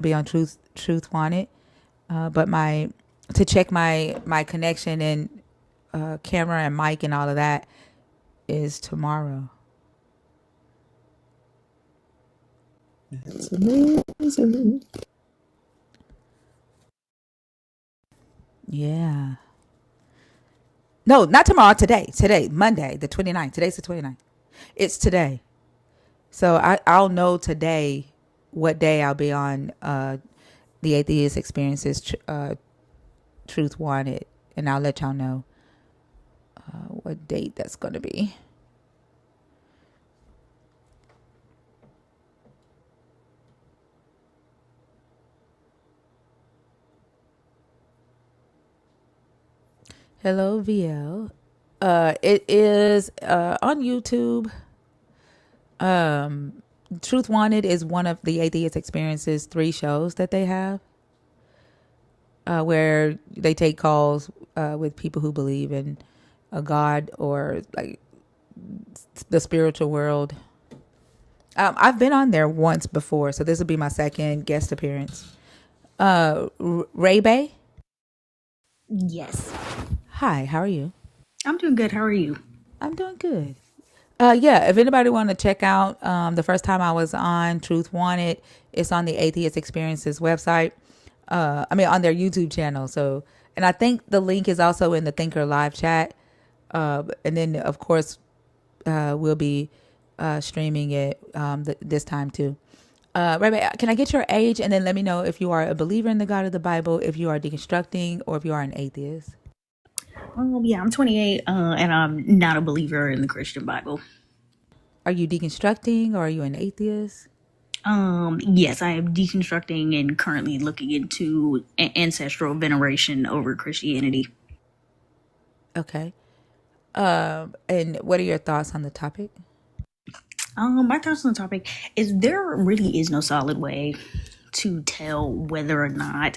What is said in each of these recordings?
be on Truth Wanted. But my to check my connection and camera and mic and all of that is tomorrow. That's amazing. Yeah. No, not tomorrow. Today, Monday, the 29th. Today's the 29th. It's today. So I'll know today what day I'll be on the Atheist Experiences Truth Wanted. And I'll let y'all know what date that's going to be. Hello, VL. It is on YouTube. Truth Wanted is one of the Atheist Experiences 3 shows that they have, where they take calls with people who believe in a God or like the spiritual world. I've been on there once before, so this will be my second guest appearance. Ray Bay. Yes. Hi, how are you? I'm doing good. How are you? I'm doing good. Yeah, if anybody want to check out the first time I was on Truth Wanted, it's on the Atheist Experiences website. On their YouTube channel. So, and I think the link is also in the Thinker live chat. And then, of course, we'll be streaming it this time too. Right, can I get your age and then let me know if you are a believer in the God of the Bible, if you are deconstructing, or if you are an atheist? Yeah, I'm 28, and I'm not a believer in the Christian Bible. Are you deconstructing or are you an atheist? Yes, I am deconstructing and currently looking into ancestral veneration over Christianity. Okay. And what are your thoughts on the topic? My thoughts on the topic is there really is no solid way to tell whether or not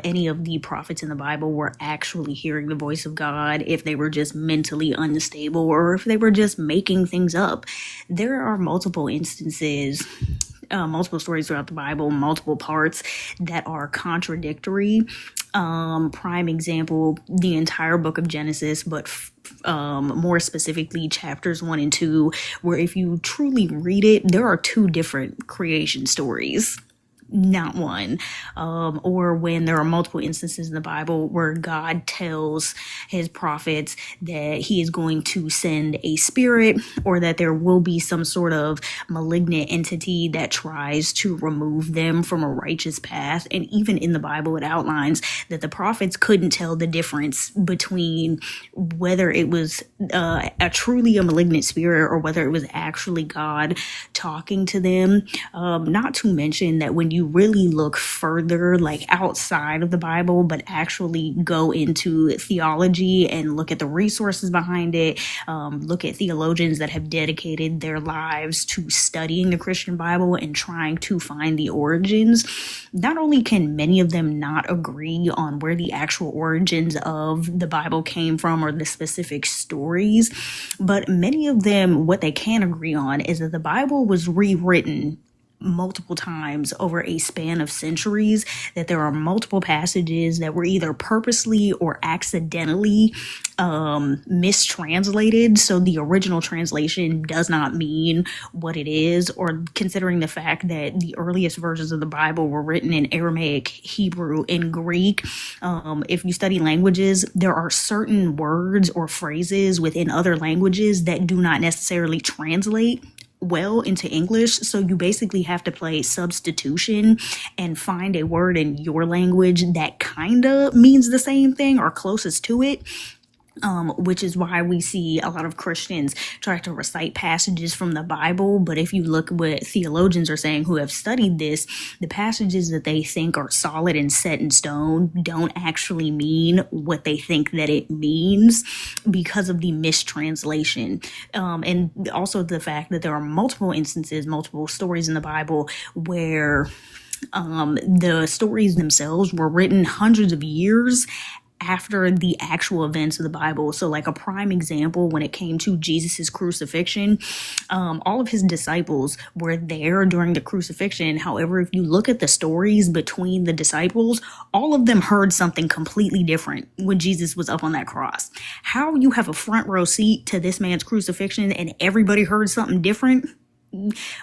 any of the prophets in the Bible were actually hearing the voice of God, if they were just mentally unstable, or if they were just making things up. There are multiple instances, multiple stories throughout the Bible, multiple parts that are contradictory. Prime example, the entire book of Genesis, but more specifically chapters 1 and 2, where if you truly read it, there are 2 different creation stories, not one. Or when there are multiple instances in the Bible where God tells his prophets that he is going to send a spirit, or that there will be some sort of malignant entity that tries to remove them from a righteous path. And even in the Bible, it outlines that the prophets couldn't tell the difference between whether it was truly a malignant spirit or whether it was actually God talking to them. Not to mention that when you really look further, like outside of the Bible, but actually go into theology and look at the resources behind it, look at theologians that have dedicated their lives to studying the Christian Bible and trying to find the origins, not only can many of them not agree on where the actual origins of the Bible came from or the specific stories, but many of them, what they can agree on is that the Bible was rewritten multiple times over a span of centuries, that there are multiple passages that were either purposely or accidentally mistranslated. So the original translation does not mean what it is, or considering the fact that the earliest versions of the Bible were written in Aramaic, Hebrew, and Greek. If you study languages, there are certain words or phrases within other languages that do not necessarily translate well into English. So you basically have to play substitution and find a word in your language that kind of means the same thing or closest to it. Which is why we see a lot of Christians try to recite passages from the Bible. But if you look what theologians are saying who have studied this, the passages that they think are solid and set in stone don't actually mean what they think that it means because of the mistranslation. And also the fact that there are multiple instances, multiple stories in the Bible where the stories themselves were written hundreds of years after the actual events of the Bible. So, like a prime example, when it came to Jesus's crucifixion, all of his disciples were there during the crucifixion. However, if you look at the stories between the disciples, all of them heard something completely different when Jesus was up on that cross. How you have a front row seat to this man's crucifixion and everybody heard something different?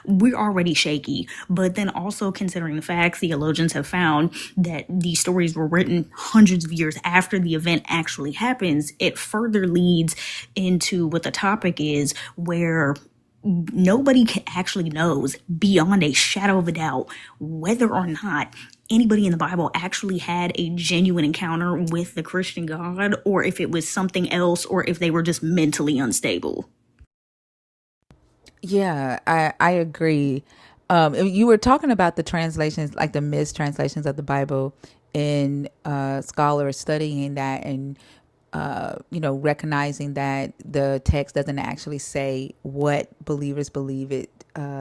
We're already shaky. But then also considering the fact theologians have found that these stories were written hundreds of years after the event actually happens, it further leads into what the topic is, where nobody actually knows beyond a shadow of a doubt whether or not anybody in the Bible actually had a genuine encounter with the Christian God, or if it was something else, or if they were just mentally unstable. Yeah, I agree. You were talking about the translations, like the mistranslations of the Bible, and scholars studying that, and recognizing that the text doesn't actually say what believers believe it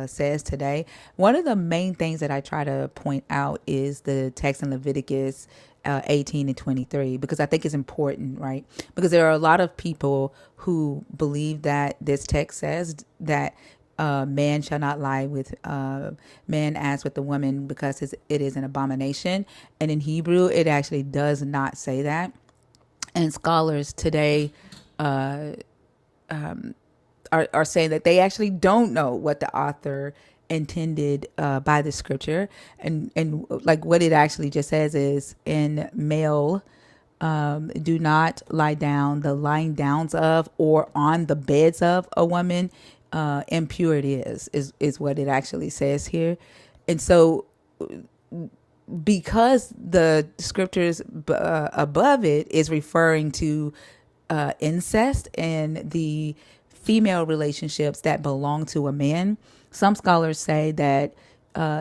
says today. One of the main things that I try to point out is the text in Leviticus 18 and 23, because I think it's important, right? Because there are a lot of people who believe that this text says that man shall not lie with man as with the woman, because it is an abomination. And in Hebrew, it actually does not say that. And scholars today are saying that they actually don't know what the author intended by the scripture, and like what it actually just says is, in male, do not lie down, the lying downs of or on the beds of a woman, impurity is what it actually says here. And so, because the scriptures above it is referring to incest and the female relationships that belong to a man, some scholars say that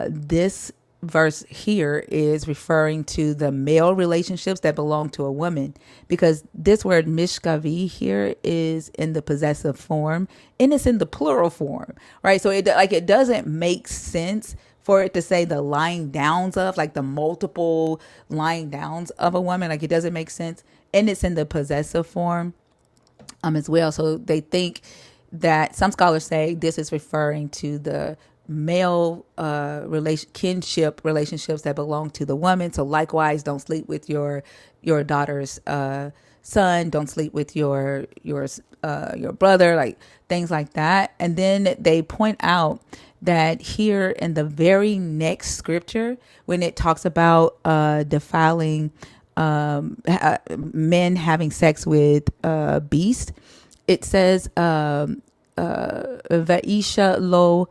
this verse here is referring to the male relationships that belong to a woman, because this word mishkavi here is in the possessive form and it's in the plural form, right? So it doesn't make sense for it to say the lying downs of, like the multiple lying downs of a woman. Like, it doesn't make sense, and it's in the possessive form as well. So they think that, some scholars say this is referring to the male kinship relationships that belong to the woman. So likewise, don't sleep with your daughter's son, don't sleep with your brother, like things like that. And then they point out that here in the very next scripture, when it talks about defiling men having sex with beasts, it says Vaisha lo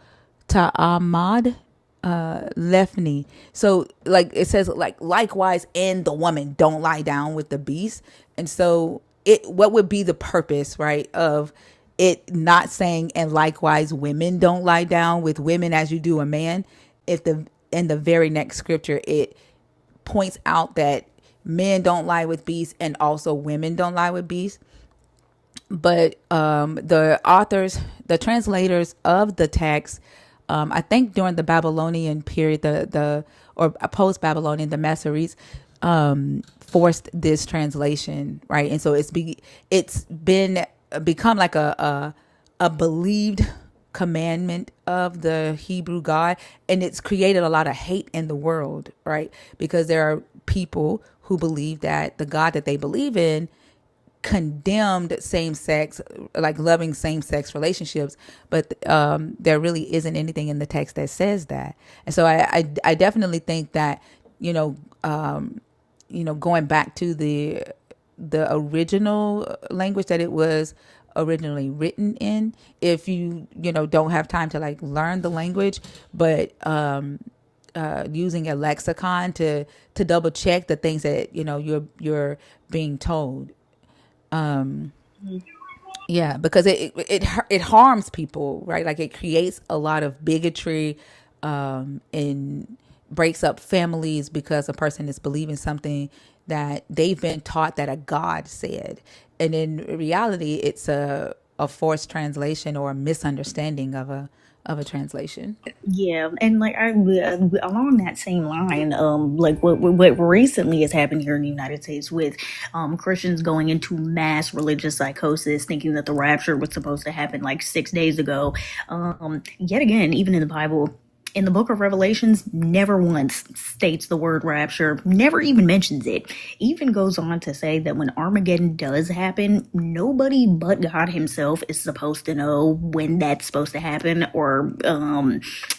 ta'amad lefni. So like it says, like, likewise, and the woman don't lie down with the beast. And so what would be the purpose, right, of it not saying, and likewise women don't lie down with women as you do a man, if in the very next scripture it points out that men don't lie with beasts and also women don't lie with beasts. But the translators of the text, I think during the Babylonian period, or post-Babylonian, the Masoretes forced this translation, right? And so it's become like a believed commandment of the Hebrew God, and it's created a lot of hate in the world, right? Because there are people who believe that the God that they believe in condemned same-sex, like loving same-sex relationships, but there really isn't anything in the text that says that. And so I definitely think that going back to the original language that it was originally written in, if you don't have time to like learn the language, but using a lexicon to double check the things that you're being told. Yeah, because it harms people, right? Like, it creates a lot of bigotry, and breaks up families because a person is believing something that they've been taught that a God said, and in reality, it's a forced translation or a misunderstanding of of a translation. Yeah, and like along that same line, like what recently has happened here in the United States with Christians going into mass religious psychosis, thinking that the rapture was supposed to happen like 6 days ago. Yet again, even in the Bible, in the book of Revelations, never once states the word rapture, never even mentions it. Even goes on to say that when Armageddon does happen, nobody but God himself is supposed to know when that's supposed to happen or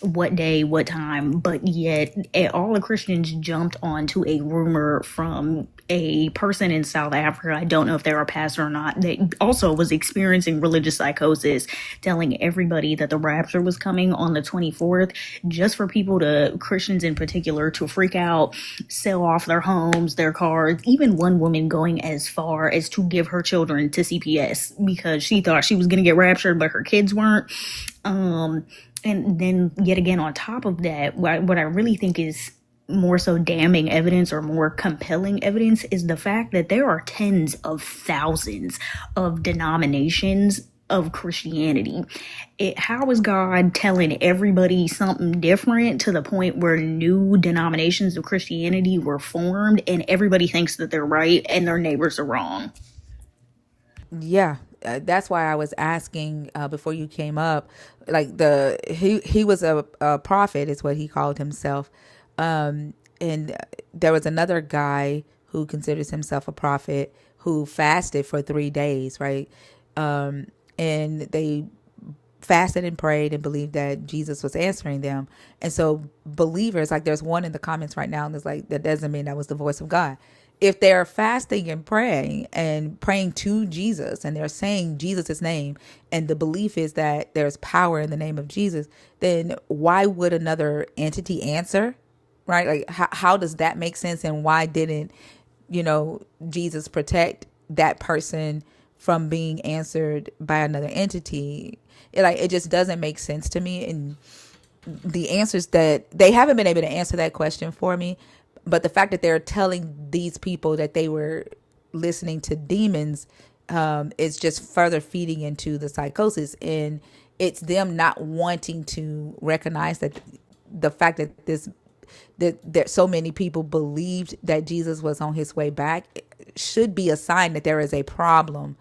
what day, what time. But yet, all the Christians jumped onto a rumor from a person in South Africa, I don't know if they're a pastor or not, that also was experiencing religious psychosis, telling everybody that the rapture was coming on the 24th, just for people to, Christians in particular, to freak out, sell off their homes, their cars, even one woman going as far as to give her children to CPS because she thought she was going to get raptured, but her kids weren't. And then yet again, on top of that, what I really think is more so damning evidence or more compelling evidence is the fact that there are tens of thousands of denominations of Christianity. How is God telling everybody something different to the point where new denominations of Christianity were formed and everybody thinks that they're right and their neighbors are wrong? Yeah, that's why I was asking before you came up. Like he was a prophet, is what he called himself, and there was another guy who considers himself a prophet who fasted for 3 days, right? And they fasted and prayed and believed that Jesus was answering them. And so believers, like there's one in the comments right now, and it's like, that doesn't mean that was the voice of God. If they're fasting and praying to Jesus and they're saying Jesus' name, and the belief is that there's power in the name of Jesus, then why would another entity answer? Right? Like how does that make sense? And why didn't, Jesus protect that person from being answered by another entity? It just doesn't make sense to me. And the answers that they haven't been able to answer that question for me, but the fact that they're telling these people that they were listening to demons is just further feeding into the psychosis. And it's them not wanting to recognize that the fact that so many people believed that Jesus was on his way back should be a sign that there is a problem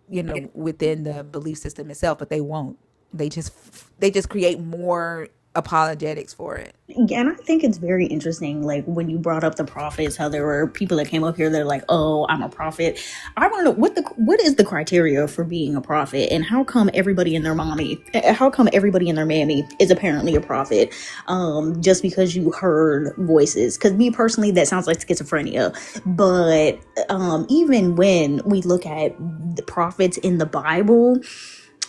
within the belief system itself, but they won't. They just create more apologetics for it. Yeah, and I think it's very interesting, like when you brought up the prophets, how there were people that came up here that are like, "Oh, I'm a prophet." I want to know what is the criteria for being a prophet, and how come everybody and their mammy is apparently a prophet, just because you heard voices? Because me personally, that sounds like schizophrenia. But even when we look at the prophets in the Bible,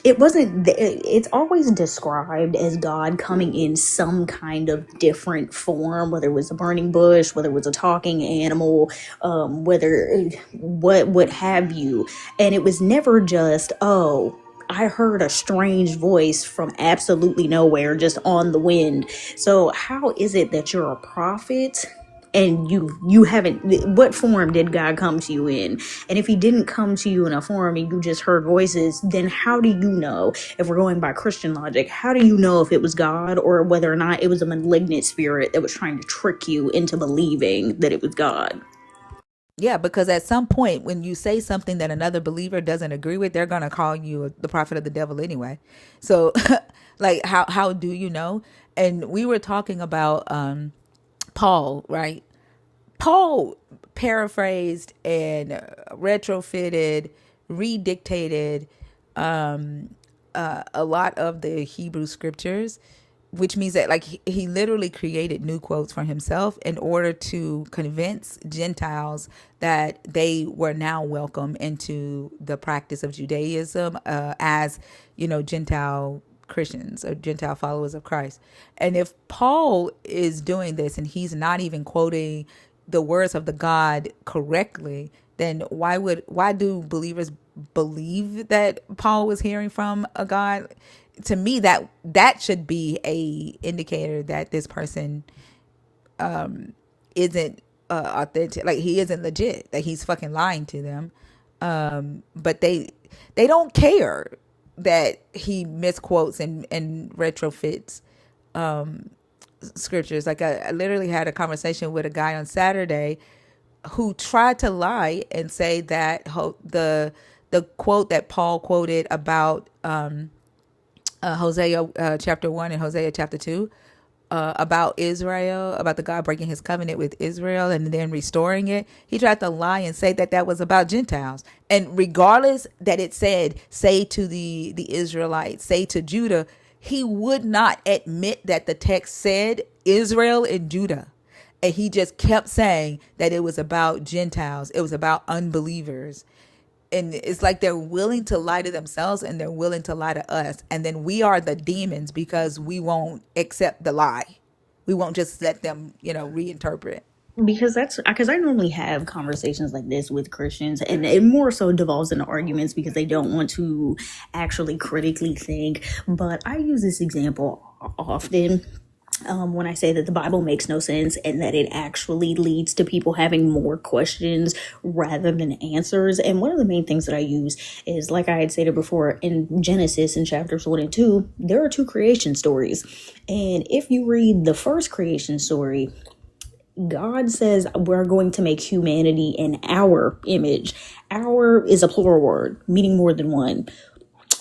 it's always described as God coming in some kind of different form, whether it was a burning bush, whether it was a talking animal, whether what have you. And it was never just, oh, I heard a strange voice from absolutely nowhere, just on the wind. So how is it that you're a prophet and you haven't, what form did God come to you in? And if he didn't come to you in a form and you just heard voices, then how do you know? If we're going by Christian logic, how do you know if it was God or whether or not it was a malignant spirit that was trying to trick you into believing that it was God? Yeah, because at some point when you say something that another believer doesn't agree with, they're gonna call you the prophet of the devil anyway. So, like, how do you know? And we were talking about Paul, right? Paul paraphrased and retrofitted, redictated a lot of the Hebrew scriptures, which means that like he literally created new quotes for himself in order to convince Gentiles that they were now welcome into the practice of Judaism as Gentile Christians or Gentile followers of Christ. And if Paul is doing this and he's not even quoting the words of the God correctly, then why do believers believe that Paul was hearing from a God? To me, that should be a indicator that this person isn't authentic, like he isn't legit, that he's fucking lying to them. But they don't care. that he misquotes and retrofits scriptures. Like I literally had a conversation with a guy on Saturday who tried to lie and say that the quote that Paul quoted about Hosea chapter 1 and Hosea chapter 2 about Israel, about the God breaking his covenant with Israel and then restoring it. He tried to lie and say that that was about Gentiles. And regardless that it said, say to the Israelites, say to Judah, he would not admit that the text said Israel and Judah. And he just kept saying that it was about Gentiles. It was about unbelievers. And it's like they're willing to lie to themselves and they're willing to lie to us. And then we are the demons because we won't accept the lie. We won't just let them, reinterpret. Because I normally have conversations like this with Christians, and it more so devolves into arguments because they don't want to actually critically think. But I use this example often when I say that the Bible makes no sense and that it actually leads to people having more questions rather than answers. And one of the main things that I use is, like I had stated before, in Genesis in chapters 1 and 2, there are two creation stories. And if you read the first creation story, God says we're going to make humanity in our image. Our is a plural word, meaning more than one.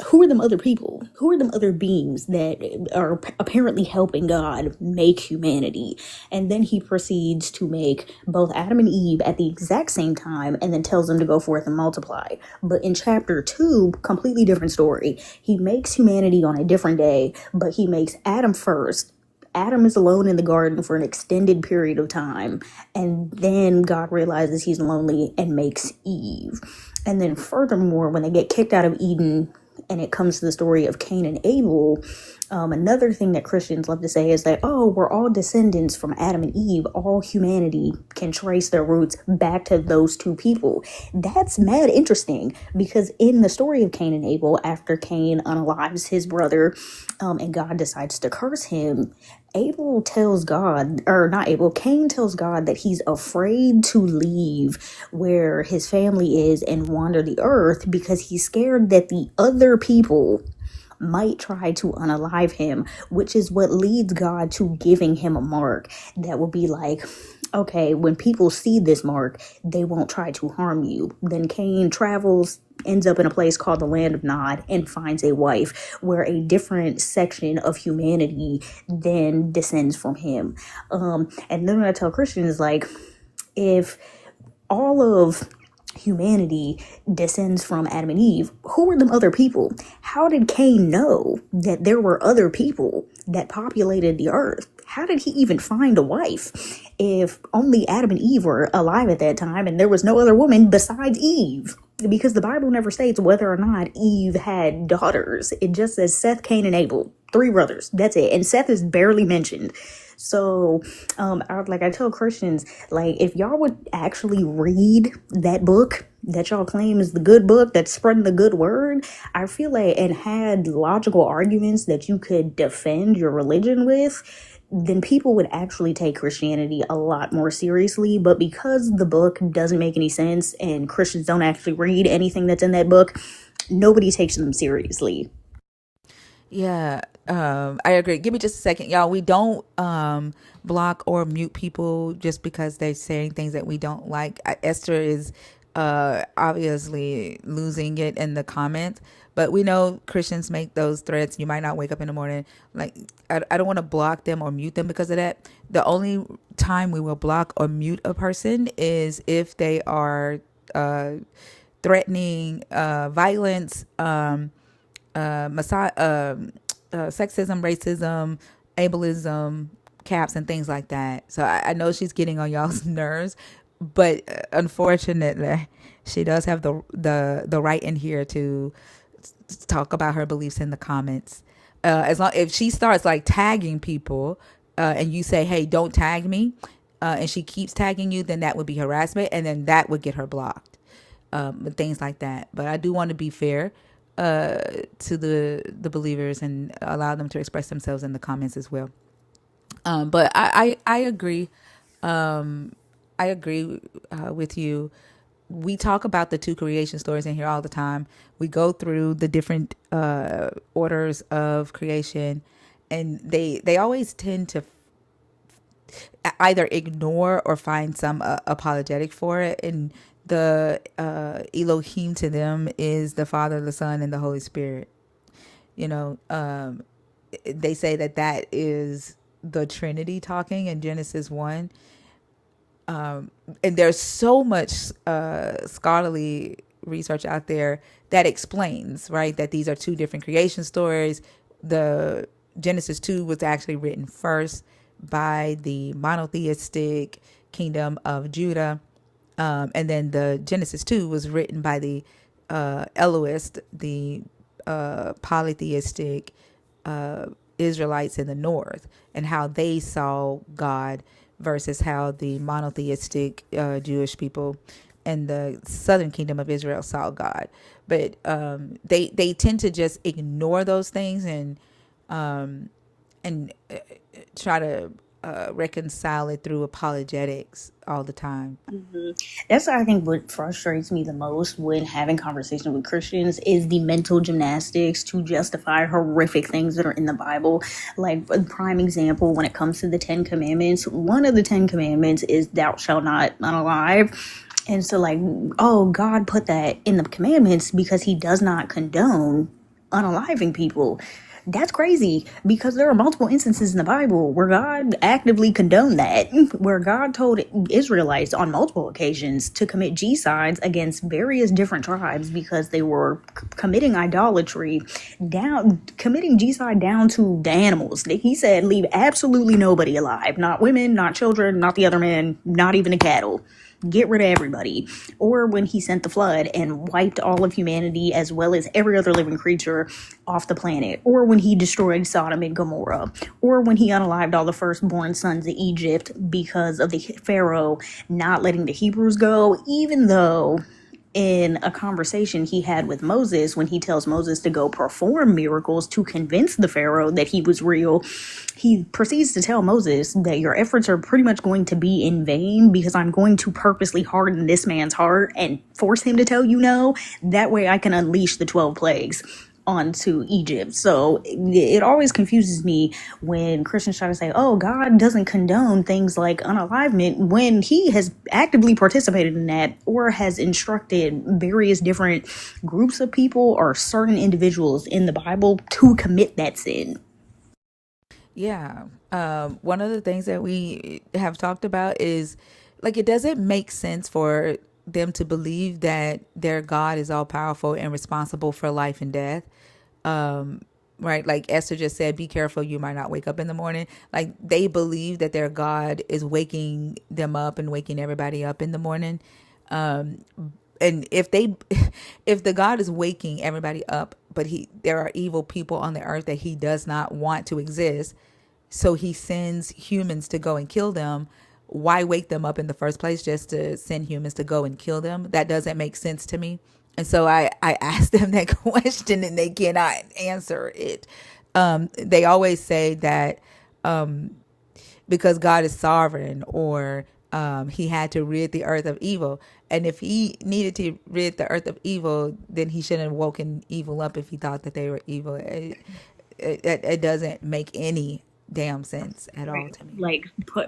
Who are them other people? Who are them other beings that are apparently helping God make humanity? And then he proceeds to make both Adam and Eve at the exact same time and then tells them to go forth and multiply. But in chapter 2, completely different story. He makes humanity on a different day, but he makes Adam first. Adam is alone in the garden for an extended period of time. And then God realizes he's lonely and makes Eve. And then furthermore, when they get kicked out of Eden and it comes to the story of Cain and Abel, another thing that Christians love to say is that, oh, we're all descendants from Adam and Eve. All humanity can trace their roots back to those two people. That's mad interesting because in the story of Cain and Abel, after Cain unalives his brother and God decides to curse him, Cain tells God that he's afraid to leave where his family is and wander the earth because he's scared that the other people might try to unalive him, which is what leads God to giving him a mark that will be like, okay, when people see this mark, they won't try to harm you. Then Cain travels, ends up in a place called the land of Nod, and finds a wife where a different section of humanity then descends from him. And then when I tell Christians, like, if all of humanity descends from Adam and Eve, who are them other people? How did Cain know that there were other people that populated the earth? How did he even find a wife if only Adam and Eve were alive at that time and there was no other woman besides Eve? Because the Bible never states whether or not Eve had daughters. It just says Seth, Cain, and Abel. 3 brothers. That's it. And Seth is barely mentioned. So, I tell Christians, like, if y'all would actually read that book that y'all claim is the good book that's spreading the good word, I feel like, and had logical arguments that you could defend your religion with, then people would actually take Christianity a lot more seriously. But because the book doesn't make any sense and Christians don't actually read anything that's in that book, nobody takes them seriously. Yeah, I agree. Give me just a second, y'all. We don't block or mute people just because they're saying things that we don't like. Esther is obviously losing it in the comments, but we know Christians make those threats. You might not wake up in the morning. Like, I don't want to block them or mute them because of that. The only time we will block or mute a person is if they are threatening violence, sexism, racism, ableism, caps, and things like that. So I know she's getting on y'all's nerves, but unfortunately, she does have the right in here to talk about her beliefs in the comments. As long if she starts like tagging people, and you say, "Hey, don't tag me," and she keeps tagging you, then that would be harassment, and then that would get her blocked. Things like that. But I do want to be fair to the believers and allow them to express themselves in the comments as well. But I agree. I agree with you we talk about the two creation stories in here all the time. We go through the different orders of creation, and they always tend to either ignore or find some apologetic for it. And the Elohim to them is the Father, the Son, and the Holy Spirit. You know, they say that that is the Trinity talking in Genesis 1. And there's so much scholarly research out there that explains, right, that these are two different creation stories. The Genesis 2 was actually written first by the monotheistic kingdom of Judah. And then the Genesis 2 was written by the Elohist, the polytheistic Israelites in the north, and how they saw God versus how the monotheistic Jewish people in the southern kingdom of Israel saw God. But they tend to just ignore those things and try to reconcile it through apologetics all the time. That's, I think, what frustrates me the most when having conversations with Christians is the mental gymnastics to justify horrific things that are in the Bible. Like, a prime example, when it comes to the 10 Commandments, one of the 10 Commandments is thou shalt not unalive. And so, like, oh, God put that in the commandments because he does not condone unaliving people. That's crazy, because there are multiple instances in the Bible where God actively condoned that, where God told Israelites on multiple occasions to commit genocides against various different tribes because they were committing idolatry, committing genocide down to the animals. He said, leave absolutely nobody alive, not women, not children, not the other men, not even the cattle. Get rid of everybody. Or when he sent the flood and wiped all of humanity as well as every other living creature off the planet. Or when he destroyed Sodom and Gomorrah. Or when he unalived all the firstborn sons of Egypt because of the Pharaoh not letting the Hebrews go, even though in a conversation he had with Moses, when he tells Moses to go perform miracles to convince the Pharaoh that he was real, he proceeds to tell Moses that your efforts are pretty much going to be in vain because I'm going to purposely harden this man's heart and force him to tell you no. That way I can unleash the 12 plagues onto Egypt. So it always confuses me when Christians try to say, oh, God doesn't condone things like unalivement, when he has actively participated in that or has instructed various different groups of people or certain individuals in the Bible to commit that sin. Yeah. One of the things that we have talked about is, like, it doesn't make sense for them to believe that their God is all powerful and responsible for life and death. Right? Like Esther just said, be careful, you might not wake up in the morning. Like, they believe that their God is waking them up and waking everybody up in the morning. And if the God is waking everybody up, but there are evil people on the earth that he does not want to exist, so he sends humans to go and kill them, why wake them up in the first place just to send humans to go and kill them? That doesn't make sense to me. And so I asked them that question and they cannot answer it. They always say that because God is sovereign, or he had to rid the earth of evil. And if he needed to rid the earth of evil, then he shouldn't have woken evil up if he thought that they were evil. It doesn't make any damn sense at all to me. Like,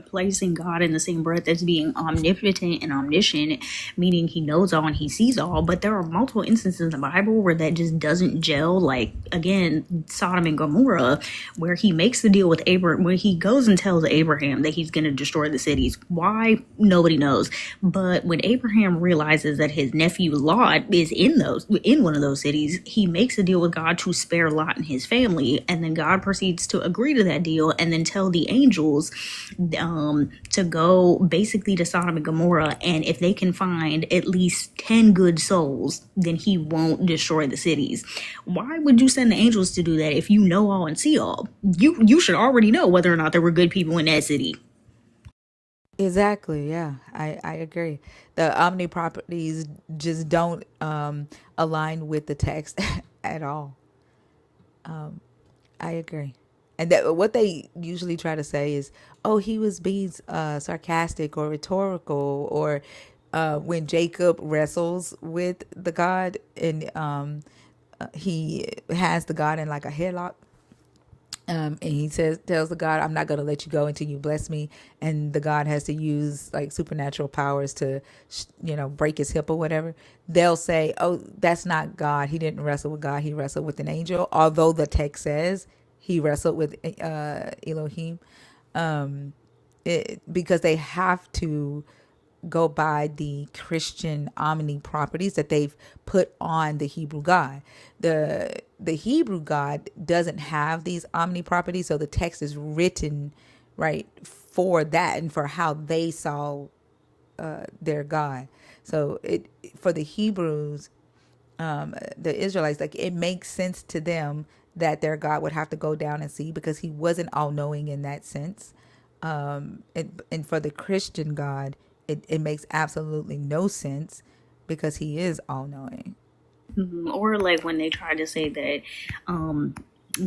placing God in the same breath as being omnipotent and omniscient, meaning he knows all and he sees all. But there are multiple instances in the Bible where that just doesn't gel. Like, again, Sodom and Gomorrah, where he makes the deal with Abraham, where he goes and tells Abraham that he's going to destroy the cities. Why? Nobody knows. But when Abraham realizes that his nephew Lot is in one of those cities, he makes a deal with God to spare Lot and his family. And then God proceeds to agree to that deal and then tell the angels to go basically to Sodom and Gomorrah, and if they can find at least 10 good souls, then he won't destroy the cities. Why would you send the angels to do that if you know all and see all? You should already know whether or not there were good people in that city. Exactly. Yeah, I agree. The omni properties just don't align with the text at all. I agree. And that what they usually try to say is, oh, he was being sarcastic or rhetorical, or when Jacob wrestles with the God, and he has the God in like a headlock. And he tells the God, I'm not going to let you go until you bless me. And the God has to use like supernatural powers to, break his hip or whatever. They'll say, oh, that's not God. He didn't wrestle with God. He wrestled with an angel. Although the text says he wrestled with Elohim. Because they have to go by the Christian omni properties that they've put on the Hebrew God. The Hebrew God doesn't have these omni properties, so the text is written right for that and for how they saw their God. So it for the Hebrews, the Israelites, like it makes sense to them that their God would have to go down and see because he wasn't all knowing in that sense. And for the Christian God, it makes absolutely no sense because he is all knowing. Or like when they try to say that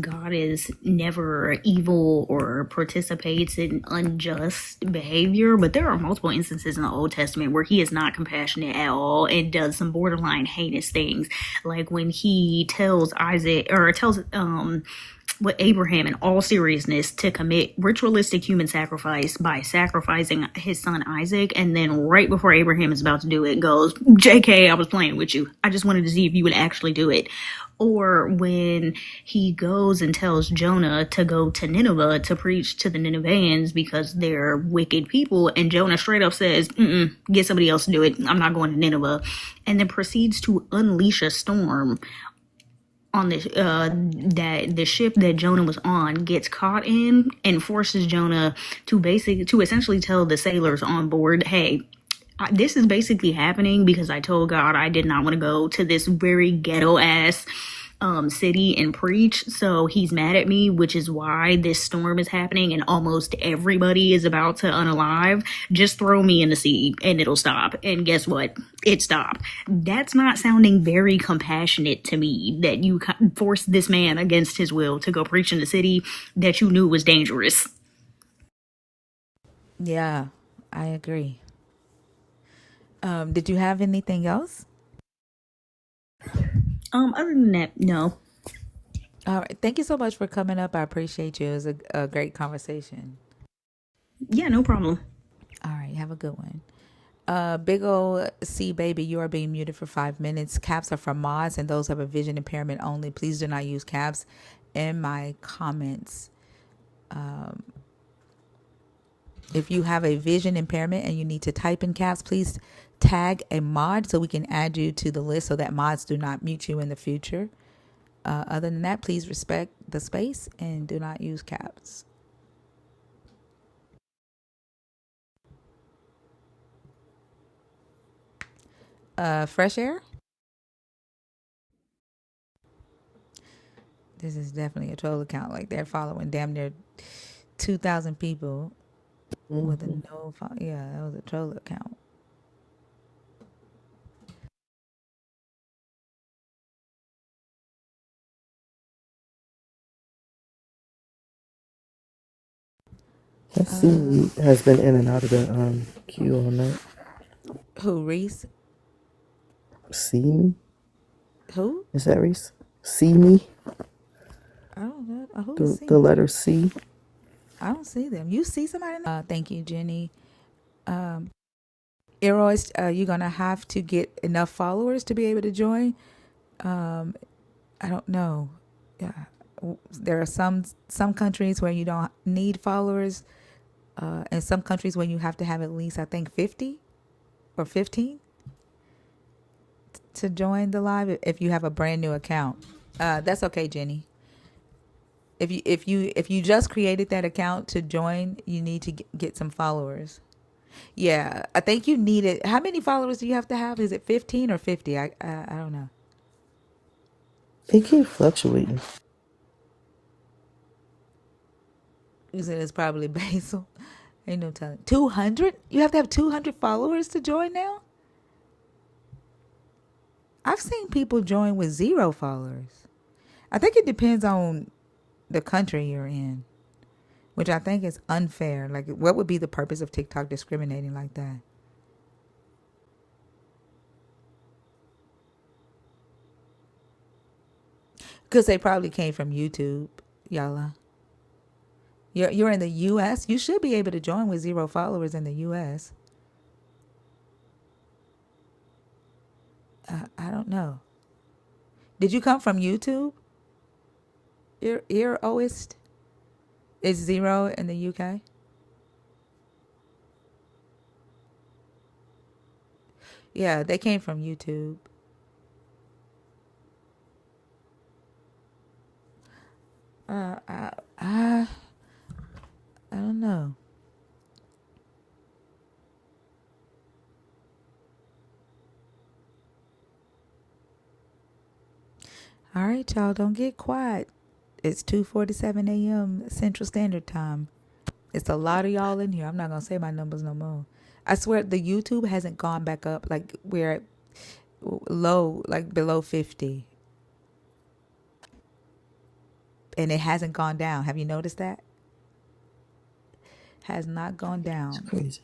God is never evil or participates in unjust behavior, but there are multiple instances in the Old Testament where he is not compassionate at all and does some borderline heinous things, like when he tells Isaac or tells with Abraham in all seriousness to commit ritualistic human sacrifice by sacrificing his son Isaac, and then right before Abraham is about to do it goes, JK, I was playing with you. I just wanted to see if you would actually do it. Or when he goes and tells Jonah to go to Nineveh to preach to the Nineveans because they're wicked people, and Jonah straight up says, get somebody else to do it. I'm not going to Nineveh. And then proceeds to unleash a storm on the that the ship that Jonah was on gets caught in, and forces Jonah to essentially tell the sailors on board, hey, this is basically happening because I told God I did not want to go to this very ghetto ass city and preach. So he's mad at me, which is why this storm is happening and almost everybody is about to unalive. Just throw me in the sea and it'll stop. And guess what? It stopped. That's not sounding very compassionate to me, that you forced this man against his will to go preach in the city that you knew was dangerous. Yeah, I agree. Did you have anything else? Other than that, no. All right. Thank you so much for coming up. I appreciate you. It was a great conversation. Yeah, no problem. All right. Have a good one. Big ol' C baby, you are being muted for 5 minutes. Caps are for mods and those who have a vision impairment only. Please do not use caps in my comments. If you have a vision impairment and you need to type in caps, please tag a mod so we can add you to the list so that mods do not mute you in the future. Other than that, please respect the space and do not use caps. Fresh air. This is definitely a troll account. Like they're following damn near 2,000 people with a no. Yeah, that was a troll account. I see has been in and out of the queue all night. Who, Reese? See me? Who? Is that Reese? See me? I don't know. Who's The letter C. I don't see them. You see somebody? Thank you, Jenny. Erois, you're gonna have to get enough followers to be able to join. I don't know. Yeah, there are some countries where you don't need followers, and some countries where you have to have at least, I think, 50 or 15 to join the live. If you have a brand new account, that's okay, Jenny. If you just created that account to join, you need to get some followers. Yeah, I think you need it. How many followers do you have to have? Is it 15 or 50? I don't know. It keep fluctuating. You said it's probably Basil. Ain't no telling. 200? You have to have 200 followers to join now? I've seen people join with 0 followers. I think it depends on the country you're in, which I think is unfair. Like, what would be the purpose of TikTok discriminating like that? Because they probably came from YouTube, Yala. You're in the U.S. You should be able to join with 0 followers in the U.S. I don't know. Did you come from YouTube? Ear-oist is 0 in the UK. Yeah, they came from YouTube. I don't know. All right, y'all, don't get quiet. It's 2:47 a.m. Central Standard Time. It's a lot of y'all in here. I'm not gonna say my numbers no more. I swear the YouTube hasn't gone back up. Like we're at low, like below 50, and it hasn't gone down. Have you noticed that? Has not gone It's down. crazy.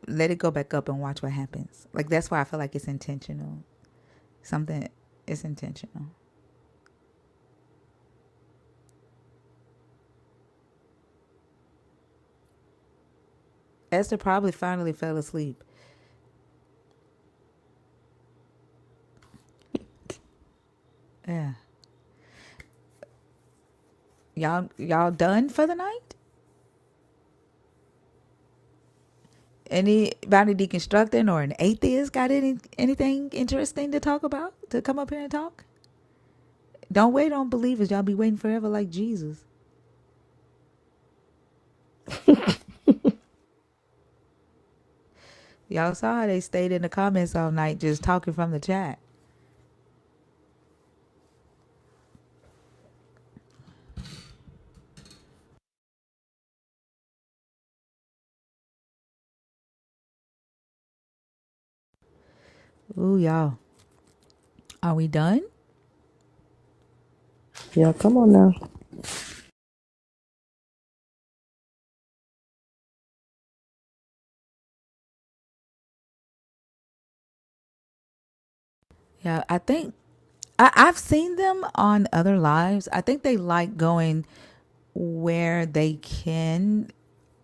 Let it go back up and watch what happens. Like that's why I feel like it's intentional. Something is intentional. Esther probably finally fell asleep. Yeah. Y'all done for the night? Anybody deconstructing or an atheist got anything interesting to talk about? To come up here and talk? Don't wait on believers. Y'all be waiting forever like Jesus. Y'all saw how they stayed in the comments all night just talking from the chat. Ooh, y'all. Are we done? Yeah, come on now. Yeah, I think I've seen them on other lives. I think they like going where they can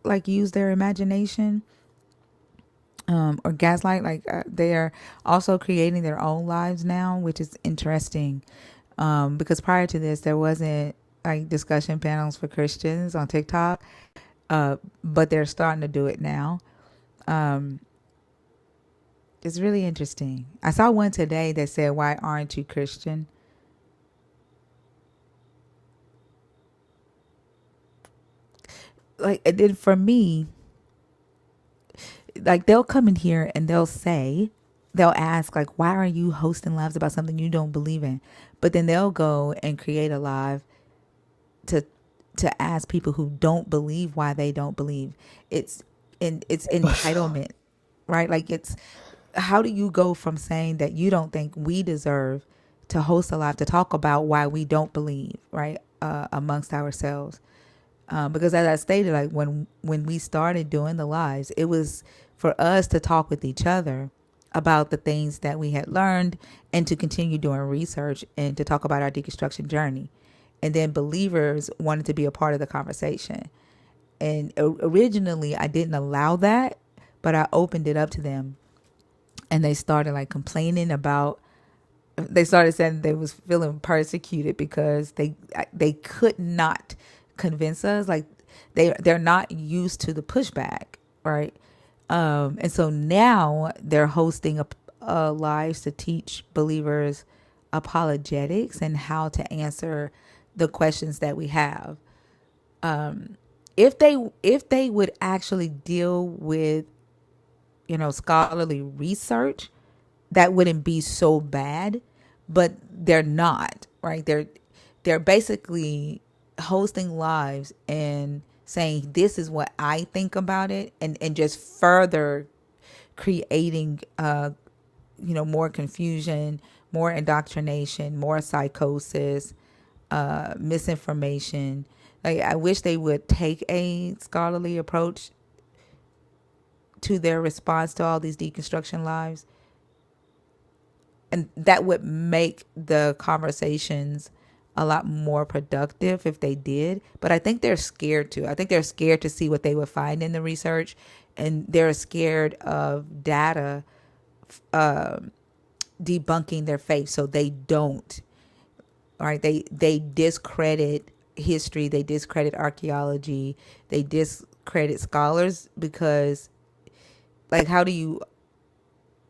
like use their imagination or gaslight. Like they're also creating their own lives now, which is interesting because prior to this there wasn't like discussion panels for Christians on TikTok, but they're starting to do it now. It's really interesting. I saw one today that said, "Why aren't you Christian?" Like it did for me. Like they'll come in here and they'll ask like, why are you hosting lives about something you don't believe in? But then they'll go and create a live to ask people who don't believe why they don't believe. It's entitlement, right? Like it's, how do you go from saying that you don't think we deserve to host a live to talk about why we don't believe, right? Amongst ourselves. Because as I stated, like when we started doing the lives, it was for us to talk with each other about the things that we had learned and to continue doing research and to talk about our deconstruction journey. And then believers wanted to be a part of the conversation. And originally I didn't allow that, but I opened it up to them. And they started like complaining about, they started saying they was feeling persecuted because they could not convince us. Like they're not used to the pushback, right? And so now they're hosting a lives to teach believers apologetics and how to answer the questions that we have. If they would actually deal with scholarly research, that wouldn't be so bad, but they're not, right? They're basically hosting lives and saying this is what I think about it, and just further creating more confusion, more indoctrination, more psychosis, misinformation. Like I wish they would take a scholarly approach to their response to all these deconstruction lives and that would make the conversations a lot more productive if they did. But I think they're scared to. I think they're scared to see what they would find in the research, and they're scared of data debunking their faith, so they don't. All right, they discredit history, they discredit archaeology, they discredit scholars because, like,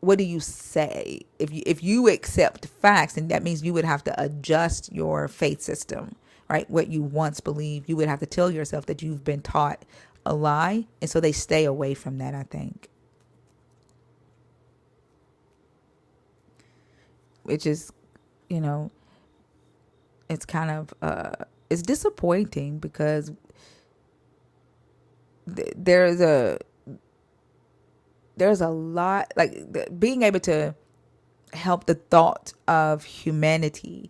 what do you say if you accept facts? And that means you would have to adjust your faith system, right? What you once believed, you would have to tell yourself that you've been taught a lie, and so they stay away from that, I think. Which is, you know, it's kind of it's disappointing because there's a lot, like, being able to help the thought of humanity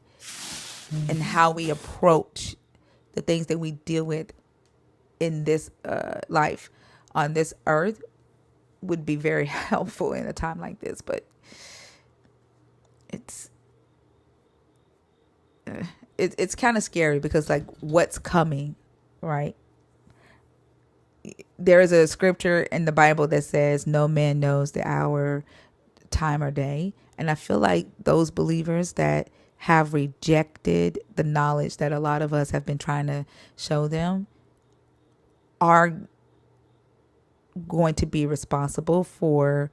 and how we approach the things that we deal with in this life on this earth would be very helpful in a time like this. But it's kind of scary because, like, what's coming, right? There is a scripture in the Bible that says no man knows the hour, time, or day. And I feel like those believers that have rejected the knowledge that a lot of us have been trying to show them are going to be responsible for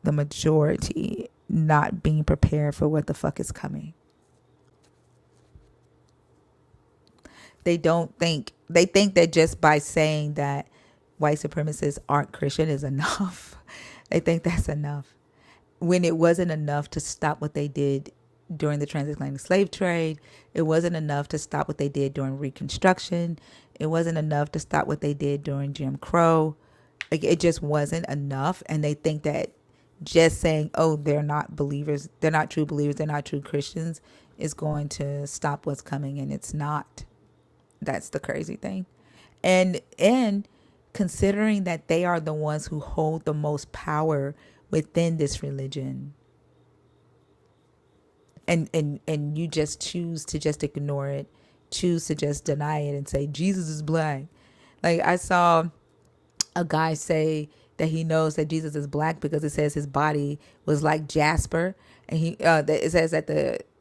the majority not being prepared for what the fuck is coming. They think that just by saying that white supremacists aren't Christian is enough. They think that's enough, when it wasn't enough to stop what they did during the transatlantic slave trade. It wasn't enough to stop what they did during Reconstruction. It wasn't enough to stop what they did during Jim Crow. Like, it just wasn't enough. And they think that just saying, oh, they're not believers, they're not true believers, they're not true Christians, is going to stop what's coming. And it's not. That's the crazy thing. And considering that they are the ones who hold the most power within this religion, and you just choose to just ignore it, choose to just deny it and say Jesus is black. Like, I saw a guy say that he knows that Jesus is black because it says his body was like jasper, and it says that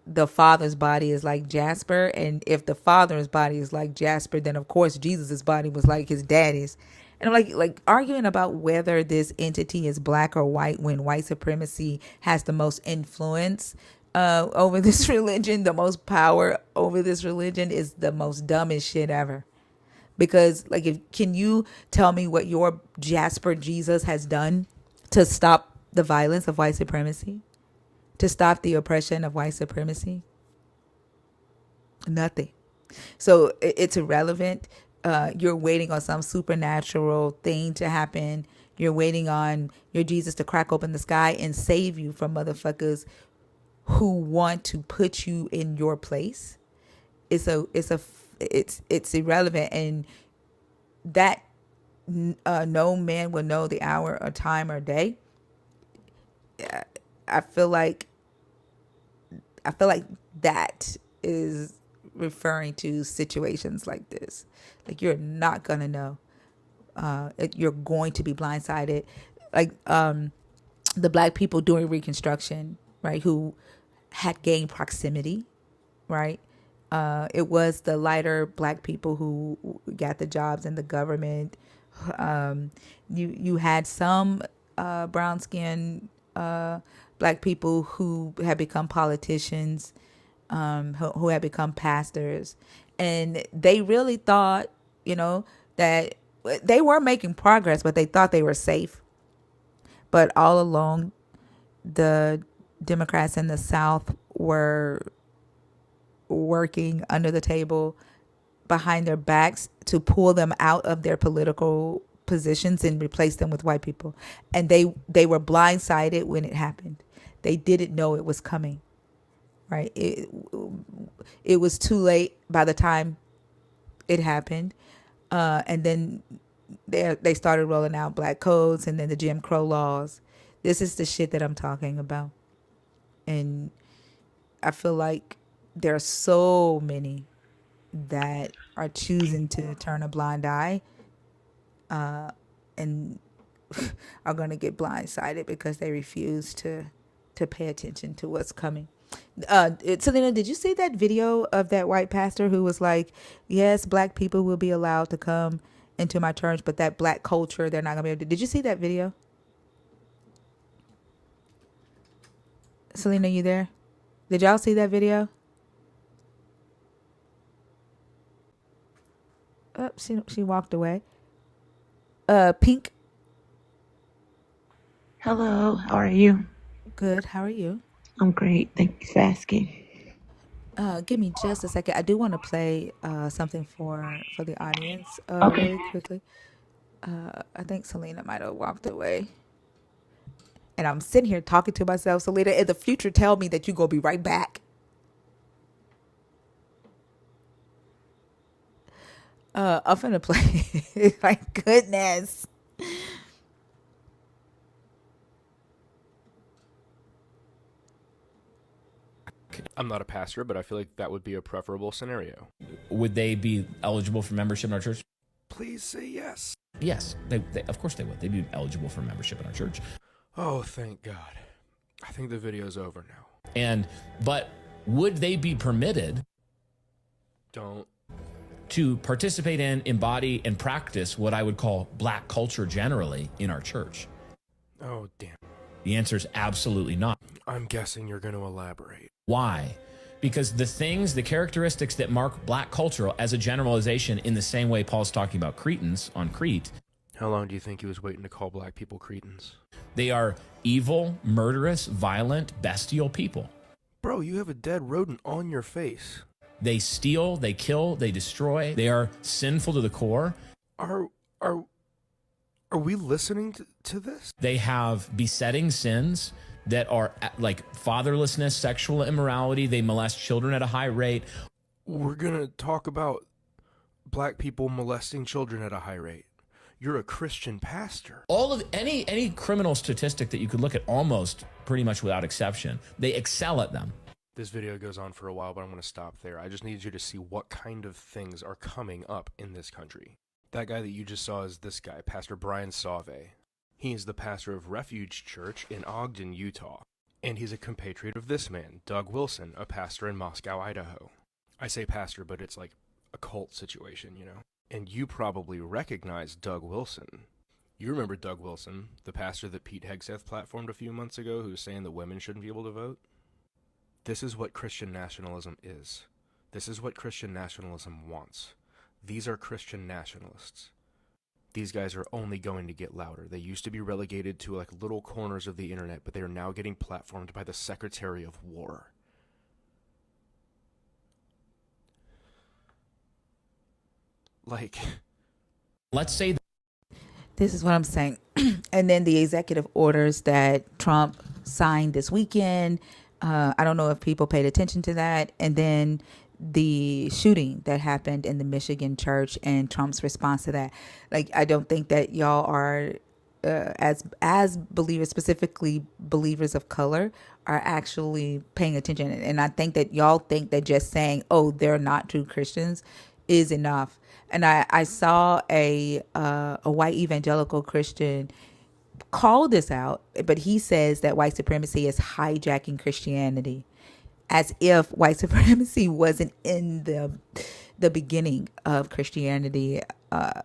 the father's body is like jasper, and if the father's body is like jasper, then of course Jesus's body was like his daddy's. And I'm like arguing about whether this entity is black or white, when white supremacy has the most influence over this religion, the most power over this religion, is the most dumbest shit ever. Because, like, can you tell me what your Jasper Jesus has done to stop the violence of white supremacy? To stop the oppression of white supremacy? Nothing. So it's irrelevant. You're waiting on some supernatural thing to happen. You're waiting on your Jesus to crack open the sky and save you from motherfuckers who want to put you in your place. It's irrelevant, and that no man will know the hour or time or day. I feel like that is referring to situations like this. Like, you're not gonna know. You're going to be blindsided. Like the black people during Reconstruction, right, who had gained proximity, right? It was the lighter black people who got the jobs in the government. You had some brown skinned black people who had become politicians, who had become pastors, and they really thought, that they were making progress, but they thought they were safe. But all along, the Democrats in the South were working under the table, behind their backs, to pull them out of their political positions and replace them with white people. And they were blindsided when it happened. They didn't know it was coming, right? It was too late by the time it happened. And then they started rolling out black codes, and then the Jim Crow laws. This is the shit that I'm talking about. And I feel like there are so many that are choosing to turn a blind eye, and are going to get blindsided because they refuse to pay attention to what's coming. Selena, did you see that video of that white pastor who was like, yes, black people will be allowed to come into my church, but that black culture, they're not going to be able to. Did you see that video? Selena, you there? Did y'all see that video? Oh, she walked away. Pink. Hello, how are you? Good. How are you? I'm great. Thank you for asking. Give me just a second. I do want to play something for the audience Okay. really quickly. I think Selena might have walked away. And I'm sitting here talking to myself. Selena, in the future, tell me that you're going to be right back. I'm finna play. My goodness. I'm not a pastor, but I feel like that would be a preferable scenario. Would they be eligible for membership in our church? Please say yes. Yes, of course they would. They'd be eligible for membership in our church. Oh, thank God. I think the video's over now. But would they be permitted Don't. to participate in, embody, and practice what I would call black culture generally in our church? Oh, damn. The answer is absolutely not. I'm guessing you're going to elaborate. Why? Because the characteristics that mark black culture as a generalization, in the same way Paul's talking about Cretans on Crete, How long do you think he was waiting to call black people Cretans? they are evil, murderous, violent, bestial people. Bro, you have a dead rodent on your face. They steal, they kill, they destroy. They are sinful to the core. Are we listening to this? They have besetting sins that are like fatherlessness, sexual immorality. They molest children at a high rate. We're going to talk about black people molesting children at a high rate. You're a Christian pastor. All of any criminal statistic that you could look at, almost pretty much without exception, they excel at them. This video goes on for a while, but I'm going to stop there. I just need you to see what kind of things are coming up in this country. That guy that you just saw is this guy, Pastor Brian Sauve. He is the pastor of Refuge Church in Ogden, Utah. And he's a compatriot of this man, Doug Wilson, a pastor in Moscow, Idaho. I say pastor, but it's like a cult situation, you know? And you probably recognize Doug Wilson. You remember Doug Wilson, the pastor that Pete Hegseth platformed a few months ago, who was saying that women shouldn't be able to vote? This is what Christian nationalism is. This is what Christian nationalism wants. These are Christian nationalists. These guys are only going to get louder. They used to be relegated to like little corners of the internet, but they are now getting platformed by the Secretary of War. Like, Let's say that This is what I'm saying. And then the executive orders that Trump signed this weekend. I don't know if people paid attention to that. And then the shooting that happened in the Michigan church and Trump's response to that. Like, I don't think that y'all are, as believers, specifically believers of color, are actually paying attention. And I think that y'all think that just saying, oh, they're not true Christians is enough. And I saw a white evangelical Christian call this out, but he says that white supremacy is hijacking Christianity, as if white supremacy wasn't in the beginning of Christianity. I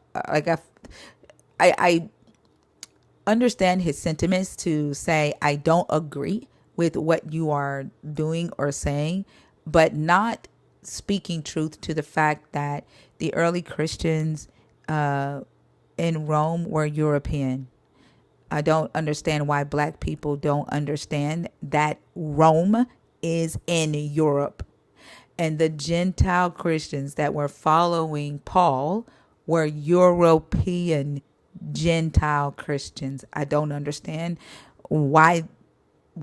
understand his sentiments to say, I don't agree with what you are doing or saying, but not speaking truth to the fact that the early Christians in Rome were European. I don't understand why black people don't understand that Rome is in Europe. And the Gentile Christians that were following Paul were European Gentile Christians. I don't understand why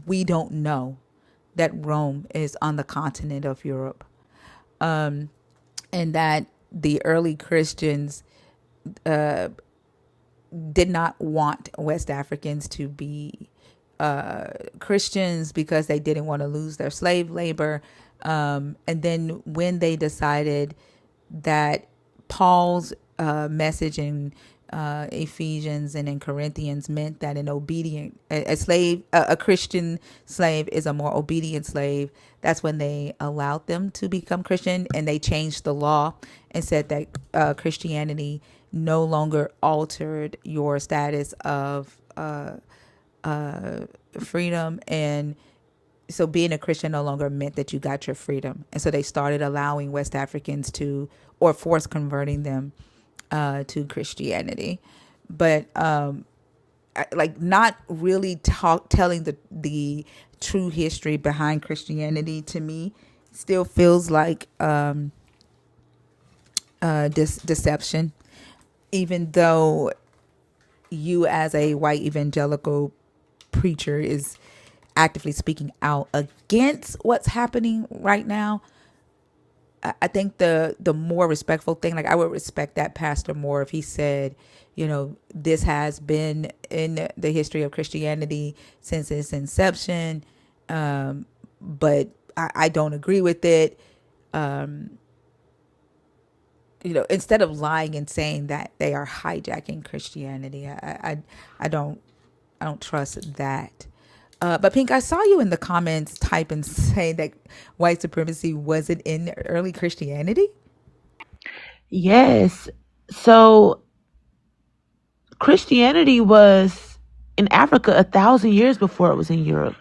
we don't know that Rome is on the continent of Europe. And that the early Christians did not want West Africans to be Christians because they didn't want to lose their slave labor. And then when they decided that Paul's message in Ephesians and in Corinthians meant that a Christian slave is a more obedient slave. That's when they allowed them to become Christian, and they changed the law and said that Christianity no longer altered your status of freedom, and so being a Christian no longer meant that you got your freedom. And so they started allowing West Africans or force converting them to Christianity. But like not really telling the true history behind Christianity, to me still feels like deception, even though you as a white evangelical preacher is actively speaking out against what's happening right now. I think the more respectful thing, like I would respect that pastor more if he said, this has been in the history of Christianity since its inception, but I don't agree with it. Instead of lying and saying that they are hijacking Christianity, I don't trust that. But Pink, I saw you in the comments type and say that white supremacy wasn't in early Christianity. Yes. So Christianity was in Africa 1,000 years before it was in Europe.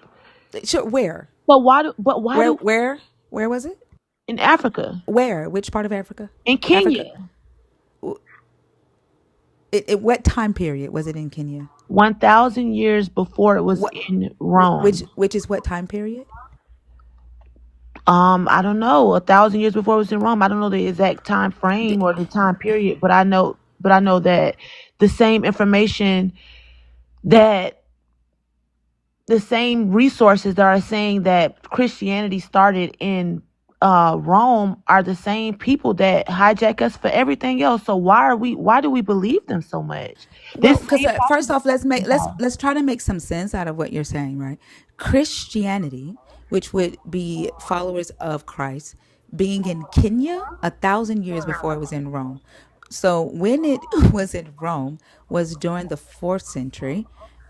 Sure, where? But why Where was it? in Africa? Where? Which part of Africa? In Kenya. Africa. What time period was it in Kenya? 1,000 years before it was in Rome. Which is what time period? I don't know. 1,000 years before it was in Rome. I don't know the exact time frame or the time period, but I know that the same information, that the same resources that are saying that Christianity started in Rome are the same people that hijack us for everything else. So why do we believe them so much? Well, because first off, let's try to make some sense out of what you're saying, right? Christianity, which would be followers of Christ, being in Kenya 1,000 years before it was in Rome. So when it was in Rome was during the fourth century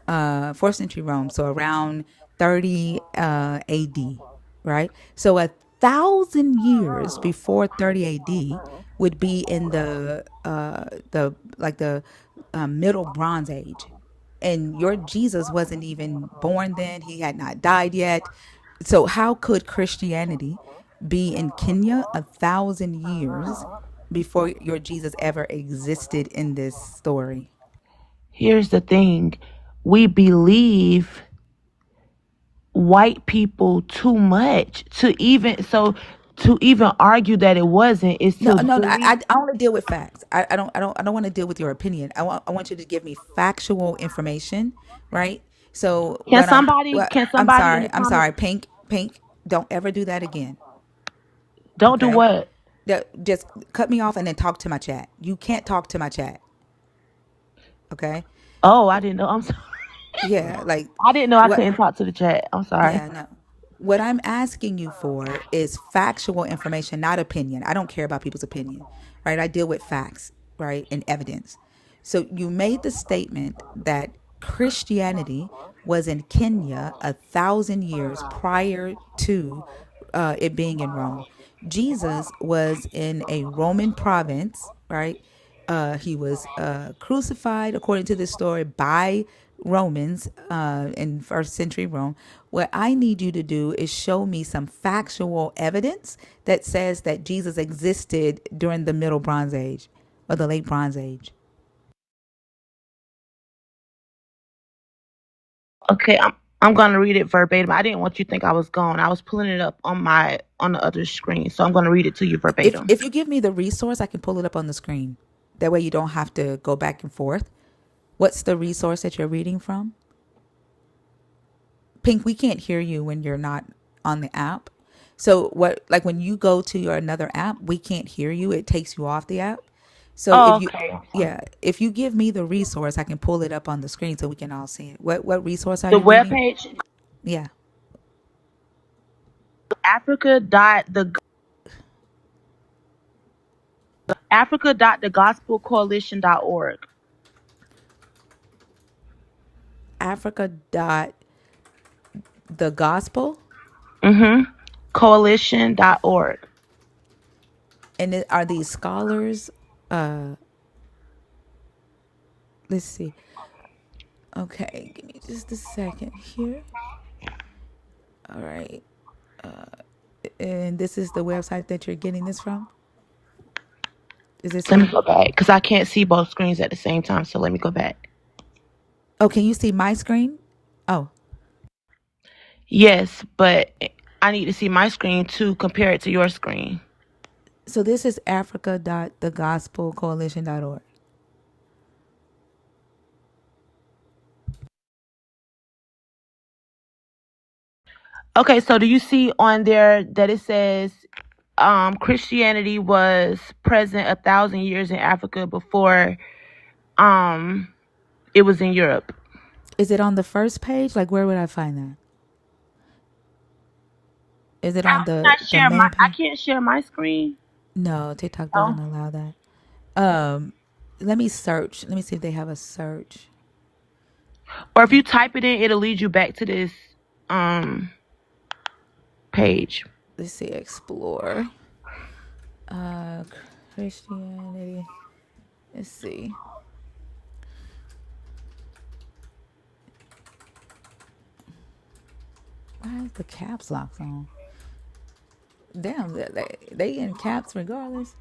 Rome, so around 30 AD, right? So 1,000 years before 30 AD would be in the Middle Bronze Age, and your Jesus wasn't even born then; he had not died yet. So how could Christianity be in Kenya 1,000 years before your Jesus ever existed in this story? Here's the thing. We believe white people too much to even argue that it wasn't is to No. believe. I only deal with facts. I don't want to deal with your opinion. I want you to give me factual information, right? So Can what somebody in the I'm comments sorry, Pink. Don't ever do that again. don't do Okay. what? Just cut me off and then talk to my chat. You can't talk to my chat. Okay. Oh, I didn't know. I'm sorry. Yeah. Like I didn't know I what? couldn't talk to the chat. I'm sorry. Yeah. No. What I'm asking you for is factual information, not opinion. I don't care about people's opinion, right? I deal with facts, right, and evidence. So you made the statement that Christianity was in Kenya 1,000 years prior to it being in Rome. Jesus was in a Roman province, right? He was crucified, according to this story, by Romans in first century Rome. What I need you to do is show me some factual evidence that says that Jesus existed during the Middle Bronze Age or the Late Bronze Age. Okay, I'm gonna read it verbatim. I didn't want you to think I was gone. I was pulling it up on the other screen, so I'm gonna read it to you verbatim. If you give me the resource, I can pull it up on the screen. That way you don't have to go back and forth. What's the resource that you're reading from? Pink, we can't hear you when you're not on the app. So when you go to your another app, we can't hear you. It takes you off the app. So Oh, if you, okay. yeah, if you give me the resource, I can pull it up on the screen so we can all see it. What resource are The you web reading? page, Yeah, Africa dot the Africa dot the Gospel Coalition.org. Africa dot the gospel, Mm-hmm. Coalition.org. and are these scholars? Let's see. Okay, give me just a second here. All right, and this is the website that you're getting this from. Is this Let me it? go back because I can't see both screens at the same time. So let me go back. Oh, can you see my screen? Oh, Yes, but I need to see my screen to compare it to your screen. so this is africa.thegospelcoalition.org. Okay, so do you see on there that it says Christianity was present 1,000 years in Africa before it was in Europe? Is it on the first page? Like, where would I find that? Is it on the main I page? can't share my screen. No, TikTok doesn't Oh. allow that. Um, let me search. Let me see if they have a search. Or if you type it in, it'll lead you back to this um page. Let's see, explore. Uh, Christianity. Let's see. Why is the caps lock on? Damn, they in caps regardless.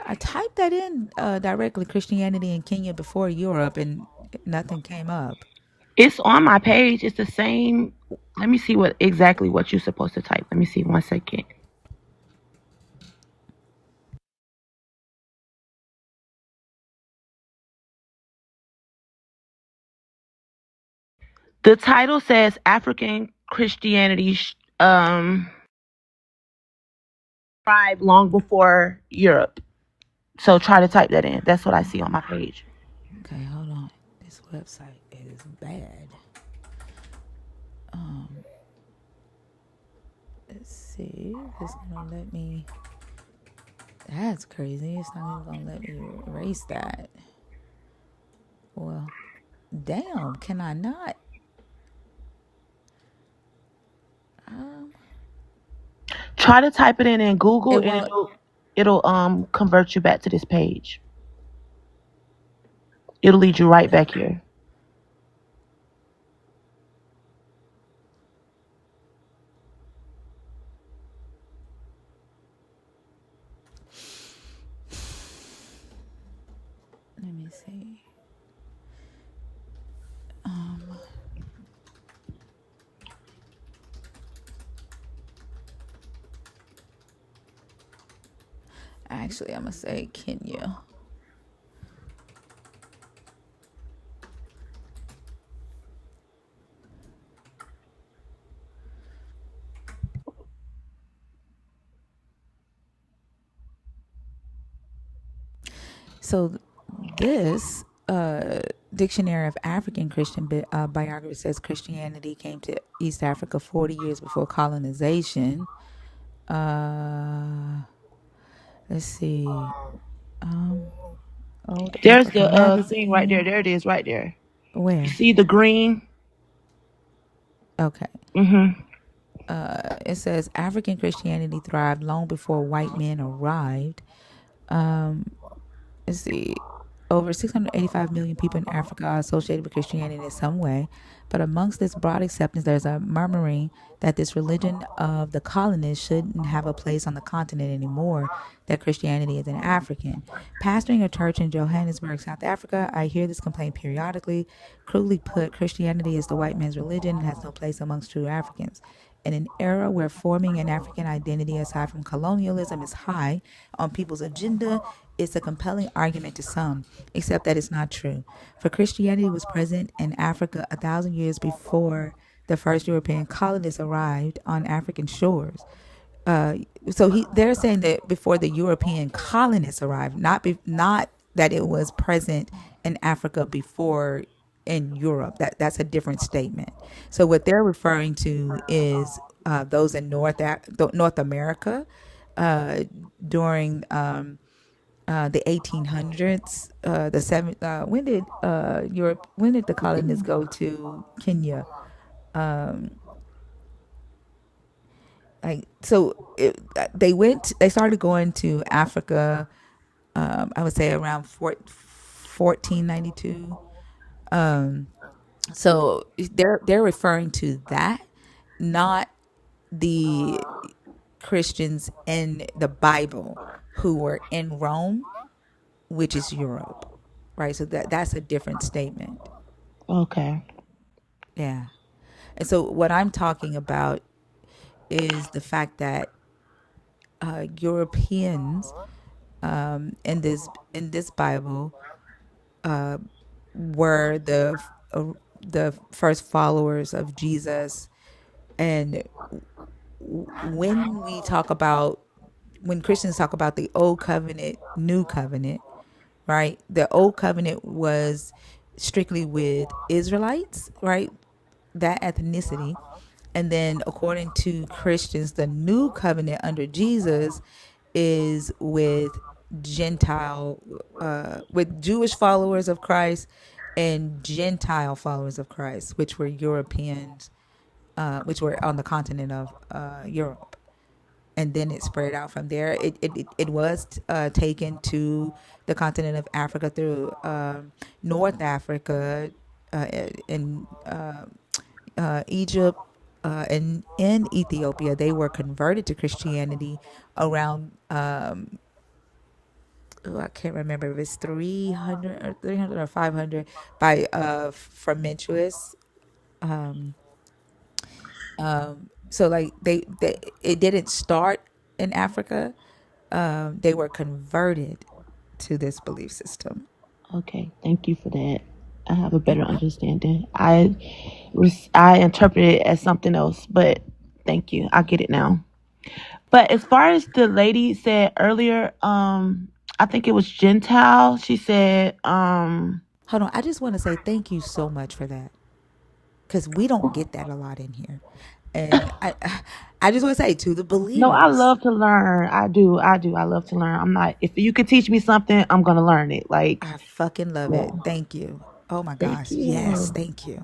I typed that in directly, Christianity in Kenya before Europe, and nothing came up. It's on my page. It's the same. Let me see what you're supposed to type. Let me see 1 second. The title says African Christianity thrived long before Europe. So try to type that in. That's what I see on my page. Okay, hold on. This website is bad. Let's see if it's gonna let me. That's crazy. It's not even gonna let me erase that. Well, damn. Can I not? Try to type it in Google It and won't. it'll convert you back to this page. It'll lead you right back here. Let me see. Actually, I'm gonna say Kenya. So this dictionary of African Christian biography says Christianity came to East Africa 40 years before colonization. Let's see. Old There's Africa the thing right there. magazine. There it is right there. You Where? see the green? Okay. Mm-hmm. It says African Christianity thrived long before white men arrived. Let's see. Over 685 million people in Africa are associated with Christianity in some way, but amongst this broad acceptance, there's a murmuring that this religion of the colonists shouldn't have a place on the continent anymore, that Christianity is an African. Pastoring a church in Johannesburg, South Africa, I hear this complaint periodically. Crudely put, Christianity is the white man's religion and has no place amongst true Africans. In an era where forming an African identity aside from colonialism is high on people's agenda, it's a compelling argument to some, except that it's not true. For Christianity was present in Africa 1,000 years before the first European colonists arrived on African shores. Uh, they're saying that before the European colonists arrived, not that it was present in Africa before in Europe. That's a different statement. So what they're referring to is those in North America uh, during the 1800s. The seven. When did the colonists go to Kenya? They started going to Africa. I would say around 1492. So they're referring to that, not the Christians in the Bible who were in Rome, which is Europe, right? So that's a different statement. Okay. Yeah. And so what I'm talking about is the fact that Europeans in this Bible were the first followers of Jesus. And when we talk about when Christians talk about the old covenant, new covenant, right? The old covenant was strictly with Israelites, right? That ethnicity. And then according to Christians, the new covenant under Jesus is with Jewish followers of Christ and Gentile followers of Christ, which were Europeans, which were on the continent of Europe. And then it spread out from there. It was taken to the continent of Africa through North Africa, in Egypt, and in Ethiopia. They were converted to Christianity around I can't remember if it's 300 or 500 by Frumentius. So like they it didn't start in Africa. They were converted to this belief system. Okay. Thank you for that. I have a better understanding. I interpreted it as something else, but thank you. I get it now. But as far as the lady said earlier, I think it was Gentile. She said, Hold on, I just want to say thank you so much for that, because we don't get that a lot in here, and I just want to say to the no, I believers, love to learn. I do. I do. I love to learn. I'm not, if you could teach me something, I'm going to learn it. Like, I fucking love yeah. it. Thank you. Oh my Thank gosh, yes, you. thank you.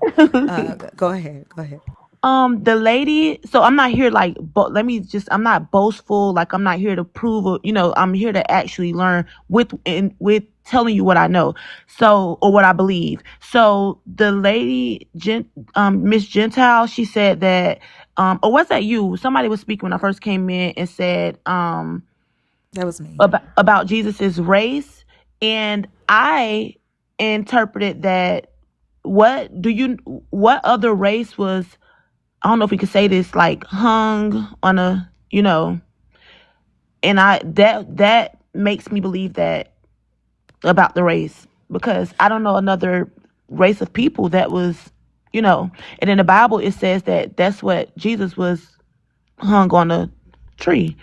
Go ahead. Go ahead. The lady, so I'm not here like, let me just, I'm not boastful. Like, I'm not here to prove, I'm here to actually learn with telling you what I know. So, or what I believe. So the lady, Miss Gentile, she said that, or was that you? Somebody was speaking when I first came in and said, That was me. about Jesus's race. And I interpreted that, what other race was, I don't know if we could say this, like hung on and that makes me believe that about the race, because I don't know another race of people that was, and in the Bible it says that that's what Jesus was, hung on a tree.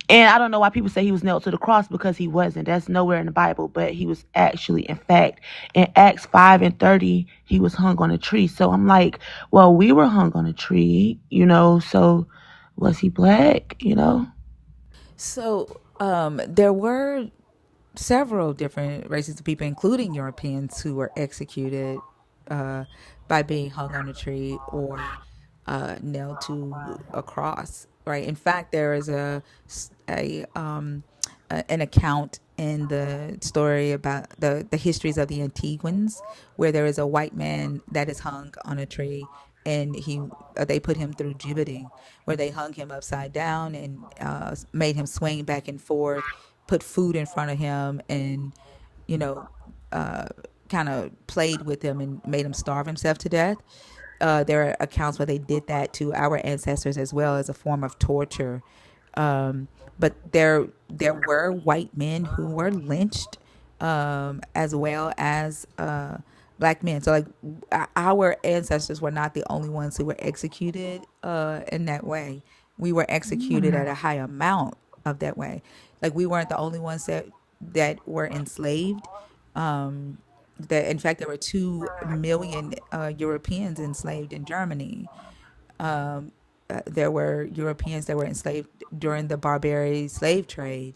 And I don't know why people say he was nailed to the cross, because he wasn't. That's nowhere in the Bible, but he was actually, in fact, in Acts 5:30, he was hung on a tree. So I'm like, well, we were hung on a tree, so was he black, So there were several different races of people, including Europeans, who were executed uh, by being hung on a tree or nailed to a cross. Right. In fact, there is an account in the story about the histories of the Antiguans, where there is a white man that is hung on a tree, and they put him through gibbeting, where they hung him upside down and made him swing back and forth, put food in front of him, and you know kind of played with him and made him starve himself to death. there are accounts where they did that to our ancestors as well as a form of torture. But there were white men who were lynched, as well as black men. So like our ancestors were not the only ones who were executed in that way. We were executed at a high amount of that way. Like we weren't the only ones that were enslaved. That in fact there were 2 million Europeans enslaved in Germany. There were Europeans that were enslaved during the Barbary slave trade.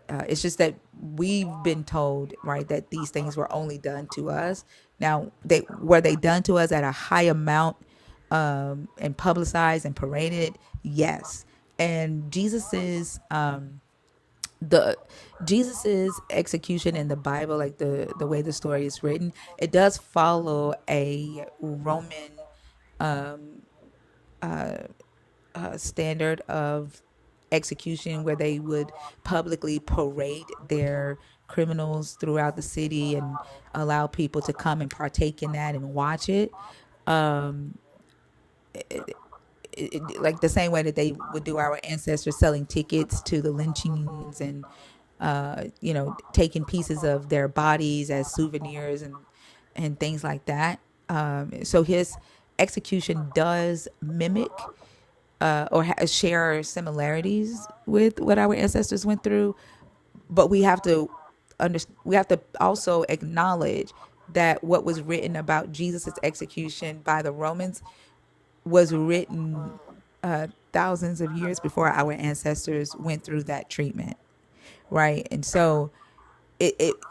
It's just that we've been told, right, that these things were only done to us. Now, they done to us at a high amount, and publicized and paraded? Yes. And the Jesus's execution in the Bible, like the way the story is written, it does follow a Roman standard of execution where they would publicly parade their criminals throughout the city and allow people to come and partake in that and watch it. Like the same way that they would do our ancestors, selling tickets to the lynchings and taking pieces of their bodies as souvenirs and things like that. So his execution does mimic share similarities with what our ancestors went through, but we have to also acknowledge that what was written about Jesus' execution by the Romans was written thousands of years before our ancestors went through that treatment, right? And so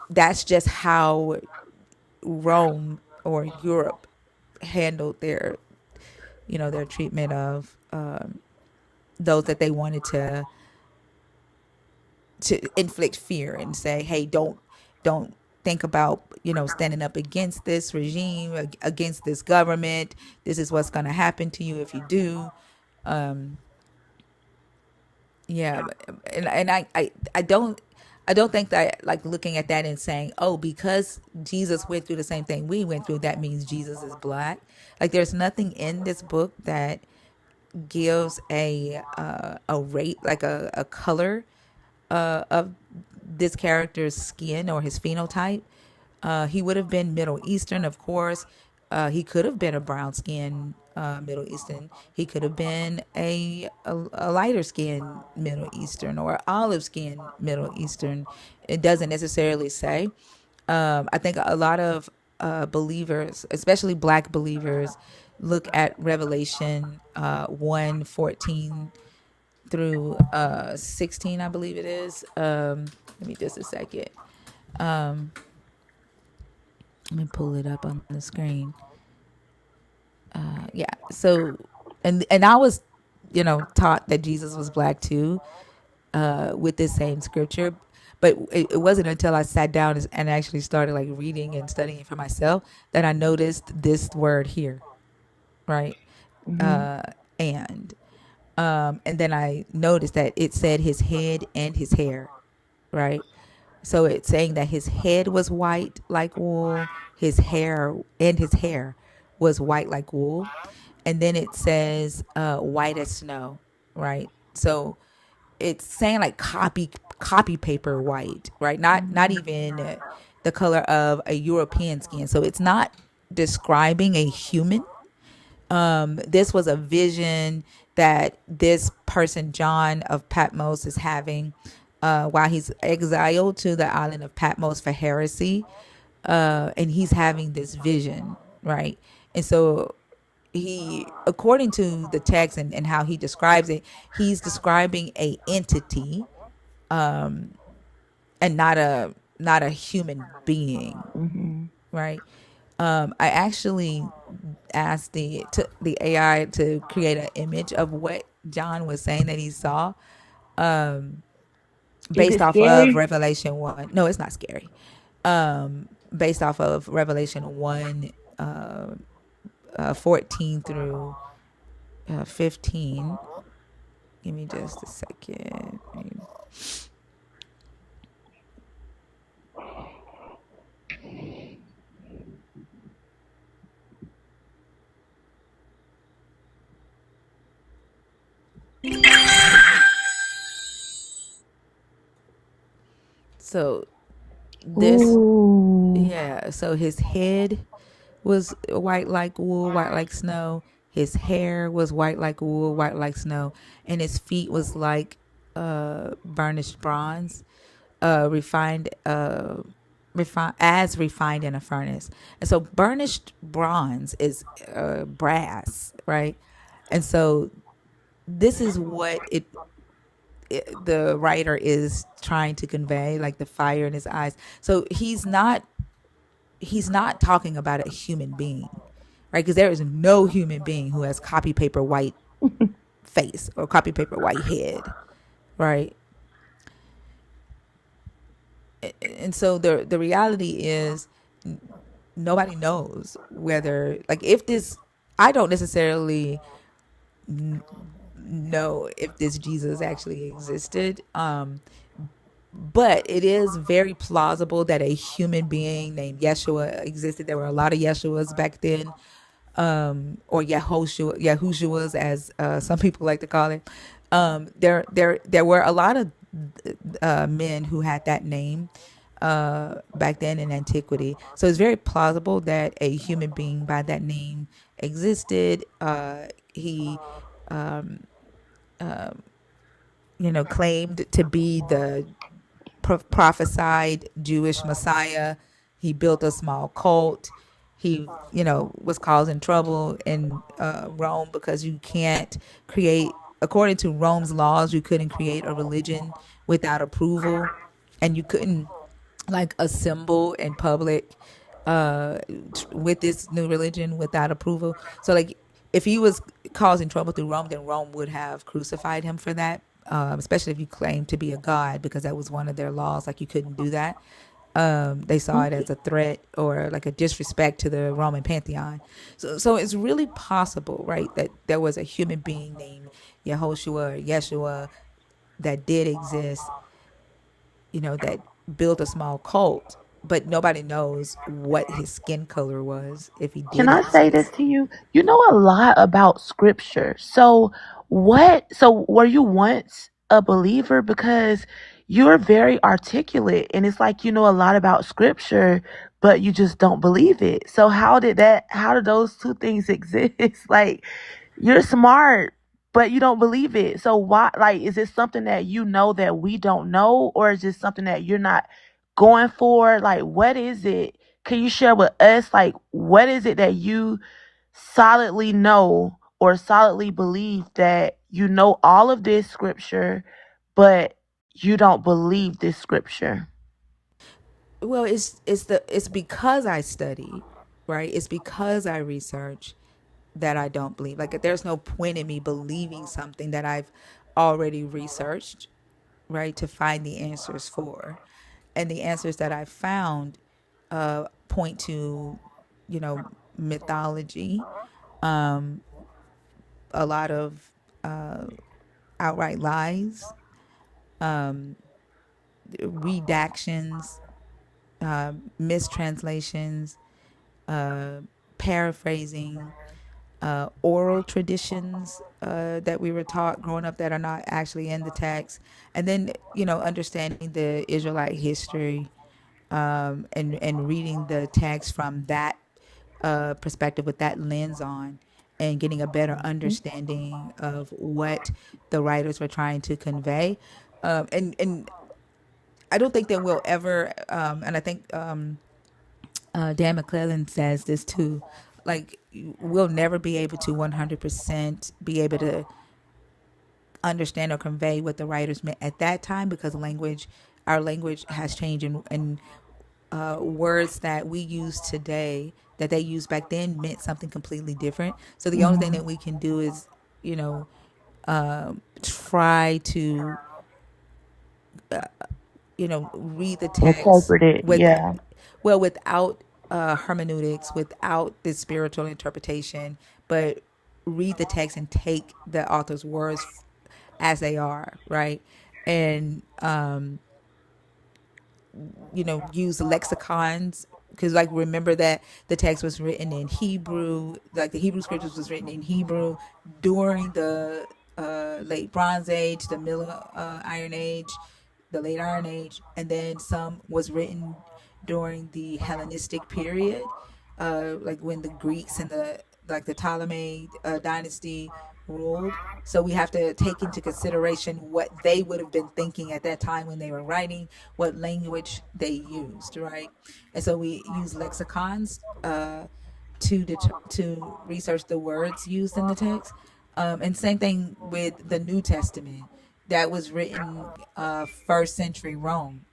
that's just how Rome or Europe handled their treatment of those that they wanted to inflict fear and say, hey, don't think about standing up against this regime, against this government. This is what's going to happen to you if you do. Yeah, and I don't think that, like, looking at that and saying, oh, because Jesus went through the same thing we went through, that means Jesus is black. Like, there's nothing in this book that gives a rate, like a color of this character's skin or his phenotype. He would have been Middle Eastern, of course. He could have been a brown skin Middle Eastern. He could have been a lighter skin Middle Eastern or olive skin Middle Eastern. It doesn't necessarily say. I think a lot of believers, especially black believers, look at Revelation 1:14 through 16, I believe it is. Let me just a second. Let me pull it up on the screen. Yeah. So, and I was, taught that Jesus was black too, with this same scripture. But it wasn't until I sat down and actually started like reading and studying for myself that I noticed this word here, right? And and then I noticed that it said his head and his hair, right? So it's saying that his head was white like wool, his hair was white like wool, and then it says white as snow, right? So it's saying like copy paper white, right? Not even the color of a European skin. So it's not describing a human. This was a vision that this person, John of Patmos, is having while he's exiled to the island of Patmos for heresy. And he's having this vision, right? And so according to the text and how he describes it, he's describing a entity, and not a human being, right? I actually asked the AI to create an image of what John was saying that he saw, Is based it off of scary? Revelation 1. No, it's not scary. Based off of Revelation 1, 14 through 15. Give me just a second. So this, Ooh. yeah. So his head was white like wool, white like snow. His hair was white like wool, white like snow, and his feet was like burnished bronze, refined, refined in a furnace. And so burnished bronze is brass, right? And so this is what the writer is trying to convey, like the fire in his eyes. So he's not talking about a human being, right? Because there is no human being who has copy paper white face or copy paper white head, right? And so the reality is nobody knows whether, like, if this, I don't necessarily know if this Jesus actually existed. But it is very plausible that a human being named Yeshua existed. There were a lot of Yeshuas back then, or Yahushuas, as some people like to call it. There were a lot of men who had that name back then in antiquity. So it's very plausible that a human being by that name existed. He claimed to be the prophesied Jewish Messiah. He built a small cult. He, was causing trouble in Rome because you can't create, according to Rome's laws, you couldn't create a religion without approval, and you couldn't like assemble in public with this new religion without approval. So like if he was causing trouble through Rome, then Rome would have crucified him for that. Especially if you claim to be a god, because that was one of their laws. Like you couldn't do that. They saw it as a threat or like a disrespect to the Roman pantheon. So it's really possible, right, that there was a human being named Yehoshua or Yeshua that did exist, that built a small cult, but nobody knows what his skin color was if he Can did I say this exist. to you? You know a lot about scripture. So were you once a believer? Because you're very articulate and it's like you know a lot about scripture, but you just don't believe it. So how did those two things exist? Like you're smart, but you don't believe it. So why, like, is it something that you know that we don't know, or is it something that you're not going for? Like, what is it? Can you share with us, like, what is it that you solidly know or solidly believe that you know all of this scripture, but you don't believe this scripture? Well, it's because I study, right? It's because I research that I don't believe. Like there's no point in me believing something that I've already researched, right, to find the answers for. And the answers that I found point to, mythology, a lot of outright lies, redactions, mistranslations, paraphrasing, oral traditions that we were taught growing up that are not actually in the text, and then understanding the Israelite history, and reading the text from that perspective with that lens on, and getting a better understanding of what the writers were trying to convey. And I don't think that we'll ever, and I think Dan McClellan says this too, like we'll never be able to 100% be able to understand or convey what the writers meant at that time, because our language has changed, and words that we use today that they used back then meant something completely different. So the only thing Hmm. that we can do is, try to, read the text Interpret it, with, yeah. well, without hermeneutics, without the spiritual interpretation, but read the text and take the author's words as they are, right? And use lexicons, because like remember that the text was written in Hebrew, like the Hebrew scriptures was written in Hebrew during the late Bronze Age, the Middle Iron Age, the late Iron Age, and then some was written during the Hellenistic period, like when the Greeks and the Ptolemy dynasty ruled. So we have to take into consideration what they would have been thinking at that time when they were writing, what language they used, right? And so we use lexicons to research the words used in the text. And same thing with the New Testament that was written first century Rome,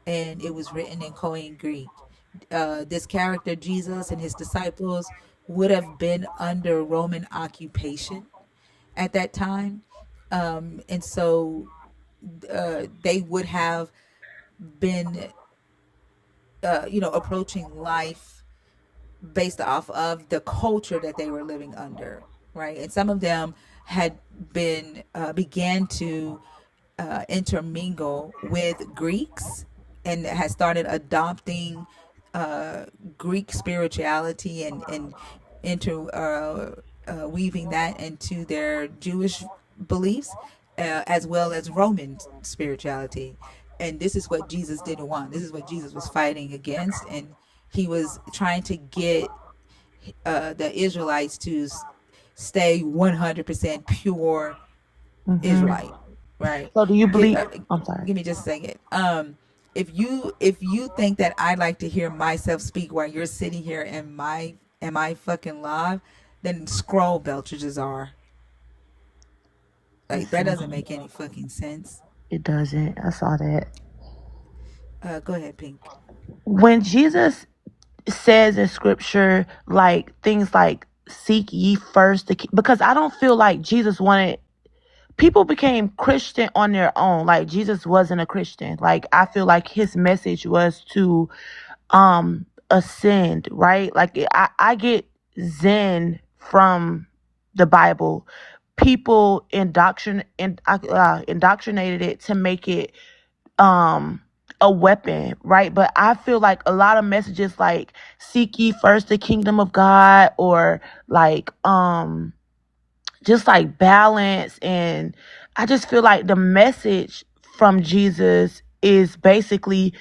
and it was written in Koine Greek. This character Jesus and his disciples would have been under Roman occupation at that time, and so they would have been, approaching life based off of the culture that they were living under, right? And some of them had been began to intermingle with Greeks and had started adopting Greek spirituality and into weaving that into their Jewish beliefs, as well as Roman spirituality. And this is what Jesus didn't want. This is what Jesus was fighting against, and he was trying to get the Israelites to stay 100% pure Hmm. Israelite, right? So do you Gi- believe? uh, I'm sorry. Give me just a second. If you think that I like to hear myself speak while you're sitting here in my fucking live, then scroll Belteshazzar. Like Let's that see. doesn't make any fucking sense. It doesn't. I saw that. Go ahead, Pink. When Jesus says in scripture, like things like seek ye first because I don't feel like Jesus wanted people became Christian on their own. Like Jesus wasn't a Christian. Like I feel like his message was to ascend, right? Like I get Zen from the Bible. People indoctrinated it to make it um a weapon, right? But I feel like a lot of messages like seek ye first the kingdom of God, or like just like balance, and I just feel like the message from Jesus is basically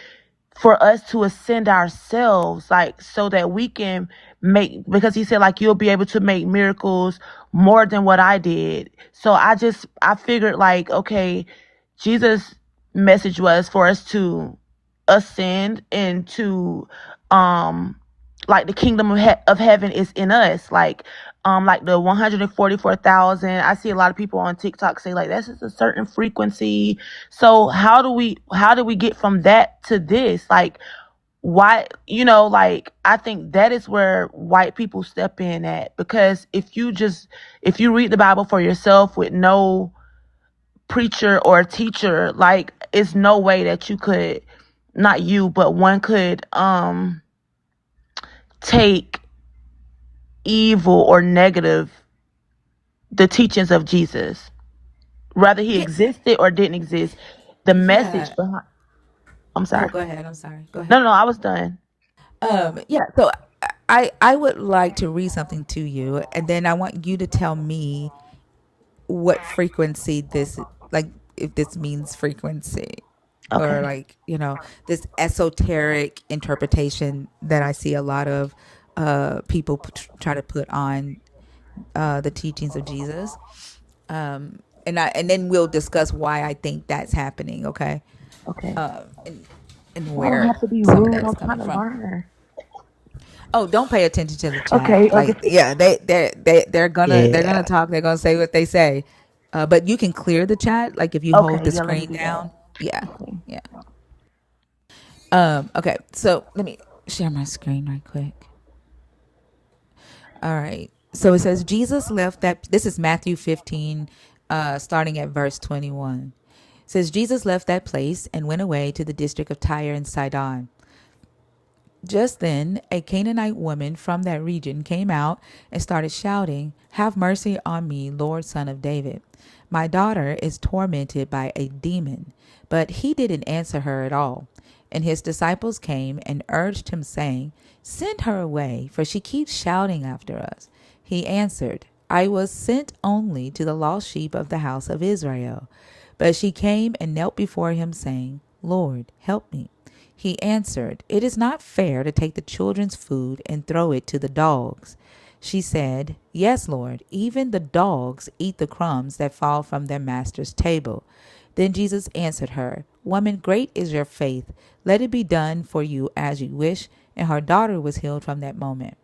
for us to ascend ourselves, like so that we can make, because he said like you'll be able to make miracles more than what I did. So I figured like, okay, Jesus message was for us to ascend into um like the kingdom of heaven is in us, like the 144,000. I see a lot of people on TikTok say like that's just a certain frequency. So how do we get from that to this? Like why, like I think that is where white people step in at, because if you read the Bible for yourself with no preacher or teacher, like it's no way that you could, not you, but one could take evil or negative the teachings of Jesus, whether he Yeah, existed or didn't exist. The message yeah. behind. I'm Oh, sorry. go ahead. I'm sorry. Go No, ahead. no, no. I was done. Yeah. So I would like to read something to you, and then I want you to tell me what frequency this, like, if this means frequency, or Okay. like, this esoteric interpretation that I see a lot of people try to put on the teachings of Jesus. And then we'll discuss why I think that's happening. Okay. Okay. And I don't where have to be some of rude. that I'm is trying coming to from. learn. Oh, don't pay attention to the chat. Okay. Like, Okay. yeah, they're gonna Yeah. talk. They're gonna say what they say. But you can clear the chat, like if you hold Okay. the Yeah. Let me screen do that. down. Yeah, Okay. yeah. Okay. So let me share my screen right quick. All right. So it says Jesus left that. This is Matthew 15, starting at verse 21. It says Jesus left that place and went away to the district of Tyre and Sidon. Just then, a Canaanite woman from that region came out and started shouting, "Have mercy on me, Lord, Son of David. My daughter is tormented by a demon." But he didn't answer her at all. And his disciples came and urged him, saying, "Send her away, for she keeps shouting after us." He answered, "I was sent only to the lost sheep of the house of Israel." But she came and knelt before him, saying, Lord, help me. He answered, It is not fair to take the children's food and throw it to the dogs. She said, Yes, Lord, even the dogs eat the crumbs that fall from their master's table. Then Jesus answered her, Woman, great is your faith. Let it be done for you as you wish. And her daughter was healed from that moment.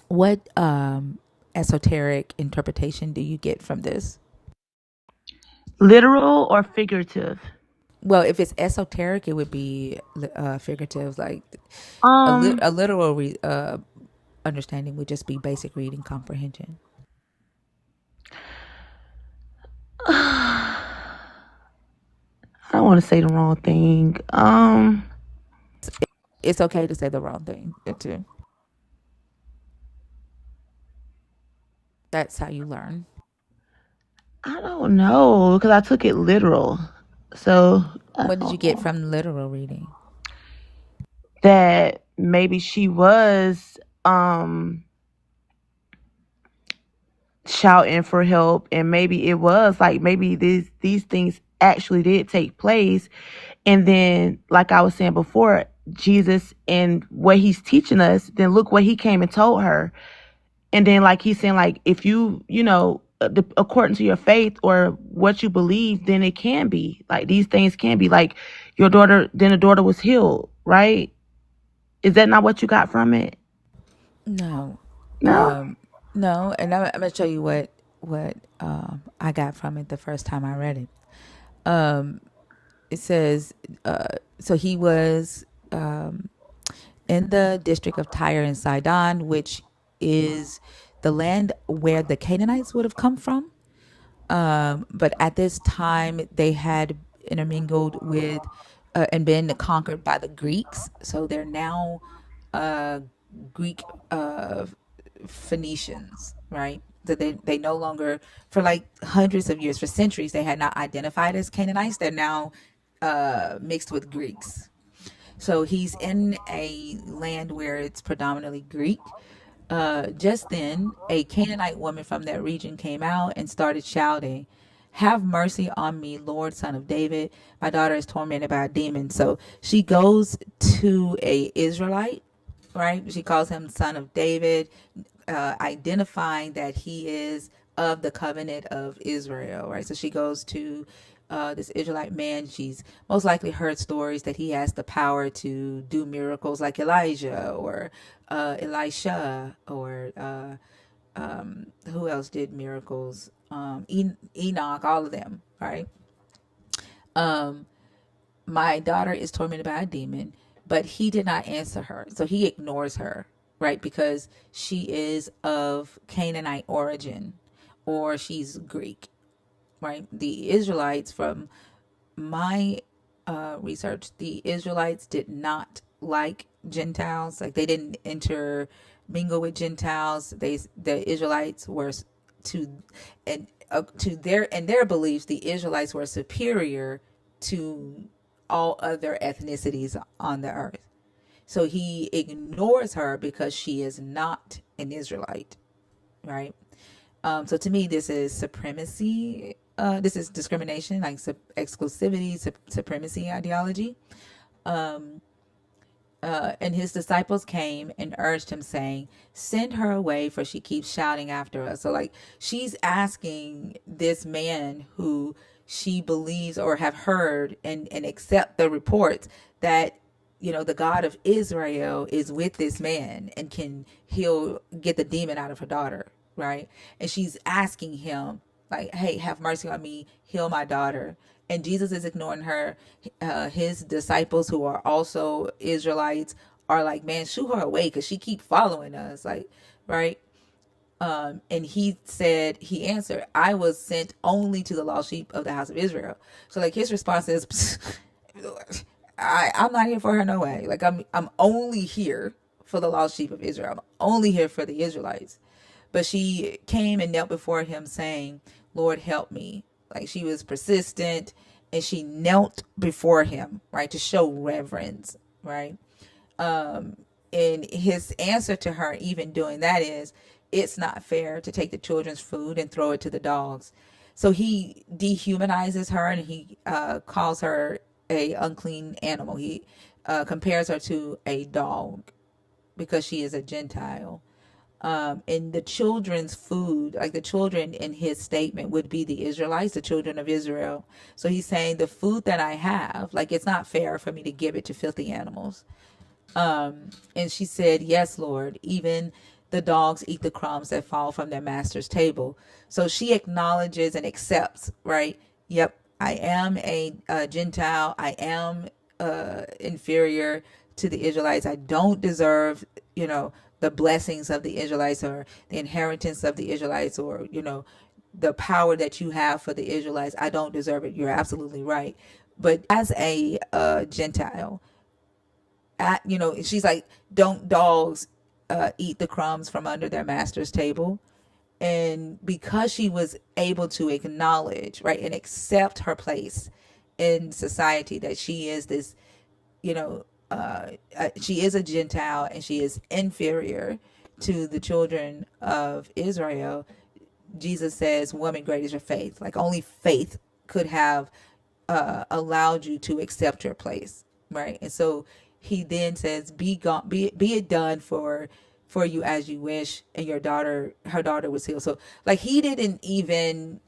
What esoteric interpretation do you get from this? Literal or figurative? Well, if it's esoteric, it would be figurative. Like Um, a literal understanding would just be basic reading comprehension. I don't want to say the wrong thing. It's okay to say the wrong thing too. That's how you learn. I don't know because I took it literal. So What did you get from literal reading? that maybe she was shouting for help, and maybe it was like maybe these things actually did take place, and then like I was saying before, Jesus and what he's teaching us, then look what he came and told her. And then like he's saying, like, if according to your faith or what you believe, then it can be like these things can be like your daughter. Then the daughter was healed, right? Is that not what you got from it? No, No. no. And I'm gonna show you what I got from it the first time I read it. It says, so he was in the district of Tyre and Sidon, which is the land where the Canaanites would have come from. But at this time, they had intermingled with and been conquered by the Greeks. So they're now Greek Phoenicians, right? That they no longer, for like hundreds of years, for centuries, they had not identified as Canaanites. They're now mixed with Greeks. So he's in a land where it's predominantly Greek. Just then, a Canaanite woman from that region came out and started shouting, Have mercy on me, Lord, son of David. My daughter is tormented by a demon. So she goes to a Israelite, right? She calls him son of David, identifying that he is of the covenant of Israel, right? So she goes to this Israelite man. She's most likely heard stories that he has the power to do miracles like Elijah or Elisha or who else did miracles? Enoch, all of them, right? My daughter is tormented by a demon, but he did not answer her. So he ignores her, right? Because she is of Canaanite origin or she's Greek, right? The Israelites, from my research, the Israelites did not like Gentiles. Like they didn't intermingle with Gentiles. The Israelites were to and to their beliefs, the Israelites were superior to all other ethnicities on the earth. So he ignores her because she is not an Israelite, right? So to me, this is supremacy. This is discrimination, like exclusivity, supremacy ideology. And his disciples came and urged him, saying, Send her away, for she keeps shouting after us. So, like, she's asking this man who she believes or have heard and accept the reports that, the God of Israel is with this man and he'll get the demon out of her daughter, right? And she's asking him, like, hey, have mercy on me, heal my daughter. And Jesus is ignoring her. His disciples, who are also Israelites, are like, man, shoo her away because she keep following us, like, right? And he answered, I was sent only to the lost sheep of the house of Israel. So like his response is, I'm not here for her, no way. Like I'm only here for the lost sheep of Israel. I'm only here for the Israelites. But she came and knelt before him saying, Lord, help me. Like she was persistent and she knelt before him, right, to show reverence, right? And his answer to her even doing that is, it's not fair to take the children's food and throw it to the dogs. So he dehumanizes her and he calls her a unclean animal. He compares her to a dog because she is a Gentile. And the children's food, like the children in his statement would be the Israelites, the children of Israel. So he's saying the food that I have, like it's not fair for me to give it to filthy animals. And she said, yes, Lord, even the dogs eat the crumbs that fall from their master's table. So she acknowledges and accepts, right? Yep, I am a Gentile. I am inferior to the Israelites. I don't deserve, the blessings of the Israelites or the inheritance of the Israelites or, the power that you have for the Israelites. I don't deserve it. You're absolutely right. But as a Gentile, she's like, don't dogs eat the crumbs from under their master's table? And because she was able to acknowledge, right, and accept her place in society, that she is this, she is a Gentile and she is inferior to the children of Israel. Jesus says, woman, great is your faith. Like only faith could have allowed you to accept your place, right? And so he then says, be it done for you as you wish. And her daughter was healed. So like he didn't even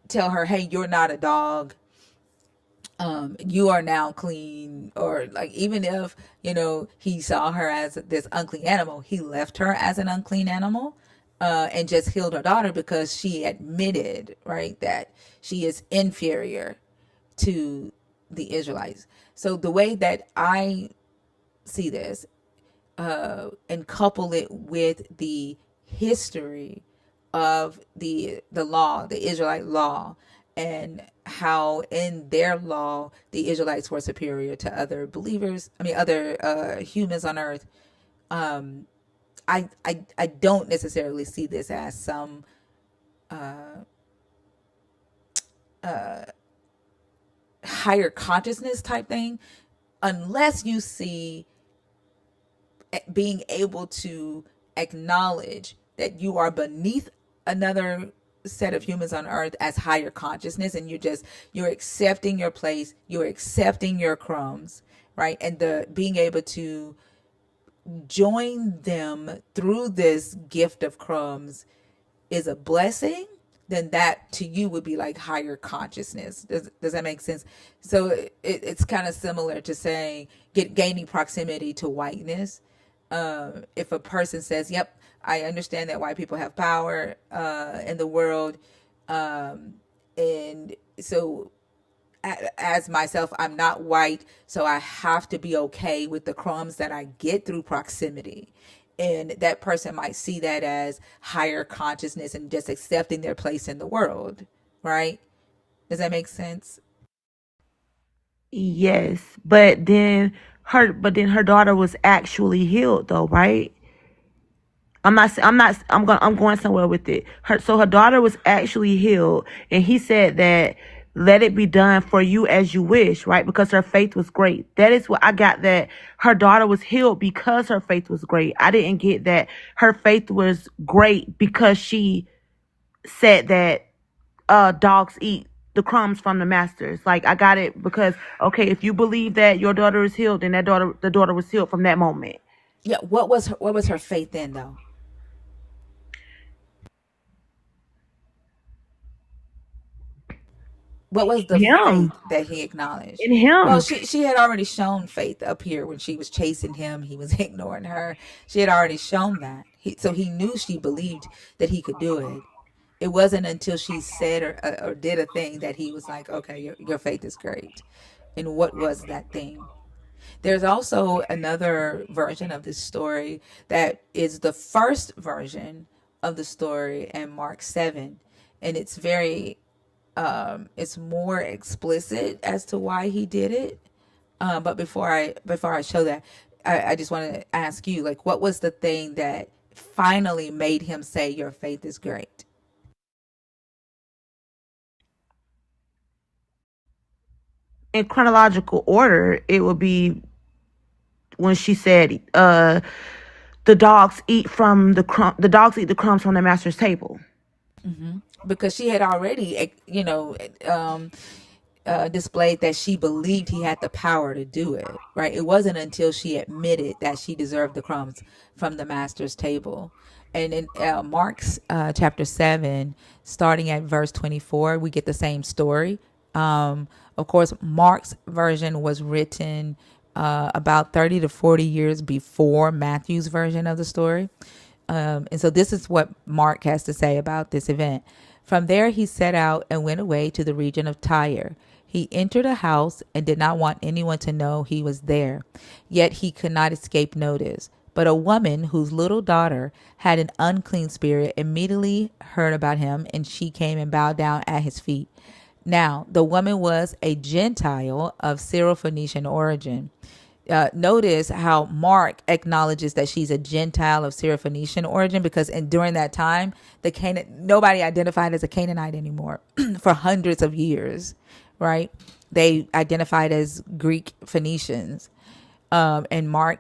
tell her, hey, you're not a dog, you are now clean. Or like, even if he saw her as this unclean animal, he left her as an unclean animal, and just healed her daughter because she admitted, right, that she is inferior to the Israelites. So the way that I see this, and couple it with the history of the law, the Israelite law, and how in their law the Israelites were superior to other believers, other humans on earth. I don't necessarily see this as some higher consciousness type thing, unless you see being able to acknowledge that you are beneath another set of humans on earth as higher consciousness, and you're accepting your place, you're accepting your crumbs, right? And the being able to join them through this gift of crumbs is a blessing, then that to you would be like higher consciousness. Does that make sense? So it's kind of similar to saying gaining proximity to whiteness. If a person says, yep, I understand that white people have power in the world, and so as myself, I'm not white, so I have to be okay with the crumbs that I get through proximity. And that person might see that as higher consciousness and just accepting their place in the world, right? Does that make sense? Yes, but then her daughter was actually healed though, right? I'm going somewhere with it. Her daughter was actually healed, and he said that let it be done for you as you wish, right? Because her faith was great. That is what I got, that her daughter was healed because her faith was great. I didn't get that her faith was great because she said that dogs eat the crumbs from the masters. Like I got it because, okay, if you believe that your daughter is healed, then the daughter was healed from that moment. Yeah. What was her faith then, though? What was the faith Him. that he acknowledged? In Well, him. she had already shown faith up here when she was chasing him. He was ignoring her. She had already shown that. So he knew she believed that he could do it. It wasn't until she said or did a thing that he was like, okay, your faith is great. And what was that thing? There's also another version of this story that is the first version of the story in Mark 7. And it's it's more explicit as to why he did it. But before I show that, I just want to ask you, like, what was the thing that finally made him say your faith is great? In chronological order, it would be when she said, the dogs eat the dogs eat the crumbs from their master's table. Because she had already, displayed that she believed he had the power to do it, right? It wasn't until she admitted that she deserved the crumbs from the master's table. And in Mark's chapter 7, starting at verse 24, we get the same story. Of course, Mark's version was written about 30 to 40 years before Matthew's version of the story. And so this is what Mark has to say about this event. From there, he set out and went away to the region of Tyre. He entered a house and did not want anyone to know he was there. Yet he could not escape notice. But a woman whose little daughter had an unclean spirit immediately heard about him, and she came and bowed down at his feet. Now, the woman was a Gentile of Syrophoenician origin. Notice how Mark acknowledges that she's a Gentile of Syrophoenician origin, because during that time, nobody identified as a Canaanite anymore for hundreds of years, right? They identified as Greek Phoenicians. And Mark,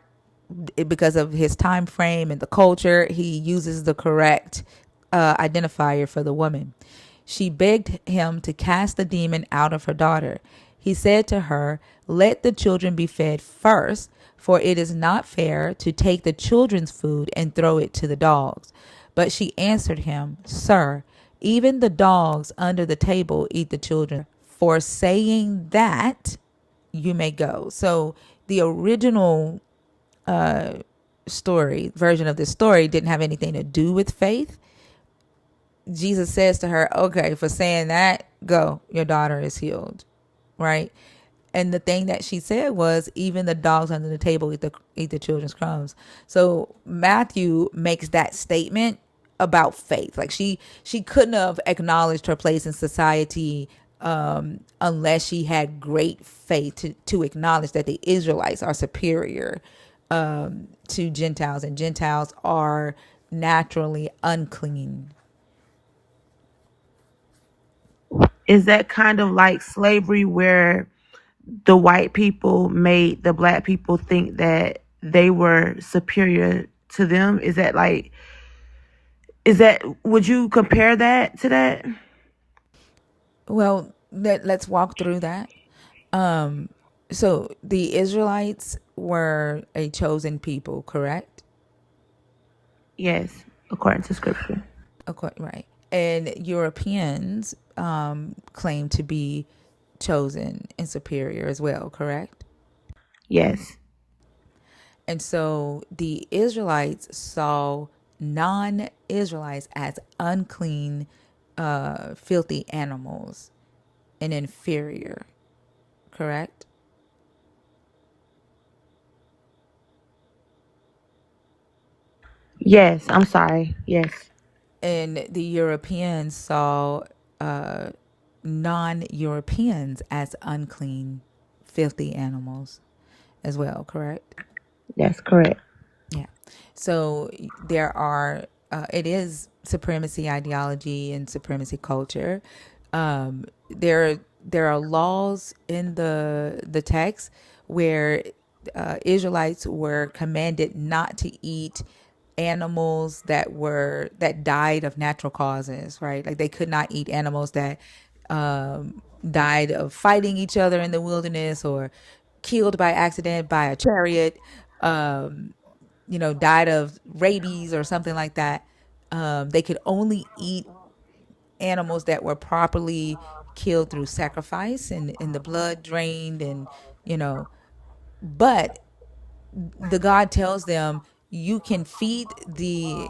because of his time frame and the culture, he uses the correct identifier for the woman. She begged him to cast the demon out of her daughter. He said to her, "Let the children be fed first, for it is not fair to take the children's food and throw it to the dogs." But she answered him, "Sir, even the dogs under the table eat the children. For saying that, you may go." So the original version of this story didn't have anything to do with faith. Jesus says to her, "Okay, for saying that, go, your daughter is healed," right? And the thing that she said was, even the dogs under the table eat the children's crumbs. So Matthew makes that statement about faith. Like she couldn't have acknowledged her place in society unless she had great faith to acknowledge that the Israelites are superior to Gentiles, and Gentiles are naturally unclean. Is that kind of like slavery, where the white people made the black people think that they were superior to them? Would you compare that to that? Well, let's walk through that. So the Israelites were a chosen people, correct? Yes, according to scripture. Okay, right. And Europeans claim to be chosen and superior as well, correct? Yes. And so the Israelites saw non-Israelites as unclean, filthy animals and inferior, correct? Yes, I'm sorry. Yes. And the Europeans saw non-Europeans as unclean, filthy animals as well, correct? That's correct. Yeah. So it is supremacy ideology and supremacy culture. There are laws in the text where Israelites were commanded not to eat animals that died of natural causes, right? Like they could not eat animals that died of fighting each other in the wilderness, or killed by accident by a chariot, died of rabies or something like that. They could only eat animals that were properly killed through sacrifice and the blood drained, and but the God tells them, you can feed the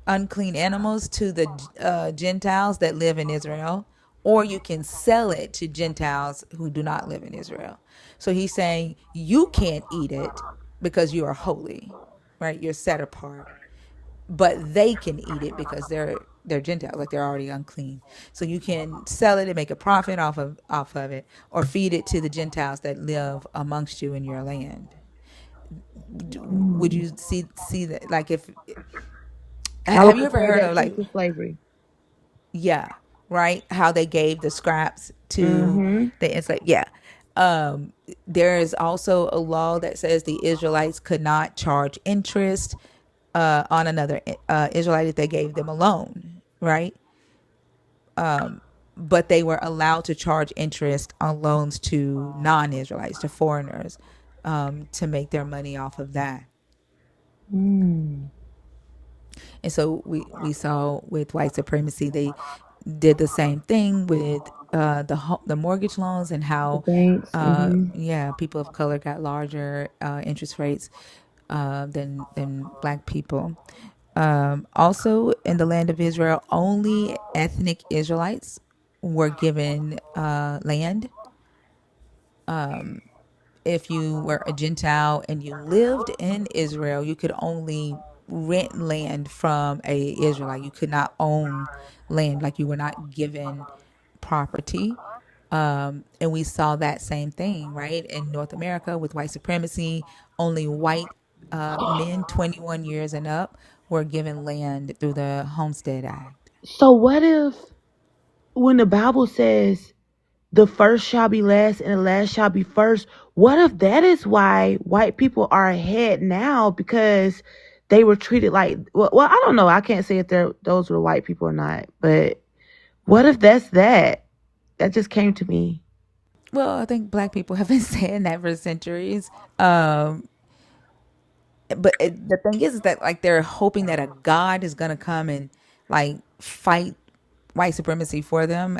unclean animals to the Gentiles that live in Israel, or you can sell it to Gentiles who do not live in Israel. So he's saying you can't eat it because you are holy, right? You're set apart, but they can eat it because they're Gentiles, like they're already unclean. So you can sell it and make a profit off of it, or feed it to the Gentiles that live amongst you in your land. Would you see that? Like, if I would have you ever compare heard that of, too like, to slavery. yeah, right, how they gave the scraps to Mm-hmm. the enslaved? Yeah. There is also a law that says the Israelites could not charge interest on another Israelite if they gave them a loan, right? but they were allowed to charge interest on loans to non-Israelites, to foreigners, to make their money off of that. Mm. And so we saw with white supremacy, they did the same thing with the mortgage loans, and The how banks. yeah, people of color got larger interest rates than black people. Also, in the land of Israel, only ethnic Israelites were given land. If you were a Gentile and you lived in Israel, you could only rent land from a Israelite. You could not own land, like you were not given property. And we saw that same thing, right? In North America with white supremacy, only white men 21 years and up were given land through the Homestead Act. So what if when the Bible says the first shall be last and the last shall be first, what if that is why white people are ahead now, because they were treated like, well, I don't know. I can't say if those were white people or not, but what if that's that? That just came to me. Well, I think black people have been saying that for centuries. The thing is that, like, they're hoping that a god is gonna come and like fight white supremacy for them.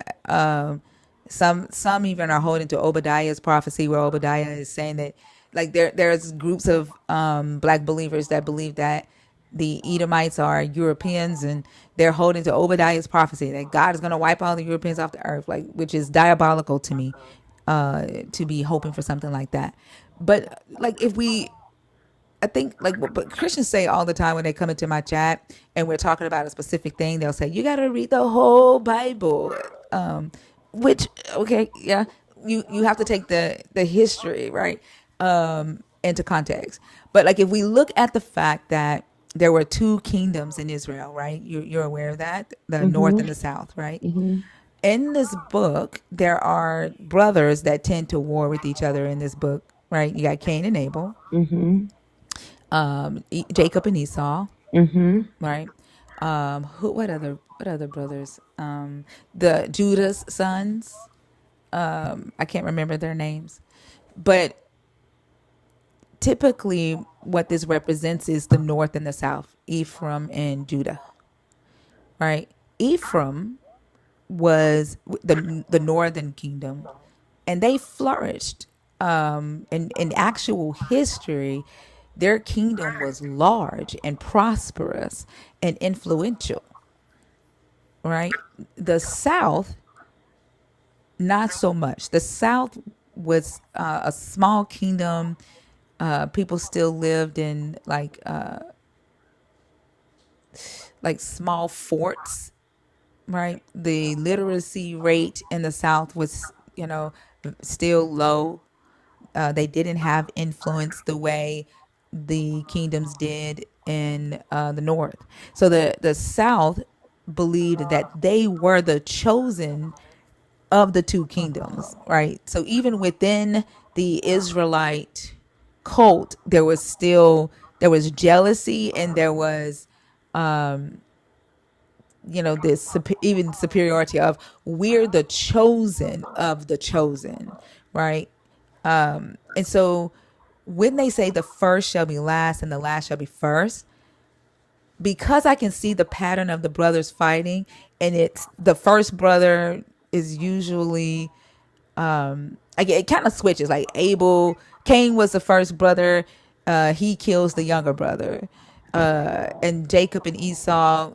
Some even are holding to Obadiah's prophecy, where Obadiah is saying that, like, there's groups of black believers that believe that the Edomites are Europeans, and they're holding to Obadiah's prophecy that God is going to wipe all the Europeans off the earth, like, which is diabolical to me, to be hoping for something like that. But like, if we I think, like, but Christians say all the time when they come into my chat and we're talking about a specific thing, they'll say, you got to read the whole Bible. Which, okay, yeah, you have to take the history, right, into context. But like, if we look at the fact that there were two kingdoms in Israel, right? You're aware of that, the north Mm-hmm. and the south, right? Mm-hmm. In this book, there are brothers that tend to war with each other in this book, right? You got Cain and Abel, Mm-hmm. Jacob and Esau, Mm-hmm. right? What other brothers? The Judah's sons. I can't remember their names, but typically what this represents is the north and the south, Ephraim and Judah, right? Ephraim was the northern kingdom, and they flourished. In actual history, their kingdom was large and prosperous and influential, right? The South, not so much. The South was a small kingdom. People still lived in like small forts, right? The literacy rate in the South was, still low. They didn't have influence the way the kingdoms did in the North. So the South believed that they were the chosen of the two kingdoms, right? So even within the Israelite cult, there was jealousy, and there was this even superiority of, we're the chosen of the chosen, right? And so when they say the first shall be last and the last shall be first, because I can see the pattern of the brothers fighting, and it's the first brother is usually, again, it kind of switches. Like, Cain was the first brother. He kills the younger brother. And Jacob and Esau,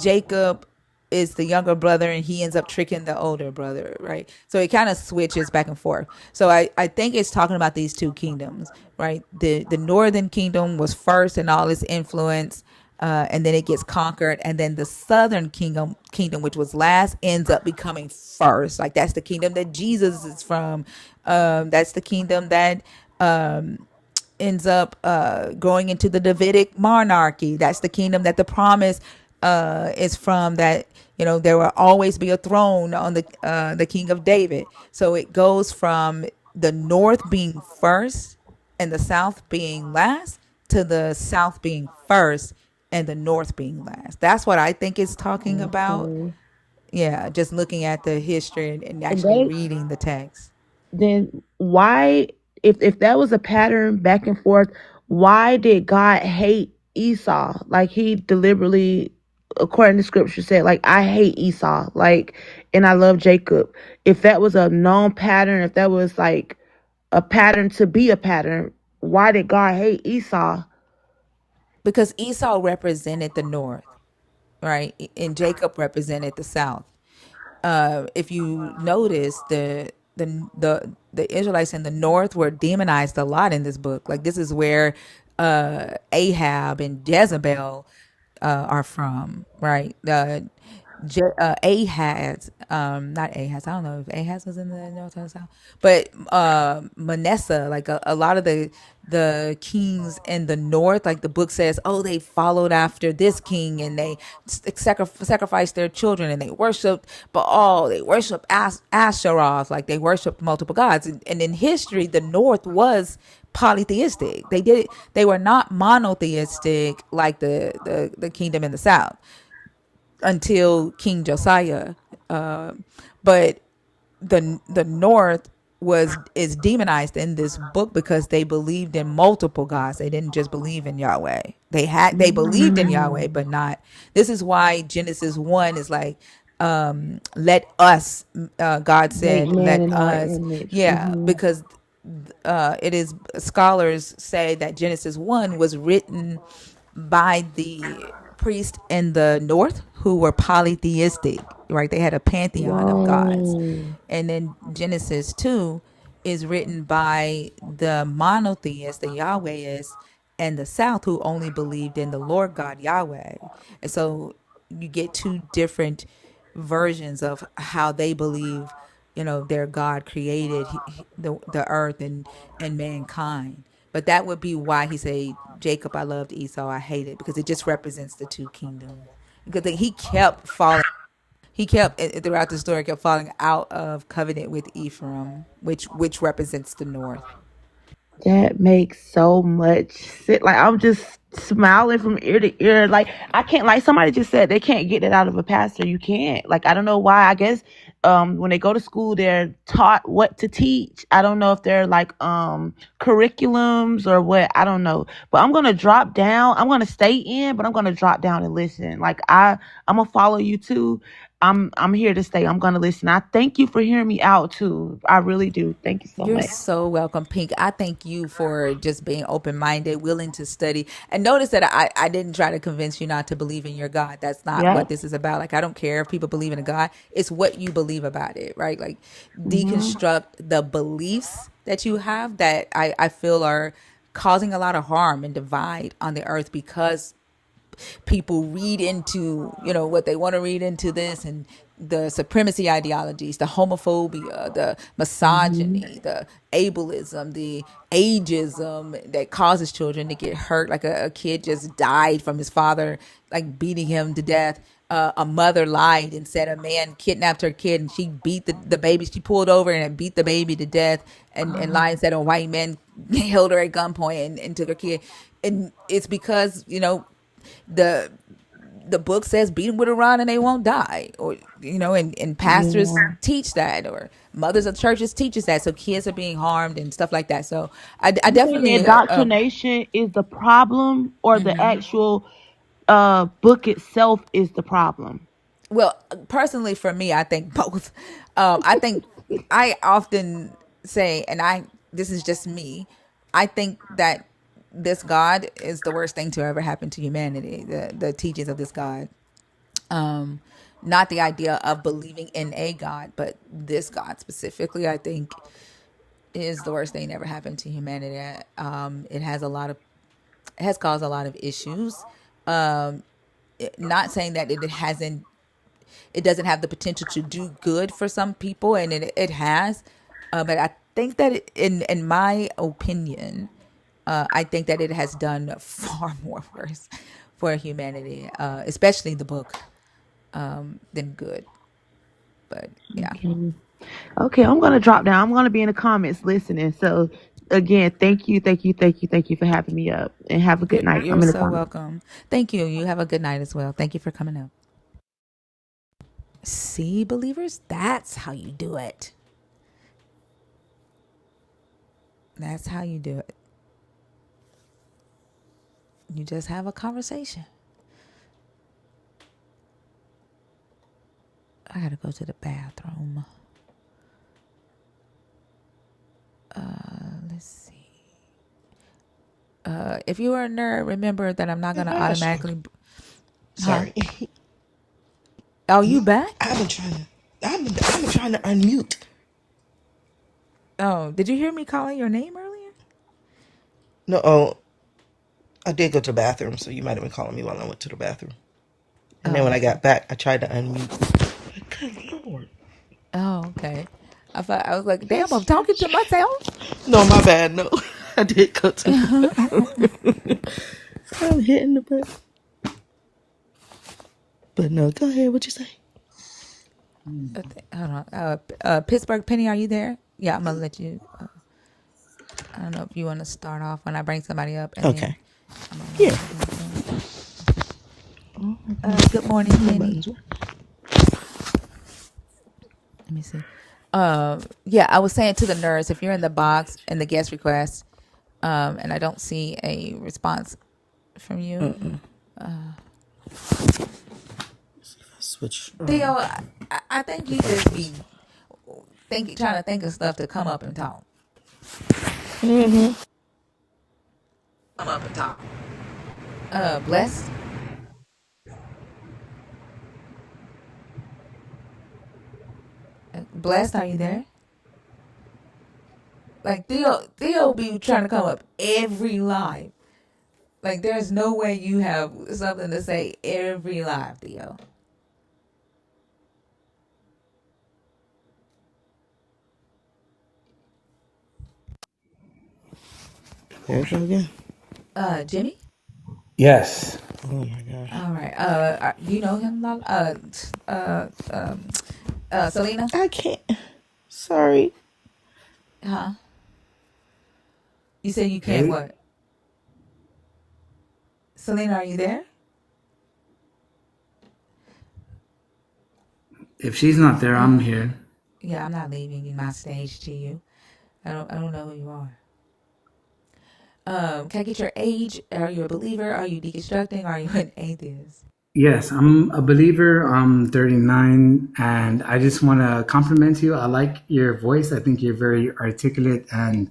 Jacob is the younger brother, and he ends up tricking the older brother, right? So it kind of switches back and forth. So I think it's talking about these two kingdoms, right? The northern kingdom was first in all its influence, and then it gets conquered, and then the southern kingdom, which was last, ends up becoming first. Like, that's the kingdom that Jesus is from. That's the kingdom that ends up going into the Davidic monarchy. That's the kingdom that the promise is from, that there will always be a throne on the king of David. So it goes from the north being first and the south being last, to the south being first and the north being last. That's what I think it's talking about. Okay. Yeah, just looking at the history and And actually that, reading the text. then why, if that was a pattern back and forth, why did God hate Esau? Like, he deliberately, according to scripture, said, like, I hate Esau, like, and I love Jacob. If that was a known pattern, if that was like a pattern to be a pattern, why did God hate Esau? Because Esau represented the north, right? And Jacob represented the south. If you notice, the Israelites in the north were demonized a lot in this book. Like, this is where Ahab and Jezebel are from, right? Ahaz, not Ahaz. I don't know if Ahaz was in the north or the south, but Manasseh, like a lot of the kings in the north, like the book says, oh, they followed after this king and they sacrificed their children and they worshiped Baal, they worshiped Asheroth, like they worshiped multiple gods. And in history, the north was polytheistic. They were not monotheistic like the kingdom in the south until King Josiah. But the North is demonized in this book because they believed in multiple gods. They didn't just believe in Yahweh. They believed in Yahweh, but not. This is why Genesis 1 is like, let us. God Make said, man let in our us. image. Yeah, because it is, scholars say that Genesis 1 was written by the priests in the north who were polytheistic, right? They had a pantheon of gods. Whoa. And then Genesis 2 is written by the monotheists, the Yahwehists, and the south who only believed in the Lord God Yahweh. And so you get two different versions of how they believe, their God created the earth and mankind. But that would be why he say, Jacob I loved, Esau I hated, because it just represents the two kingdoms. Because he kept falling, throughout the story, kept falling out of covenant with Ephraim, which represents the north. That makes so much sense. Like, I'm just smiling from ear to ear. Like, I can't, like somebody just said, they can't get it out of a pastor. You can't. Like, I don't know why. I guess when they go to school, they're taught what to teach. I don't know if they're like curriculums or what. I don't know. But I'm gonna drop down. I'm gonna stay in, but I'm gonna drop down and listen. Like, I'm gonna follow you too. I'm here to stay. I'm gonna listen. I thank you for hearing me out too. I really do. Thank you so You're much. so welcome, Pink. I thank you for just being open minded, willing to study. And notice that I didn't try to convince you not to believe in your God. That's not Yeah. what this is about. Like, I don't care if people believe in a God, it's what you believe about it, right? Like, Hmm. deconstruct the beliefs that you have that I feel are causing a lot of harm and divide on the earth because people read into what they want to read into this, and the supremacy ideologies, the homophobia, the Hmm. misogyny, the ableism, the ageism that causes children to get hurt. Like a kid just died from his father like beating him to death. A mother lied and said a man kidnapped her kid and she beat the baby. She pulled over and beat the baby to death, and lied and said a white man held her at gunpoint and took her kid. And it's because the the book says beat them with a rod and they won't die, or and pastors Yeah. teach that, or mothers of churches teaches that, so kids are being harmed and stuff like that. So I You think the definitely indoctrination is the problem, or the actual book itself is the problem? well, personally for me, I think both. I think I often say, and this is just me, I think that this God is the worst thing to ever happen to humanity, the teachings of this God. um Not the idea of believing in a God, but this God specifically, I think is the worst thing that ever happened to humanity. It has it has caused a lot of issues. Not saying that it doesn't have the potential to do good for some people, and it has. But I think that in my opinion, I think that it has done far more worse for humanity, especially the book, than good. But yeah, Okay. Okay, I'm gonna drop down. I'm gonna be in the comments listening. So again, thank you, thank you, thank you, thank you for having me up, and have a good night. you're I'm in the so comments. welcome. Thank you. You have a good night as well. Thank you for coming up. See, believers, that's how you do it. That's how you do it. You just have a conversation. I gotta go to the bathroom. Let's see. If you are a nerd, remember that I'm not gonna automatically. Sorry. Oh, you back? I've been trying to unmute. Oh, did you hear me calling your name earlier? No, oh, I did go to the bathroom, so you might have been calling me while I went to the bathroom. And then when I got back, I tried to unmute. Good Lord. Oh, okay. I was like, damn, I'm talking to myself. No, my bad. No, I did go to the bathroom. I'm hitting the button. But no, go ahead. What you say? Hold on. Pittsburgh Penny, are you there? Yeah, I'm gonna let you. I don't know if you want to start off when I bring somebody up. And Okay. Then, Yeah. good morning, Penny. Let me see. Yeah, I was saying to the nerds, if you're in the box in the guest request, and I don't see a response from you, Switch. Theo, I think you just be trying to think of stuff to come up and talk. Come up and talk. Blessed. Blessed, are you there? Like Theo be trying to come up every live. Like there's no way you have something to say every live, Theo. There you go again. Jimmy. Yes. Oh my gosh. All right. Do you know him? Selena. I can't. Sorry. Huh? You said you can't what? Selena, are you there? If she's not there, I'm here. Yeah, I'm not leaving my stage to you. I don't know who you are. Can I get your age? Are you a believer? Are you deconstructing? Are you an atheist? Yes, I'm a believer. I'm 39, and I just want to compliment you. I like your voice. I think you're very articulate, and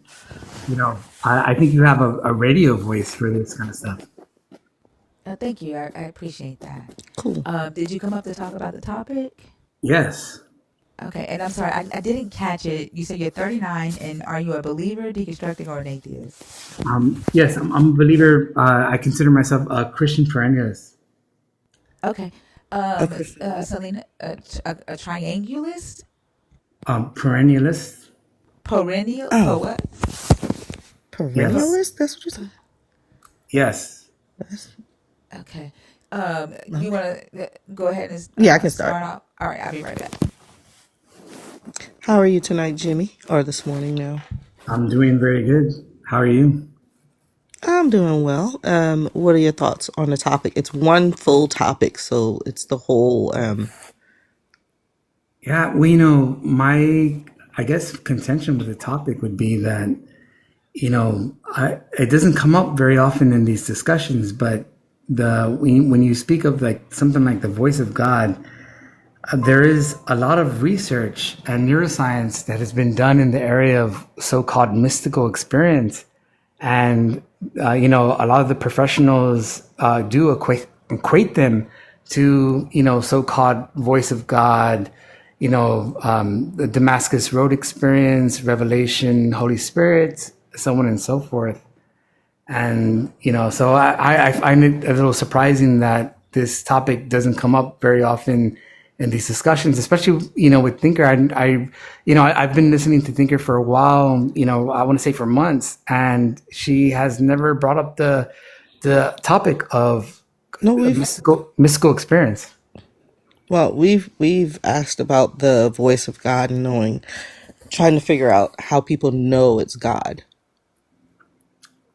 I think you have a radio voice for this kind of stuff. Thank you. I appreciate that. Cool. Did you come up to talk about the topic? Yes. Okay, and I'm sorry, I didn't catch it. You said you're 39, and are you a believer, deconstructing, or an atheist? Yes, I'm a believer. I consider myself a Christian perennialist. Okay. Selena, a triangulist? Perennialist. Perennial? Oh. What? Perennialist? That's what you said? Yes. Okay. You want to go ahead and Yeah, I can start. off? All right, I'll be right back. How are you tonight, Jimmy? Or this morning now? I'm doing very good. How are you? I'm doing well. What are your thoughts on the topic? It's one full topic, so it's the whole. Yeah, well, my, I guess, contention with the topic would be that, it doesn't come up very often in these discussions, but when you speak of like something like the voice of God, there is a lot of research and neuroscience that has been done in the area of so-called mystical experience. And, a lot of the professionals do equate them to, so-called voice of God, the Damascus Road experience, revelation, Holy Spirit, so on and so forth. And, so I find it a little surprising that this topic doesn't come up very often in these discussions, especially, with Thinker. I've been listening to Thinker for a while, I want to say for months, and she has never brought up the topic of mystical experience. Well, we've asked about the voice of God and trying to figure out how people know it's God.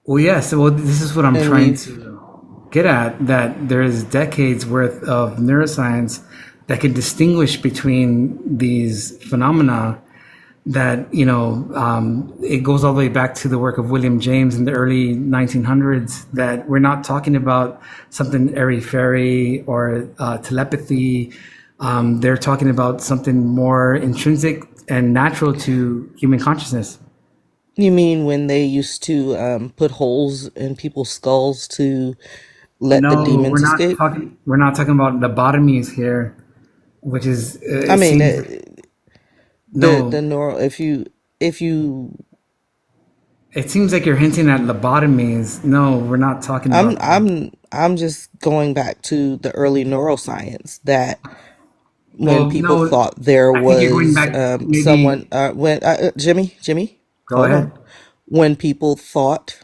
Well, yes. Well, this is what I'm trying to get at, that there is decades worth of neuroscience that could distinguish between these phenomena that, it goes all the way back to the work of William James in the early 1900s, that we're not talking about something airy-fairy or telepathy. They're talking about something more intrinsic and natural to human consciousness. You mean when they used to put holes in people's skulls to let the No, demons escape? we're not talking about lobotomies here, which is, I mean, no, the neural. If you it seems like you're hinting at lobotomies. No, we're not talking about that. I'm just going back to the early neuroscience that when Well, people no, thought there I think you're going was back maybe. someone when Jimmy, Go hold on. ahead. When people thought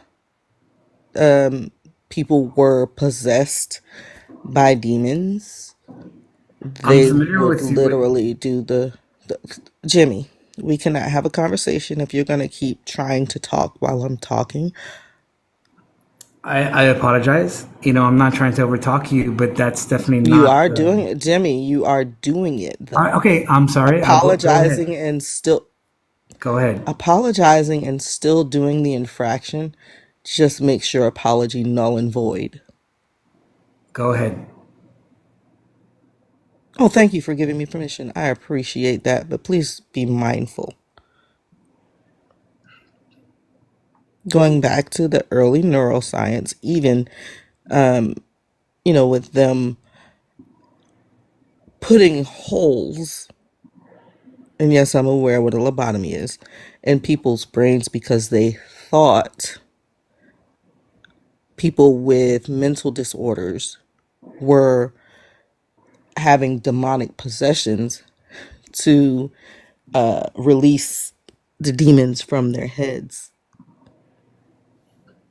people were possessed by demons, I'm they familiar would with you. literally do the Jimmy, we cannot have a conversation if you're going to keep trying to talk while I'm talking. I apologize. I'm not trying to overtalk you, but that's definitely You not. are doing it, Jimmy. You are doing it though. Okay, I'm sorry. Go ahead. Apologizing and still Go ahead. apologizing and still doing the infraction just makes your apology null and void. Go ahead. Oh, thank you for giving me permission. I appreciate that, but please be mindful. Going back to the early neuroscience, even with them putting holes, and yes, I'm aware what a lobotomy is, in people's brains because they thought people with mental disorders were having demonic possessions to release the demons from their heads,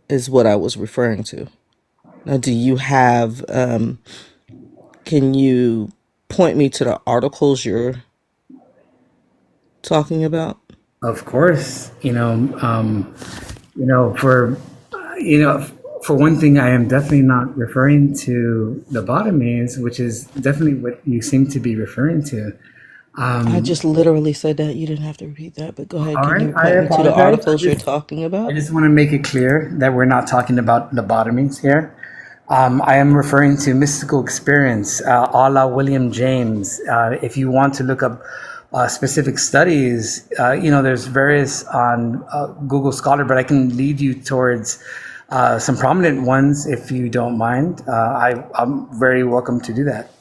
is what I was referring to. Now, do you have, can you point me to the articles you're talking about? Of course. For for one thing, I am definitely not referring to lobotomies, which is definitely what you seem to be referring to. I just literally said that. You didn't have to repeat that, but go ahead. All Can right, you I point me to the apologize. articles you're talking I about? just want to make it clear that we're not talking about lobotomies here. I am referring to mystical experience, a la William James. If you want to look up specific studies, there's various on Google Scholar, but I can lead you towards some prominent ones if you don't mind. I'm very welcome to do that.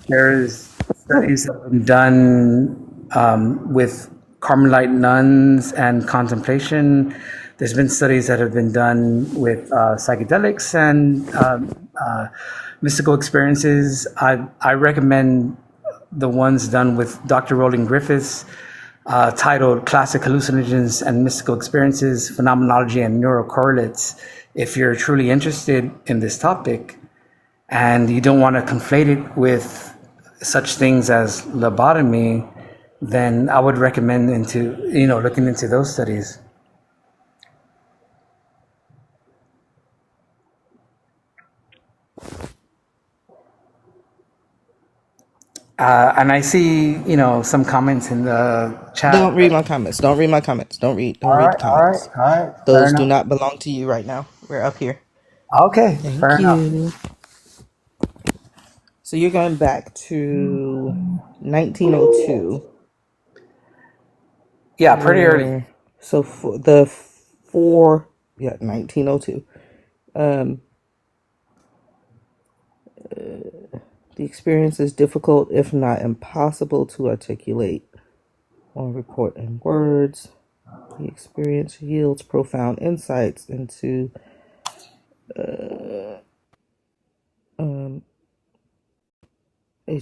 There's studies that have been done with Carmelite nuns and contemplation. There's been studies that have been done with psychedelics and mystical experiences. I recommend the ones done with Dr. Roland Griffiths, titled Classic Hallucinations and Mystical Experiences, Phenomenology and Neurocorrelates. If you're truly interested in this topic and you don't want to conflate it with such things as lobotomy, then I would recommend looking into those studies. And I see, some comments in the chat. Don't read my comments. Don't read my comments. Don't read the comments. All right. Fair Those do enough. not belong to you right now. We're up here. Okay, fair Thank enough. you. So you're going back to 1902. Yeah, pretty early. So for 1902. The experience is difficult, if not impossible, to articulate or report in words. The experience yields profound insights into a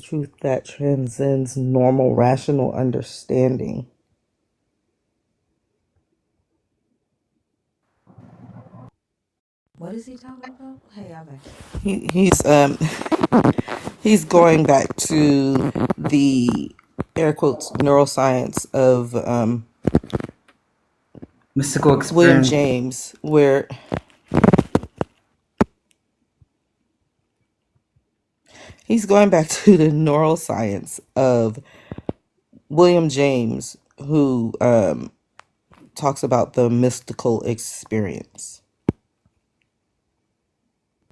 truth that transcends normal rational understanding. What is he talking about? Hey, I'm back. He's going back to the air quotes neuroscience of Mystical William experience. James, where He's going back to the neuroscience of William James, who talks about the mystical experience.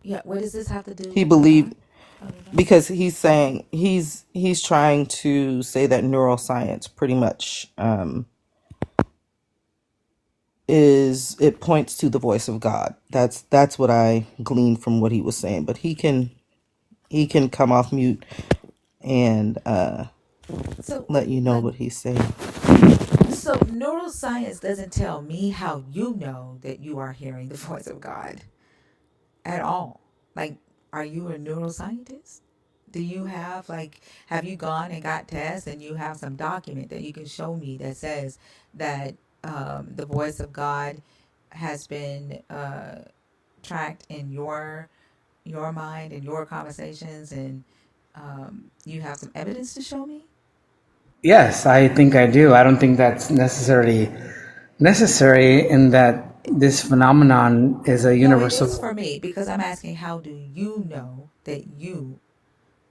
Yeah, what does this have to do He with God? believed because he's saying he's trying to say that neuroscience pretty much it points to the voice of God. That's what I gleaned from what he was saying. But he can come off mute and So, let you know like, what he's saying. so neuroscience doesn't tell me how you know that you are hearing the voice of God at all. Like, are you a neuroscientist? Do you have have you gone and got tests and you have some document that you can show me that says that the voice of God has been tracked in your mind and your conversations, and you have some evidence to show me? Yes, I think I do. I don't think that's necessarily necessary in that this phenomenon is a No, it is for universal. me because I'm asking, how do you know that you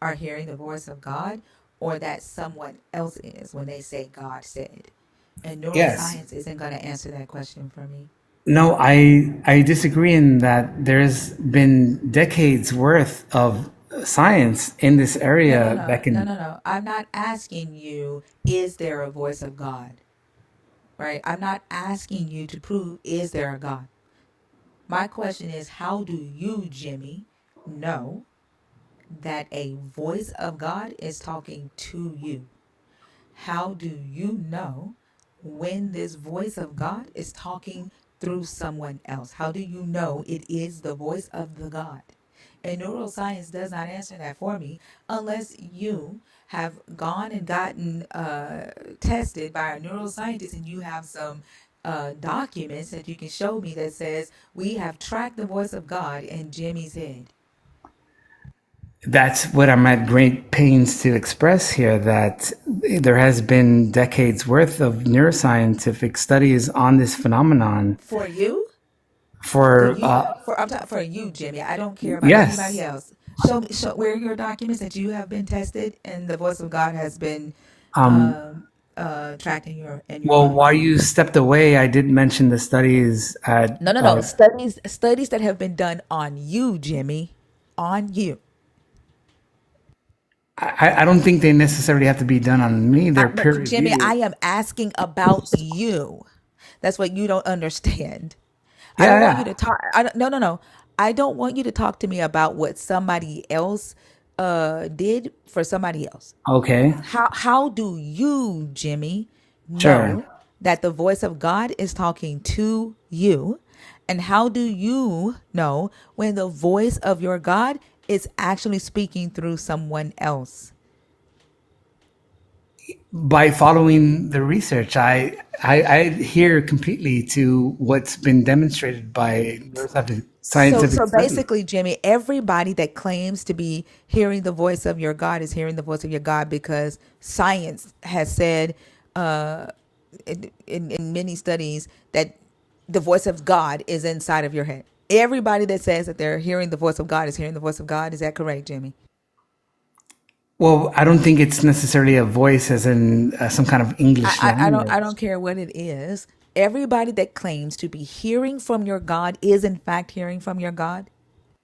are hearing the voice of God or that someone else is when they say God said? And Yes. neuroscience isn't going to answer that question for me. No, I disagree in that there's been decades worth of science in this No, no, area no, that no, can. no, no. I'm not asking you, is there a voice of God? Right? I'm not asking you to prove, is there a God? My question is, how do you, Jimmy, know that a voice of God is talking to you? How do you know when this voice of God is talking through someone else? How do you know it is the voice of the God? And neuroscience does not answer that for me unless you have gone and gotten tested by a neuroscientist and you have some documents that you can show me that says we have tracked the voice of God in Jimmy's head. That's what I'm at great pains to express here, that there has been decades worth of neuroscientific studies on this phenomenon For you? For for, you, for I'm talking for you, Jimmy. I don't care about anybody yes. else. Show me, where are your documents that you have been tested and the voice of God has been Um, tracked in your well, mind. while you stepped away, I did mention the studies at, No, no, no. Studies that have been done on you, Jimmy, on you. I don't think they necessarily have to be done on me. They're peer But Jimmy, I reviewed. am asking about you. That's what you don't understand. I Yeah, don't want you to yeah. talk. No, no, no. I don't want you to talk to me about what somebody else did for somebody else. Okay, How do you, Jimmy, sure. know that the voice of God is talking to you? And how do you know when the voice of your God is actually speaking through someone else? By following the research, I adhere completely to what's been demonstrated by neuroscientific So scientific studies. basically, Jimmy, everybody that claims to be hearing the voice of your God is hearing the voice of your God because science has said in many studies that the voice of God is inside of your head. Everybody that says that they're hearing the voice of God is hearing the voice of God. Is that correct, Jimmy? Well, I don't think it's necessarily a voice as in some kind of English I language. don't care what it is. Everybody that claims to be hearing from your God is in fact hearing from your God.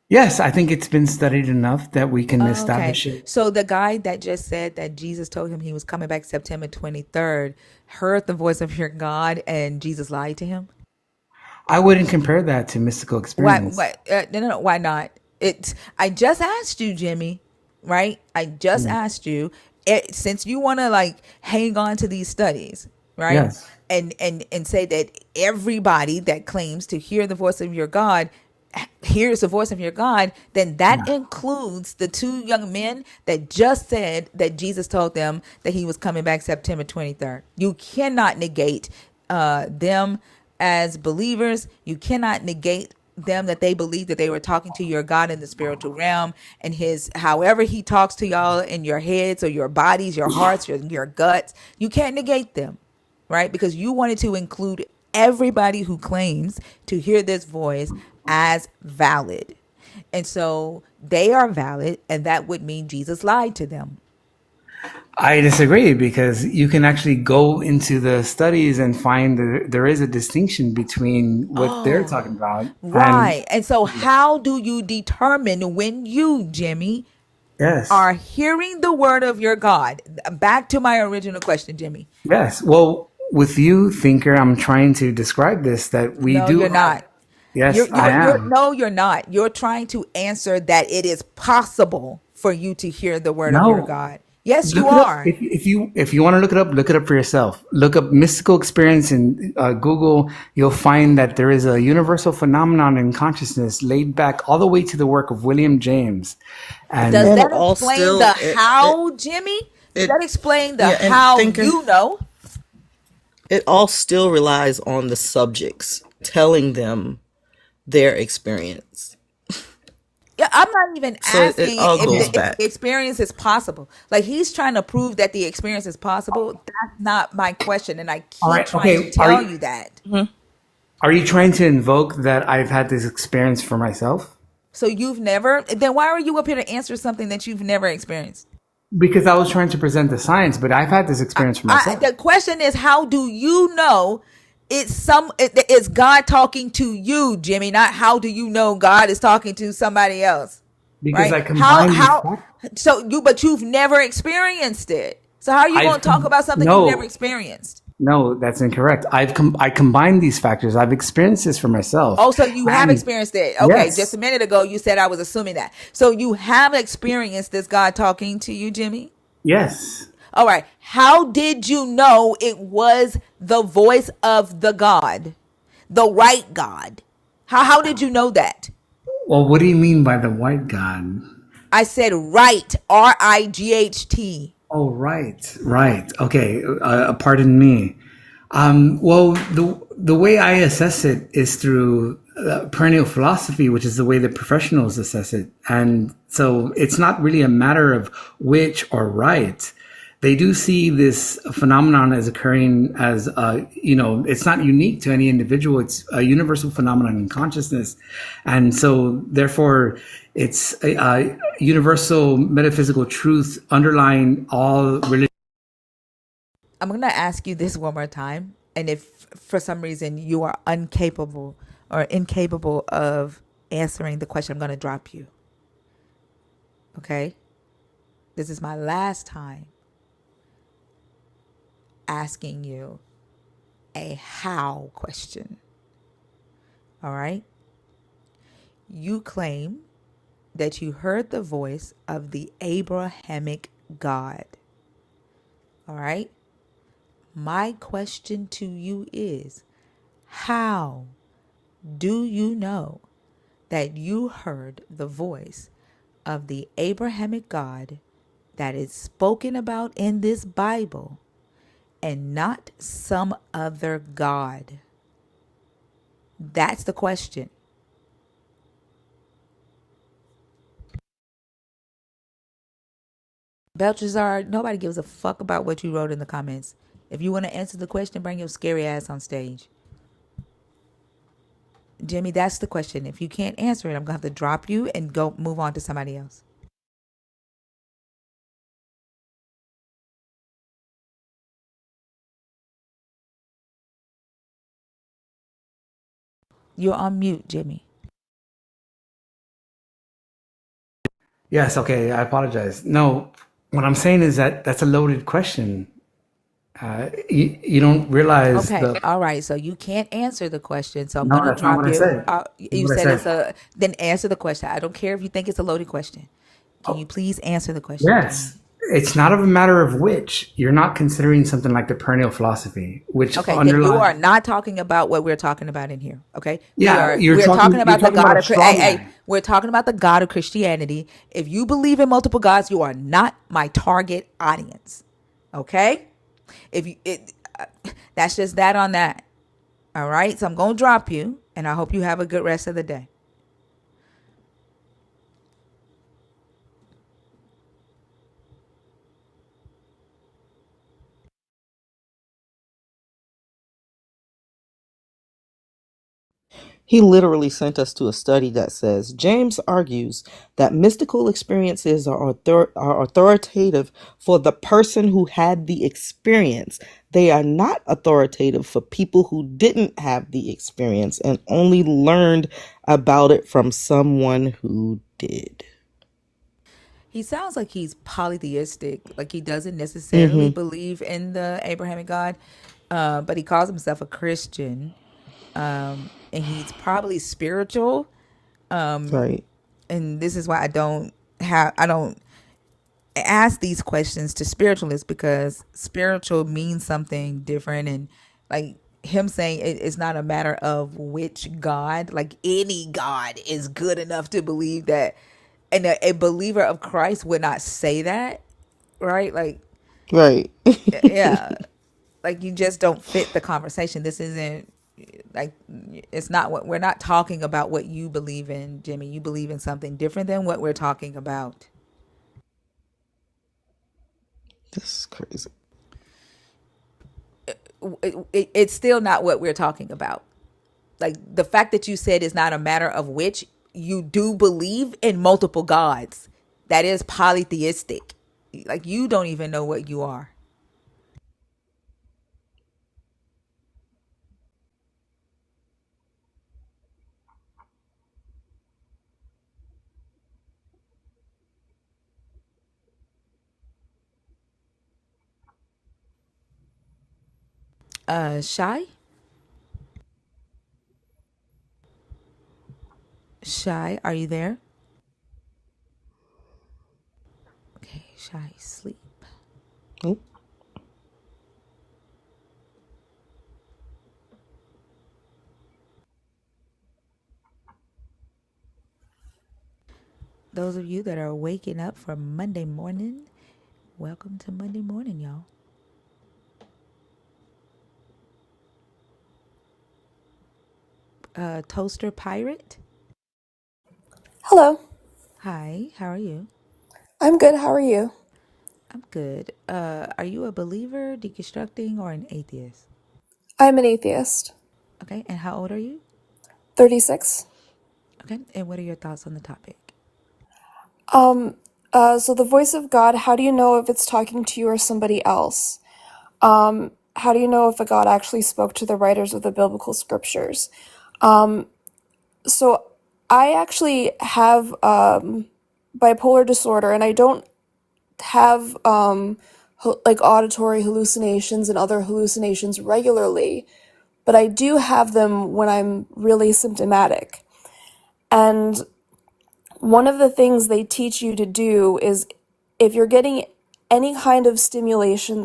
Yes, I think it's been studied enough that we can Okay. establish it. So the guy that just said that Jesus told him he was coming back September 23rd heard the voice of your God and Jesus lied to him? I wouldn't compare that to mystical Why? experience. Why? No, no, no. Why not? It's. I just asked you, Jimmy. Right? I just Mm. asked you. Since you want to hang on to these studies, right? Yes. And say that everybody that claims to hear the voice of your God hears the voice of your God, then that includes the two young men that just said that Jesus told them that he was coming back September 23rd. You cannot negate them as believers. You cannot negate them that they believe that they were talking to your God in the spiritual realm, and his however he talks to y'all in your heads or your bodies, your hearts, your guts. You can't negate them, right? Because you wanted to include everybody who claims to hear this voice as valid. And so they are valid, and that would mean Jesus lied to them. I disagree because you can actually go into the studies and find that there is a distinction between what they're talking about and Right. And so, how do you determine when you, Jimmy, yes, are hearing the word of your God? Back to my original question, Jimmy. yes. Well, with you, thinker, I'm trying to describe this that we No, do you're have. not. Yes, I am. No, you're not. You're trying to answer that it is possible for you to hear the word of your No, God. Yes, you look it up. are. If you want to look it up for yourself. Look up mystical experience in Google. You'll find that there is a universal phenomenon in consciousness laid back all the way to the work of William James, Does and And that it all explain still the how, Jimmy? Does it that explain the yeah, and how thinker, you know? it all still relies on the subjects telling them their experience. Yeah, I'm not even So it asking all if goes the back. experience is possible. Like, he's trying to prove that the experience is possible. That's not my question, and I all keep right, trying to okay. tell you that. Are you trying to invoke that I've had this experience for myself? So you've never. Then why are you up here to answer something that you've never experienced? Because I was trying to present the science, but I've had this experience for myself. The question is, how do you know it's God talking to you, Jimmy? Not how do you know God is talking to somebody else, Because right? I combine these How? factors. So but you've never experienced it. So how are you going to talk about something you've never No, experienced? no, that's incorrect. I combined these factors. I've experienced this for myself, Oh, so you have and experienced it. Okay, just yes, a minute ago you said I was assuming that. So you have experienced this God talking to you, Jimmy? yes. All right. How did you know it was the voice of the God, the right God? How did you know that? Well, what do you mean by the white God? I said right, Right. Oh, right, right. Okay, pardon me. Well, the way I assess it is through perennial philosophy, which is the way that professionals assess it, and so it's not really a matter of which or right. They do see this phenomenon as occurring as it's not unique to any individual. It's a universal phenomenon in consciousness, and so therefore it's a universal metaphysical truth underlying all religion. I'm going to ask you this one more time. And if for some reason you are incapable of answering the question, I'm going to drop you. Okay? This is my last time asking you a how question. All right? You claim that you heard the voice of the Abrahamic God. All right? My question to you is, how do you know that you heard the voice of the Abrahamic God that is spoken about in this Bible and not some other God? That's the question. Belshazzar, nobody gives a fuck about what you wrote in the comments. If you want to answer the question, bring your scary ass on stage. Jimmy, that's the question. If you can't answer it, I'm going to have to drop you and go move on to somebody else. You're on mute, Jimmy. Yes, okay, I apologize. No, what I'm saying is that that's a loaded question. You don't realize Okay, the. all right. So you can't answer the question. So I'm No, going to that's not drop what I you. said. That's You what I said it's said. a. Then answer the question. I don't care if you think it's a loaded question. Can you please answer the question for me? Yes, it's not a matter of which. You're not considering something like the perennial philosophy, which Okay, then you underlies. are not talking about what we're talking about in here. Okay, Yeah, we're talking you're about the talking about God a of straw hey, man. we're talking about the God of Christianity. If you believe in multiple gods, you are not my target audience. Okay, if you that's just that on that. All right, so I'm gonna drop you, and I hope you have a good rest of the day. He literally sent us to a study that says James argues that mystical experiences are authoritative for the person who had the experience. They are not authoritative for people who didn't have the experience and only learned about it from someone who did. He sounds like he's polytheistic, like he doesn't necessarily Mm-hmm. believe in the Abrahamic God, but he calls himself a Christian, and he's probably spiritual. Right. And this is why I don't ask these questions to spiritualists, because spiritual means something different. And like him saying it's not a matter of which God, like any God is good enough to believe that, and a believer of Christ would not say that, right? Like, Right. yeah, like you just don't fit the conversation. This isn't like, it's not what we're not talking about. What you believe in, Jimmy, you believe in something different than what we're talking about. This is crazy. It's still not what we're talking about. Like the fact that you said is not a matter of which, you do believe in multiple gods. That is polytheistic. Like you don't even know what you are. Shy? Shy, are you there? Okay, Shy, sleep. Oh, Those of you that are waking up for Monday morning, welcome to Monday morning, y'all. Toaster Pirate. Hello, Hi, how are you? I'm good. How are you? I'm good. Are you a believer, deconstructing, or an atheist? I'm an atheist. Okay, and how old are you? 36. Okay, and what are your thoughts on the topic? So the voice of God, how do you know if it's talking to you or somebody else? How do you know if a God actually spoke to the writers of the biblical scriptures? So I actually have bipolar disorder, and I don't have like auditory hallucinations and other hallucinations regularly, but I do have them when I'm really symptomatic. And one of the things they teach you to do is, if you're getting any kind of stimulation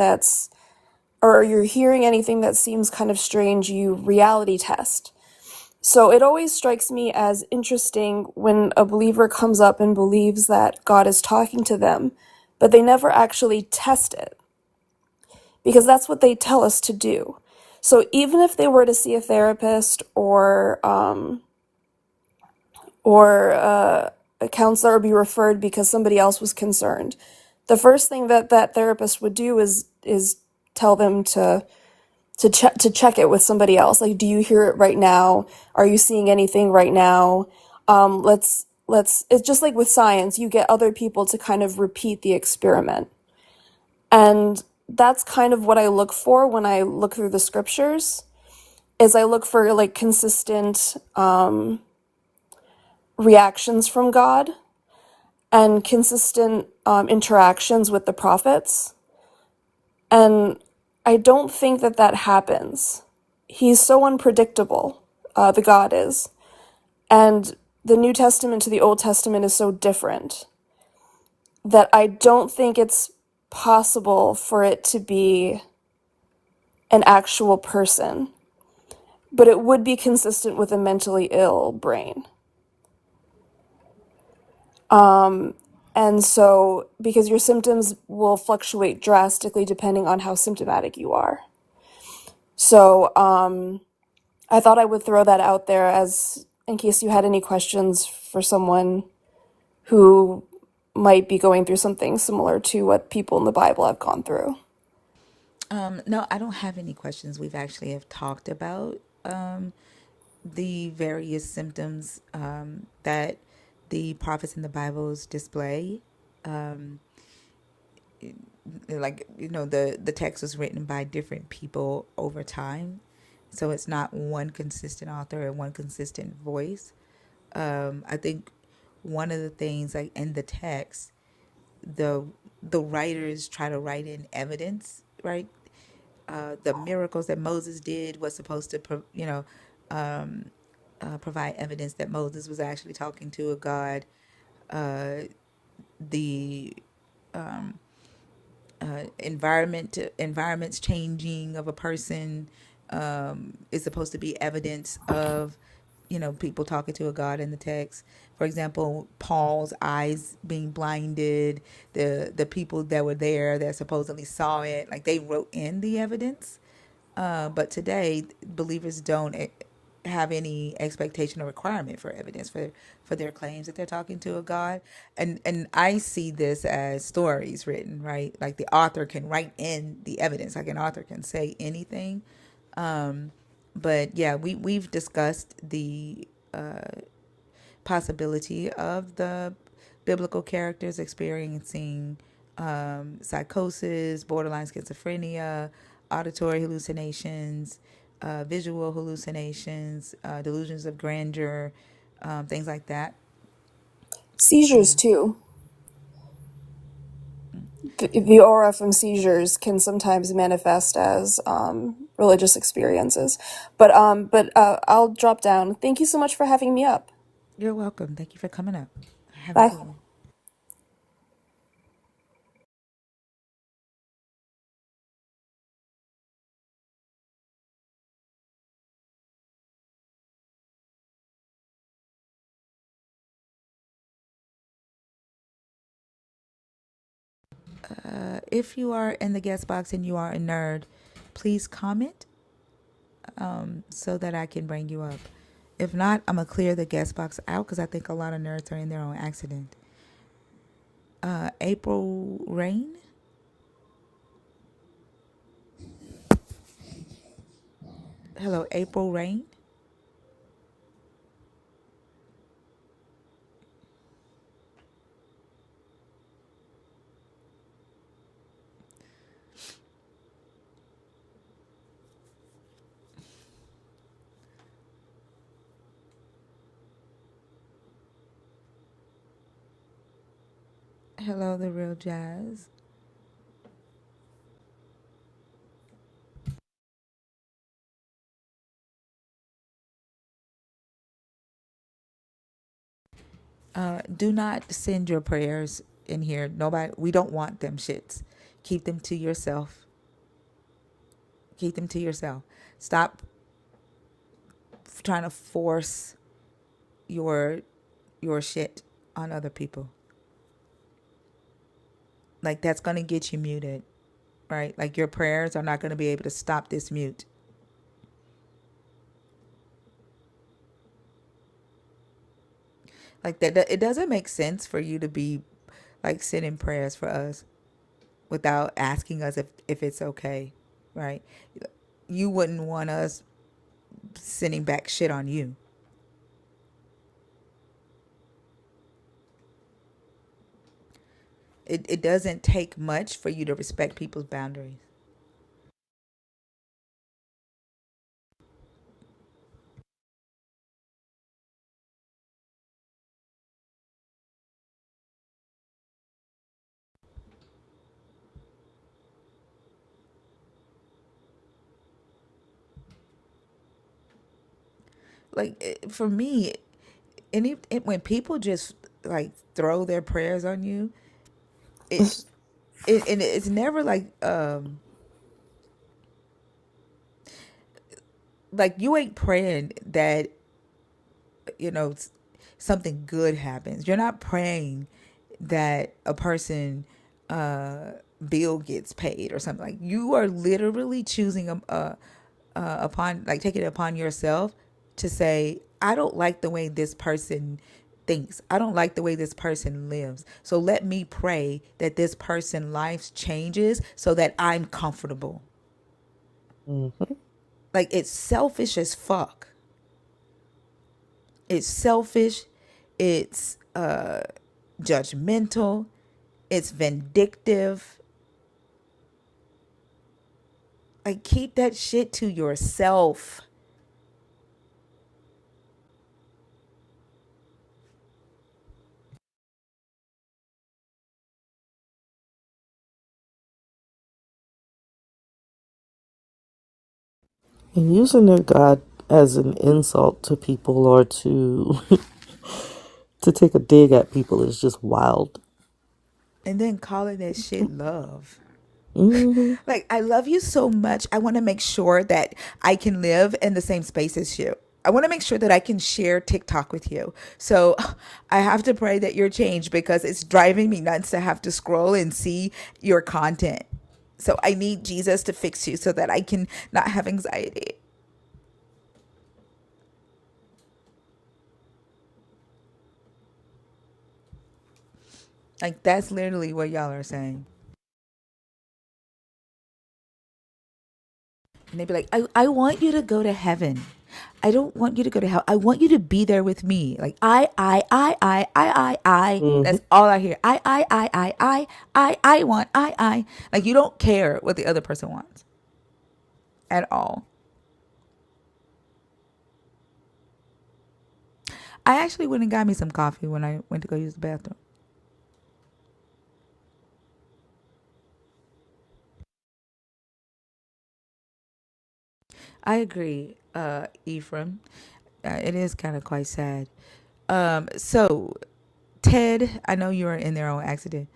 or you're hearing anything that seems kind of strange, you reality test. So it always strikes me as interesting when a believer comes up and believes that God is talking to them, but they never actually test it, because that's what they tell us to do. So even if they were to see a therapist or a counselor, or be referred because somebody else was concerned, the first thing that therapist would do is tell them to check it with somebody else. Like, do you hear it right now? Are you seeing anything right now? It's just like with science, you get other people to kind of repeat the experiment. And that's kind of what I look for when I look through the scriptures, is I look for like consistent reactions from God and consistent interactions with the prophets. And I don't think that happens. He's so unpredictable, the God is. And the New Testament to the Old Testament is so different that I don't think it's possible for it to be an actual person. But it would be consistent with a mentally ill brain. And so, because your symptoms will fluctuate drastically depending on how symptomatic you are. So, I thought I would throw that out there as in case you had any questions for someone who might be going through something similar to what people in the Bible have gone through. No, I don't have any questions. We've actually have talked about the various symptoms that the prophets in the Bibles display. Like, the text was written by different people over time, so it's not one consistent author and one consistent voice. I think one of the things, like in the text, the the writers try to write in evidence, right? The miracles that Moses did was supposed to provide evidence that Moses was actually talking to a God. The environments changing of a person is supposed to be evidence of people talking to a God in the text. For example, Paul's eyes being blinded, the people that were there that supposedly saw it, like they wrote in the evidence. But today, believers don't have any expectation or requirement for evidence for their claims that they're talking to a God. And I see this as stories written, right? Like the author can write in the evidence. Like an author can say anything. But yeah, we've discussed the possibility of the biblical characters experiencing psychosis, borderline schizophrenia, auditory hallucinations, visual hallucinations, delusions of grandeur, things like that. Seizures, too. The aura from seizures can sometimes manifest as religious experiences. But I'll drop down. Thank you so much for having me up. You're welcome. Thank you for coming up. Have a Bye. good one. If you are in the guest box and you are a nerd, please comment so that I can bring you up. If not, I'm going to clear the guest box out because I think a lot of nerds are in there on accident. April Rain. Hello, April Rain. Hello, The Real Jazz. Do not send your prayers in here. Nobody, we don't want them shits. Keep them to yourself. Keep them to yourself. Stop trying to force your shit on other people. Like that's gonna get you muted, right? Like your prayers are not gonna be able to stop this mute. Like that, it doesn't make sense for you to be like sending prayers for us without asking us if it's okay, right? You wouldn't want us sending back shit on you. It doesn't take much for you to respect people's boundaries. Like for me, when people just like throw their prayers on you, it and it's never like you ain't praying that you know something good happens. You're not praying that a person bill gets paid or something. Like you are literally choosing upon like taking it upon yourself to say, I don't like the way this person thinks. I don't like the way this person lives. So let me pray that this person's life changes so that I'm comfortable. Mm-hmm. Like it's selfish as fuck. It's selfish. It's judgmental. It's vindictive. Like, keep that shit to yourself. And using their God as an insult to people or to to take a dig at people is just wild. And then calling that shit love. Hmm. Like, I love you so much. I want to make sure that I can live in the same space as you. I want to make sure that I can share TikTok with you. So I have to pray that you're changed because it's driving me nuts to have to scroll and see your content. So I need Jesus to fix you so that I can not have anxiety. Like, that's literally what y'all are saying. And they'd be like, I want you to go to heaven. I don't want you to go to hell. I want you to be there with me. Like, I. Hmm. That's all I hear. I want, I. Like, you don't care what the other person wants at all. I actually went and got me some coffee when I went to go use the bathroom. I agree, Ephraim. It is kind of quite sad. So, Ted, I know you are in there on accident.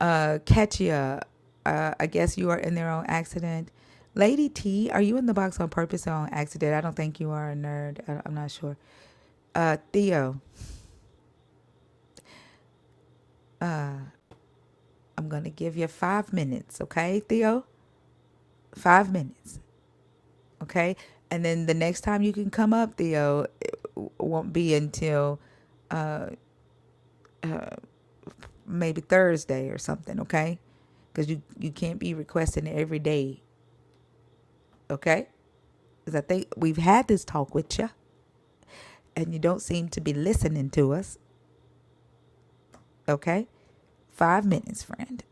Ketchia, I guess you are in there on accident. Lady T, are you in the box on purpose or on accident? I don't think you are a nerd. I'm not sure. Theo, I'm going to give you 5 minutes, okay, Theo? 5 minutes, okay? And then the next time you can come up, Theo, it won't be until maybe Thursday or something, okay? Because you can't be requesting it every day, okay? Because I think we've had this talk with you, and you don't seem to be listening to us, okay? 5 minutes, friend.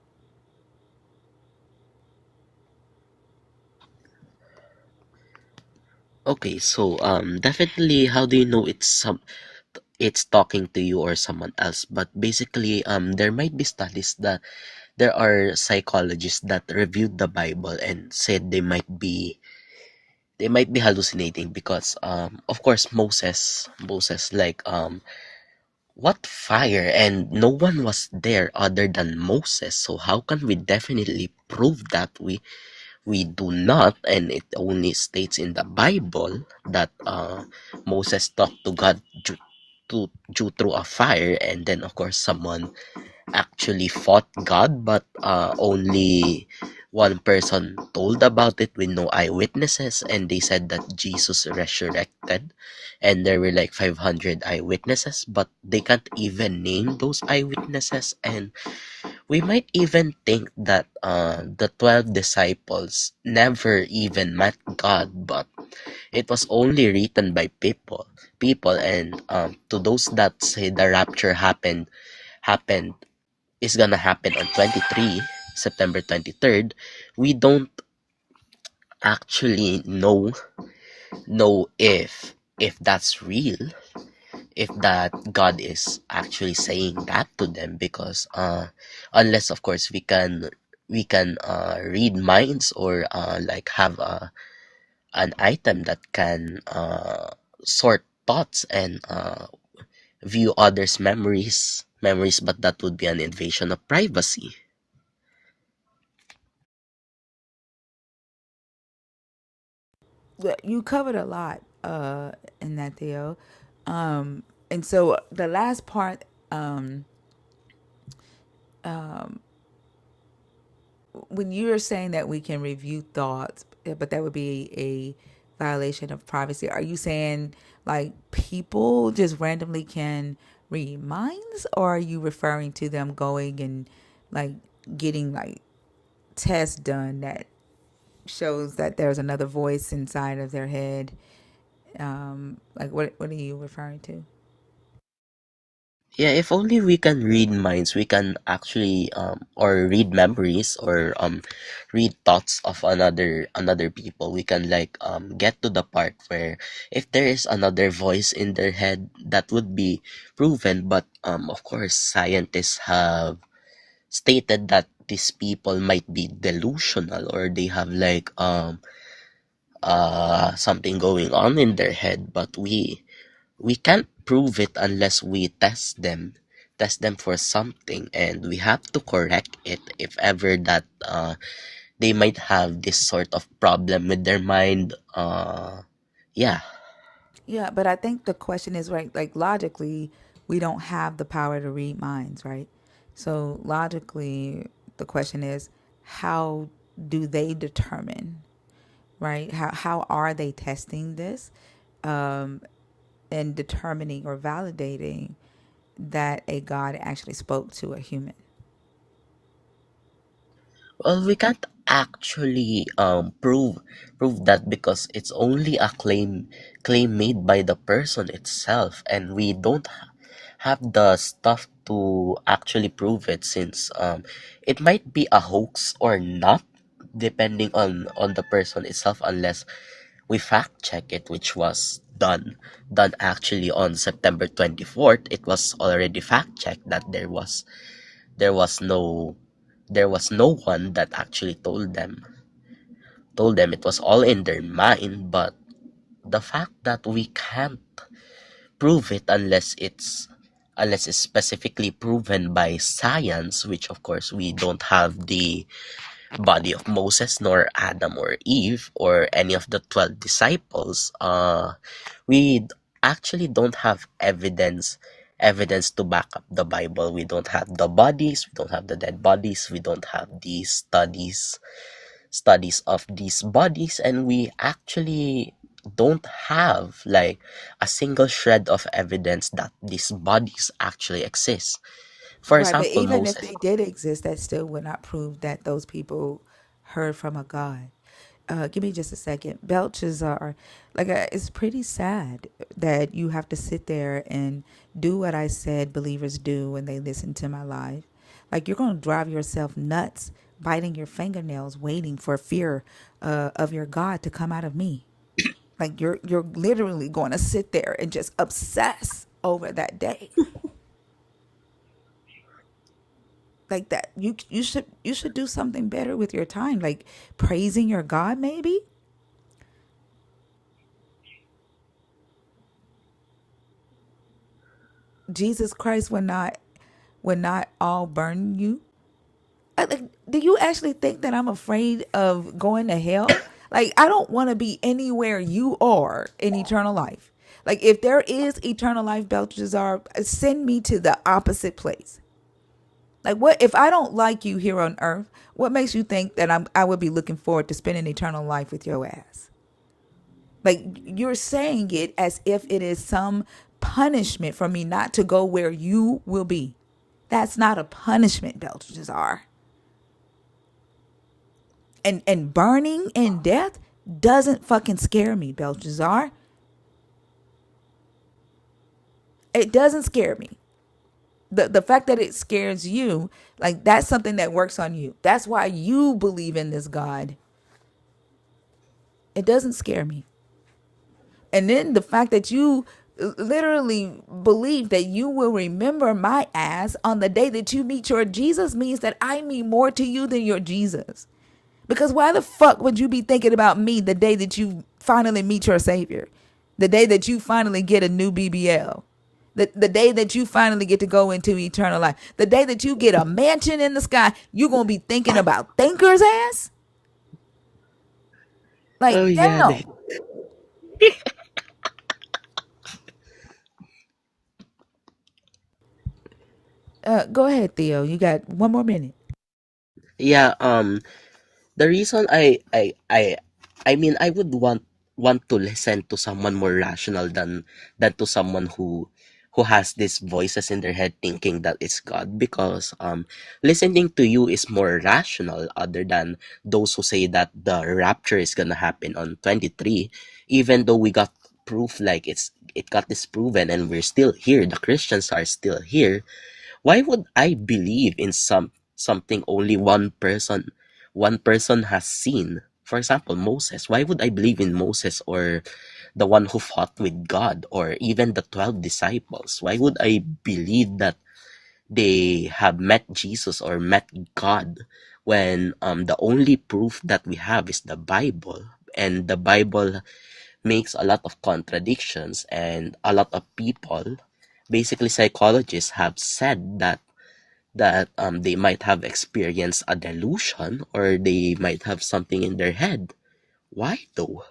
Okay, so definitely, how do you know it's talking to you or someone else? But basically, there might be studies that there are psychologists that reviewed the Bible and said they might be hallucinating because of course Moses like what fire, and no one was there other than Moses. So how can we definitely prove that? We do not, and it only states in the Bible that Moses talked to God through a fire, and then of course someone actually fought God, but only one person told about it with no eyewitnesses, and they said that Jesus resurrected, and there were like 500 eyewitnesses, but they can't even name those eyewitnesses. And we might even think that the 12 disciples never even met God, but it was only written by people, and to those that say the rapture happened is gonna happen on 23 September 23rd, we don't actually know if that's real, if that God is actually saying that to them, because unless of course we can read minds, or like have an item that can sort thoughts and view others memories, but that would be an invasion of privacy. You covered a lot in that, Theo. And so the last part, when you're saying that we can review thoughts, but that would be a violation of privacy, are you saying like people just randomly can read minds, or are you referring to them going and like getting like tests done that shows that there's another voice inside of their head? Like, what are you referring to? Yeah, if only we can read minds, we can actually or read memories, or read thoughts of another people. We can like get to the part where if there is another voice in their head, that would be proven. But of course, scientists have stated that these people might be delusional, or they have like something going on in their head, but we can't prove it unless we test them for something, and we have to correct it if ever that they might have this sort of problem with their mind. Yeah. Yeah, but I think the question is right. Like logically, we don't have the power to read minds, right? So logically, the question is, how do they determine, right? How are they testing this, and determining or validating that a God actually spoke to a human? Well, we can't actually prove that, because it's only a claim made by the person itself, and we don't have the stuff to actually prove it, since it might be a hoax or not, depending on the person itself, unless we fact check it, which was done actually on September 24th. It was already fact checked that there was no one that actually told them it was all in their mind. But the fact that we can't prove it unless it's specifically proven by science, which of course we don't have the body of Moses, nor Adam or Eve, or any of the 12 disciples. We actually don't have evidence to back up the Bible. We don't have the bodies, we don't have the dead bodies, we don't have these studies of these bodies, and we actually don't have like a single shred of evidence that these bodies actually exist. For Right, but example, even if Moses. they did exist, that still would not prove that those people heard from a God. Give me just a second. Belshazzar, like, it's pretty sad that you have to sit there and do what I said believers do when they listen to my live. Like, you're going to drive yourself nuts, biting your fingernails, waiting for fear of your God to come out of me. Like, you're literally going to sit there and just obsess over that day. Like that, you should do something better with your time, like praising your God, maybe. Jesus Christ would not all burn you. Like, do you actually think that I'm afraid of going to hell? Like, I don't want to be anywhere you are in eternal life. Like, if there is eternal life, Belshazzar, send me to the opposite place. Like, what if I don't like you here on earth? What makes you think that I would be looking forward to spending eternal life with your ass? Like, you're saying it as if it is some punishment for me not to go where you will be. That's not a punishment, Belshazzar. And burning and death doesn't fucking scare me, Belshazzar. It doesn't scare me. The fact that it scares you, like, that's something that works on you. That's why you believe in this God. It doesn't scare me. And then the fact that you literally believe that you will remember my ass on the day that you meet your Jesus means that I mean more to you than your Jesus. Because why the fuck would you be thinking about me the day that you finally meet your Savior? The day that you finally get a new BBL? The day that you finally get to go into eternal life? The day that you get a mansion in the sky? You going to be thinking about Thinker's ass? Oh Like, yeah, damn. Go ahead, Theo. You got one more minute. yeah. The reason I mean, I would want to listen to someone more rational than to someone who has these voices in their head thinking that it's God, because listening to you is more rational, other than those who say that the rapture is gonna happen on 23, even though we got proof, like it got disproven, and we're still here. The Christians are still here. Why would I believe in something only one person has seen? For example, Moses. Why would I believe in Moses, or the one who fought with God, or even the 12 disciples? Why would I believe that they have met Jesus or met God, when the only proof that we have is the Bible, and the Bible makes a lot of contradictions, and a lot of people, basically psychologists, have said that they might have experienced a delusion, or they might have something in their head. Why though?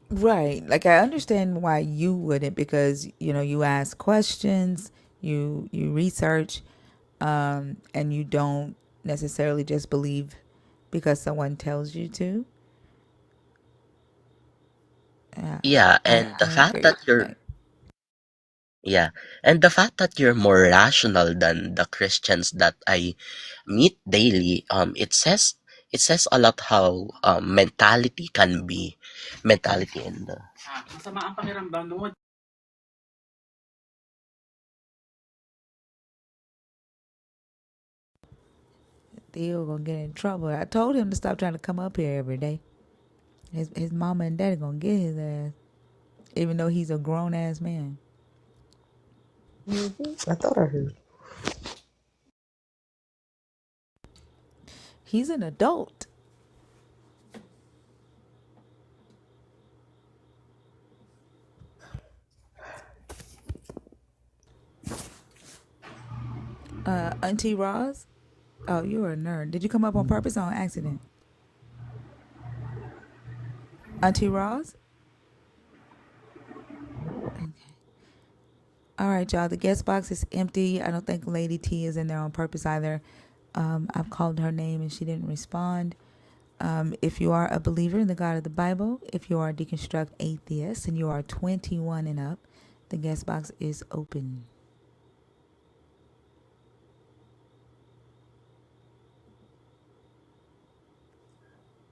Right. Like I understand why you wouldn't, because you ask questions, you research, and you don't necessarily just believe because someone tells you to. Yeah, Yeah, I and the I fact agree. that you're yeah, and the fact that you're more rational than the Christians that I meet daily, it says a lot how mentality in the Theo gonna get in trouble. I told him to stop trying to come up here every day. His mama and daddy gonna get his ass, even though he's a grown ass man. I thought I heard. He's an adult. Auntie Roz, oh, you're a nerd. Did you come up on purpose or on accident? Auntie Roz? All right, y'all. The guest box is empty. I don't think Lady T is in there on purpose either. I've called her name and she didn't respond. If you are a believer in the God of the Bible, if you are a deconstruct atheist and you are 21 and up, the guest box is open.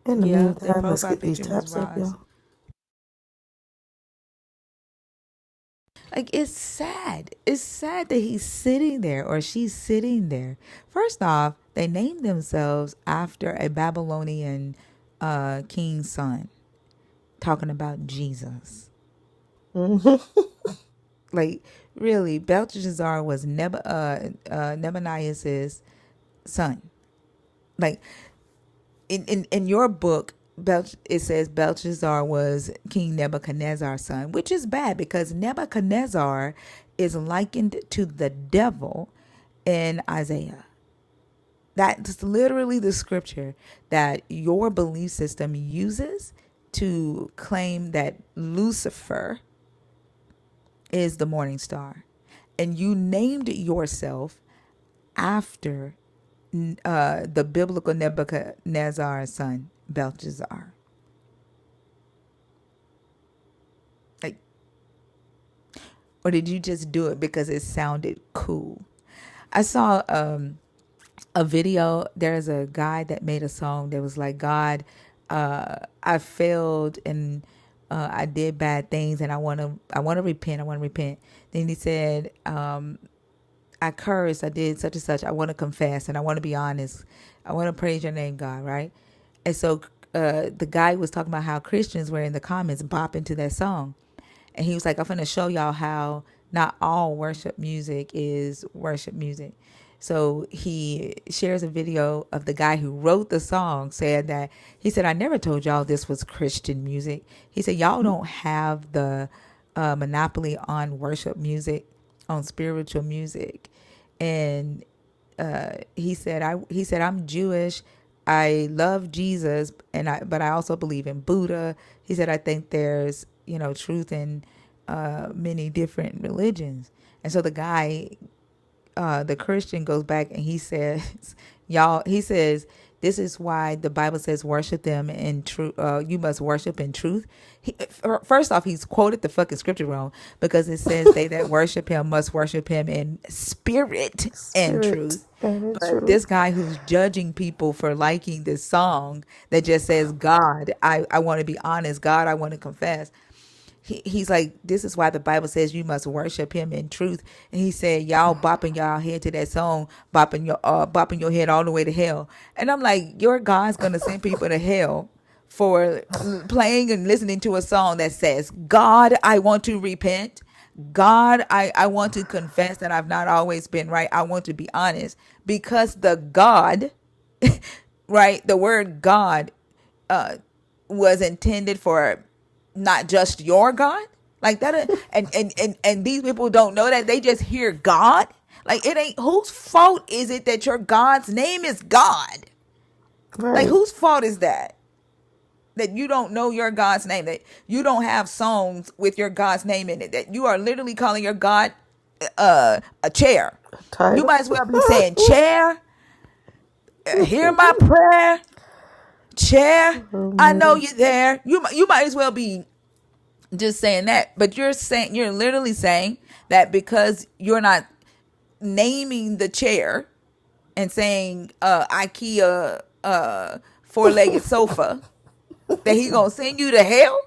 In the Yeah, their meantime, let's profile get these picture was taps up, Roz. y'all. Like, it's sad. It's sad that he's sitting there or she's sitting there. First off, they named themselves after a Babylonian king's son, talking about Jesus. Like, really, Belshazzar was Nebuchadnezzar's son. Like, in your book, it says Belshazzar was King Nebuchadnezzar's son, which is bad because Nebuchadnezzar is likened to the devil in Isaiah. That's literally the scripture that your belief system uses to claim that Lucifer is the morning star. And you named yourself after the biblical Nebuchadnezzar's son, Belshazzar. Like, or did you just do it because it sounded cool? I saw a video. There's a guy that made a song that was like, God, I failed and I did bad things and I want to repent. I want to repent. Then he said, I cursed, I did such and such. I want to confess and I want to be honest. I want to praise your name, God, right? And so the guy was talking about how Christians were in the comments bopping to that song. And he was like, I'm going to show y'all how not all worship music is worship music. So he shares a video of the guy who wrote the song saying that, he said, I never told y'all this was Christian music. He said, y'all don't have the monopoly on worship music, on spiritual music. And he said, I'm Jewish. I love Jesus, but I also believe in Buddha. He said, I think there's truth in many different religions. And so the guy, the Christian, goes back and he says, y'all, he says, This is why the Bible says worship them in truth. You must worship in truth. First off, he's quoted the fucking scripture wrong, because it says they that worship him must worship him in spirit and Spirit truth. and in But truth. this guy who's judging people for liking this song that just says, God, I want to be honest. God, I want to confess. He's like, this is why the Bible says you must worship him in truth. And he said, y'all bopping y'all head to that song, bopping your head all the way to hell. And I'm like, your God's gonna send people to hell for playing and listening to a song that says, God, I want to repent. God, I want to confess that I've not always been right. I want to be honest. Because the God, right, the word God was intended for not just your God, like that. And these people don't know that. They just hear God. Like, it ain't, whose fault is it that your God's name is God? Like, Right. whose fault is that you don't know your God's name, that you don't have songs with your God's name in it, that you are literally calling your God a chair? You Title. might as well be saying, chair, hear my prayer. Chair, I know you're there. You might as well be just saying that. But you're literally saying that because you're not naming the chair and saying IKEA four-legged sofa, that he gonna send you to hell.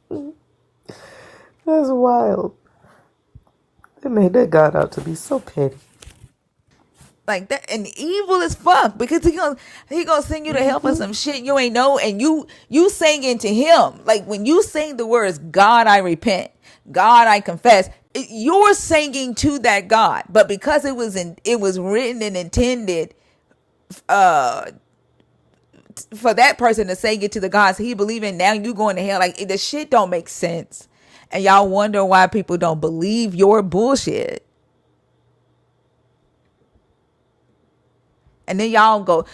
That's wild. They made that God out to be so petty. Like that, and evil as fuck, because he gonna send you to hell for some shit you ain't know. And you singing to him. Like, when you sing the words, God, I repent, God, I confess, you're singing to that God. But because it was written and intended for that person to sing it to the gods he believe in, now you going to hell. Like, the shit don't make sense. And y'all wonder why people don't believe your bullshit. And then those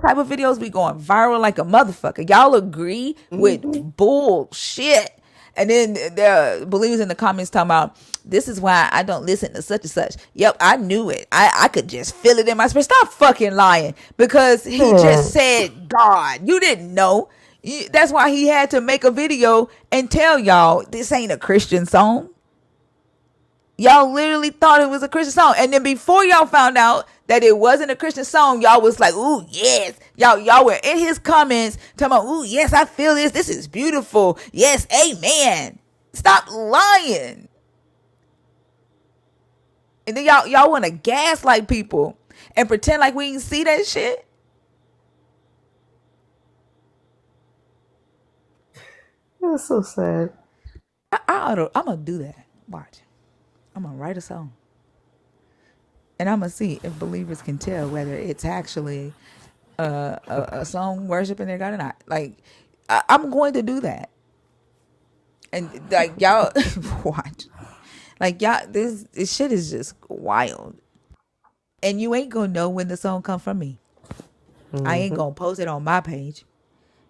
type of videos be going viral like a motherfucker. Y'all agree with bullshit. And then the believers in the comments talking about, this is why I don't listen to such and such. Yep, I knew it. I could just feel it in my spirit. Stop fucking lying. Because he just said God. You didn't know. That's why he had to make a video and tell y'all, this ain't a Christian song. Y'all literally thought it was a Christian song. And then before y'all found out that it wasn't a Christian song, y'all was like, ooh, yes. Y'all were in his comments talking about, ooh, yes, I feel this. This is beautiful. Yes, amen. Stop lying. And then y'all want to gaslight people and pretend like we didn't see that shit. That's so sad. I'm going to do that. Watch. I'm going to write a song. And I'm going to see if believers can tell whether it's actually a song worshiping their God or not. Like, I'm going to do that. And like, y'all watch. Like, y'all, this shit is just wild. And you ain't gonna know when the song come from me. I ain't gonna post it on my page.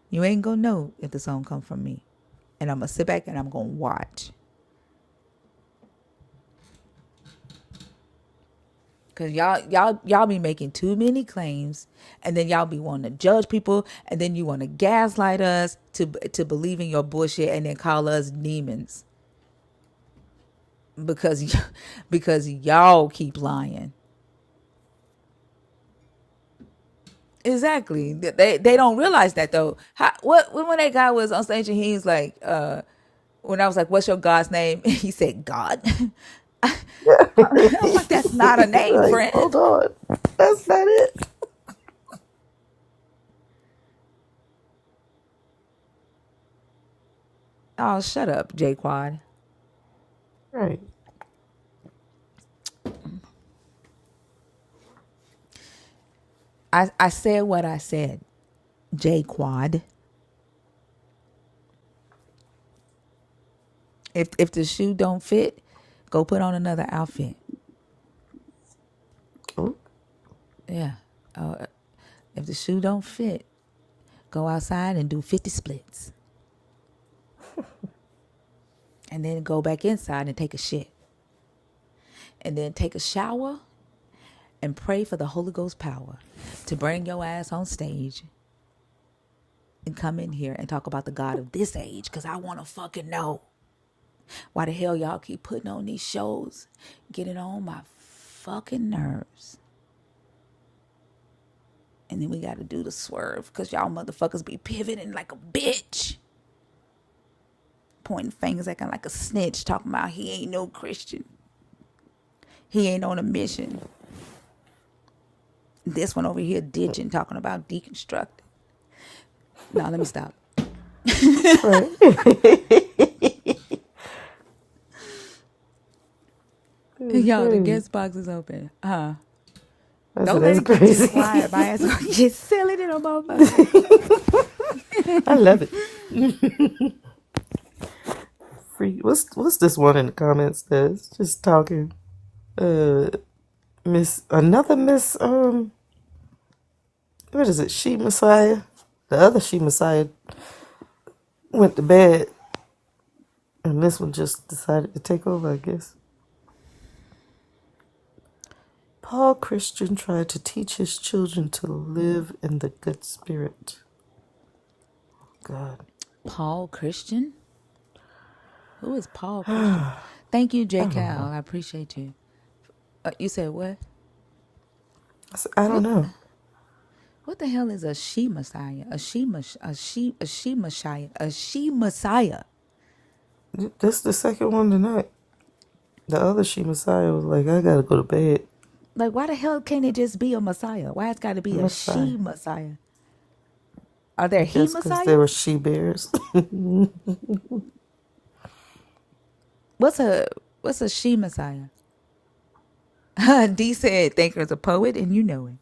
You ain't gonna know if the song come from me. And I'm gonna sit back and I'm gonna watch. Cause y'all be making too many claims, and then y'all be wanting to judge people, and then you want to gaslight us to believe in your bullshit, and then call us demons. Because y'all keep lying. Exactly. They don't realize that though. When that guy was on stage and he's like, when I was like, "What's your God's name?" He said, "God." I'm like, that's not a name, Like, friend. hold on. That's not it. Oh, shut up, J Quad. Right. I said what I said, J Quad. If the shoe don't fit, go put on another outfit. Oh. Yeah. If the shoe don't fit, go outside and do 50 splits. And then go back inside and take a shit. And then take a shower and pray for the Holy Ghost power to bring your ass on stage and come in here and talk about the God of this age, because I want to fucking know why the hell y'all keep putting on these shows, getting on my fucking nerves. And then we got to do the swerve because y'all motherfuckers be pivoting like a bitch. Pointing fingers, acting like a snitch, talking about he ain't no Christian. He ain't on a mission. This one over here ditching, talking about deconstructing. No, let me stop. Yo, the guest box is open. Don't let it get too quiet. My ass gonna get silly to the motherfucker. I love it. Free. What's this one in the comments that's just talking? Miss. What is it? She Messiah. The other She Messiah went to bed, and this one just decided to take over, I guess. Paul Christian tried to teach his children to live in the good spirit. God. Paul Christian? Who is Paul Christian? Thank you, J. Cal. I appreciate you. You said what? I don't know. What the hell is a she Messiah? A she Messiah? A she Messiah? That's the second one tonight. The other She Messiah was like, I gotta go to bed. Like, why the hell can't it just be a Messiah? Why it's got to be a she Messiah? Are there he Just because Messiahs? they were she bears. What's a she Messiah? D said, Thinker's a poet, and you know it.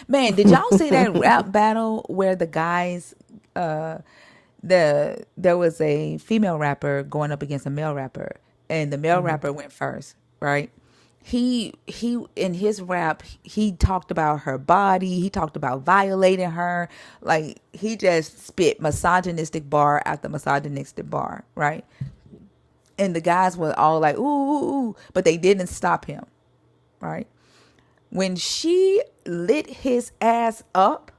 Man, did y'all see that rap battle where the guys, there was a female rapper going up against a male rapper, and the male rapper went first, right? He in his rap, he talked about her body, he talked about violating her, like he just spit misogynistic bar after misogynistic bar, right? And the guys were all like, ooh, ooh, ooh, but they didn't stop him, right? When she lit his ass up,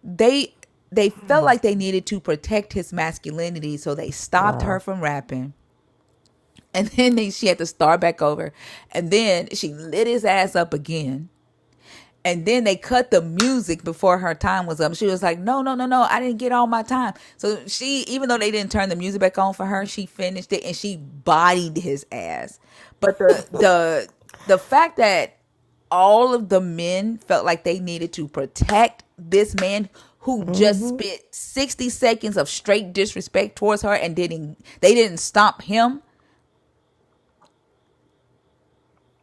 they felt like they needed to protect his masculinity, so they stopped her from rapping. And then she had to start back over. And then she lit his ass up again. And then they cut the music before her time was up. She was like, no, I didn't get all my time. So she, even though they didn't turn the music back on for her, she finished it and she bodied his ass. But the fact that all of the men felt like they needed to protect this man who just spit 60 seconds of straight disrespect towards her and they didn't stop him.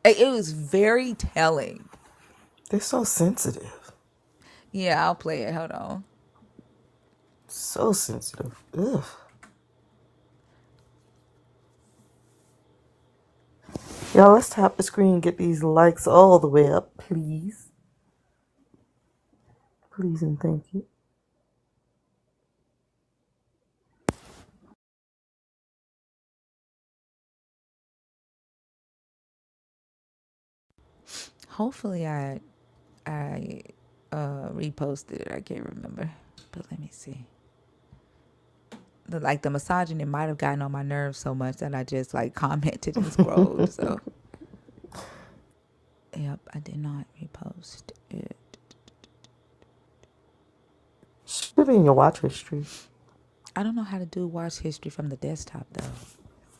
It was very telling. They're so sensitive. Yeah, I'll play it. Hold on. So sensitive. Ugh. Y'all, let's tap the screen and get these likes all the way up, please. Please and thank you. Hopefully I reposted it. I can't remember. But let me see. The misogyny might have gotten on my nerves so much that I just commented and scrolled. So yep, I did not repost it. Should be in your watch history. I don't know how to do watch history from the desktop though.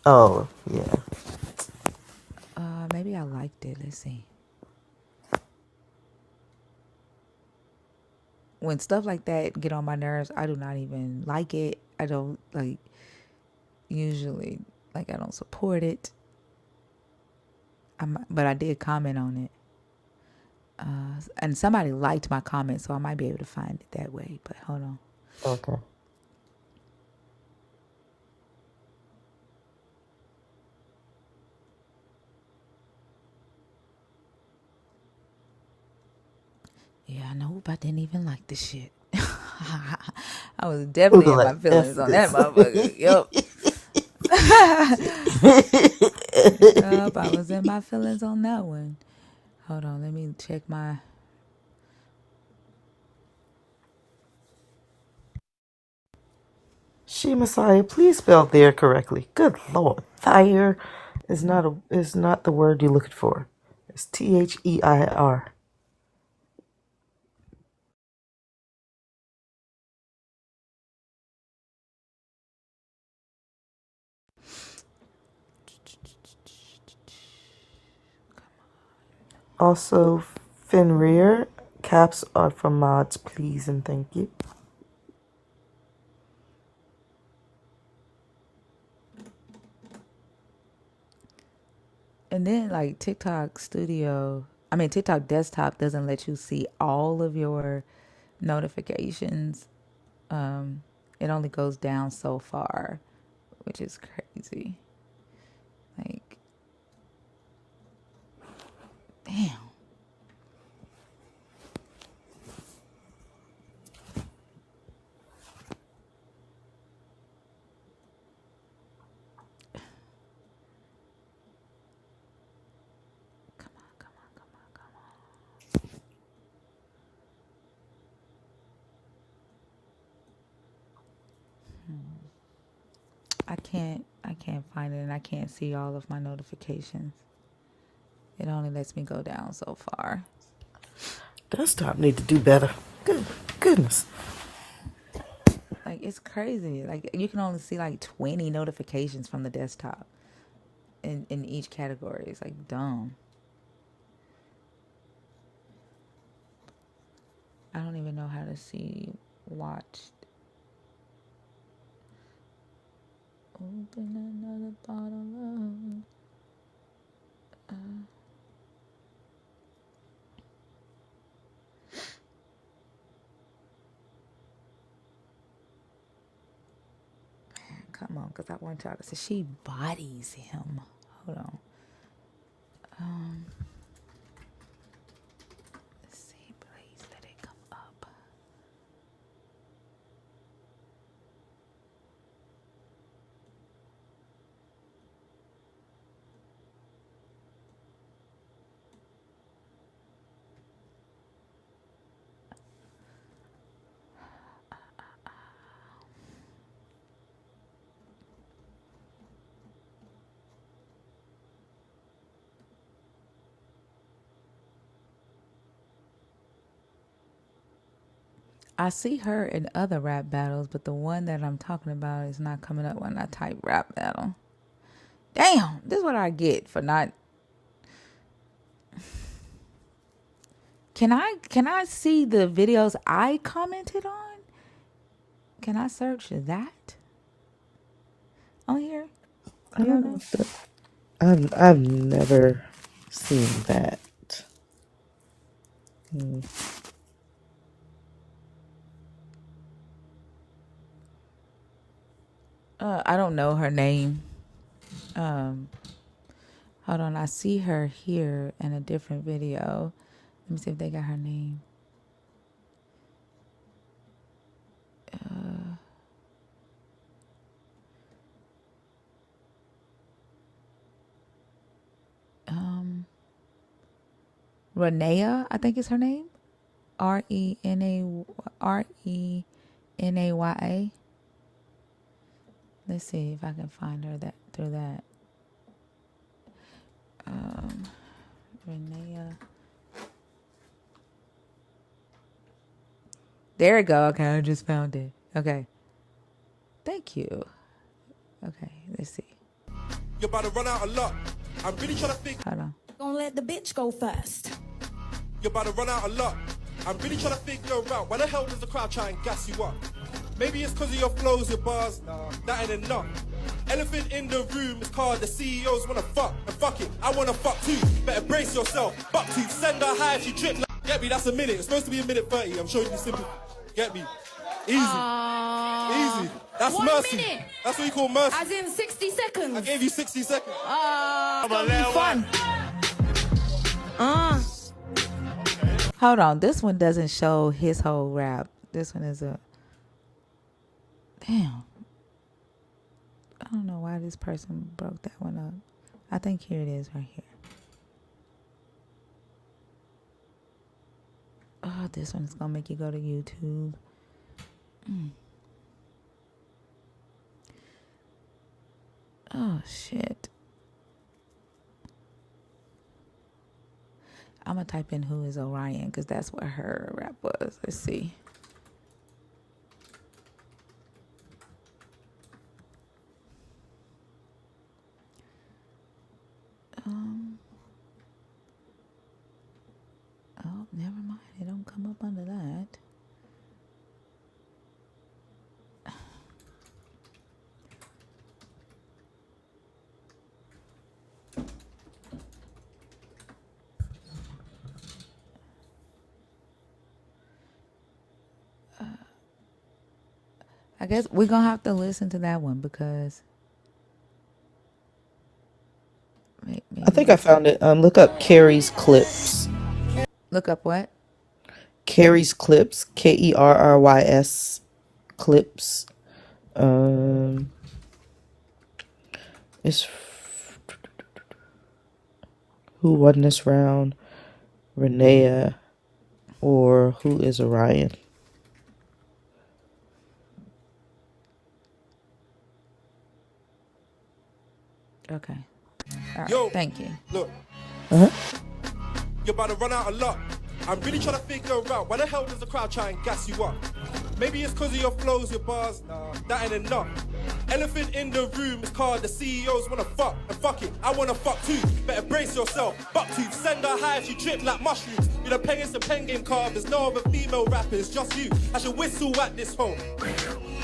Oh, yeah. Maybe I liked it. Let's see. When stuff like that get on my nerves, I do not even like it. I don't usually I don't support it. But I did comment on it. And somebody liked my comment, so I might be able to find it that way. But hold on. Okay. Yeah, I know, but I didn't even like this shit. I was definitely in my feelings on that motherfucker. Yup. Yup, I was in my feelings on that one. Hold on, let me check my. She Messiah, please spell there correctly. Good Lord, Thair is not the word you're looking for. It's Their. Also, Fenrir, caps are for mods, please and thank you. And then like TikTok desktop doesn't let you see all of your notifications. It only goes down so far, which is crazy. Like, damn. Come on, come on, come on, come on. I can't find it, and I can't see all of my notifications. It only lets me go down so far. Desktop need to do better. Goodness. Like, it's crazy. Like, you can only see like 20 notifications from the desktop in each category. It's like dumb. I don't even know how to see watched. Open another bottle of. Come on, because I want y'all to say she bodies him. Hold on. Let's see. Please let it come up. I see her in other rap battles, but the one that I'm talking about is not coming up when I type rap battle. Damn, this is what I get for not. Can I see the videos I commented on? Can I search that on here? I don't know if I've never seen that. I don't know her name. Hold on, I see her here in a different video. Let me see if they got her name. Renea, I think is her name. Renaya. Let's see if I can find her through that. Renea. There we go. Okay, I just found it. Okay. Thank you. Okay, let's see. You're about to run out a lot. I'm really trying to think. Hold on. Gonna let the bitch go first. You're about to run out a lot. I'm really trying to figure out why the hell does the crowd try and gas you up? Maybe it's because of your flows, your bars. Nah, that ain't enough. Elephant in the room is called the CEOs wanna fuck. And fuck it, I wanna fuck too. Better brace yourself. Buck tooth, send her high if she trip. Get me, that's a minute. It's supposed to be a minute 30. I'm showing you simple. Get me. Easy. Easy. That's 1 mercy. minute. That's what you call mercy. As in 60 seconds. I gave you 60 seconds. Gonna be fun. Hold on. This one doesn't show his whole rap. This one is a. Damn. I don't know why this person broke that one up. I think here it is right here. Oh, this one's gonna make you go to YouTube. Oh shit. I'm gonna type in who is Orion because that's what her rap was. Let's see. Oh, never mind. It don't come up under that. I guess we're gonna have to listen to that one because I think I found it. Look up Carrie's Clips. Look up what? Carrie's Clips. Kerrys Clips. It's who won this round? Renea or who is Orion? Okay. All right. Yo. Thank you. Look, Uh-huh. you're about to run out of luck. I'm really trying to figure out why the hell does the crowd try and gas you up? Maybe it's because of your flows, your bars, that ain't enough. Elephant in the room is called the CEOs wanna fuck, and fuck it, I wanna fuck too. Better brace yourself, bucktooth, send her high if she drip like mushrooms. You're the penguins, the pen game card, there's no other female rapper, it's just you. I should whistle at this home.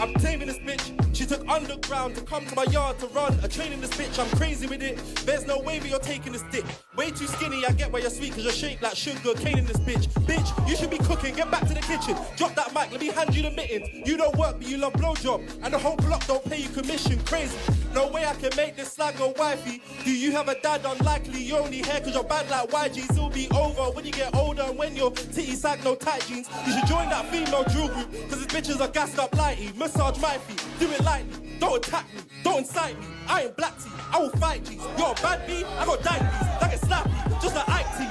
I'm taming this bitch. She took underground to come to my yard to run a train in this bitch. I'm crazy with it. There's no way that you're taking this dick. Way too skinny, I get why you're sweet, cause you're shaped like sugar cane in this bitch. Bitch, you should be cooking, get back to the kitchen. Drop that mic, let me hand you the mittens. You don't work, but you love blowjob. And the whole block don't pay you commission, crazy. No way I can make this slag go wifey. Do you have a dad? Unlikely, you only hair cause you're bad like YGs. It'll be over when you get older and when your titty sag no tight jeans. You should join that female drill group, cause these bitches are gassed up lighty. Massage my feet, do it lightly. Don't attack me, don't incite me. I ain't black tea, I will fight G's. You're a bad bee, I got diabetes. That get slappy, just like Ike T.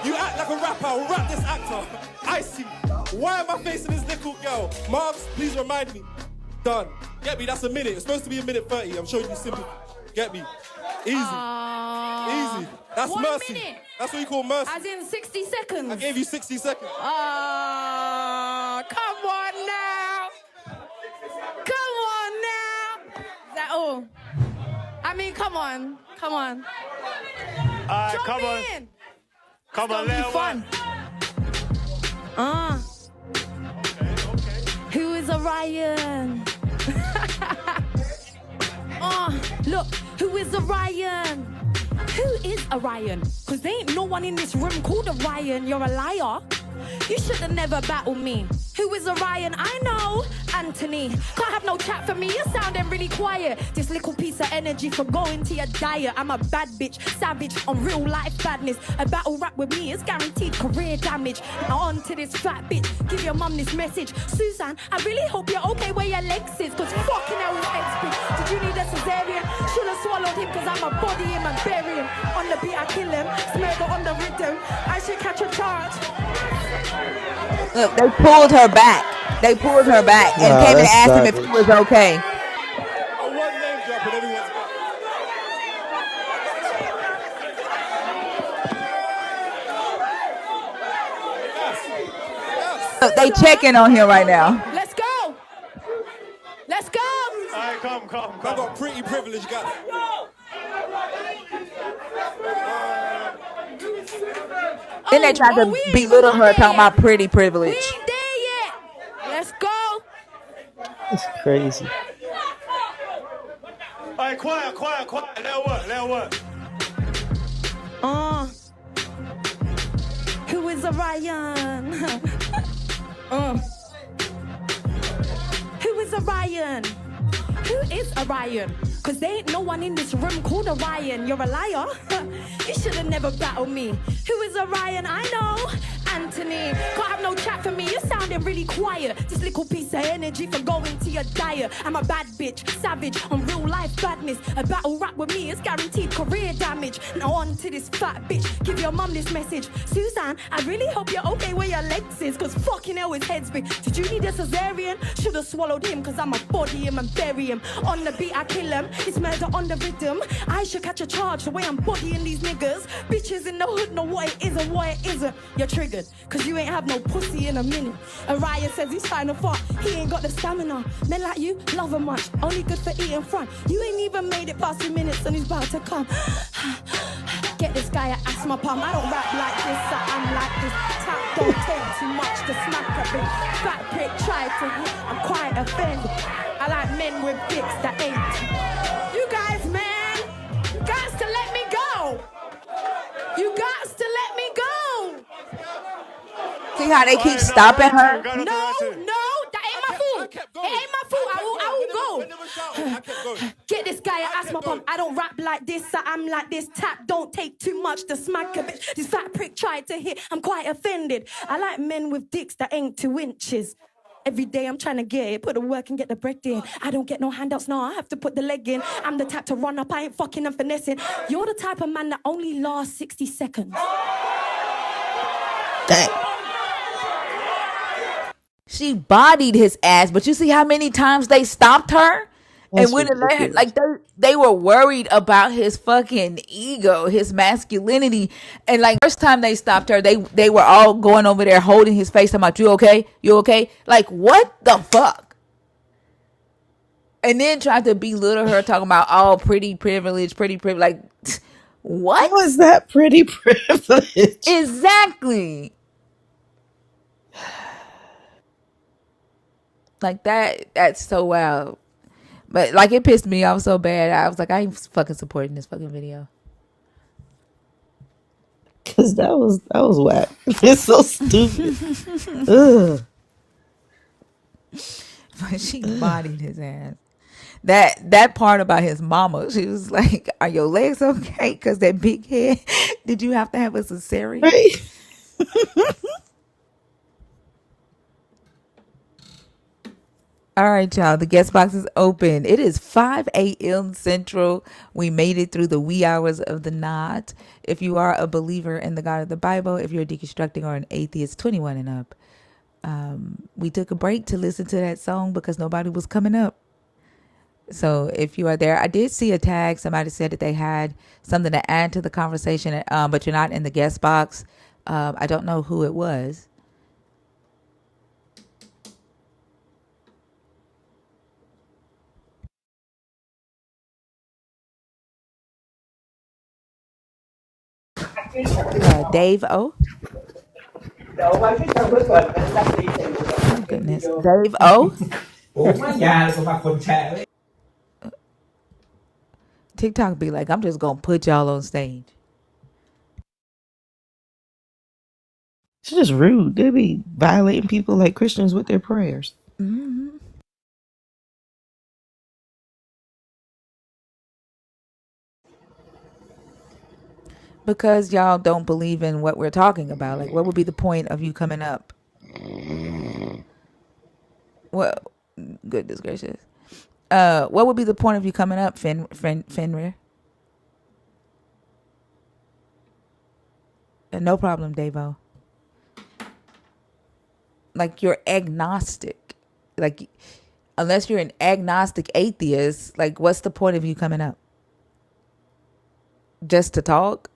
You act like a rapper, I'll rap this actor. I see. Why am I facing this little girl? Marvs, please remind me. Done. Get me, that's a minute. It's supposed to be a minute 30. I'm showing you simple. Get me. Easy. Easy. That's 1 mercy. minute. That's what you call mercy. As in 60 seconds. I gave you 60 seconds. Come on now. Come on now. Is that all? I mean, come on. Come on. Jump come on. in. Come on, It's little gonna be fun. Who is Orion? Look, who is Orion? Who is Orion? Cause there ain't no one in this room called Orion. You're a liar. You should have never battled me. Who is Orion? I know, Anthony. Can't have no chat for me, you're sounding really quiet. This little piece of energy for going to your diet. I'm a bad bitch, savage on real life badness. A battle rap with me is guaranteed career damage. Now on to this fat bitch, give your mum this message. Susan, I really hope you're okay where your legs is. Cause fucking hell is XP. Did you need a cesarean? Should've swallowed him cause I'm a body him and bury him. On the beat I kill him, Smurgle on the rhythm. I should catch a charge. Look, they pulled her back. They pulled her back and Wow, came and that's asked him if savage. he was okay. I one name drop and everyone's Look, they checking on him right now. Let's go. Let's go. Alright, come. I got pretty privilege, guys. Then they tried to we ain't belittle her, there talking yet. about pretty We privilege. ain't there yet. Let's go. It's crazy. Alright, quiet. Let work. Who is Orion? Who is Orion? Who is Orion? Cause there ain't no one in this room called Orion. You're a liar. You should have never battled me. Who is Orion? I know. Anthony. Can't have no chat for me, you're sounding really quiet. This little piece of energy for going to your diet. I'm a bad bitch, savage on real life badness. A battle rap with me is guaranteed career damage. Now on to this fat bitch, give your mum this message. Suzanne, I really hope you're okay where your legs is, cause fucking hell his head's big. Did you need a cesarean? Should've swallowed him, cause I'ma body him and bury him. On the beat I kill him, it's murder on the rhythm. I should catch a charge the way I'm bodying these niggas. Bitches in the hood know what it is and what it isn't. You're triggered, cause you ain't have no pussy in a minute. Orion says he's trying to fuck, he ain't got the stamina. Men like you, love him much, only good for eating front. You ain't even made it past 2 minutes and he's about to come. Get this guy an asthma pump. I don't rap like this, so I'm like this. Tap don't take too much to smack a bit. Fat prick tried to hit, I'm quite offended. I like men with dicks that ain't. You guys, man, you guys to let me go. You guys to let me go. See how they keep stopping her? No, that ain't my fault. It ain't my fault. I will go. Get this guy an asthma pump. I don't rap like this, so I'm like this. Tap don't take too much to smack a bitch. This fat prick tried to hit, I'm quite offended. I like men with dicks that ain't 2 inches. Every day I'm trying to get it, put the work and get the bread in. I don't get no handouts, no, I have to put the leg in. I'm the type to run up, I ain't fucking and finessing. You're the type of man that only lasts 60 seconds. Dang. She bodied his ass, but you see how many times they stopped her? That's And wouldn't let her, ridiculous. like they were worried about his fucking ego, his masculinity. And like first time they stopped her, they were all going over there holding his face, talking about, you okay? You okay? Like, what the fuck? And then tried to belittle her, talking about all pretty privilege. Like, what? How is that pretty privilege? Exactly. Like that's so wild. But like it pissed me off so bad. I was like, I ain't fucking supporting this fucking video. Cause that was whack. It's so stupid. Ugh. But she bodied his ass. That part about his mama, she was like, are your legs okay? Cause that big head, did you have to have a cesarean? Right? All right, y'all. The guest box is open. It is 5 a.m. Central. We made it through the wee hours of the night. If you are a believer in the God of the Bible, if you're deconstructing or an atheist, 21 and up, we took a break to listen to that song because nobody was coming up. So if you are there, I did see a tag. Somebody said that they had something to add to the conversation, but you're not in the guest box. I don't know who it was. Dave O. Oh goodness, Dave O. TikTok be like, I'm just gonna put y'all on stage. It's just rude. They be violating people like Christians with their prayers. Mm-hmm. Because y'all don't believe in what we're talking about. Like, what would be the point of you coming up? Well, goodness gracious. What would be the point of you coming up, Fenrir? No problem, Davo. Like, you're agnostic. Like, unless you're an agnostic atheist, like, what's the point of you coming up? Just to talk?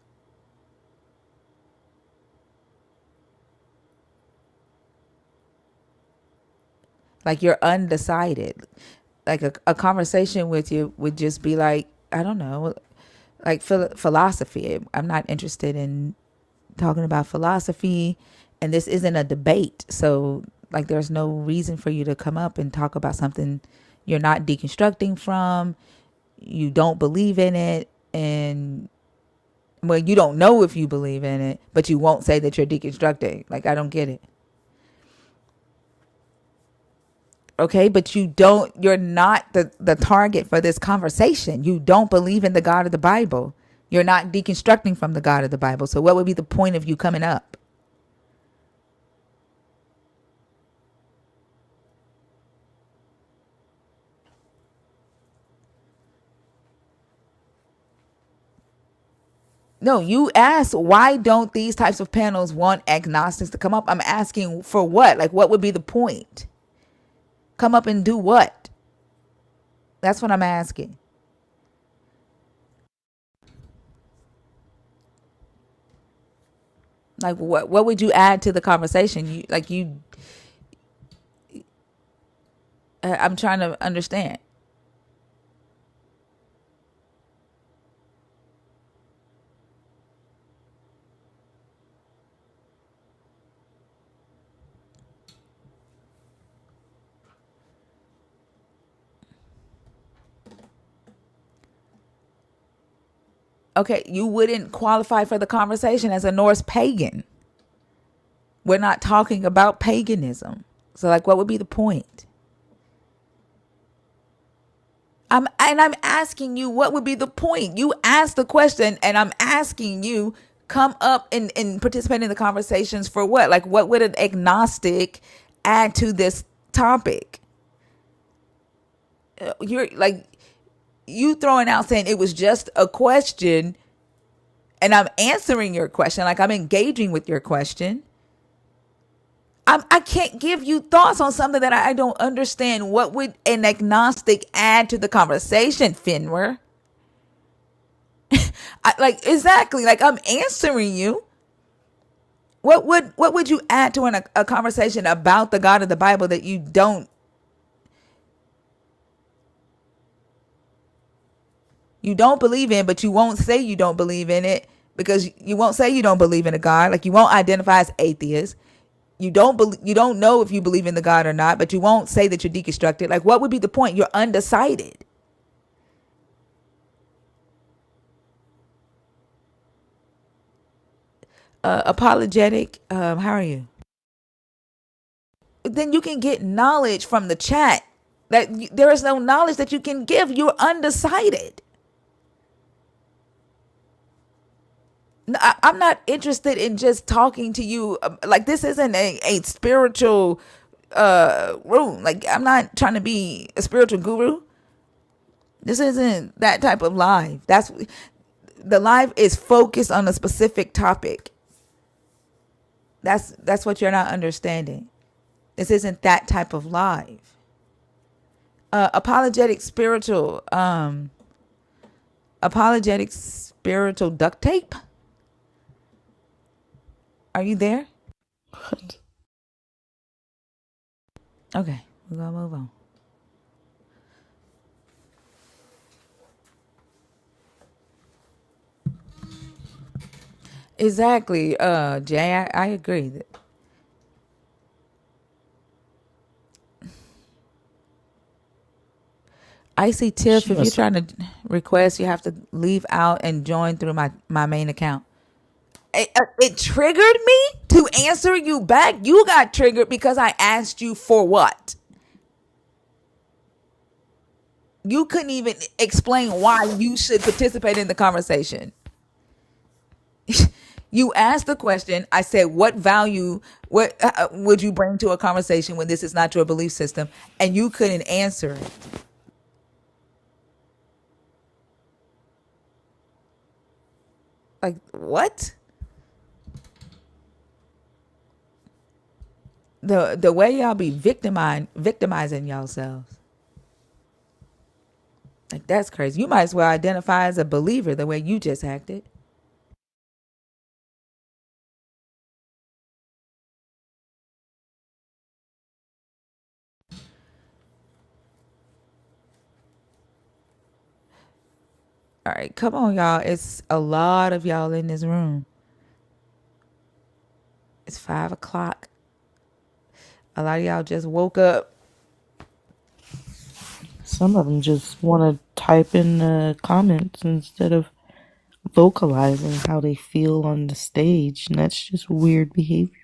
Like, you're undecided. Like, a conversation with you would just be like, I don't know, like philosophy. I'm not interested in talking about philosophy, and this isn't a debate. So, like, there's no reason for you to come up and talk about something you're not deconstructing from. You don't believe in it, and well, you don't know if you believe in it, but you won't say that you're deconstructing. Like, I don't get it. Okay, but you're not the target for this conversation. You don't believe in the God of the Bible. You're not deconstructing from the God of the Bible. So what would be the point of you coming up? No, you asked why don't these types of panels want agnostics to come up? I'm asking for what? Like, what would be the point? Come up and do what? That's what I'm asking. Like, what would you add to the conversation? I'm trying to understand. Okay, you wouldn't qualify for the conversation as a Norse pagan. We're not talking about paganism. So, like, what would be the point? I'm asking you, what would be the point? You asked the question, and I'm asking you, come up and participate in the conversations for what? Like, what would an agnostic add to this topic? You're like, you throwing out saying it was just a question, and I'm answering your question, like I'm engaging with your question. I can't give you thoughts on something that I don't understand. What would an agnostic add to the conversation, Finwer? Like, exactly. Like, I'm answering you. What would you add to a conversation about the God of the Bible that you don't believe in, but you won't say you don't believe in it because you won't say you don't believe in a God. Like, you won't identify as atheist. You don't know if you believe in the God or not, but you won't say that you're deconstructed. Like, what would be the point? You're undecided. Apologetic. How are you? Then you can get knowledge from the chat. There is no knowledge that you can give. You're undecided. I'm not interested in just talking to you. Like, this isn't a spiritual room. Like, I'm not trying to be a spiritual guru. This isn't that type of live. The live is focused on a specific topic. That's what you're not understanding. This isn't that type of live. Apologetic spiritual duct tape. Are you there? What? Okay, we're gonna move on. Exactly, Jay. I agree. I see Tiff. She If you're must. trying to request, you have to leave out and join through my main account. It triggered me to answer you back. You got triggered because I asked you for what? You couldn't even explain why you should participate in the conversation. You asked the question. I said, what value, what would you bring to a conversation when this is not your belief system? And you couldn't answer it. Like, what? The way y'all be victimizing yourselves. Like, that's crazy. You might as well identify as a believer the way you just acted. All right, come on, y'all. It's a lot of y'all in this room. It's 5:00. A lot of y'all just woke up. Some of them just want to type in the comments instead of vocalizing how they feel on the stage, and that's just weird behavior.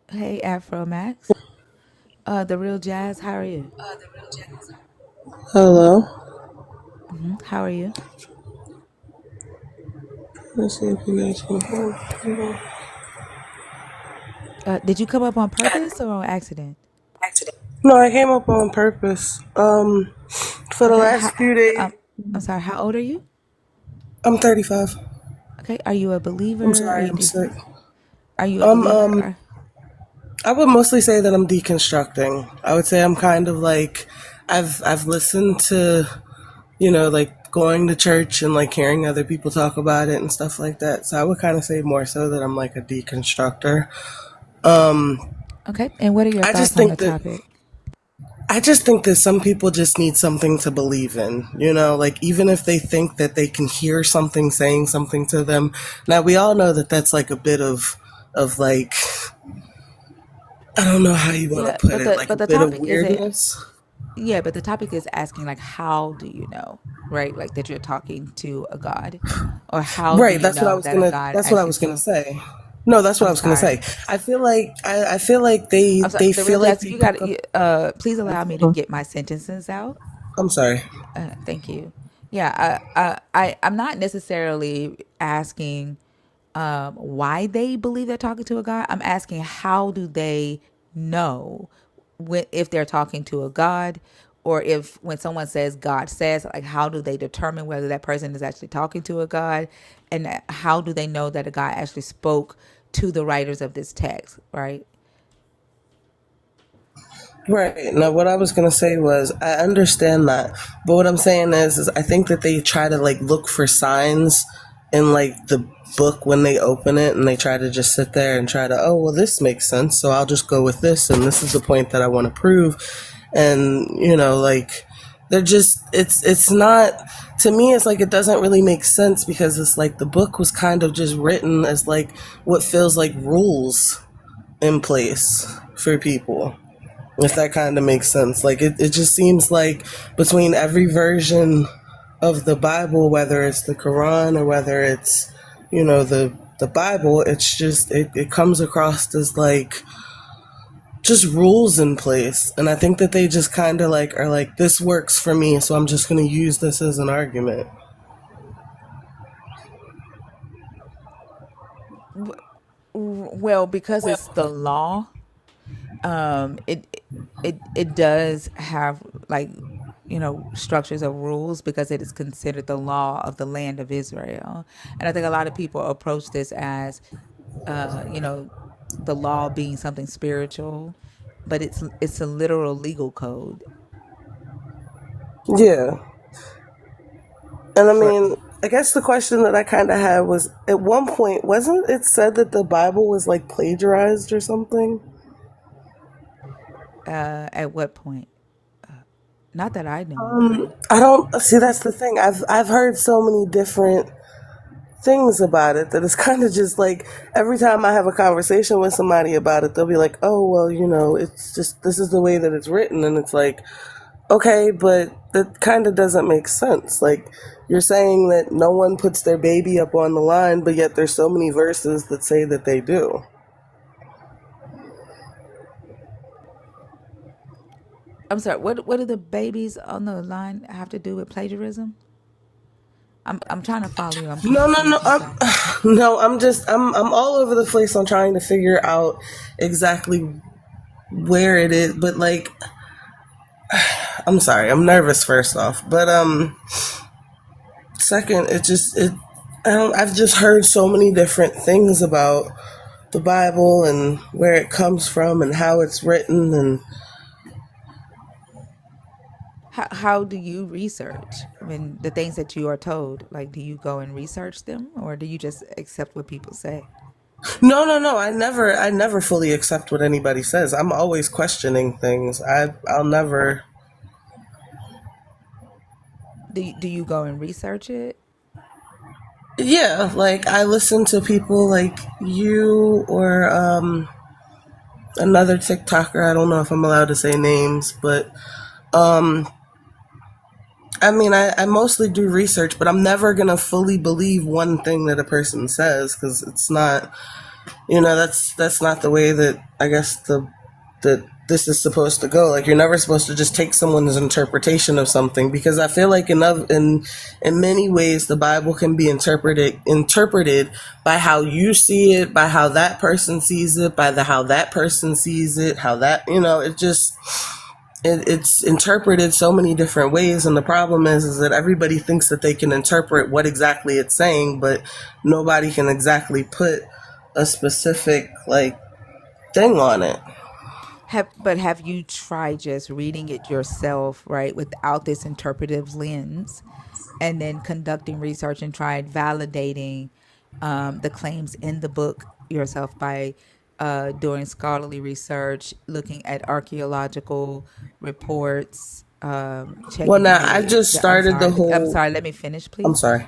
Hey, Afro Max. The real jazz. How are you? Hello. How are you? Let's see if you guys can help. Did you come up on purpose or on accident? No, I came up on purpose. For the Okay. last few days, I'm sorry. How old are you? I'm 35. Okay. Are you a I'm believer? sorry, I'm sick. Are you a believer? I would mostly say that I'm deconstructing. I would say I'm kind of like, I've listened to, like going to church and like hearing other people talk about it and stuff like that. So I would kind of say more so that I'm like a deconstructor. Okay. And what are your thoughts on the topic? I just think that some people just need something to believe in, like even if they think that they can hear something saying something to them. Now we all know that that's like a bit of like, I don't know how you want to put it, like a bit of weirdness. Yeah, but the topic is asking like, how do you know, right? Like that you're talking to a God, or how right? Do you That's know what I was that gonna. a God That's what I was gonna say. No, that's what I was gonna say. I feel like I feel like they feel like you got. Please allow me to get my sentences out. I'm sorry. Thank you. Yeah, I'm not necessarily asking why they believe they're talking to a God. I'm asking how do they know if they're talking to a God, or if when someone says God says, like how do they determine whether that person is actually talking to a God, and how do they know that a God actually spoke to the writers of this text, right? Right. Now, what I was going to say was, I understand that. But what I'm saying is I think that they try to, like, look for signs in, like, the book when they open it, and they try to just sit there and try to, oh, well, this makes sense, so I'll just go with this, and this is the point that I want to prove. And, like, they're just, it's not, to me, it's like it doesn't really make sense, because it's like the book was kind of just written as, like, what feels like rules in place for people. If that kind of makes sense. Like, it just seems like between every version of the Bible, whether it's the Quran or whether it's, the Bible, it's just, it comes across as like just rules in place. And I think that they just kind of like are like, this works for me, so I'm just going to use this as an argument. Well, because it's the law, it does have like structures of rules, because it is considered the law of the land of Israel. And I think a lot of people approach this as the law being something spiritual, but it's a literal legal code. Yeah. And I mean, I guess the question that I kind of had was, at one point, wasn't it said that the Bible was like plagiarized or something? At what point? Not that I know. I don't see. That's the thing. I've heard so many different things about it that it's kind of just like every time I have a conversation with somebody about it, they'll be like, "Oh, well, it's just this is the way that it's written," and it's like, okay, but that kind of doesn't make sense. Like, you're saying that no one puts their baby up on the line, but yet there's so many verses that say that they do. I'm sorry. What do the babies on the line have to do with plagiarism? I'm trying to follow you. No. I'm all over the place on trying to figure out exactly where it is. But like, I'm sorry. I'm nervous first off, but second, I've just heard so many different things about the Bible and where it comes from and how it's written and. How do you research? I mean, the things that you are told, like, do you go and research them, or do you just accept what people say? No. I never fully accept what anybody says. I'm always questioning things. I'll never. Do you go and research it? Yeah, like I listen to people like you or another TikToker. I don't know if I'm allowed to say names, but I mean, I mostly do research, but I'm never going to fully believe one thing that a person says, because it's not, that's not the way that I guess that this is supposed to go. Like, you're never supposed to just take someone's interpretation of something, because I feel like in many ways the Bible can be interpreted by how you see it, by how that person sees it, by how that person sees it, how that, it just it's interpreted so many different ways. And the problem is that everybody thinks that they can interpret what exactly it's saying, but nobody can exactly put a specific thing on it. Have you tried just reading it yourself, right, without this interpretive lens, and then conducting research and tried validating the claims in the book yourself by doing scholarly research, looking at archaeological reports, Well, checking now I just started the I'm whole. sorry, let me finish, I'm please. sorry.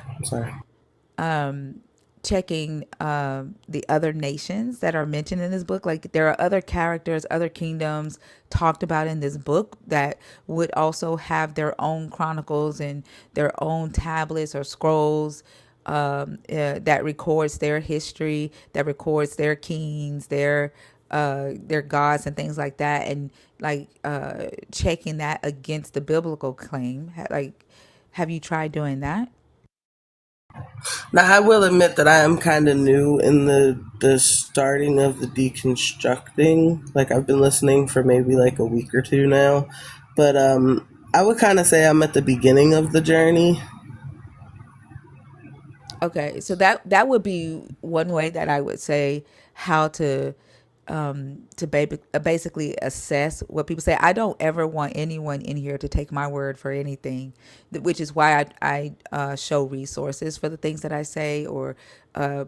Checking the other nations that are mentioned in this book. Like, there are other characters, other kingdoms talked about in this book that would also have their own chronicles and their own tablets or scrolls that records their history, that records their kings, their gods and things like that, and checking that against the biblical claim. Have you tried doing that? Now, I will admit that I am kind of new in the starting of the deconstructing. Like, I've been listening for maybe a week or two now, but I would kind of say I'm at the beginning of the journey. Okay, so that would be one way that I would say how to basically assess what people say. I don't ever want anyone in here to take my word for anything, which is why I show resources for the things that I say, or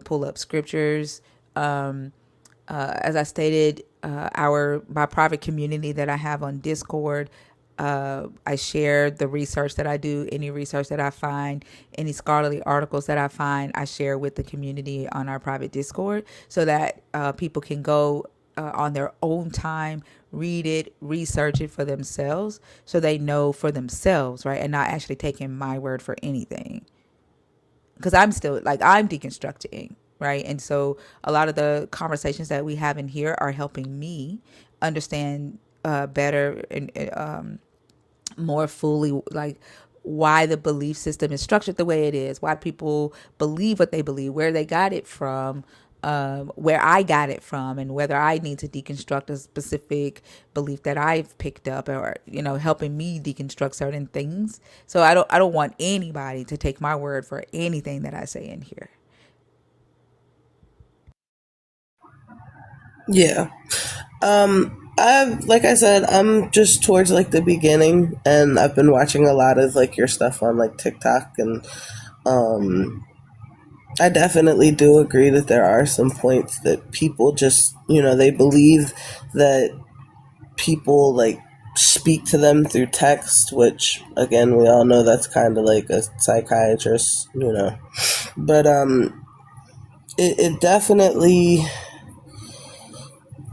pull up scriptures. As I stated, my private community that I have on Discord, I share the research that I do, any research that I find, any scholarly articles that I find, I share with the community on our private Discord, so that people can go on their own time, read it, research it for themselves, so they know for themselves, right? And not actually taking my word for anything. Because I'm still, I'm deconstructing, right? And so a lot of the conversations that we have in here are helping me understand better and more fully, why the belief system is structured the way it is, why people believe what they believe, where they got it from, where I got it from, and whether I need to deconstruct a specific belief that I've picked up, or helping me deconstruct certain things. So I don't want anybody to take my word for anything that I say in here. Yeah. Like I said, I'm just towards the beginning, and I've been watching a lot of your stuff on TikTok, and I definitely do agree that there are some points that people just, they believe that people speak to them through text, which again, we all know that's kind of like a psychiatrist, but it definitely,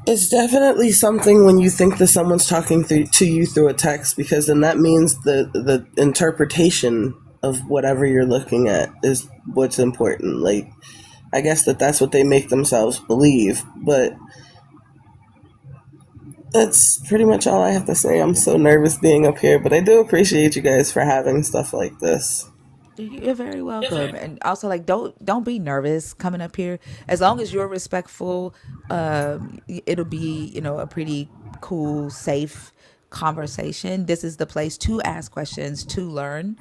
it's definitely something when you think that someone's talking to you through a text, because then that means the interpretation of whatever you're looking at is what's important. I guess that's what they make themselves believe, but that's pretty much all I have to say. I'm so nervous being up here, but I do appreciate you guys for having stuff like this. You're very welcome. And also, don't be nervous coming up here. As long as you're respectful, it'll be, a pretty cool, safe conversation. This is the place to ask questions, to learn.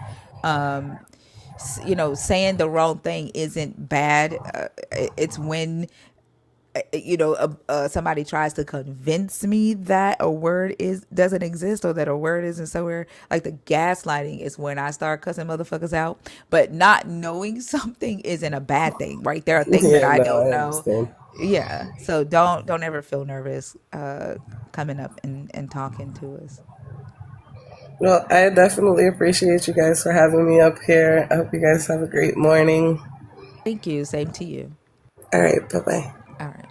Saying the wrong thing isn't bad. It's when somebody tries to convince me that a word doesn't exist, or that a word isn't somewhere. Like, the gaslighting is when I start cussing motherfuckers out. But not knowing something isn't a bad thing, right? There are things that Yeah, I no, don't I know. understand. Yeah, so don't ever feel nervous coming up and talking to us. Well, I definitely appreciate you guys for having me up here. I hope you guys have a great morning. Thank you. Same to you. All right, bye-bye. All right.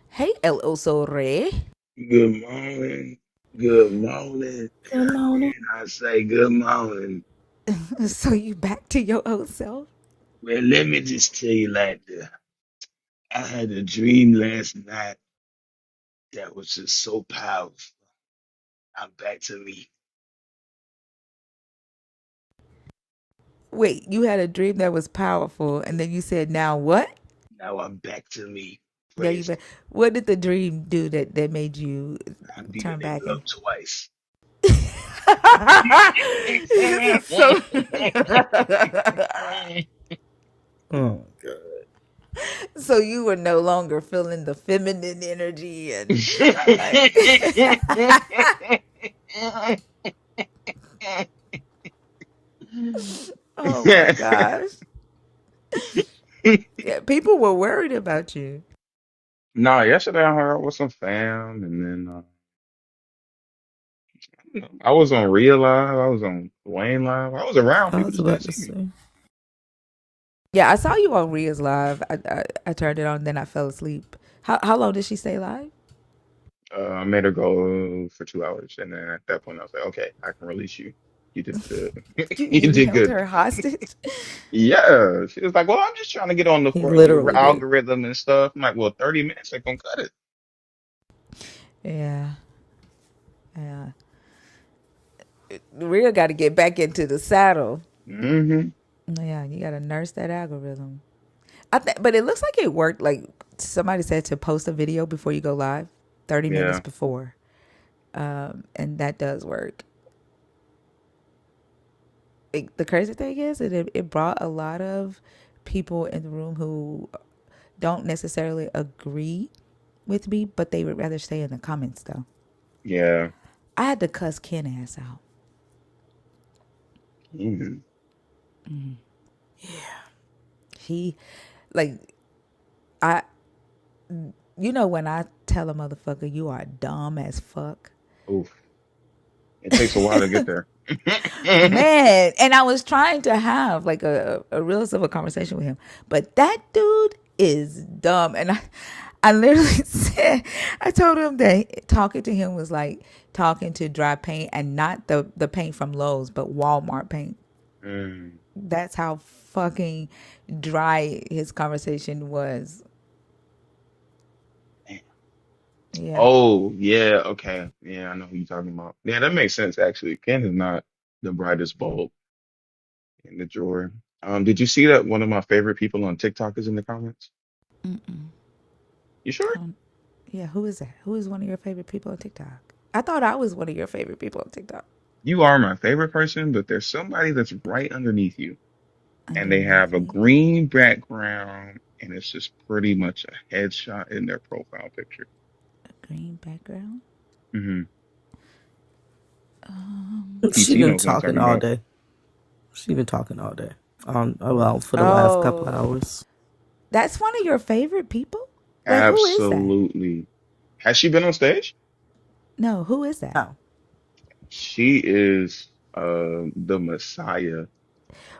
Hey, El Oso Re. Good morning. Good morning. Good morning. And I say good morning. So you back to your old self? Well, let me just tell you like this. I had a dream last night that was just so powerful. I'm back to me. Wait, you had a dream that was powerful, and then you said, "Now what?" Now I'm back to me. Now you. Praise God. What did the dream do that made you I beat a turn back? nigga up twice. So, Oh god. so you were no longer feeling the feminine energy and like. Oh my gosh. Yeah, people were worried about you. Nah, yesterday I hung out with some fam, and then I was on Real Live, I was on Wayne Live, I was around. I People was just about didn't to see me. say. Yeah, I saw you on Ria's live. I turned it on, then I fell asleep. How long did she stay live? I made her go for 2 hours, and then at that point I was like, okay, I can release you. You did good. You You did held good. her hostage. Yeah, she was like, well, I'm just trying to get on the He for the literally did. algorithm and stuff. I'm like, well, 30 minutes ain't gonna cut it. Yeah, yeah. Ria got to get back into the saddle. Mm-hmm. Yeah, you got to nurse that algorithm. But it looks like it worked. Like somebody said to post a video before you go live, 30 minutes Yeah. before, and that does work. The crazy thing is, it brought a lot of people in the room who don't necessarily agree with me, but they would rather stay in the comments though. Yeah. I had to cuss Ken ass out. Mm. He, like, I, when I tell a motherfucker you are dumb as fuck, Oof. It takes a while to get there. man. And I was trying to have like a real civil conversation with him, but that dude is dumb. And I literally said, I told him that talking to him was like talking to dry paint, and not the paint from Lowe's, but Walmart paint. Mm. That's how fucking dry his conversation was. Yeah. Oh, yeah, okay. Yeah, I know who you're talking about. Yeah, that makes sense actually. Ken is not the brightest bulb in the drawer. Did you see that one of my favorite people on TikTok is in the comments? Mm-mm. You sure? Yeah, who is that? Who is one of your favorite people on TikTok? I thought I was one of your favorite people on TikTok. You are my favorite person, but there's somebody that's right underneath you, and they Underneath have a me. green background, and it's just pretty much a headshot in their profile picture. Green background. Hmm. She PC been knows what I'm talking talking all about. day. She been talking all day. Well, for the last couple of Oh, hours. that's one of your favorite people? Like, who is that? Absolutely. Has she been on stage? No, who is that? Oh. She is the Messiah.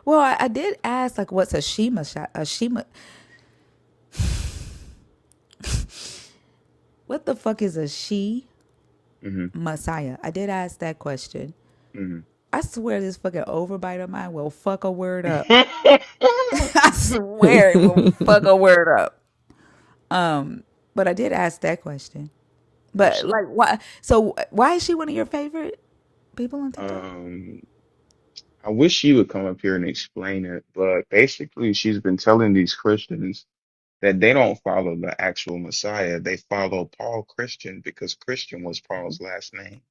Well, I did ask, like, what's a Shema shot? A Shema. What the fuck is a she Hmm. Messiah? I did ask that question. Hmm. I swear this fucking overbite of mine will fuck a word up. I swear it will fuck a word up. But I did ask that question. But Absolutely. like, why? So why is she one of your favorite people on TikTok? Um, I wish she would come up here and explain it, but basically she's been telling these Christians that they don't follow the actual Messiah. They follow Paul Christian because Christian was Paul's last name.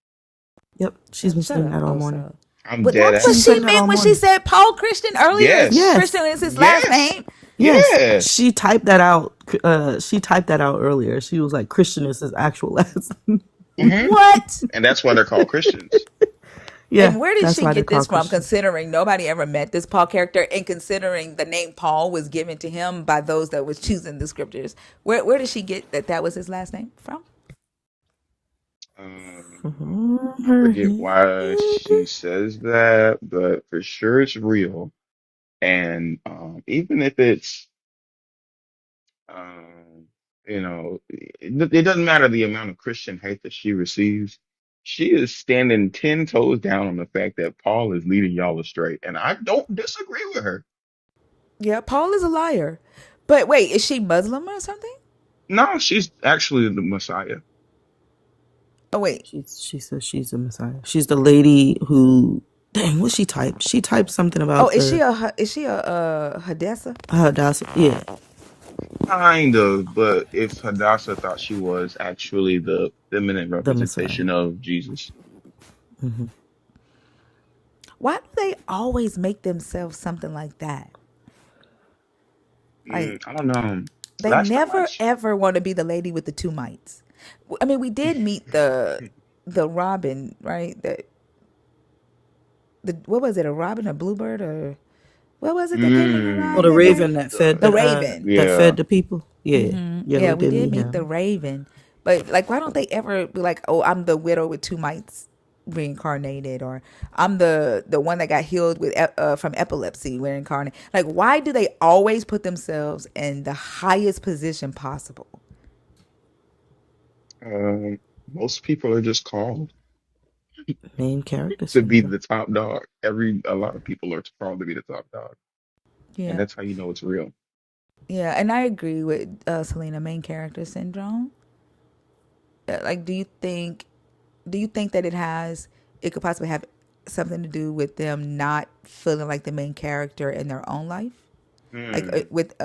Yep, she's been Shut saying up, that all morning. Oso. I'm But dead that's She's what been ass. she saying that meant all when she morning. said Paul Christian earlier. Is Yes. Yes, Christian is his last Yes. name? yes. Yes. She typed that out. She typed that out earlier. She was like, "Christian is his actual last name." Hmm. What? And that's why they're called Christians. Yeah, And where did that's she why they're get this called from? Christians. Considering nobody ever met this Paul character, and considering the name Paul was given to him by those that was choosing the scriptures, where did she get that was his last name from? I Her forget why head. she says that, but for sure it's real. And even if it's, um, it doesn't matter the amount of Christian hate that she receives. She is standing 10 toes down on the fact that Paul is leading y'all astray. And I don't disagree with her. Yeah, Paul is a liar. But wait, is she Muslim or something? No, she's actually the Messiah. Oh wait. She says she's the Messiah. She's the lady who, dang, what she typed? She typed something Oh, about is she the a Hadessa? Hadassah. Yeah. Kind of, but if Hadassah thought she was actually the feminine The Messiah. representation of Jesus. Mm-hmm. Why do they always make themselves something like that? Like I don't know. they Last time never ever want to be the lady with the two mites. I mean, we did meet the Robin, right? The what was it? A Robin, a bluebird, or what was it that came in the Or the Robin? raven that fed The Raven. that yeah. fed the people. Yeah. Yeah, Yeah, we we did did meet meet the him. Raven, but like, why don't they ever be like, "Oh, I'm the widow with two mites reincarnated," or "I'm the one that got healed with from epilepsy reincarnated"? Like, why do they always put themselves in the highest position possible? Most people are just called Main character to be syndrome. the top dog. A lot of people are called to be the top dog, and Yeah, that's how you know it's real. yeah, and I agree with Selena. Main character syndrome. Like, do you think that it could possibly have something to do with them not feeling like the main character in their own life? Like Hmm. with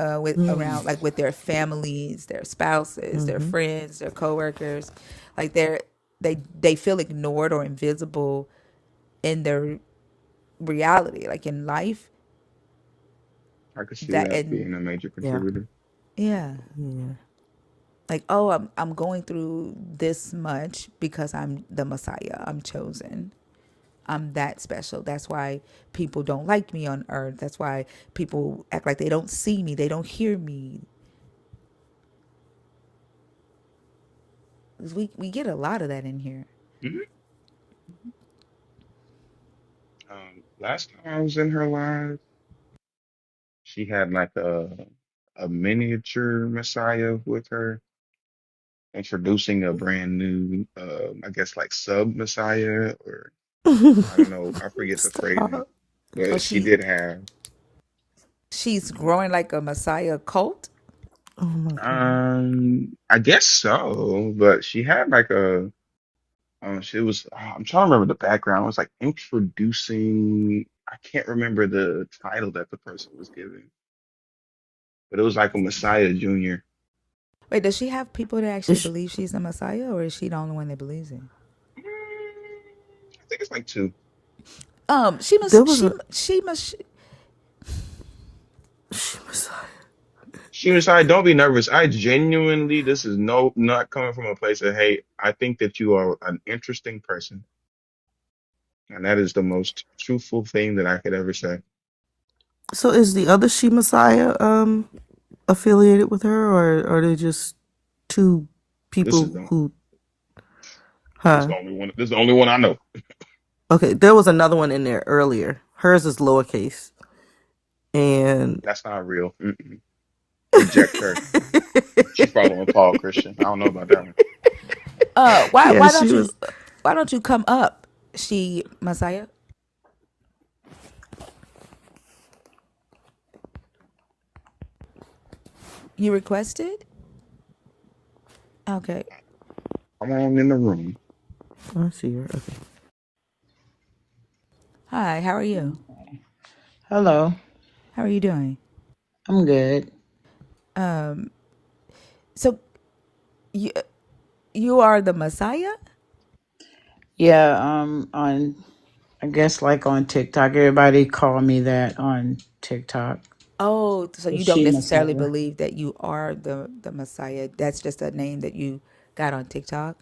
around, like with their families, their spouses, their Mm-hmm. friends, their coworkers, like they feel ignored or invisible in their reality, like in life. I could see That that and being a major Yeah. contributor. Yeah, Yeah. like, oh, I'm going through this much because I'm the Messiah. I'm chosen. I'm that special. That's why people don't like me on earth. That's why people act like they don't see me. They don't hear me. 'Cause we get a lot of that in here. Mhm. Last time I was in her live, she had like a miniature Messiah with her, introducing a brand new, I guess like sub Messiah, or I don't know, I forget the phrasing, Stop. Oh, but she did have. she's growing like a Messiah cult. Oh my god. I guess so, but she had like she was. I'm trying to remember the background. It was like introducing. I can't remember the title that the person was given, but it was like a Messiah Junior. Wait, does she have people that actually It's, believe she's a Messiah, or is she the only one that believes it? I think it's like two. She there must. was She must. she was She was like, "Don't be nervous. I genuinely, this is not coming from a place of hate. I think that you are an interesting person, and that is the most truthful thing that I could ever say." So is the other She Messiah affiliated with her, or are they just two This people is the who this is huh? the only one. This is the only one I know. Okay, there was another one in there earlier. Hers is lowercase. And That's not real. Mm-mm. Reject her. She following Paul Christian. I don't know about that one. Why yeah, why she don't you was why don't you come up, she Messiah? You requested? Okay. Come on in the room. I see her. Okay. Hi, how are you? Hello, How are you doing? I'm good. So you you are the Messiah? Yeah, on I guess like on TikTok, everybody call me that on TikTok. Oh, so The you don't She necessarily Messiah. believe that you are the Messiah. That's just a name that you got on TikTok.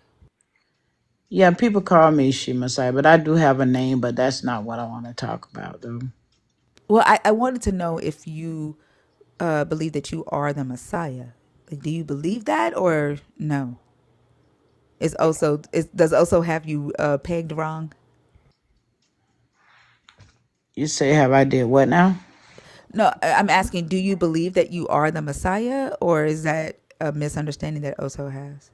Yeah, people call me She Messiah, but I do have a name, but that's not what I want to talk about though. Well, I wanted to know if you believe that you are the Messiah. Like, do you believe that or no? Does also have you pegged wrong? You say have I did what now? No, I'm asking, do you believe that you are the Messiah, or is that a misunderstanding that Oso has?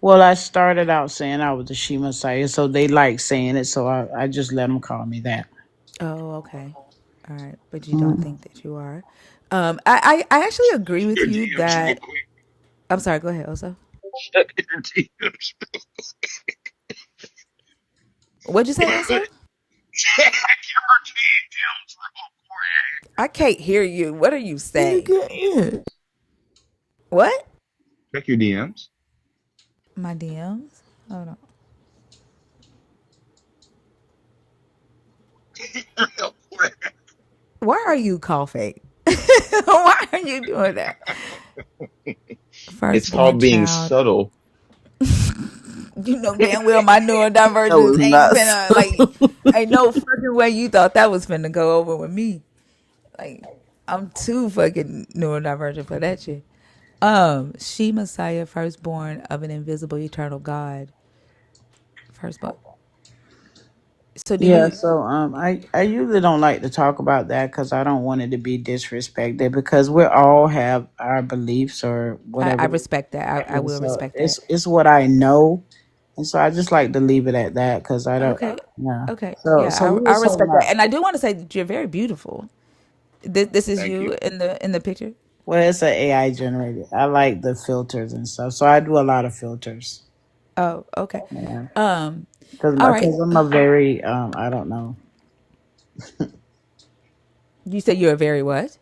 Well, I started out saying I was the She Messiah, so they like saying it, so I just let them call me that. Oh, okay. All right. But you don't Mm. think that you are. I actually agree with Your you DMs real that. quick. I'm sorry. Go ahead, Oso. Check your DMs. What'd you say, Oso? Check your DMs real quick. I can't hear you. What are you saying? Nigga, What? Check your DMs. My DMs? Hold on. Real quick. Why are you coughing? Why are you doing that? It's Firstborn called being child. subtle. You know damn well my that neurodivergence was ain't not finna like. so. Ain't no fucking way you thought that was finna go over with me. Like I'm too fucking neurodivergent for that shit. She Messiah, firstborn of an invisible eternal God. Firstborn. So do Yeah, you? so I usually don't like to talk about that because I don't want it to be disrespected because we all have our beliefs or I whatever. respect that. I And will so respect that. it's what I know, and so I just like to leave it at that because I don't. Okay. Yeah. Okay. So Yeah, we I was talking respect that. about. And I do want to say that you're very beautiful. This is Thank you. you in the picture. Well, it's an AI generated. I like the filters and stuff, so I do a lot of filters. Oh, okay. Yeah, Um, because all right. I'm a very I don't know. You said you're a very what?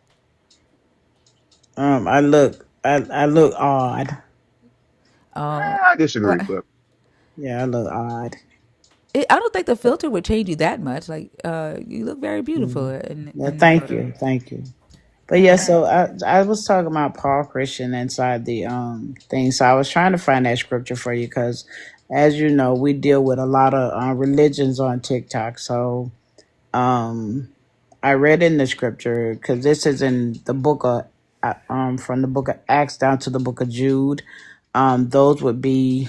I look odd. Oh, I disagree, well, but Yeah, I look odd. I don't think the filter would change you that much. Like, you look very beautiful Mm. Yeah, in the thank photo. you, thank you. But yeah, Um, so I was talking about Paul Christian inside the thing. So I was trying to find that scripture for you because, as you know, we deal with a lot of religions on TikTok. So um, I read in the scripture because this is in the book of from the book of Acts down to the book of Jude. Those would be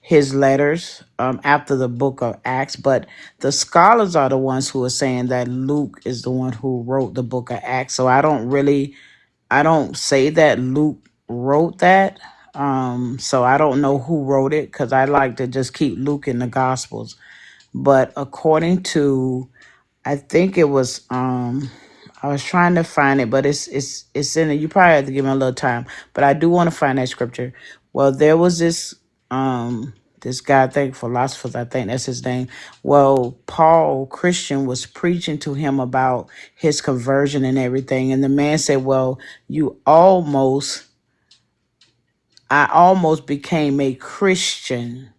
his letters after the book of Acts, but the scholars are the ones who are saying that Luke is the one who wrote the book of Acts. So I don't say that Luke wrote that. So I don't know who wrote it because I like to just keep Luke in the Gospels. But according to I think it was I was trying to find it, but it's in it. You probably have to give me a little time. But I do want to find that scripture. Well, there was this guy, I think philosophers, I think that's his name. Well, Paul Christian was preaching to him about his conversion and everything. And the man said, well, I almost became a Christian,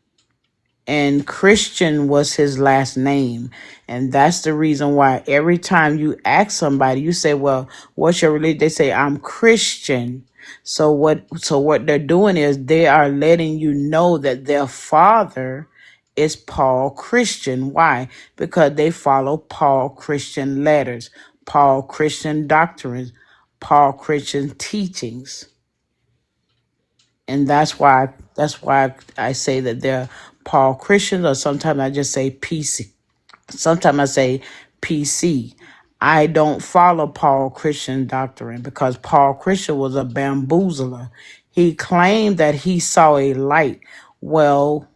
and Christian was his last name. And that's the reason why every time you ask somebody, you say, well, what's your religion? They say, I'm Christian. So what they're doing is they are letting you know that their father is Paul Christian. Why? Because they follow Paul Christian letters, Paul Christian doctrines, Paul Christian teachings. And that's why I say that they're Paul Christians, or sometimes I just say PC. Sometimes I say PC. I don't follow Paul Christian doctrine because Paul Christian was a bamboozler. He claimed that he saw a light. Well,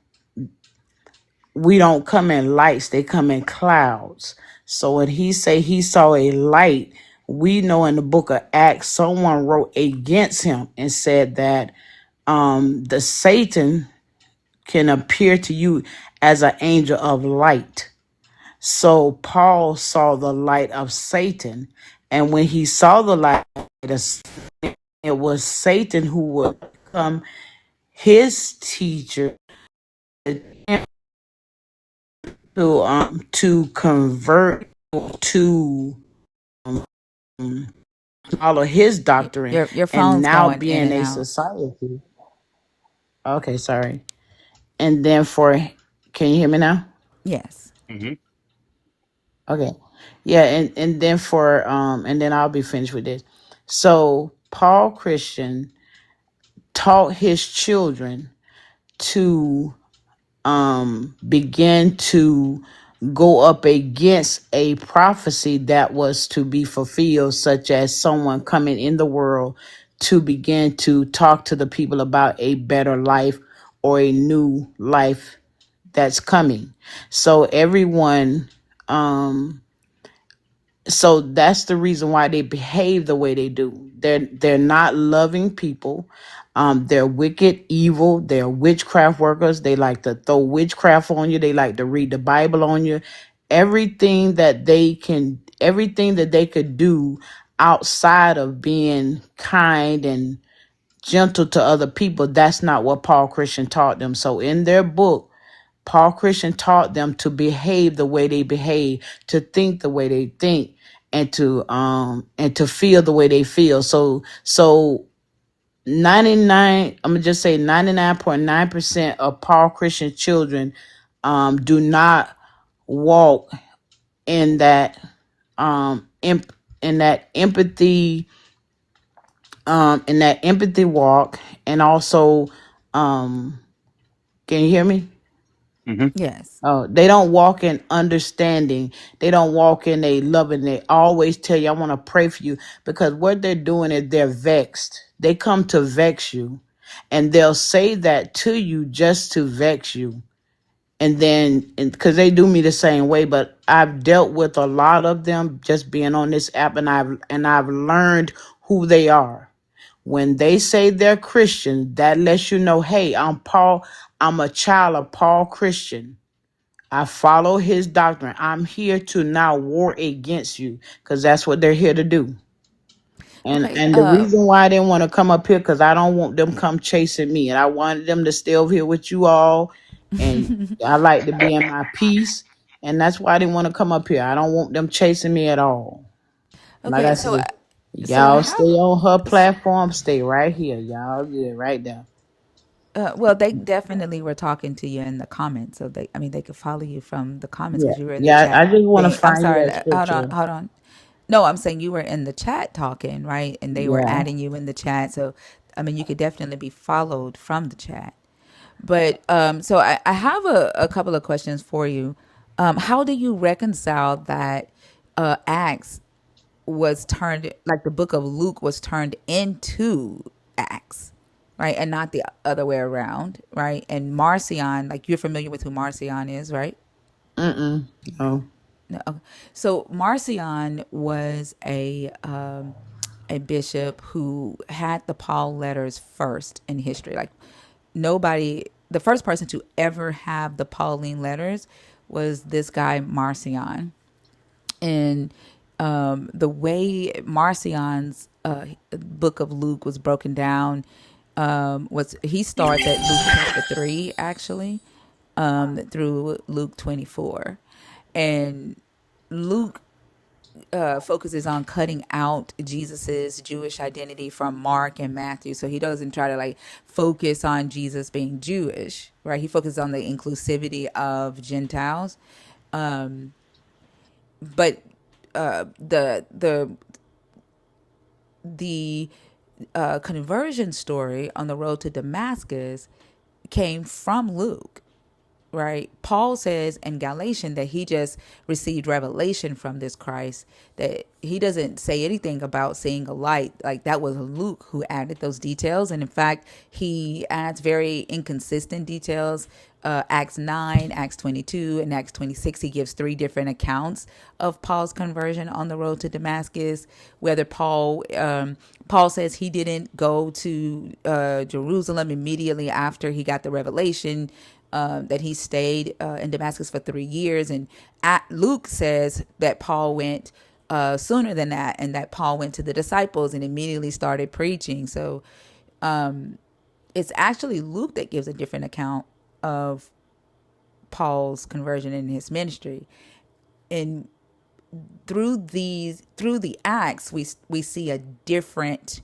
we don't come in lights, they come in clouds. So when he say he saw a light, we know in the book of Acts, someone wrote against him and said that the Satan can appear to you as an angel of light. So Paul saw the light of Satan, and when he saw the light, it was Satan who would become his teacher to convert to follow his doctrine, your and phone's now going in being and a out. society. Okay, sorry. And then can you hear me now? Yes. hmm Okay. Yeah, and then and then I'll be finished with this. So Paul Christian taught his children to begin to go up against a prophecy that was to be fulfilled, such as someone coming in the world to begin to talk to the people about a better life or a new life that's coming. So everyone so that's the reason why they behave the way they do. They're not loving people. They're wicked, evil. They're witchcraft workers. They like to throw witchcraft on you. They like to read the Bible on you. Everything that they could do outside of being kind and gentle to other people, that's not what Paul Christian taught them. So in their book, Paul Christian taught them to behave the way they behave, to think the way they think, and to feel the way they feel. So I'm gonna just say 99.9% of Paul Christian children do not walk in that in that empathy walk, and also can you hear me? Hmm. Yes. Oh, they don't walk in understanding. They don't walk in a loving. They always tell you, I want to pray for you, because what they're doing is they're vexed. They come to vex you, and they'll say that to you just to vex you. And then, because they do me the same way, but I've dealt with a lot of them just being on this app, and I've learned who they are. When they say they're Christian, that lets you know, hey, I'm Paul. I'm a child of Paul Christian. I follow his doctrine. I'm here to now war against you, because that's what they're here to do. And Okay. and the reason why I didn't want to come up here, because I don't want them come chasing me, and I wanted them to stay over here with you all. And I like to be in my peace, and that's why I didn't want to come up here. I don't want them chasing me at all. Like Okay. I So, said, I y'all stay have. on her platform. Stay right here. Y'all good right there. Well, they definitely were talking to you in the comments, so they could follow you from the comments Yeah, because you were in the yeah. I chat. just want to I'm find you sorry. that Hold on, scripture. hold on. No, I'm saying you were in the chat talking, right? And they were Yeah. adding you in the chat, so you could definitely be followed from the chat. But so I have a couple of questions for you. How do you reconcile that Acts was turned, like the book of Luke was turned into Acts, right? And not the other way around, right? And Marcion, like you're familiar with who Marcion is, right? No. No. Okay. So Marcion was a bishop who had the Paul letters first in history. Like nobody, the first person to ever have the Pauline letters was this guy Marcion. And the way Marcion's book of Luke was broken down was he starts at Luke chapter 3 actually, through Luke 24, and Luke focuses on cutting out Jesus's Jewish identity from Mark and Matthew. So he doesn't try to like focus on Jesus being Jewish, right? He focuses on the inclusivity of Gentiles. But the conversion story on the road to Damascus came from Luke, right? Paul says in Galatians that he just received revelation from this Christ, that he doesn't say anything about seeing a light. Like that was Luke who added those details. And in fact, he adds very inconsistent details. Acts 9, Acts 22, and Acts 26, he gives three different accounts of Paul's conversion on the road to Damascus. Whether Paul says he didn't go to Jerusalem immediately after he got the revelation, that he stayed in Damascus for 3 years. And Luke says that Paul went sooner than that, and that Paul went to the disciples and immediately started preaching. So it's actually Luke that gives a different account of Paul's conversion in his ministry. And through the Acts, we see a different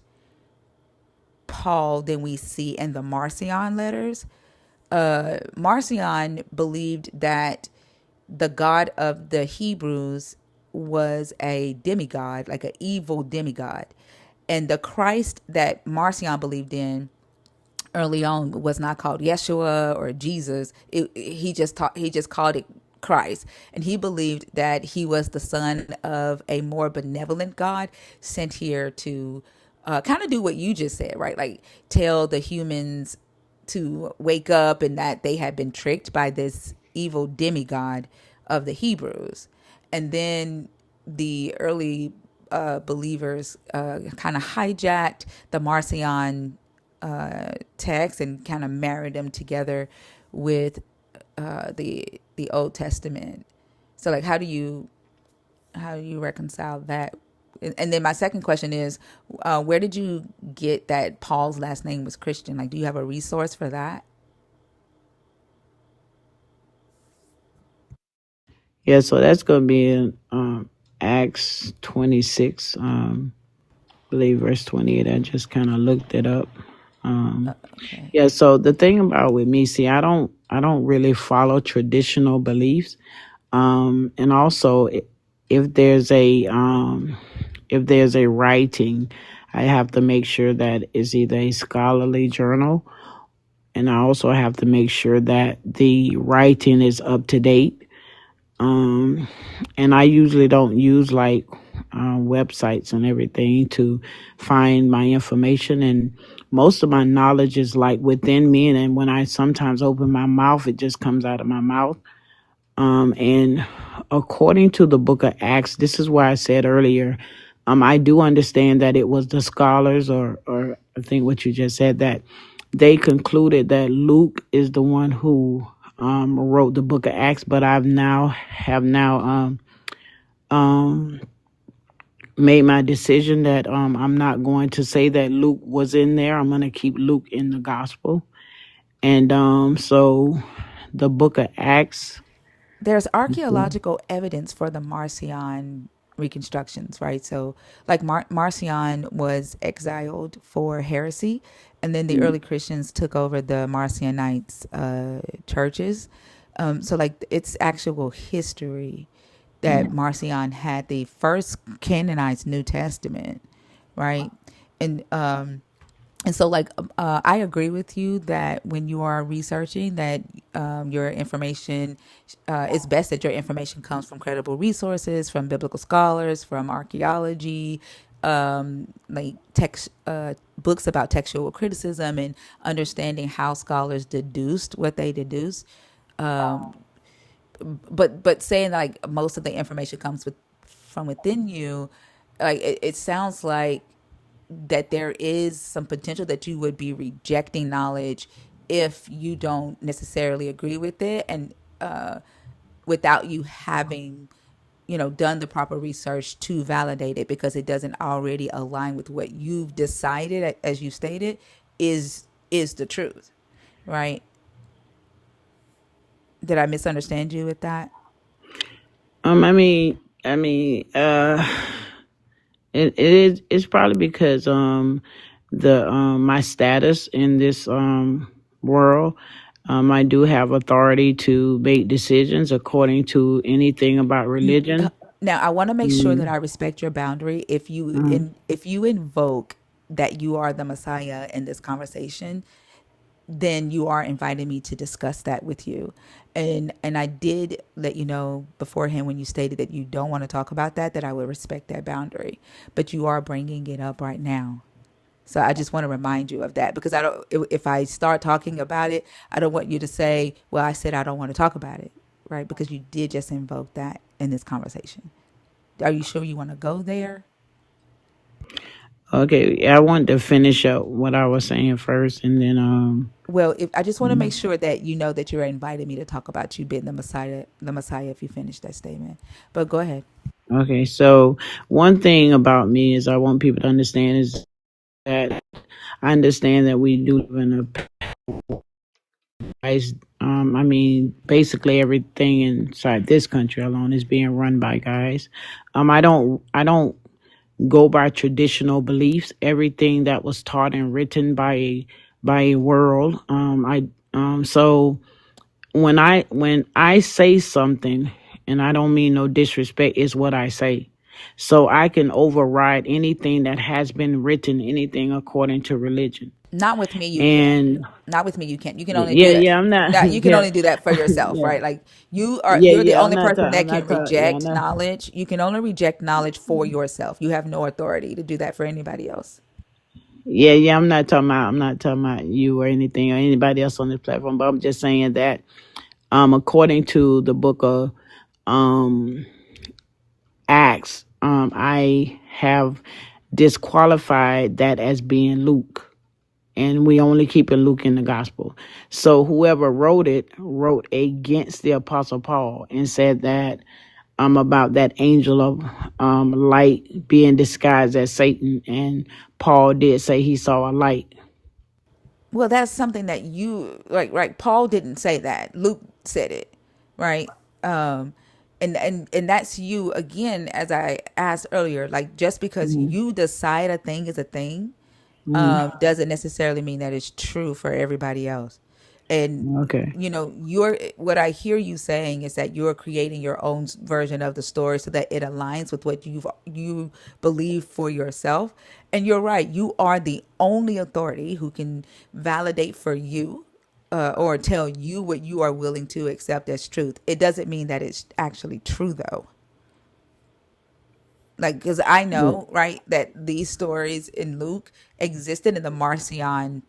Paul than we see in the Marcion letters. Marcion believed that the God of the Hebrews was a demigod, like an evil demigod. And the Christ that Marcion believed in early on was not called Yeshua or Jesus. He just called it Christ. And he believed that he was the son of a more benevolent God sent here to kind of do what you just said, right? Like tell the humans to wake up and that they had been tricked by this evil demigod of the Hebrews. And then the early believers kind of hijacked the Marcion text and kind of married them together with the Old Testament. So, like, how do you reconcile that? And then my second question is, where did you get that Paul's last name was Christian? Like, do you have a resource for that? Yeah, so that's going to be in Acts 26, I believe verse 28. I just kind of looked it up. Okay. Yeah, so the thing about with me, see, I don't really follow traditional beliefs. And also, if there's a writing, I have to make sure that it's either a scholarly journal, and I also have to make sure that the writing is up to date. And I usually don't use like websites and everything to find my information. And most of my knowledge is like within me. And then when I sometimes open my mouth, it just comes out of my mouth. And according to the book of Acts, this is why I said earlier, I do understand that it was the scholars, or I think what you just said, that they concluded that Luke is the one who wrote the book of Acts. But have now made my decision that I'm not going to say that Luke was in there. I'm going to keep Luke in the gospel. And so the book of Acts. There's archaeological evidence for the Marcion reconstructions, right? So, like, Marcion was exiled for heresy, and then the early Christians took over the Marcionites churches. So, like, it's actual history that Marcion had the first canonized New Testament, right? And so, like, I agree with you that when you are researching, that your information, it's best that your information comes from credible resources, from biblical scholars, from archaeology, like text, books about textual criticism, and understanding how scholars deduced what they deduced. But saying like most of the information comes from within you, like it sounds like that there is some potential that you would be rejecting knowledge if you don't necessarily agree with it, and without you having done the proper research to validate it, because it doesn't already align with what you've decided, as you stated, is the truth, right? Did I misunderstand you with that? It's probably because the my status in this world, I do have authority to make decisions according to anything about religion. Now, I want to make sure that I respect your boundary. If you invoke that you are the Messiah in this conversation, then you are inviting me to discuss that with you. And I did let you know beforehand, when you stated that you don't want to talk about that I would respect that boundary. But you are bringing it up right now. So I just want to remind you of that, because I don't, if I start talking about it, I don't want you to say, well, I said I don't want to talk about it, right? Because you did just invoke that in this conversation. Are you sure you want to go there? Okay, I wanted to finish up what I was saying first, and then Well, I just want to make sure that you know that you're inviting me to talk about you being the Messiah, if you finish that statement. But go ahead. okay. So one thing about me is I want people to understand is that I understand that we do live in a basically everything inside this country alone is being run by guys. I don't go by traditional beliefs. Everything that was taught and written by a world. So when I say something, and I don't mean no disrespect, is what I say. So I can override anything that has been written, anything according to religion. Not with me, you And can. Not with me, you can't. You can only do that. I'm not. That you can Yeah, only do that for yourself, yeah, right? Like, you're the I'm only not. person I'm that can not. Yeah, reject no. knowledge. You can only reject knowledge for yourself. You have no authority to do that for anybody else. Yeah. I'm not talking about. I'm not talking about you or anything or anybody else on this platform. But I'm just saying that, according to the book of Acts, I have disqualified that as being Luke, and we only keep it Luke in the gospel. So whoever wrote it wrote against the Apostle Paul and said that about that angel of light being disguised as Satan, and Paul did say he saw a light. Well, that's something that you like. Right? Paul didn't say that. Luke said it, right? And that's you again. As I asked earlier, like just because Mhm. you decide a thing is a thing, Mhm. doesn't necessarily mean that it's true for everybody else. And Okay. you're what I hear you saying is that you're creating your own version of the story so that it aligns with what you believe for yourself. And you're right, you are the only authority who can validate for you, or tell you what you are willing to accept as truth. It doesn't mean that it's actually true though. Like, because I Yeah. know, right, that these stories in Luke existed in the Marcion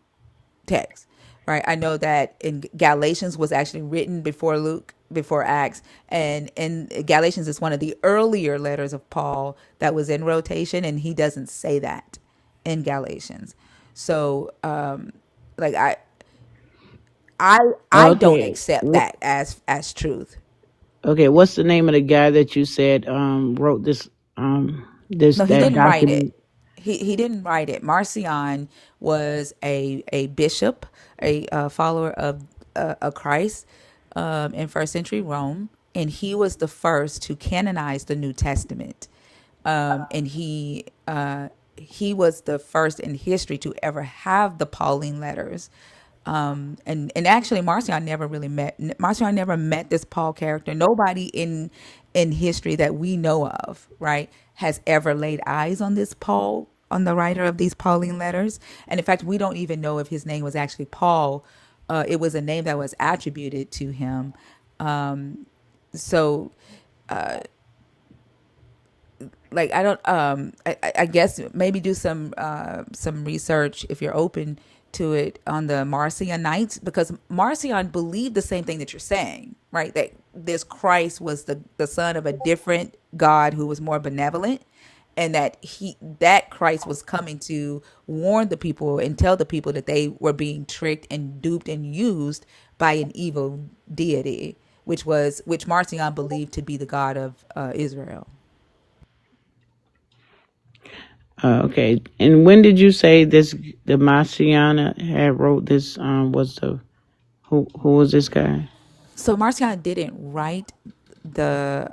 text, right? I know that in Galatians was actually written before Luke, before Acts, and in Galatians is one of the earlier letters of Paul that was in rotation, and he doesn't say that in Galatians. So, like I don't Okay. accept that as truth. Okay. What's the name of the guy that you said wrote this No, he that didn't write it. document? He didn't write it. Marcion was a bishop, a follower of Christ, in first century Rome, and he was the first to canonize the New Testament. And he was the first in history to ever have the Pauline letters. And actually Marcion never met this Paul character. Nobody in history that we know of, right, has ever laid eyes on this Paul, on the writer of these Pauline letters. And in fact, we don't even know if his name was actually Paul. It was a name that was attributed to him. So like I don't I guess maybe do some research if you're open to it on the Marcionites, because Marcion believed the same thing that you're saying, right? That this Christ was the son of a different God who was more benevolent, and that Christ was coming to warn the people and tell the people that they were being tricked and duped and used by an evil deity, which Marcion believed to be the God of Israel. Okay. And when did you say this? The Marciana had wrote this. Was the who was this guy? So Marcion didn't write the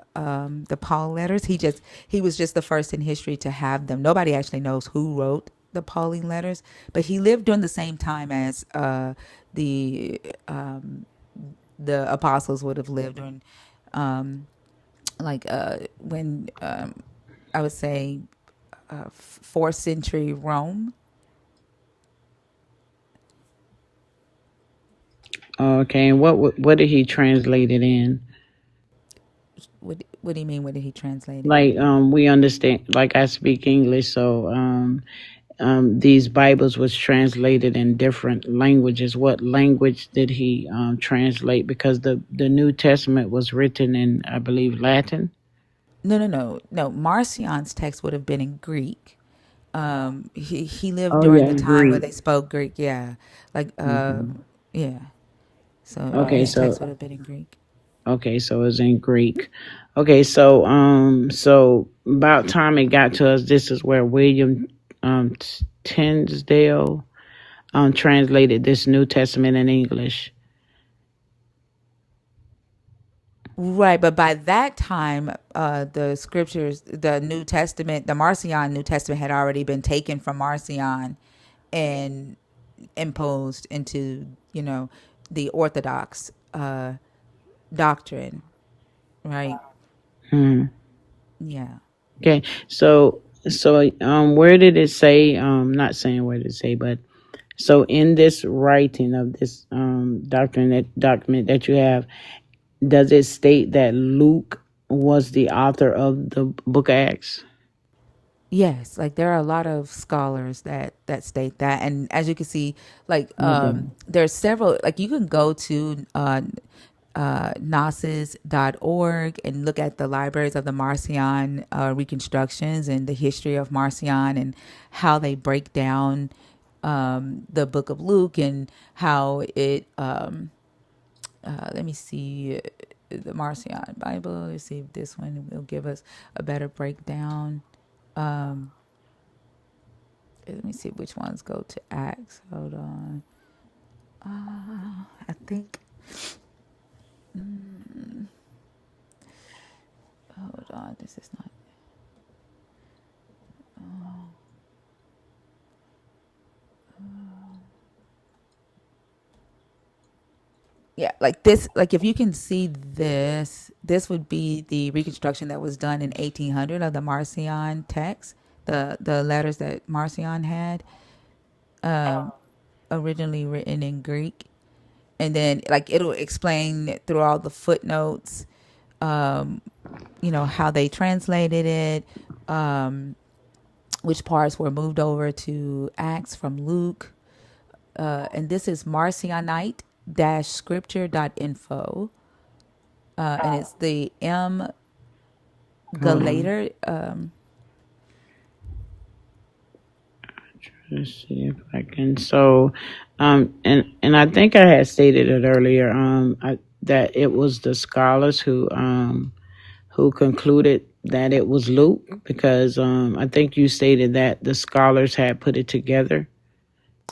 Paul letters. He was just the first in history to have them. Nobody actually knows who wrote the Pauline letters, but he lived during the same time as the the apostles would have lived during, when I would say fourth century Rome. Okay. And what did he translate it in? What do you mean? What did he translate it Like in? we understand. Like I speak English, so these Bibles was translated in different languages. What language did he translate? Because the New Testament was written in, I believe, Latin. No. Marcion's text would have been in Greek. He lived Oh during yeah, the in time where Greek. they spoke Greek. Yeah, like Okay. yeah. So Okay, his so text would have been in Greek. okay, so it's in Greek. Okay, so about time it got to us. This is where William Tinsdale translated this New Testament in English. Right, but by that time, the scriptures, the New Testament, the Marcion New Testament had already been taken from Marcion and imposed into, the Orthodox doctrine, right? Hmm. Yeah. Okay, so where did it say? Not saying where did it say, but so in this writing of this document that you have, does it state that Luke was the author of the Book of Acts? Yes, like there are a lot of scholars that state that, and as you can see, like Okay. there's several. Like you can go to gnosis.org and look at the libraries of the Marcion reconstructions and the history of Marcion and how they break down the book of Luke and how it, let me see, the Marcion Bible. Let's see if this one will give us a better breakdown. Let me see which ones go to Acts. Hold on. I think. Hold on. This is not. Yeah, like this. Like if you can see this, this would be the reconstruction that was done in 1800 of the Marcion text, the letters that Marcion had, originally written in Greek, and then like it'll explain through all the footnotes, how they translated it, which parts were moved over to Acts from Luke. And this is Marcionite-scripture.info. And it's the M. Galater. Let's see if I can. So, and I think I had stated it earlier. That it was the scholars who concluded that it was Luke, because I think you stated that the scholars had put it together.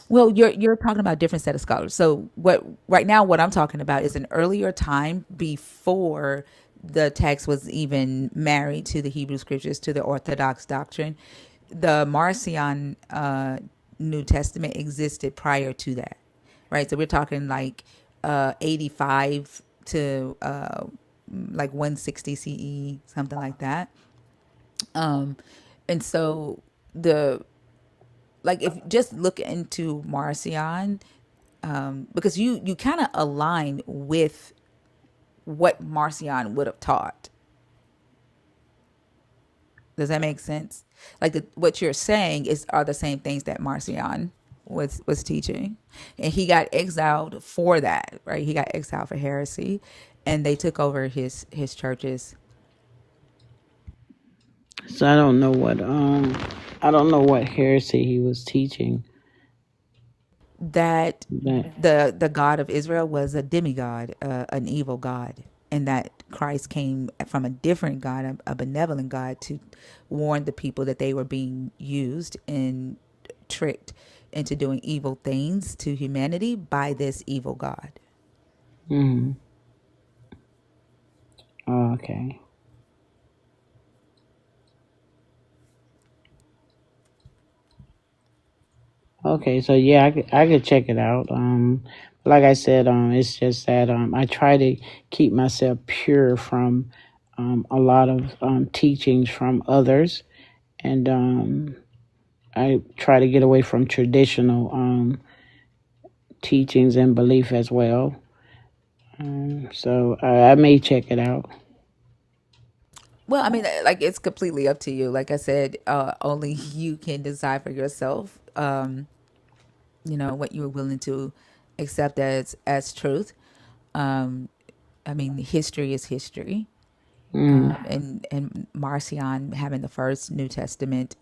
Well, you're talking about a different set of scholars. So what I'm talking about is an earlier time before the text was even married to the Hebrew scriptures, to the Orthodox doctrine. The Marcion New Testament existed prior to that, right? So we're talking like 85 to like 160 CE, something like that. And so if just look into Marcion, because you kind of align with what Marcion would have taught. Does that make sense? Like what you're saying are the same things that Marcion was teaching, and he got exiled for that, right? He got exiled for heresy, and they took over his churches. So I don't know what heresy he was teaching. That the God of Israel was a demigod, an evil God, and that Christ came from a different God, a benevolent God, to warn the people that they were being used and tricked into doing evil things to humanity by this evil God. Mm-hmm. Oh, okay. Okay, so yeah, I could check it out. Like I said, it's just that I try to keep myself pure from a lot of teachings from others, and I try to get away from traditional teachings and belief as well. So I may check it out. Well, I mean, like it's completely up to you. Like I said, only you can decide for yourself. What you're willing to accept as truth. I mean, history is history. And Marcion having the first New Testament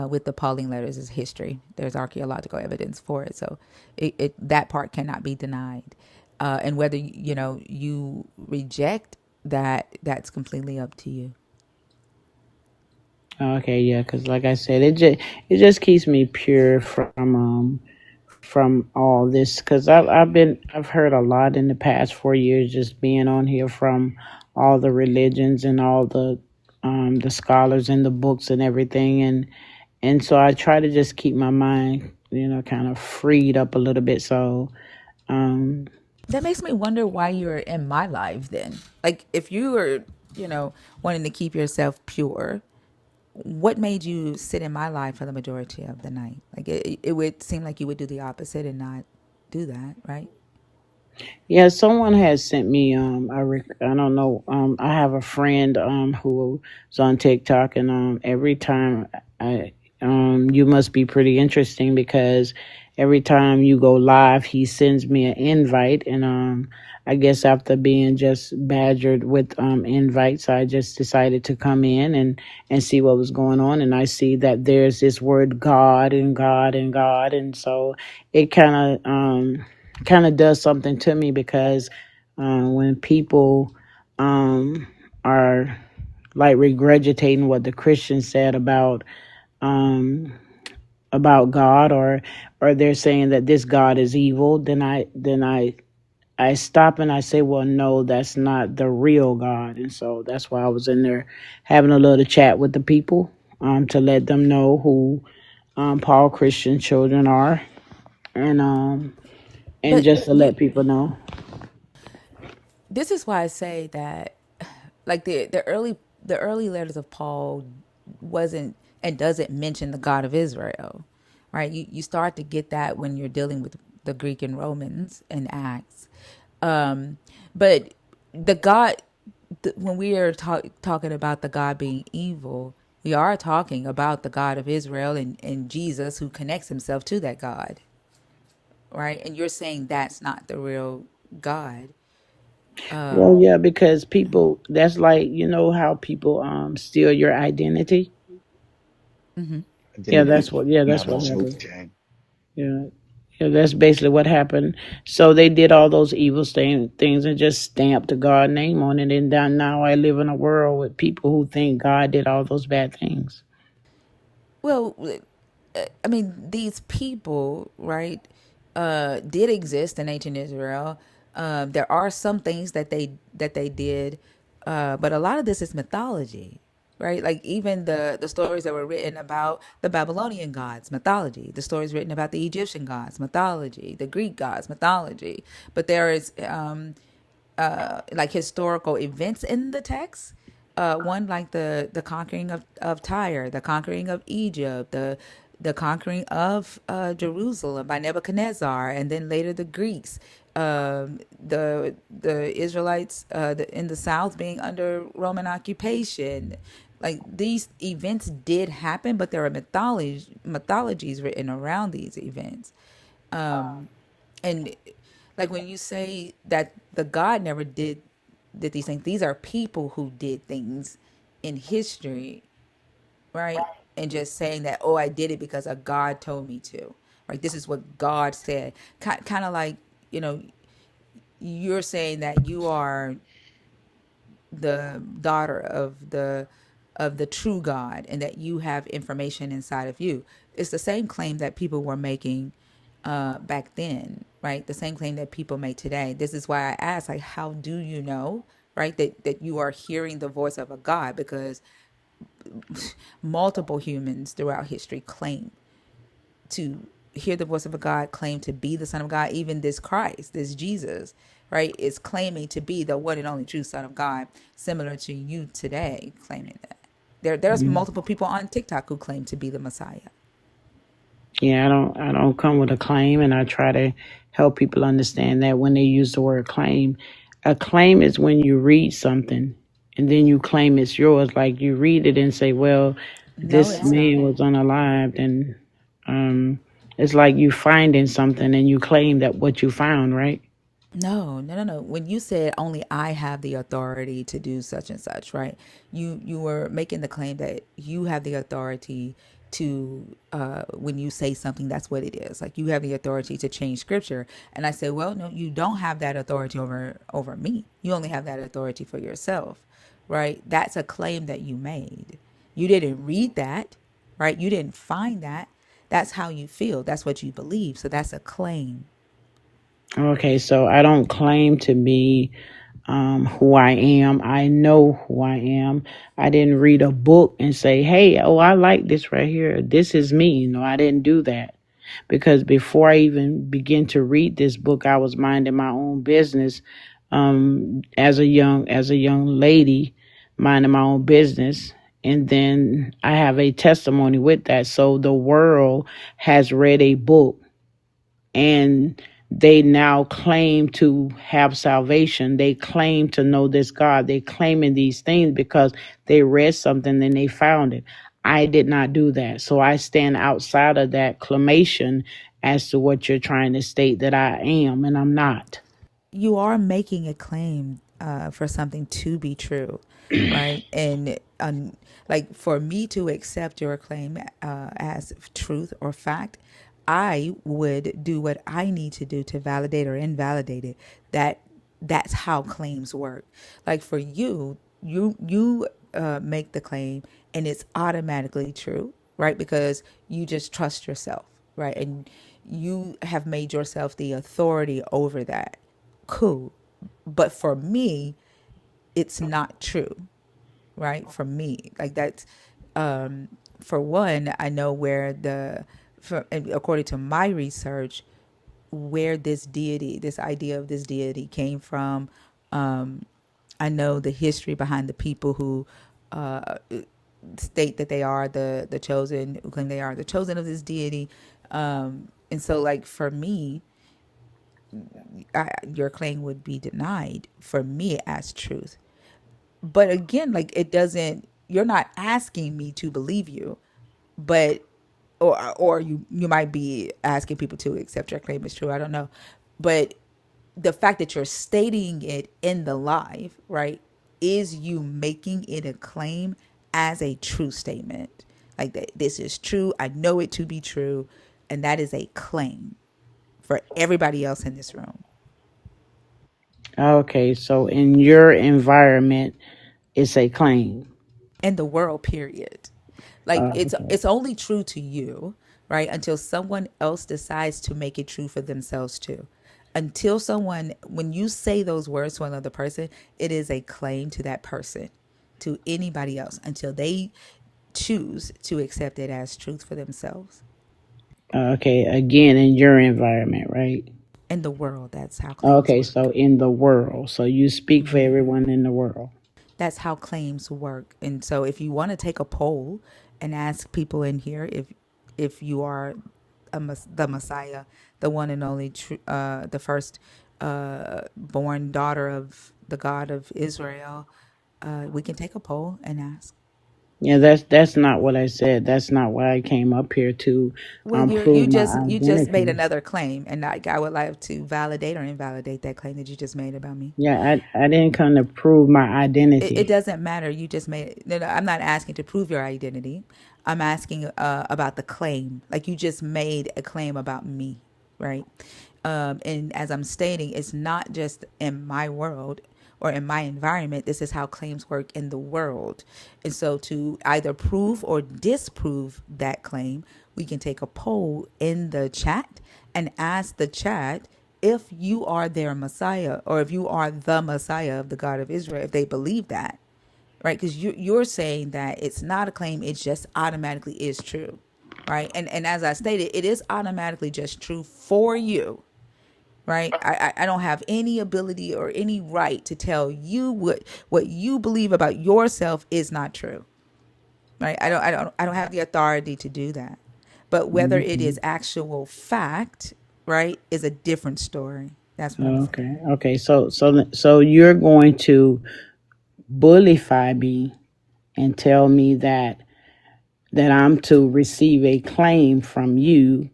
with the Pauline letters is history. There's archaeological evidence for it, so that part cannot be denied. And whether you reject that, that's completely up to you. Okay, yeah, because like I said, it just keeps me pure from all this, because I've heard a lot in the past 4 years just being on here from all the religions and all the scholars and the books and everything, and so I try to just keep my mind kind of freed up a little bit. So that makes me wonder why you're in my life then. Like if you were wanting to keep yourself pure, what made you sit in my life for the majority of the night? Like it would seem like you would do the opposite and not do that, right? Yeah, someone has sent me. I don't know. I have a friend who's on TikTok, and every time you must be pretty interesting, because every time you go live, he sends me an invite. And I guess after being just badgered with invites, I just decided to come in and see what was going on. And I see that there's this word God and God and God. And so it kind of does something to me, because when people are like regurgitating what the Christians said about God, or they're saying that this God is evil, then I stop and I say, well, no, that's not the real God. And so that's why I was in there having a little chat with the people, to let them know who Paul Christian children are, and But just to you, let people know. this is why I say that, like the early letters of Paul wasn't and doesn't mention the God of Israel, right? You start to get that when you're dealing with the Greek and Romans and Acts, but the God, when we are talking about the God being evil, we are talking about the God of Israel and Jesus, who connects himself to that God, right? And you're saying that's not the real God. Well, yeah, because people, that's like, you know how people steal your identity. Yeah, Identity that's not a what joke, happened. gang. Yeah. Yeah, that's basically what happened. So they did all those evil things and just stamped the God name on it. And now I live in a world with people who think God did all those bad things. Well, I mean, these people, right, did exist in ancient Israel. There are some things that they did, but a lot of this is mythology, right? Like even the stories that were written about the Babylonian gods, mythology. The stories written about the Egyptian gods, mythology. The Greek gods, mythology. But there is like historical events in the text. One like the conquering of Tyre, the conquering of Egypt, the conquering of Jerusalem by Nebuchadnezzar, and then later the Greeks, the Israelites in the south being under Roman occupation. Like these events did happen, but there are mythologies written around these events. And like when you say that the God never did these things, these are people who did things in history, right? And just saying that, oh, I did it because a God told me to, right? This is what God said. Kind of like, you know, you're saying that you are the daughter of the true God, and that you have information inside of you. It's the same claim that people were making back then, right? The same claim that people make today. This is why I ask, like, how do you know, right, that you are hearing the voice of a God? Because multiple humans throughout history claim to hear the voice of a God, claim to be the Son of God. Even this Christ, this Jesus, right, is claiming to be the one and only true Son of God, similar to you today claiming that. There's multiple people on TikTok who claim to be the Messiah. Yeah, I don't come with a claim, and I try to help people understand that when they use the word claim, a claim is when you read something and then you claim it's yours. Like you read it and say, well, No, this it's man not. was unalived, and it's like you finding something and you claim that what you found, right? No, no, no, no. When you said only I have the authority to do such and such, right? You were making the claim that you have the authority to when you say something, that's what it is. Like you have the authority to change scripture. And I said, well, no, you don't have that authority over me. You only have that authority for yourself, right? That's a claim that you made. You didn't read that, right? You didn't find that. That's how you feel. That's what you believe. So that's a claim. Okay, so I don't claim to be who I am. I know who I am. I didn't read a book and say, hey, oh, I like this right here. This is me. No, I didn't do that. Because before I even began to read this book, I was minding my own business as a young lady, minding my own business. And then I have a testimony with that. So the world has read a book, and they now claim to have salvation. They claim to know this God. They claiming these things because they read something and they found it. I did not do that. So I stand outside of that clamation, as to what you're trying to state that I am and I'm not. You are making a claim for something to be true, right? And like for me to accept your claim as truth or fact, I would do what I need to do to validate or invalidate it. That's how claims work. Like for you, you make the claim and it's automatically true, right? Because you just trust yourself, right? And you have made yourself the authority over that. Cool. But for me, it's not true, right? For me, like that's, for one, I know where and according to my research, where this idea of this deity came from. I know the history behind the people who state that they are the chosen, who claim they are the chosen of this deity. And so, like, for me, your claim would be denied for me as truth. But again, like, it doesn't, you're not asking me to believe you, but or you might be asking people to accept your claim as true. I don't know. But the fact that you're stating it in the live, right, is you making it a claim as a true statement. Like, that this is true. I know it to be true. And that is a claim for everybody else in this room. Okay, so in your environment, it's a claim. In the world, period. Like, it's Okay. only true to you, right? Until someone else decides to make it true for themselves too. Until someone, when you say those words to another person, it is a claim to that person, to anybody else, until they choose to accept it as truth for themselves. Okay, again, in your environment, right? In the world, that's how claims Okay, work. so in the world. So you speak for everyone in the world. That's how claims work. And so if you want to take a poll and ask people in here if you are the Messiah, the one and only the first born daughter of the God of Israel, we can take a poll and ask. Yeah, that's not what I said. That's not why I came up here to Well, prove my you just made identity. another claim, and I would like to validate or invalidate that claim that you just made about me. Yeah, I didn't come to prove my It identity. doesn't matter. You just made. No, I'm not asking to prove your identity. I'm asking about the claim. Like, you just made a claim about me, right? And as I'm stating, it's not just in my world or in my environment. This is how claims work in the world. And so, to either prove or disprove that claim, we can take a poll in the chat and ask the chat if you are their Messiah, or if you are the Messiah of the God of Israel, if they believe that, right? Because you're saying that it's not a claim, it just automatically is true, right? And as I stated, it is automatically just true for you, right? I don't have any ability or any right to tell you what you believe about yourself is not true, right? I don't have the authority to do that. But whether it Mhm. is actual fact, right, is a different story. That's what I'm saying. Okay. Okay. So you're going to bullify me and tell me that I'm to receive a claim from you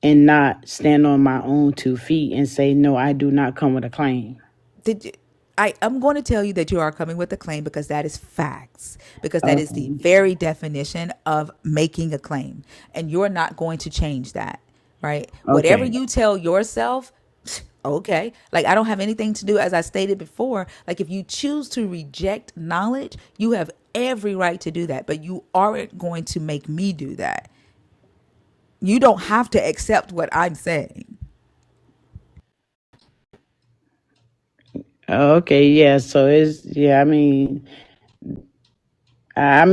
and not stand on my own 2 feet and say no, I do not come with a claim. Did you, I'm going to tell you that you are coming with a claim, because that is facts, because that is the Okay. very definition of making a claim, and you're not going to change that, right? Whatever Okay. you tell yourself, okay. Like, I don't have anything to do, as I stated before. Like, if you choose to reject knowledge, you have every right to do that, but you aren't going to make me do that. You don't have to accept what I'm saying. Okay. Yeah. So it's yeah. I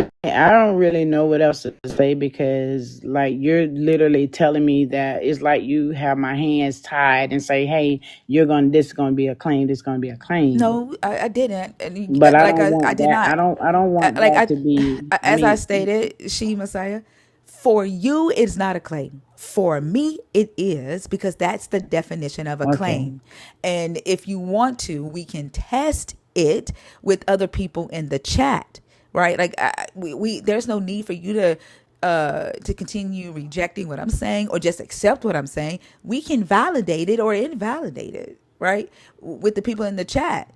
don't really know what else to say, because like you're literally telling me that it's like you have my hands tied and say, "Hey, this is gonna be a claim. This is gonna be a claim." No, I didn't. And But I like, don't I want did that. not. I don't want Like, that to be. as I stated, she Messiah, for you, it's not a claim. For me, it is, because that's the definition of a Okay. claim. And if you want to, we can test it with other people in the chat, right? Like, we there's no need for you to to continue rejecting what I'm saying or just accept what I'm saying, we can validate it or invalidate it, right? With the people in the chat.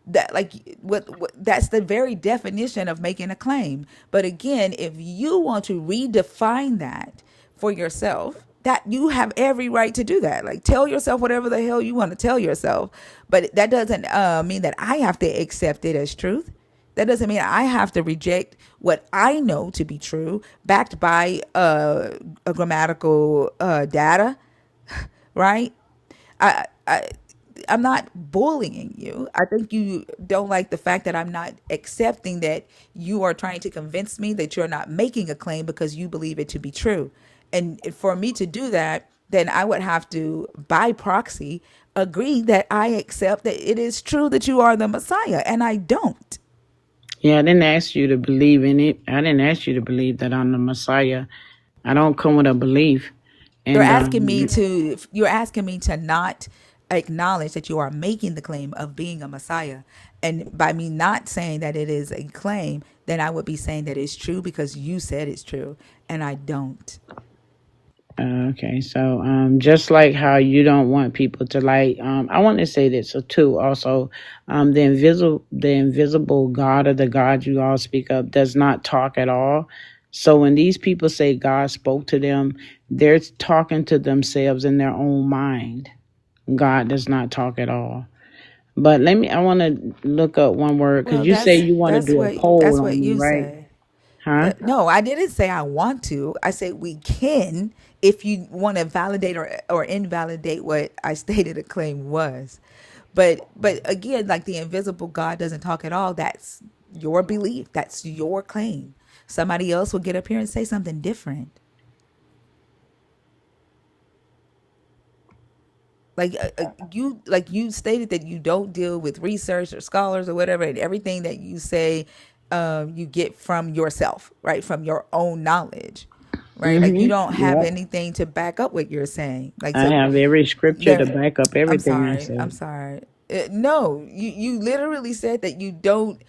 That like what that's the very definition of making a claim. But again, if you want to redefine that for yourself, that you have every right to do that. Like tell yourself whatever the hell you want to tell yourself, but that doesn't mean that I have to accept it as truth. That doesn't mean I have to reject what I know to be true, backed by a grammatical data, right? I I'm not bullying you. I think you don't like the fact that I'm not accepting that you are trying to convince me that you're not making a claim because you believe it to be true. And for me to do that, then I would have to, by proxy, agree that I accept that it is true that you are the Messiah, and I don't. Yeah, I didn't ask you to believe in it. I didn't ask you to believe that I'm the Messiah. I don't come with a belief. You're And asking me to not acknowledge that you are making the claim of being a Messiah. And by me not saying that it is a claim, then I would be saying that it's true because you said it's true, and I don't. Okay, so just like how you don't want people to like, I want to say this too. Also, the invisible God or the God you all speak of does not talk at all. So when these people say God spoke to them, they're talking to themselves in their own mind. God does not talk at all. But I want to look up one word because Well, you say you want to do a that's poll what on me, you right? say. Huh? No, I didn't say I want to. I said we can if you want to validate or invalidate what I stated a claim was. But again, like the invisible God doesn't talk at all. That's your belief. That's your claim. Somebody else will get up here and say something different. Like you stated that you don't deal with research or scholars or whatever, and everything that you say you get from yourself, right, from your own knowledge, right? Like you don't have Yep. anything to back up what you're saying. Like I so have every scripture to there back up I'm everything I sorry, say. no, you literally said that you don't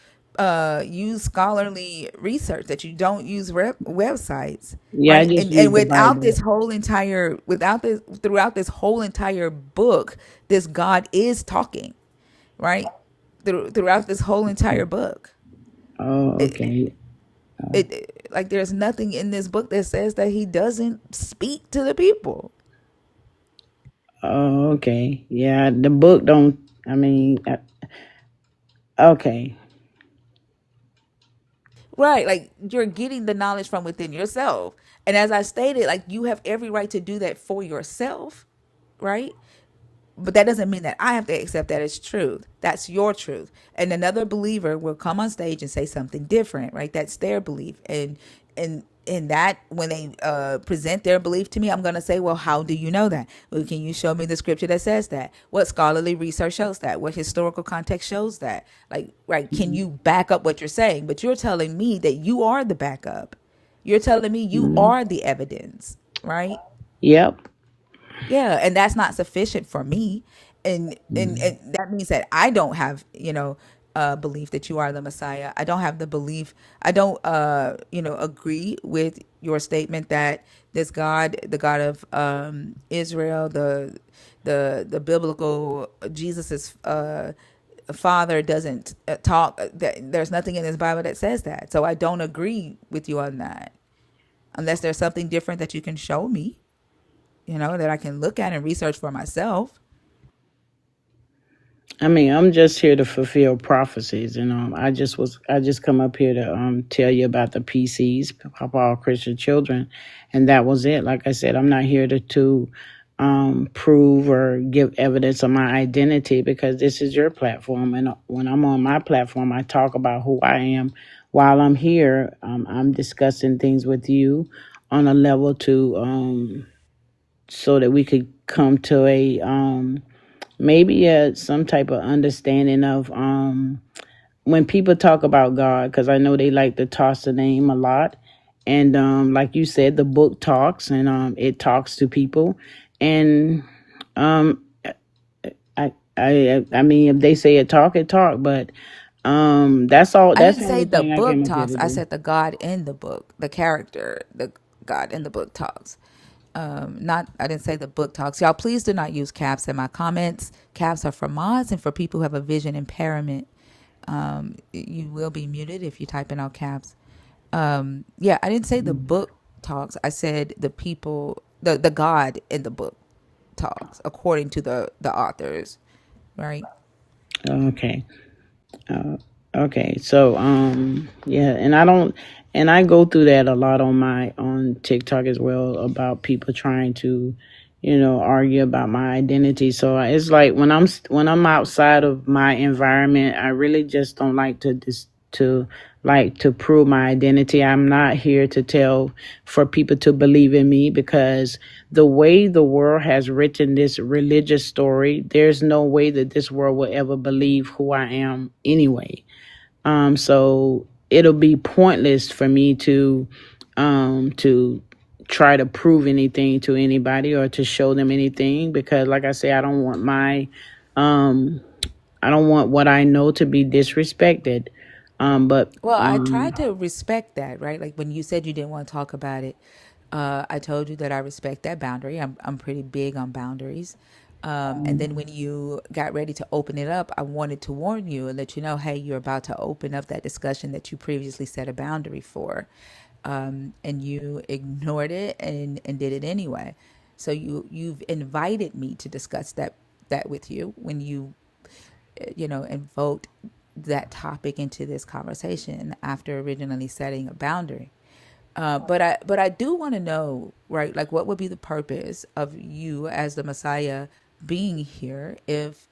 use scholarly research, that you don't use websites, Yeah, I right? just And use the without Bible. this whole entire without this throughout this whole entire book, this God is talking, right? Throughout this whole entire book, Oh, it, okay. like there's nothing in this book that says that he doesn't speak to the people. Oh, okay. Yeah, the book don't. I mean, okay. Right, like you're getting the knowledge from within yourself. And as I stated, like you have every right to do that for yourself, right? But that doesn't mean that I have to accept that as truth. That's your truth. And another believer will come on stage and say something different, right? That's their belief. And that when they present their belief to me, I'm going to say, well, how do you know that? Well, can you show me the scripture that says that? What scholarly research shows that? What historical context shows that? Like, right, can you back up what you're saying? But you're telling me that you are the backup. You're telling me you Mhm. are the evidence, right? Yep. Yeah, and that's not sufficient for me. And that means that I don't have, belief that you are the Messiah. I don't have the belief. I don't agree with your statement that this God, the God of Israel, the biblical Jesus's father doesn't talk, that there's nothing in this Bible that says that. So I don't agree with you on that. Unless there's something different that you can show me, that I can look at and research for myself. I mean, I'm just here to fulfill prophecies, and I just come up here to tell you about the PCs, Paul Christian Children, and that was it. Like I said, I'm not here to prove or give evidence of my identity because this is your platform, and when I'm on my platform, I talk about who I am. While I'm here, I'm discussing things with you on a level to so that we could come to a maybe some type of understanding of when people talk about God, because I know they like to toss the name a lot. And like you said, the book talks and it talks to people. And I mean, if they say it talk, but That's all. I That's didn't the say only the thing I book came up here talks. to I do. said the God in the book, the character, the God in the book talks. Not. I didn't say the book talks. Y'all, please do not use caps in my comments. Caps are for mods and for people who have a vision impairment. You will be muted if you type in all caps. Yeah, I didn't say the book talks. I said the people, the God in the book talks according to the authors, right? Okay. Uh, okay. So, yeah, and I don't, and I go through that a lot on TikTok as well about people trying to, argue about my identity. So it's like when I'm outside of my environment, I really just don't like to prove my identity. I'm not here to tell for people to believe in me, because the way the world has written this religious story, there's no way that this world will ever believe who I am anyway. So it'll be pointless for me to try to prove anything to anybody or to show them anything, because like I say, I don't want what I know to be disrespected. But Well, I tried to respect that, right? Like when you said you didn't want to talk about it, I told you that I respect that boundary. I'm pretty big on boundaries. And then when you got ready to open it up, I wanted to warn you and let you know, hey, you're about to open up that discussion that you previously set a boundary for. And you ignored it and did it anyway. So you've invited me to discuss that with you when you invoked that topic into this conversation after originally setting a boundary. But I do want to know, right? Like, what would be the purpose of you as the Messiah being here if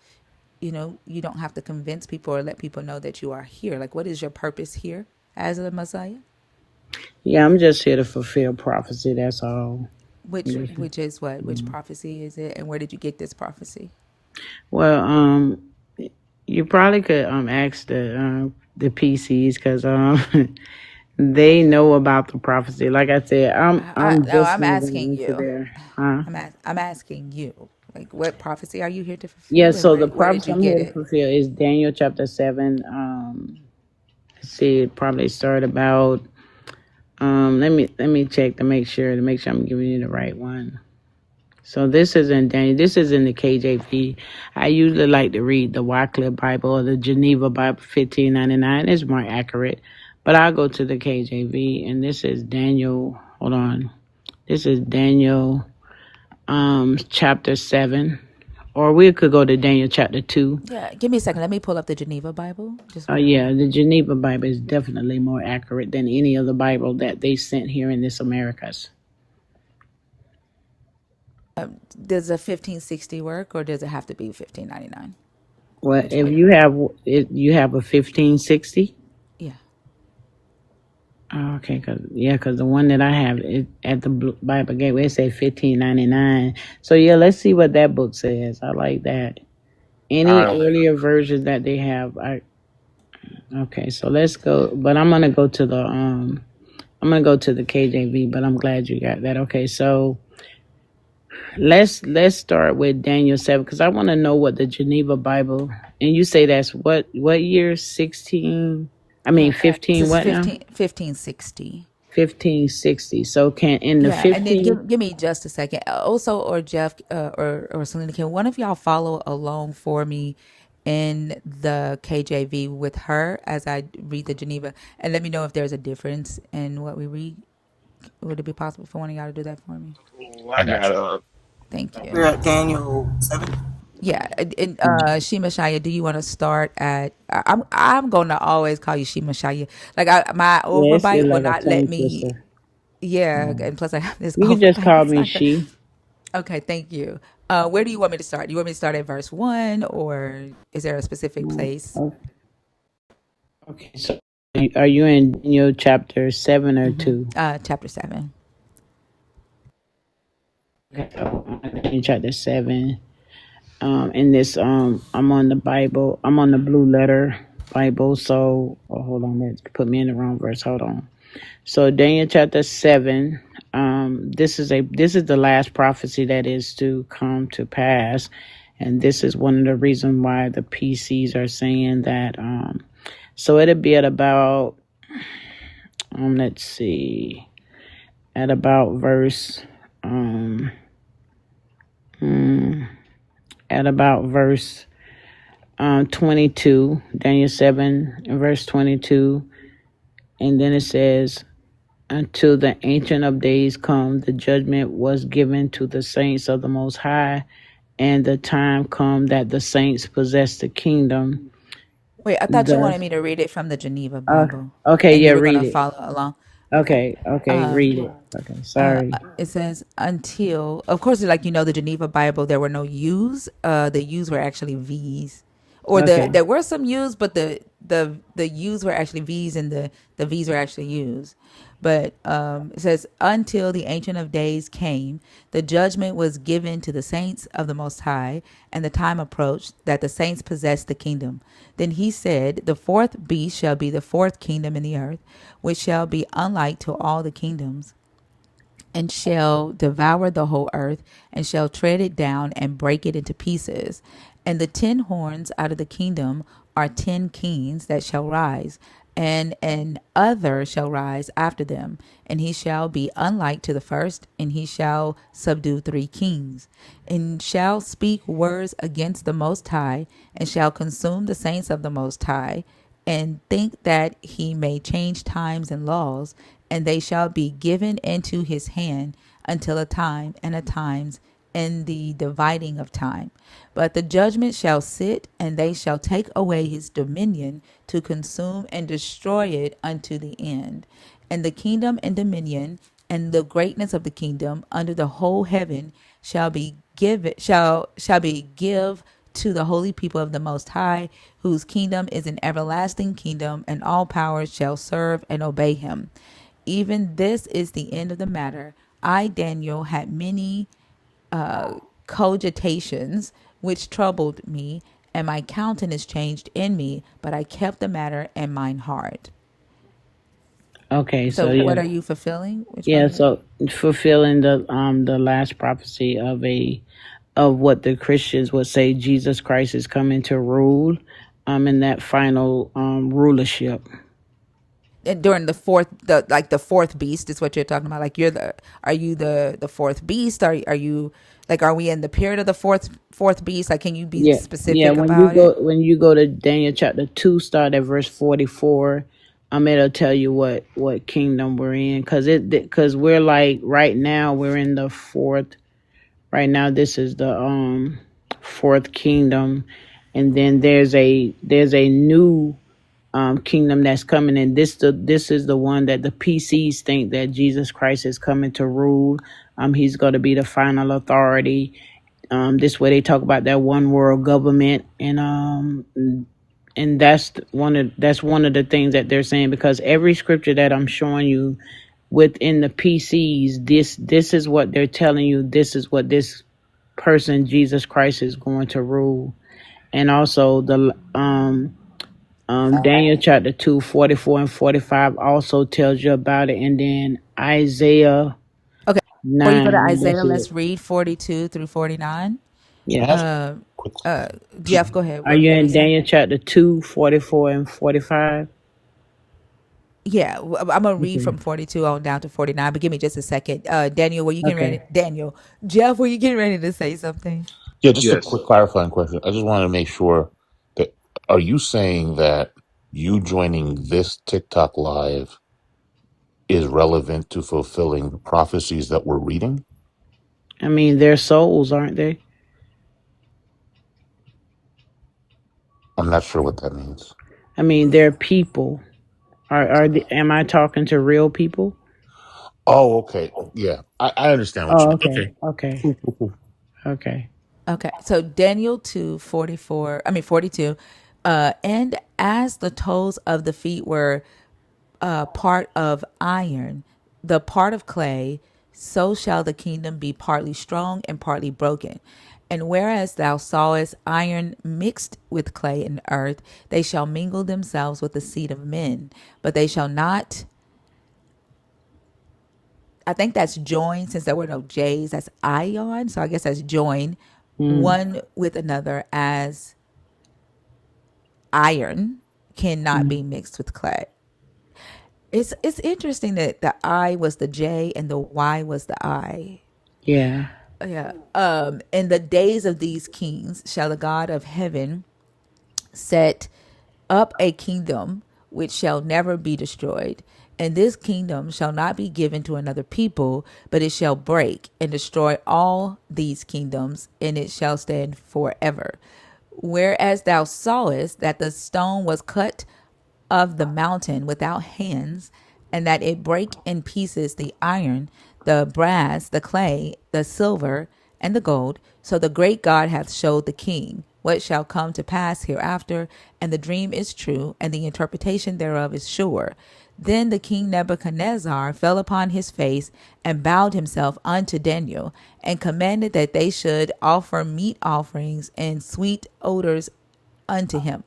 you don't have to convince people or let people know that you are here? Like, what is your purpose here as the Messiah? yeah, I'm just here to fulfill prophecy. That's all. Which is what? Which prophecy is it? And where did you get this prophecy? Well, you probably could ask the PCs, because they know about the prophecy. Like I said, I'm No, just I'm moving asking into you. there. Huh? I'm asking you. Like, what prophecy are you here to Yeah. fulfill, and So the where did prophecy you I'm get here to it? fulfill is Daniel chapter 7. Let's see, it probably start about. Let me check to make sure I'm giving you the right one. So this is in Daniel. This is in the KJV. I usually like to read the Wycliffe Bible or the Geneva Bible 1599. It's more accurate. But I'll go to the KJV, and this is Daniel. Hold on. This is Daniel chapter 7. Or we could go to Daniel chapter 2. Yeah, give me a second. Let me pull up the Geneva Bible. Just Yeah, the Geneva Bible is definitely more accurate than any other Bible that they sent here in this Americas. does a 1560 work, or does it have to be 1599? Well, Which if one? you have a 1560. Yeah. Oh, okay, because the one that I have at the Bible Gateway, it says 1599. So yeah, let's see what that book says. I like that. Any I earlier versions that they have, okay. So let's go. But I'm gonna go to the KJV. But I'm glad you got that. Okay, so let's start with Daniel 7, because I want to know what the Geneva Bible. And you say that's what year? 16. I mean 15. This is What now? 1560. 1560. So can in the Yeah, and then 15. give me just a second. Also, or Jeff, or Selena, can one of y'all follow along for me in the KJV with her as I read the Geneva, and let me know if there's a difference in what we read? Would it be possible for one of y'all to do that for me? I got Thank you. We're at Daniel 7. Yeah, and Shema Shaya, do you want to start at? I'm gonna always call you Shema Shaya. Like my Yeah, it's overbite will like a not let tongue me. twister. Yeah, and plus I have this You can just overbite. call It's me not gonna. she. Okay, thank you. Where do you want me to start? Do you want me to start at verse 1, or is there a specific place? Oh, okay, so are you in Daniel chapter 7 or 2? Chapter 7. Okay, so I'm in chapter 7. In this, I'm on the Bible. I'm on the Blue Letter Bible. So, hold on, that put me in the wrong verse. Hold on. So Daniel chapter 7. This is the last prophecy that is to come to pass, and this is one of the reasons why the PCs are saying that So it'll be at about let's see, at about verse um mm, at about verse 22, Daniel 7 and verse 22, and then it says, until the Ancient of Days come, the judgment was given to the saints of the Most High, and the time come that the saints possess the kingdom. Wait, I thought you wanted Thus, me to read it from the Geneva Bible, okay, and yeah, you were gonna read it. follow along. Okay, read it. Okay, sorry. It says until, of course, like the Geneva Bible, there were no U's. The U's were actually V's, or Okay. there were some U's, but the U's were actually V's, and the V's were actually U's. But it says, until the Ancient of Days came, the judgment was given to the saints of the Most High, and the time approached that the saints possessed the kingdom. Then he said, the fourth beast shall be the fourth kingdom in the earth, which shall be unlike to all the kingdoms, and shall devour the whole earth, and shall tread it down and break it into pieces. And the 10 horns out of the kingdom are 10 kings that shall rise, and other shall rise after them, and he shall be unlike to the first, and he shall subdue 3 kings, and shall speak words against the Most High, and shall consume the saints of the Most High, and think that he may change times and laws, and they shall be given into his hand until a time and a times in the dividing of time. But the judgment shall sit, and they shall take away his dominion to consume and destroy it unto the end. And the kingdom and dominion and the greatness of the kingdom under the whole heaven shall be give to the holy people of the Most High, whose kingdom is an everlasting kingdom, and all powers shall serve and obey him. Even this is the end of the matter. I, Daniel, had many cogitations which troubled me, and my countenance changed in me, but I kept the matter in mine heart. Okay, So yeah. what are you fulfilling? So fulfilling the last prophecy of what the Christians would say Jesus Christ is coming to rule in that final rulership. During the fourth beast is what you're talking about. Like are you the fourth beast? Are you like, are we in the period of the fourth beast? Like, can you be specific about it? When you go to Daniel chapter 2, start at verse 44, it'll tell you what kingdom we're in, because we're like right now we're in the fourth. Right now, this is the fourth kingdom, and then there's a new kingdom that's coming, and this is the one that the PCs think that Jesus Christ is coming to rule. He's going to be the final authority. This way they talk about that one world government, and that's one of the things that they're saying, because every scripture that I'm showing you within the PCs, this is what they're telling you. This is what this person Jesus Christ is going to rule. And also the Daniel chapter 2, 44 and 45 also tells you about it. And then Isaiah Okay. 9. Before you go to Isaiah, let's read 42 through 49. Yeah. Jeff, go ahead. Are you in Daniel chapter 2, 44 and 45? Yeah, I'm gonna read from 42 on down to 49, but give me just a second. Daniel, were you getting ready? Jeff, were you getting ready to say something? Yeah, just a Yes. quick clarifying question. I just wanted to make sure that, are you saying that you joining this TikTok live is relevant to fulfilling the prophecies that we're reading? I mean, they're souls, aren't they? I'm not sure what that means. I mean, they're people. Am I talking to real people? Oh, okay. Yeah, I understand what you mean. Okay. Okay, so Daniel 42. And as the toes of the feet were part of iron, the part of clay, so shall the kingdom be partly strong and partly broken. And whereas thou sawest iron mixed with clay and earth, they shall mingle themselves with the seed of men, but they shall not. I think that's join, since there were no J's, that's ion. So I guess that's join one with another as iron. cannot be mixed with clay. It's interesting that the I was the J and the Y was the I. Yeah. Yeah. In the days of these kings shall the God of heaven set up a kingdom which shall never be destroyed. And this kingdom shall not be given to another people, but it shall break and destroy all these kingdoms, and it shall stand forever. Whereas thou sawest that the stone was cut of the mountain without hands, and that it brake in pieces the iron, the brass, the clay, the silver, and the gold. So the great God hath showed the king what shall come to pass hereafter, and the dream is true, and the interpretation thereof is sure. Then the king Nebuchadnezzar fell upon his face and bowed himself unto Daniel, and commanded that they should offer meat offerings and sweet odors unto him.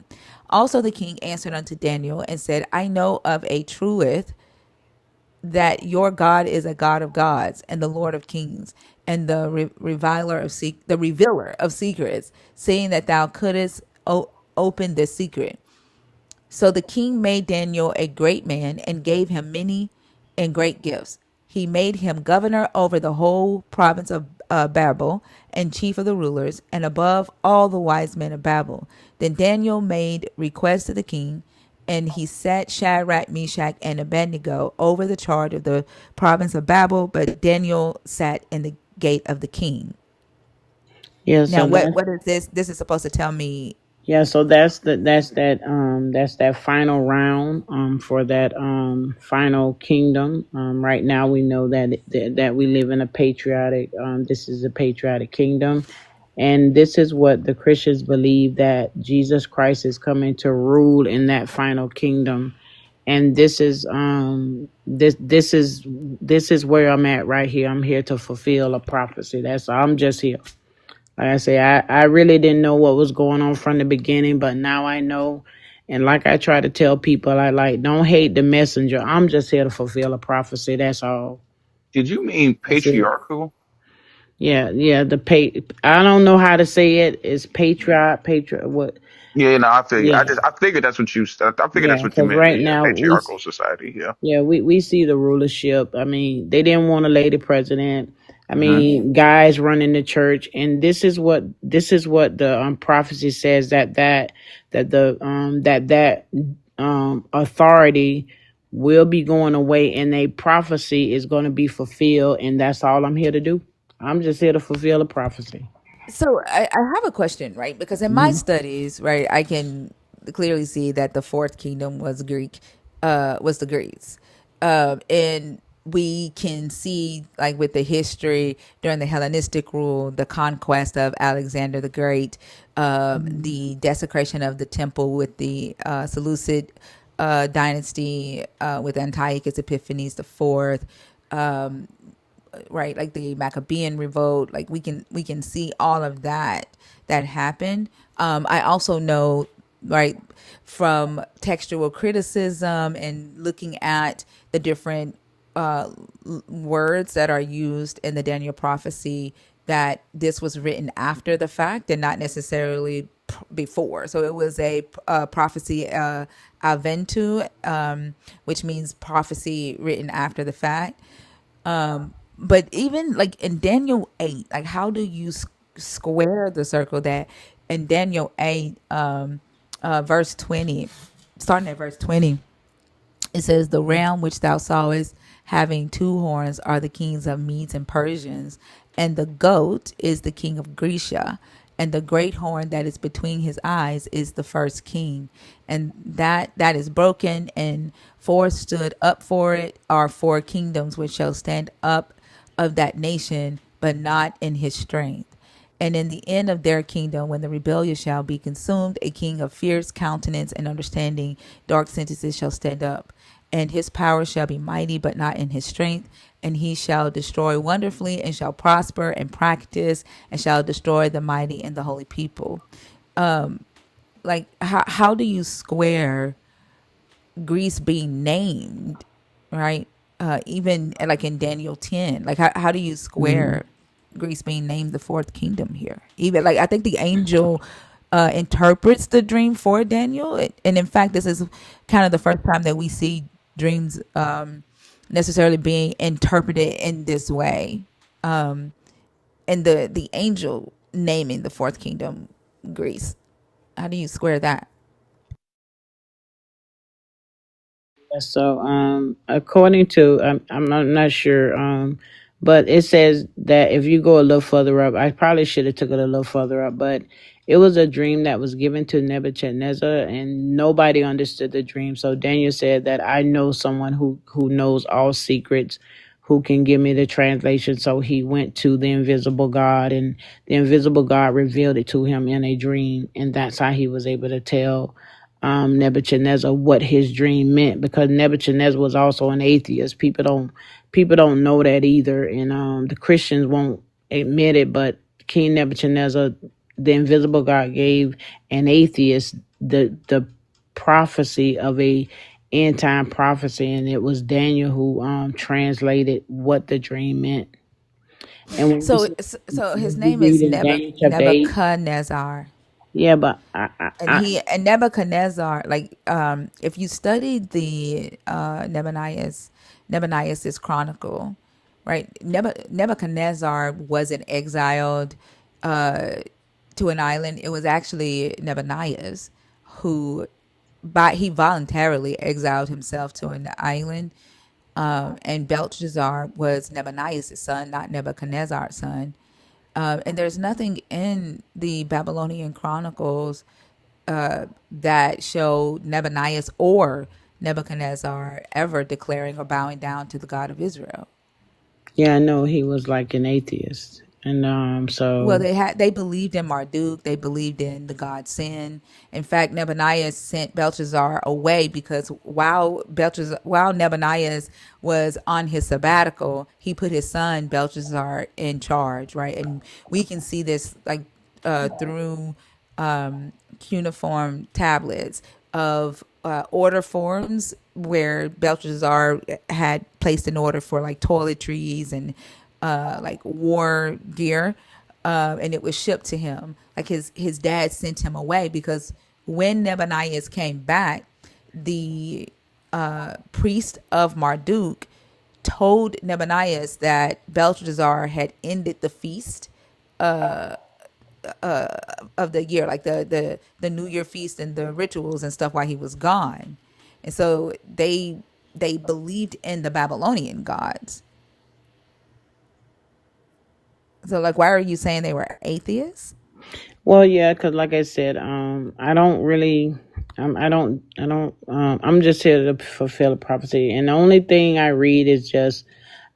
Also the king answered unto Daniel and said, I know of a truth that your God is a God of gods and the Lord of kings and the revealer of secrets, seeing that thou couldst open this secret. So the king made Daniel a great man and gave him many and great gifts. He made him governor over the whole province of Babel and chief of the rulers, and above all the wise men of Babel. Then Daniel made request to the king, and he set Shadrach, Meshach, and Abednego over the charge of the province of Babel, but Daniel sat in the gate of the king. Yeah. Now, So what is this? This is supposed to tell me. Yeah, so that's that final round for that final kingdom. Right now we know that we live in a patriotic this is a patriotic kingdom, and this is what the Christians believe, that Jesus Christ is coming to rule in that final kingdom. And this is this is where I'm at right here. I'm here to fulfill a prophecy. I'm just here. Like I say, I really didn't know what was going on from the beginning, but now I know. And like I try to tell people, don't hate the messenger. I'm just here to fulfill a prophecy. That's all. Did you mean That's it. patriarchal? Yeah. I don't know how to say it. It's patriot. What? Yeah, no, I figured. Yeah. I figured that's what you. I figured Yeah. that's what you Because meant. right Yeah, now patriarchal society. Yeah. Yeah, we see the rulership. I mean, they didn't want a lady president. I mean, guys running the church, and this is what the prophecy says, that authority will be going away, and a prophecy is going to be fulfilled, and that's all I'm here to do. I'm just here to fulfill a prophecy. So I have a question, right? Because in my studies, right, I can clearly see that the fourth kingdom was Greek, was the Greeks, and we can see, like, with the history during the Hellenistic rule, the conquest of Alexander the Great, the desecration of the temple with the Seleucid dynasty, with Antiochus Epiphanes the fourth. Right, like the Maccabean revolt, like we can see all of that happened. I also know, right, from textual criticism and looking at the different words that are used in the Daniel prophecy, that this was written after the fact and not necessarily before. So it was a prophecy aventu, which means prophecy written after the fact. But even like in Daniel 8, like how do you square the circle that in Daniel 8, verse 20, starting at verse 20, it says, the ram which thou sawest having two horns are the kings of Medes and Persians, and the goat is the king of Grecia, and the great horn that is between his eyes is the first king, and that is broken, and four stood up for it, are four kingdoms which shall stand up of that nation, but not in his strength. And in the end of their kingdom, when the rebellious shall be consumed, a king of fierce countenance and understanding, dark sentences shall stand up. And his power shall be mighty, but not in his strength. And he shall destroy wonderfully, and shall prosper and practice, and shall destroy the mighty and the holy people. Like, how do you square Greece being named, right? Even like in Daniel 10, like how do you square Greece being named the fourth kingdom here? Even like I think the angel interprets the dream for Daniel. And in fact, this is kind of the first time that we see dreams necessarily being interpreted in this way. And the angel naming the fourth kingdom Greece. How do you square that? So, according to, I'm not sure, but it says that if you go a little further up, I probably should have took it a little further up, but it was a dream that was given to Nebuchadnezzar, and nobody understood the dream. So Daniel said that I know someone who knows all secrets, who can give me the translation. So he went to the invisible God, and the invisible God revealed it to him in a dream, and that's how he was able to tell Nebuchadnezzar what his dream meant, because Nebuchadnezzar was also an atheist. People don't know that either, and the Christians won't admit it. But King Nebuchadnezzar, the invisible God, gave an atheist the prophecy of a end time prophecy, and it was Daniel who translated what the dream meant. And So his you name is read in Daniel chapter 8, Nebuchadnezzar. yeah, but And Nebuchadnezzar, like if you study the Nebuchadnezzar's chronicle, right? Nebuchadnezzar wasn't exiled to an island. It was actually Nebuchadnezzar who he voluntarily exiled himself to an island. And Belshazzar was Nebuchadnezzar's son, not Nebuchadnezzar's son. And there's nothing in the Babylonian Chronicles that show Nebuchadnezzar or Nebuchadnezzar ever declaring or bowing down to the God of Israel. yeah, I know he was like an atheist, and Well, so they believed in Marduk. They believed in the god Sin. In fact, Nebuchadnezzar sent Belshazzar away because while Nebuchadnezzar was on his sabbatical, he put his son Belshazzar in charge, right? And we can see this like through cuneiform tablets of order forms where Belshazzar had placed an order for like toiletries and like war gear, and it was shipped to him. Like his dad sent him away because when Nebuchadnezzar came back, the priest of Marduk told Nebuchadnezzar that Belshazzar had ended the feast of the year, like the New Year feast and the rituals and stuff while he was gone. And so they believed in the Babylonian gods. So like, why are you saying they were atheists? well, yeah, because like I said, I don't really, I'm just here to fulfill a prophecy, and the only thing I read is just,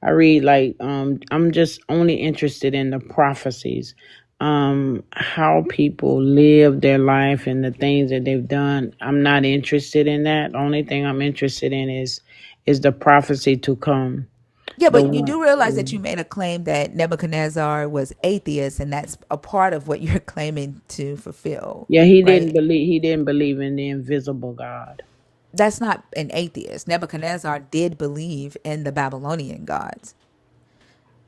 I read like, I'm just only interested in the prophecies, how people live their life and the things that they've done. I'm not interested in that. The only thing I'm interested in is the prophecy to come. Yeah, The but you one. do realize that you made a claim that Nebuchadnezzar was atheist, and that's a part of what you're claiming to fulfill, Yeah, he didn't right? believe. He didn't believe in the invisible God. That's not an atheist. Nebuchadnezzar did believe in the Babylonian gods,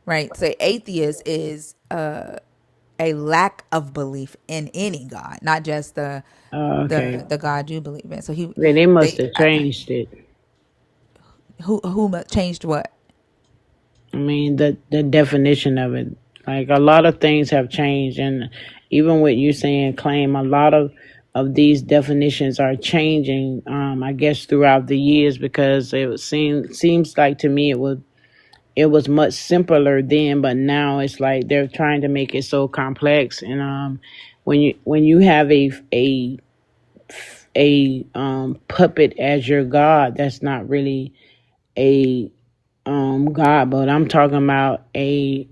right? So atheist is a lack of belief in any god, not just Okay. the God you believe in. So Yeah, they must they have changed it. who changed what? I mean, the definition of it. Like a lot of things have changed, and even with you saying claim, a lot of these definitions are changing. I guess throughout the years, because seems like to me it was much simpler then, but now it's like they're trying to make it so complex. And when you have a puppet as your god, that's not really a God, but I'm talking about a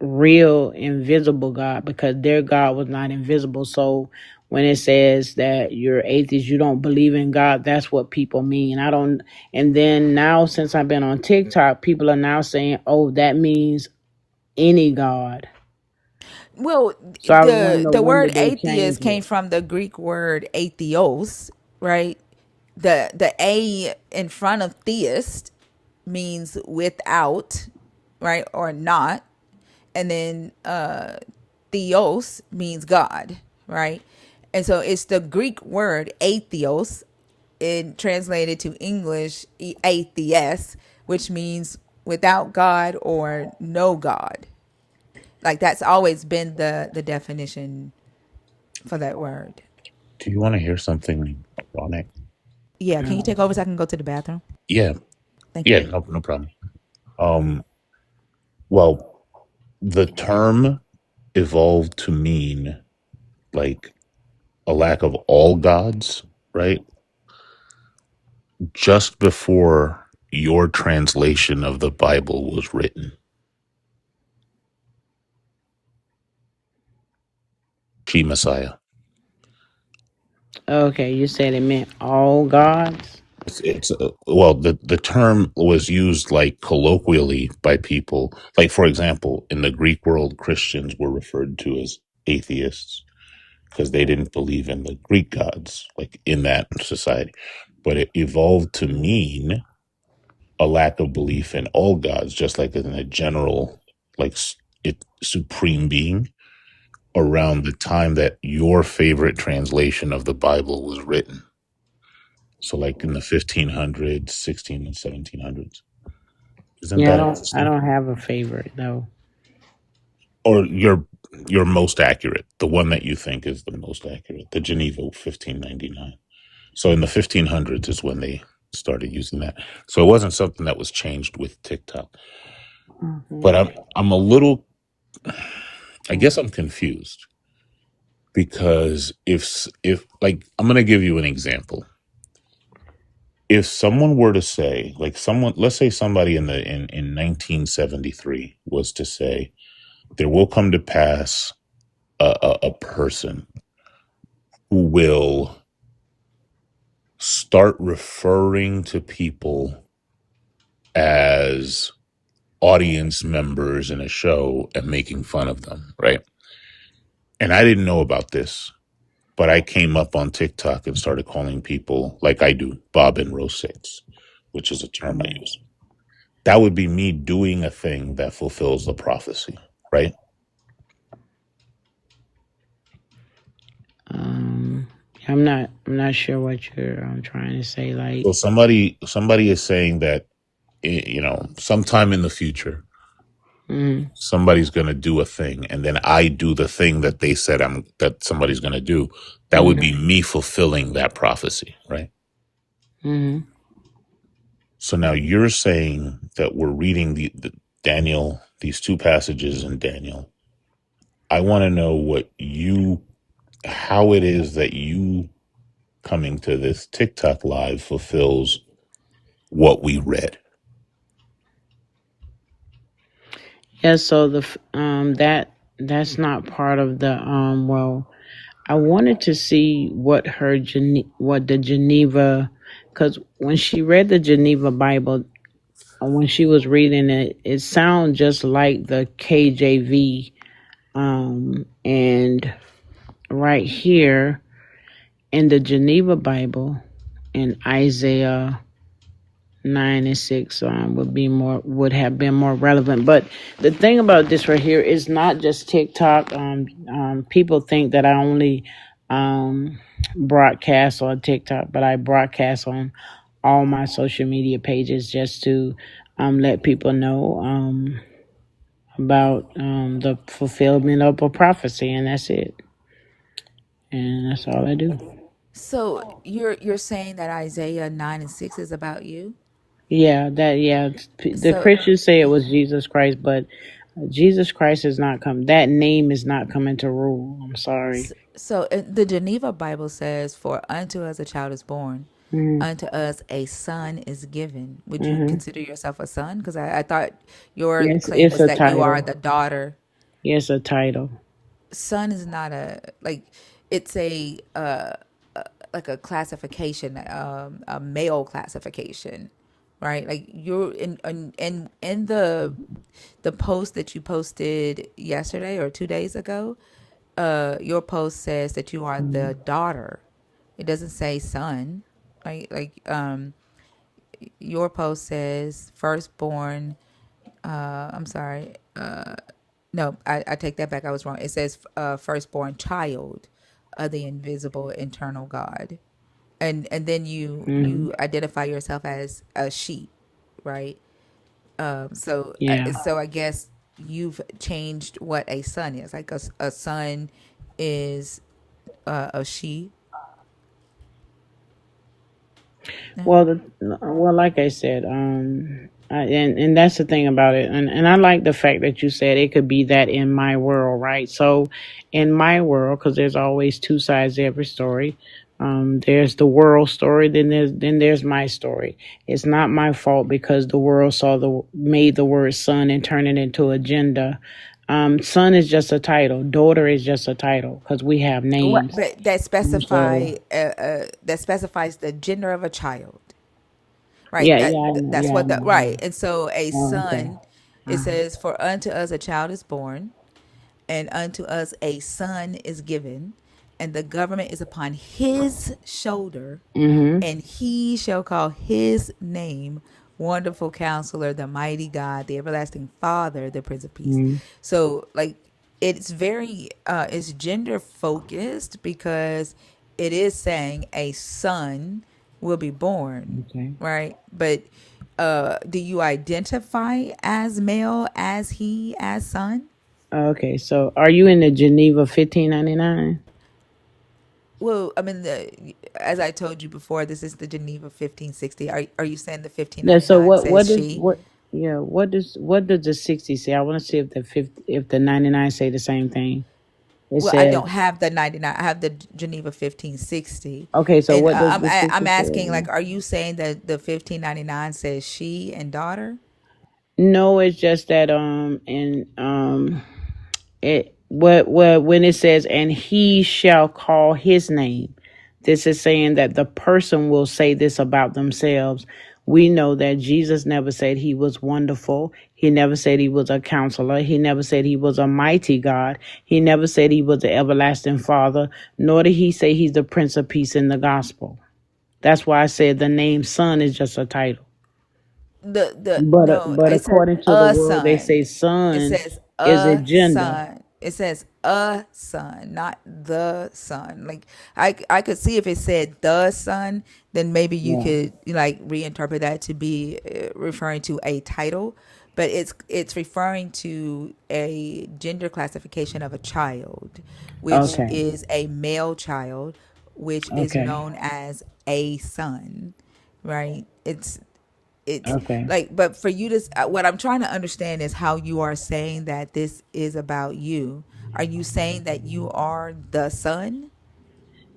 real invisible God, because their God was not invisible. So when it says that you're atheist, you don't believe in God, that's what people mean. I don't. And then now, since I've been on TikTok, people are now saying, "Oh, that means any God." Well, So I want to know, the when word did they change atheist came it? from the Greek word atheos, right? The a in front of theist means without, right, or not, and then theos means God, right? And so it's the Greek word atheos, it translated to English atheist, which means without God or no God. Like that's always been the definition for that word. Do you want to hear something ironic? Yeah, can you take over so I can go to the bathroom? Yeah, Thank yeah, you. no problem. Um, well, the term evolved to mean like a lack of all gods, right? Just before your translation of the Bible was written. She Messiah. Okay, you said it meant all gods. Well, the term was used like colloquially by people. Like, for example, in the Greek world, Christians were referred to as atheists because they didn't believe in the Greek gods, like in that society. But it evolved to mean a lack of belief in all gods, just like in a general, like supreme being around the time that your favorite translation of the Bible was written. So, like in the 1500s, 16 and 1700s. Isn't Yeah, that I interesting? don't have a favorite though. Or your most accurate, the one that you think is the most accurate, the Geneva 1599. So in the 1500s is when they started using that. So it wasn't something that was changed with TikTok. But I'm a little, I guess I'm confused because if like I'm going to give you an example. If someone were to say, like someone, let's say somebody in 1973 was to say, there will come to pass a person who will start referring to people as audience members in a show and making fun of them, right? And I didn't know about this, but I came up on TikTok and started calling people like I do, Bob and Rosets, which is a term I use. That would be me doing a thing that fulfills the prophecy, right? I'm not sure what you're trying to say. Like, So somebody is saying that sometime in the future somebody's going to do a thing and then I do the thing that they said that somebody's going to do. That would be me fulfilling that prophecy, right? So now you're saying that we're reading the Daniel, these two passages in Daniel. I want to know how it is that you coming to this TikTok live fulfills what we read. yeah. So that's not part of the well. I wanted to see what what the Geneva, because when she read the Geneva Bible, when she was reading it, it sounded just like the KJV. And right here in the Geneva Bible, in Isaiah 9 and 6 would have been more relevant. But the thing about this right here is not just TikTok. People think that I only broadcast on TikTok, but I broadcast on all my social media pages just to let people know about the fulfillment of a prophecy, and that's it. And that's all I do. So you're saying that Isaiah 9 and 6 is about you? Yeah, the So Christians say it was Jesus Christ, but Jesus Christ is not come. That name is not coming to rule. I'm sorry. the Geneva Bible says, "For unto us a child is born, Mm-hmm. unto us a son is given." Would you Mm-hmm. consider yourself a son? Because I thought your Yes, claim it's was a that you are title. the daughter. Yes, a title. Son is not a like. It's a like a classification, a male classification, right? Like you're in the post that you posted yesterday or 2 days ago. Your post says that you are the daughter. It doesn't say son, right? Your post says firstborn. I'm sorry. No, I take that back. I was wrong. It says firstborn child of the invisible eternal God. And then Hmm. you identify yourself as a she, right? Yeah. So I guess you've changed what a son is. Like a son is a she. No. Well, like I said, and that's the thing about it, and I like the fact that you said it could be that in my world, right? So, in my world, because there's always two sides to every story. There's the world story, then there's my story. It's not my fault because the world made the word son and turned it into a gender. Son is just a title. Daughter is just a title because we have What, names. but So that specifies the gender of a child, right? yeah, yeah, I know, That's yeah, I what the know, right. yeah. And so a Oh, okay. son, it says, "For unto us a child is born, and unto us a son is given, and the government is upon his shoulder, Mm-hmm. and he shall call his name Wonderful Counselor, the Mighty God, the Everlasting Father, the Prince of Peace." Mm-hmm. So, like, it's very it's gender focused because it is saying a son will be born, Okay. right? But do you identify as male, as he, as son? Okay. So, are you in the Geneva 1599? Well, I mean, as I told you before, this is the Geneva 1560. Are you saying the Yeah. So 1599 what? says What is she? what? Yeah. What does the 60 say? I want to see if the 99 say the same thing. It Well, I says don't have the 99. I have the Geneva 1560. okay. So And what does the I'm 60 asking, say? like, are you saying that the 1599 says she and daughter? No, it's just that and it what when it says and he shall call his name, this is saying that the person will say this about themselves. We know that Jesus never said he was wonderful. He never said he was a counselor. He never said he was a mighty God. He never said he was the everlasting Father, nor did he say he's the Prince of Peace in the gospel. That's why I said the name son is just a title. The But No, but it says according to the a world, they son. say It son says is a a gender. son. It says a son, not the son. Like, I could see if it said the son, then maybe you Yeah. could, like, reinterpret that to be referring to a title, but it's referring to a gender classification of a child, which Okay. is a male child, which is Okay. known as a son, right? It's Okay. like, but for you to what I'm trying to understand is how you are saying that this is about you. Are you saying that you are the son?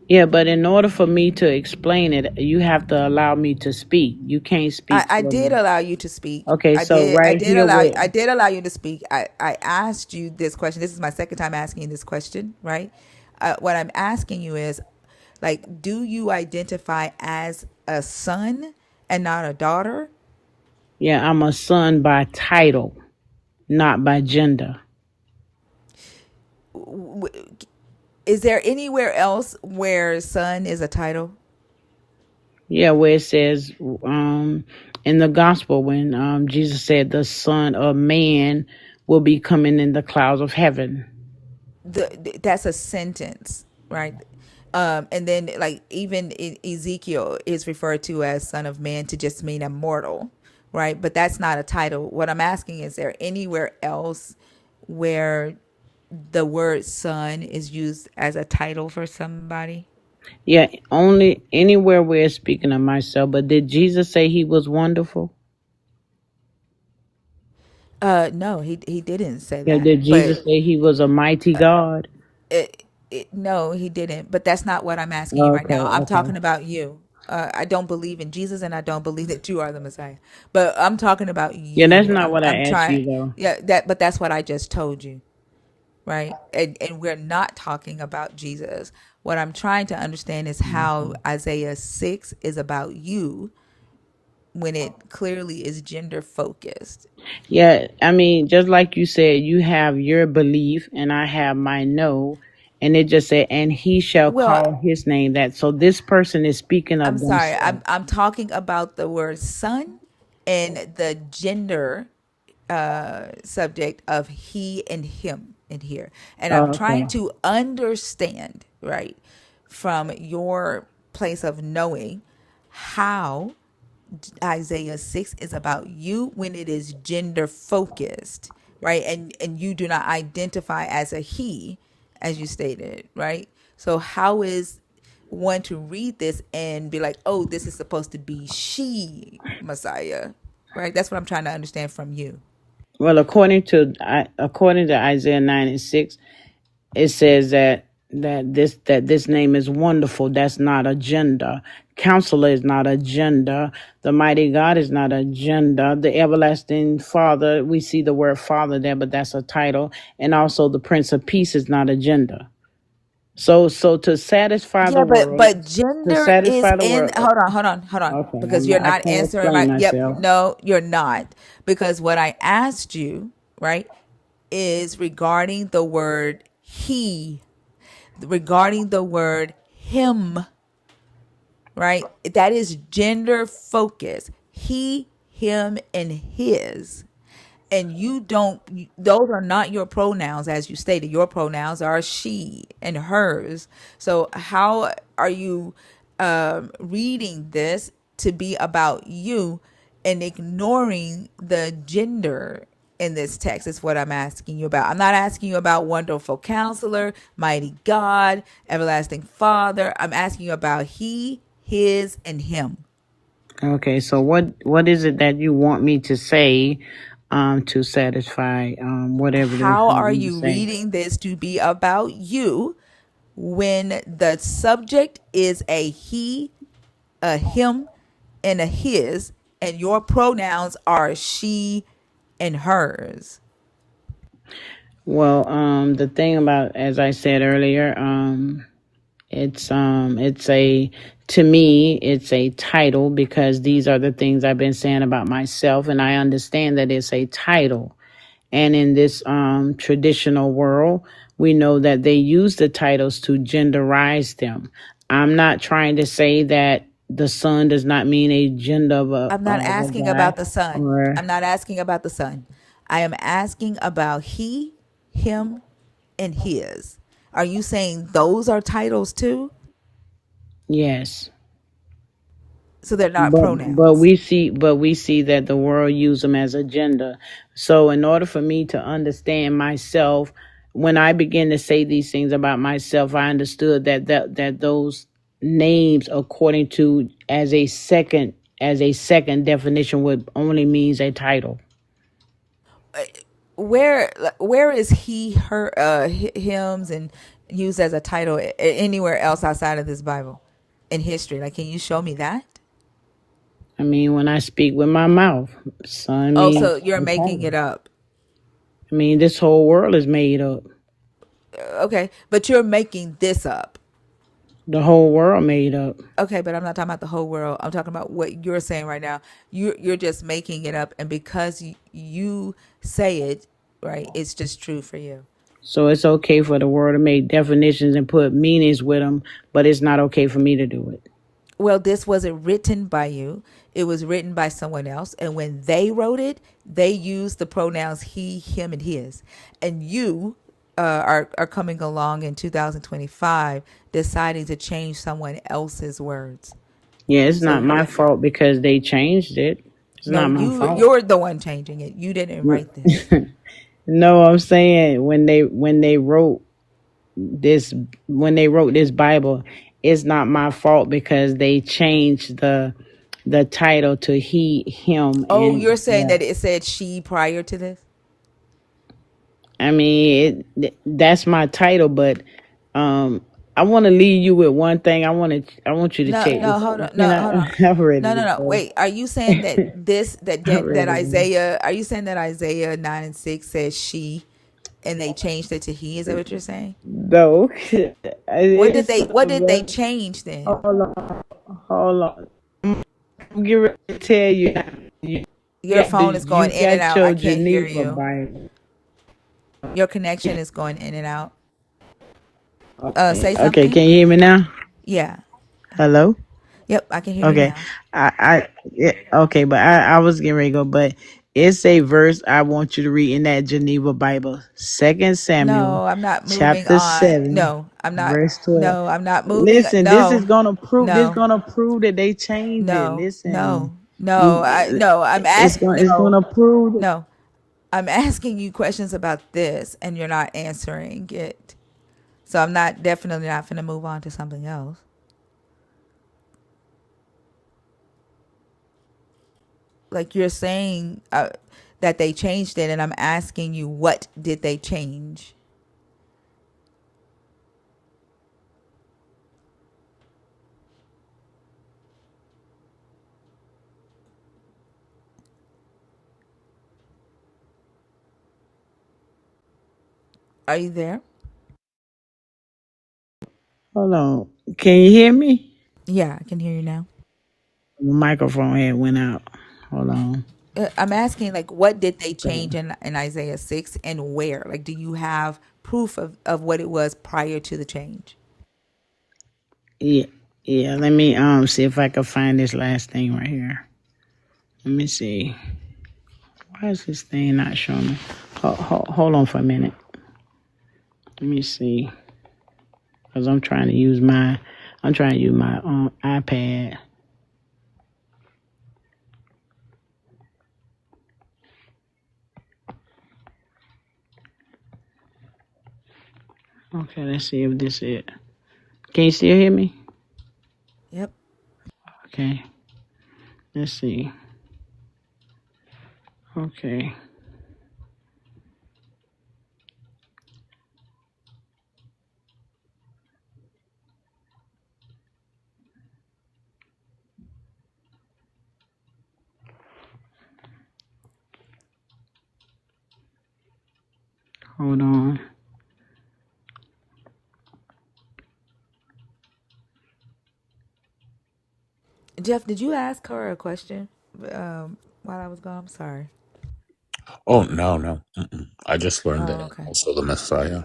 Yeah, but in order for me to explain it, you have to allow me to speak. You can't speak I for did me. allow you to speak. Okay, so right here with I did allow you to speak. I asked you this question. This is my second time asking you this question, right? What I'm asking you is, like, do you identify as a son and not a daughter? yeah, I'm a son by title, not by gender. Is there anywhere else where son is a title? Yeah, where it says in the gospel when Jesus said the Son of Man will be coming in the clouds of heaven. That's a sentence, right? And then, like, even Ezekiel is referred to as son of man to just mean immortal, right? But that's not a title. What I'm asking is there anywhere else where the word son is used as a title for somebody? Yeah, only anywhere where it's speaking of myself. But did Jesus say he was wonderful? No, he didn't say Yeah, that. did Jesus But say he was a mighty God? no, he didn't. But that's not what I'm asking you right Okay, now. I'm okay. talking about you. I don't believe in Jesus, and I don't believe that you are the Messiah. But I'm talking about Yeah, that's you. not what I'm I asked trying. you though. Yeah, but that's what I just told you, right? And we're not talking about Jesus. What I'm trying to understand is how Okay. Isaiah 6 is about you when it clearly is gender focused. Yeah, I mean, just like you said, you have your belief and I have my no. And it just said, and he shall Well, call his name that. So this person is speaking I'm of sorry. themselves. I'm talking about the word son and the gender subject of he and him. and here. And I'm trying Okay. to understand, right, from your place of knowing how Isaiah 6 is about you when it is gender focused, right? And you do not identify as a he, as you stated, right? So how is one to read this and be like, oh, this is supposed to be she Messiah, right? That's what I'm trying to understand from you. Well, according to Isaiah 9:6, it says that this name is wonderful. That's not a gender. Counselor is not a gender. The mighty God is not a gender. The everlasting Father, we see the word Father there, but that's a title. And also the Prince of Peace is not a gender. So to satisfy the Yeah, but world, to gender is satisfy the in. world. Hold on, Okay, because you're I not can't answering explain my. Yep, myself. no, you're not, because what I asked you, right, is regarding the word he, regarding the word him, right? That is gender focused. He, him, and his. And you don't, those are not your pronouns, as you stated. Your pronouns are she and hers. So how are you reading this to be about you and ignoring the gender in this text? Is what I'm asking you about. I'm not asking you about wonderful counselor, mighty God, everlasting Father. I'm asking you about he, his, and him. Okay, so what is it that you want me to say to satisfy whatever it is How you want are me to you say? reading this to be about you when the subject is a he, a him, and a his, and your pronouns are she and hers? Well, the thing about, as I said earlier, it's a, to me, it's a title because these are the things I've been saying about myself, and I understand that it's a title. And in this traditional world, we know that they use the titles to genderize them. I'm not trying to say that the son does not mean a gender I'm not of a asking guy about the son. or I'm not asking about the son. I am asking about he, him, and his. Are you saying those are titles too? yes. So they're not But pronouns. we see that the world use them as a gender. So in order for me to understand myself, when I begin to say these things about myself, I understood that those names, according to as a second definition, would only means a title. Where is he, her, hymns and used as a title anywhere else outside of this Bible in history? Like, can you show me that? I mean, when I speak with my mouth, son Oh, means so you're a making title. it up. I mean, this whole world is made up. Okay, but you're making this up. The whole world made up. Okay, but I'm not talking about the whole world. I'm talking about what you're saying right now. You're just making it up, and because you say it, right, it's just true for you. So it's okay for the world to make definitions and put meanings with them, but it's not okay for me to do it. Well, this wasn't written by you. It was written by someone else. And when they wrote it, they used the pronouns he, him, and his. And you are coming along in 2025 deciding to change someone else's words. Yeah, it's So not my fault because they changed it. It's no, not my fault. you're the one changing it. You didn't write this. No, I'm saying when they wrote this Bible, it's not my fault because they changed the title to he, him, Oh, and you're saying that it said she prior to this? I mean, that's my title, but I want to leave you with one thing. I want you to No, check no, this. hold on. Can No, hold on. I'm ready No, to no, no. go. Wait. Are you saying that I'm ready to go. Isaiah, are you saying that Isaiah 9 and 6 says she and they changed it to he? Is that what you're saying? No, it's What did they but change then? hold on. I'm getting ready to tell you. Your phone is You going in and got out. I your can't hear Geneva you. Bible. Your connection is going in and out. Okay, Say okay. something. Can you hear me now? Yeah. Hello. Yep, I can hear you Okay, now. yeah, okay, but I was getting ready to go, but It's a verse I want you to read in that Geneva Bible. 2 Samuel, No, I'm not moving chapter on. 7, No, I'm not. verse 12. No, I'm not moving. Listen, this is No, gonna prove no, that they changed it. no, Listen. no, no. No. I'm asking. It's No, gonna prove that. no. I'm asking you questions about this, and you're not answering it. So I'm not definitely not going to move on to something else. Like you're saying that they changed it, and I'm asking you, what did they change? Are you there? Hold on. Can you hear me? Yeah, I can hear you now. My microphone had went out. Hold on. I'm asking, like, what did they change in Isaiah 6 and where? Like, do you have proof of what it was prior to the change? Yeah, yeah. Let me see if I can find this last thing right here. Let me see. Why is this thing not showing me? Hold on for a minute. Let me see. Cause I'm trying to use my iPad. Okay, let's see if this is it. Can you still hear me? Yep. Okay. Let's see. Okay. Hold on. Jeff, did you ask her a question while I was gone? I'm sorry. Oh, no, no. Mm-mm. I just learned Oh, that okay. also the Messiah.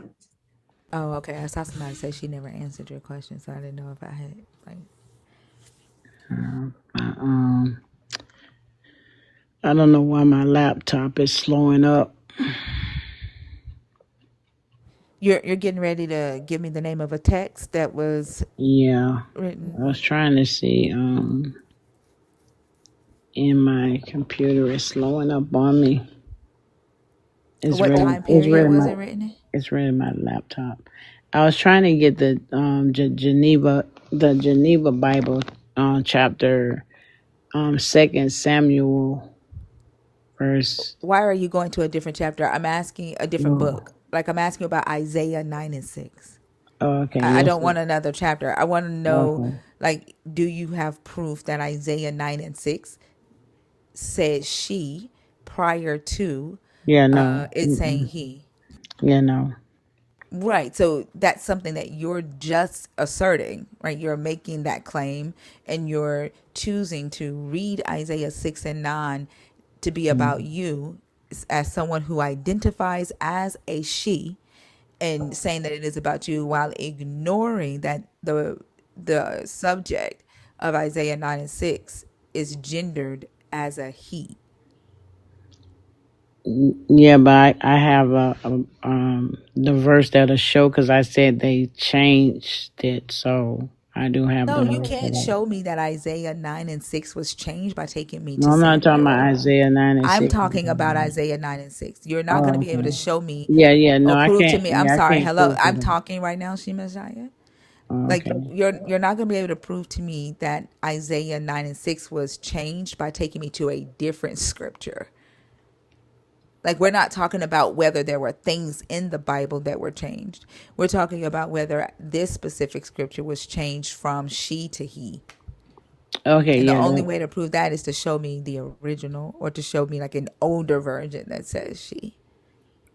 Oh, okay. I saw somebody say she never answered your question, so I didn't know if I had like. I don't know why my laptop is slowing up. You're getting ready to give me the name of a text that was written. I was trying to see. And my computer is slowing up on me. What time period was it written in? It's read in my laptop. I was trying to get the Geneva Bible chapter 2 Samuel verse. Why are you going to a different chapter? I'm asking a different book. Like I'm asking about Isaiah 9 and 6. Okay, I yes. don't want another chapter. I want to know, Okay. like, do you have proof that Isaiah 9 and 6 said she prior to Yeah, no. it saying he? Yeah, no. Right. So that's something that you're just asserting, right? You're making that claim and you're choosing to read Isaiah 6 and 9 to be about you as someone who identifies as a she and saying that it is about you while ignoring that the subject of Isaiah 9 and 6 is gendered as a he. Yeah, but I have the verse that'll show because I said they changed it, so I do have No, the you verse for can't that. show me that Isaiah 9 and 6 was changed by taking me No, to I'm not talking about Samuel. Isaiah 9 and I'm 6. talking about Isaiah 9 and 6. You're not going to Oh, be able to okay. show me Yeah, no, or I prove to can't. me. I'm Yeah, I sorry. can't Hello. prove to I'm them. talking right now, Shemaiah. Oh, Like okay. you're not going to be able to prove to me that Isaiah 9 and 6 was changed by taking me to a different scripture. Like we're not talking about whether there were things in the Bible that were changed. We're talking about whether this specific scripture was changed from she to he. Okay, And the yeah, only way to prove that is to show me the original or to show me like an older version that says she.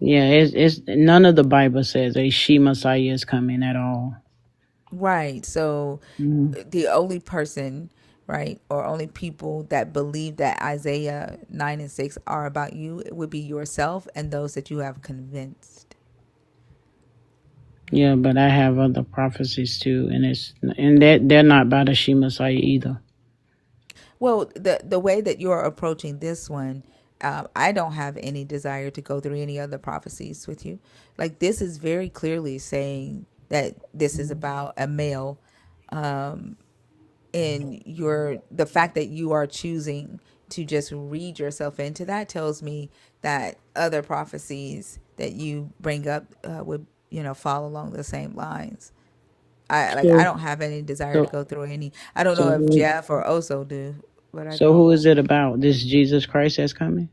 yeah. It's none of the Bible says a she Messiah is coming at all. Right. So the only person, right, or only people that believe that Isaiah 9 and 6 are about you, it would be yourself and those that you have convinced. Yeah, but I have other prophecies too, and they're not about a she Messiah either. Well, the way that you're approaching this one, I don't have any desire to go through any other prophecies with you. Like, this is very clearly saying that this is about a male, and the fact that you are choosing to just read yourself into that tells me that other prophecies that you bring up would, fall along the same lines. I So, don't have any desire to so, go through any. I don't so, know if who, Jeff or Oso do, but I so don't. who is it about? This Jesus Christ that's coming?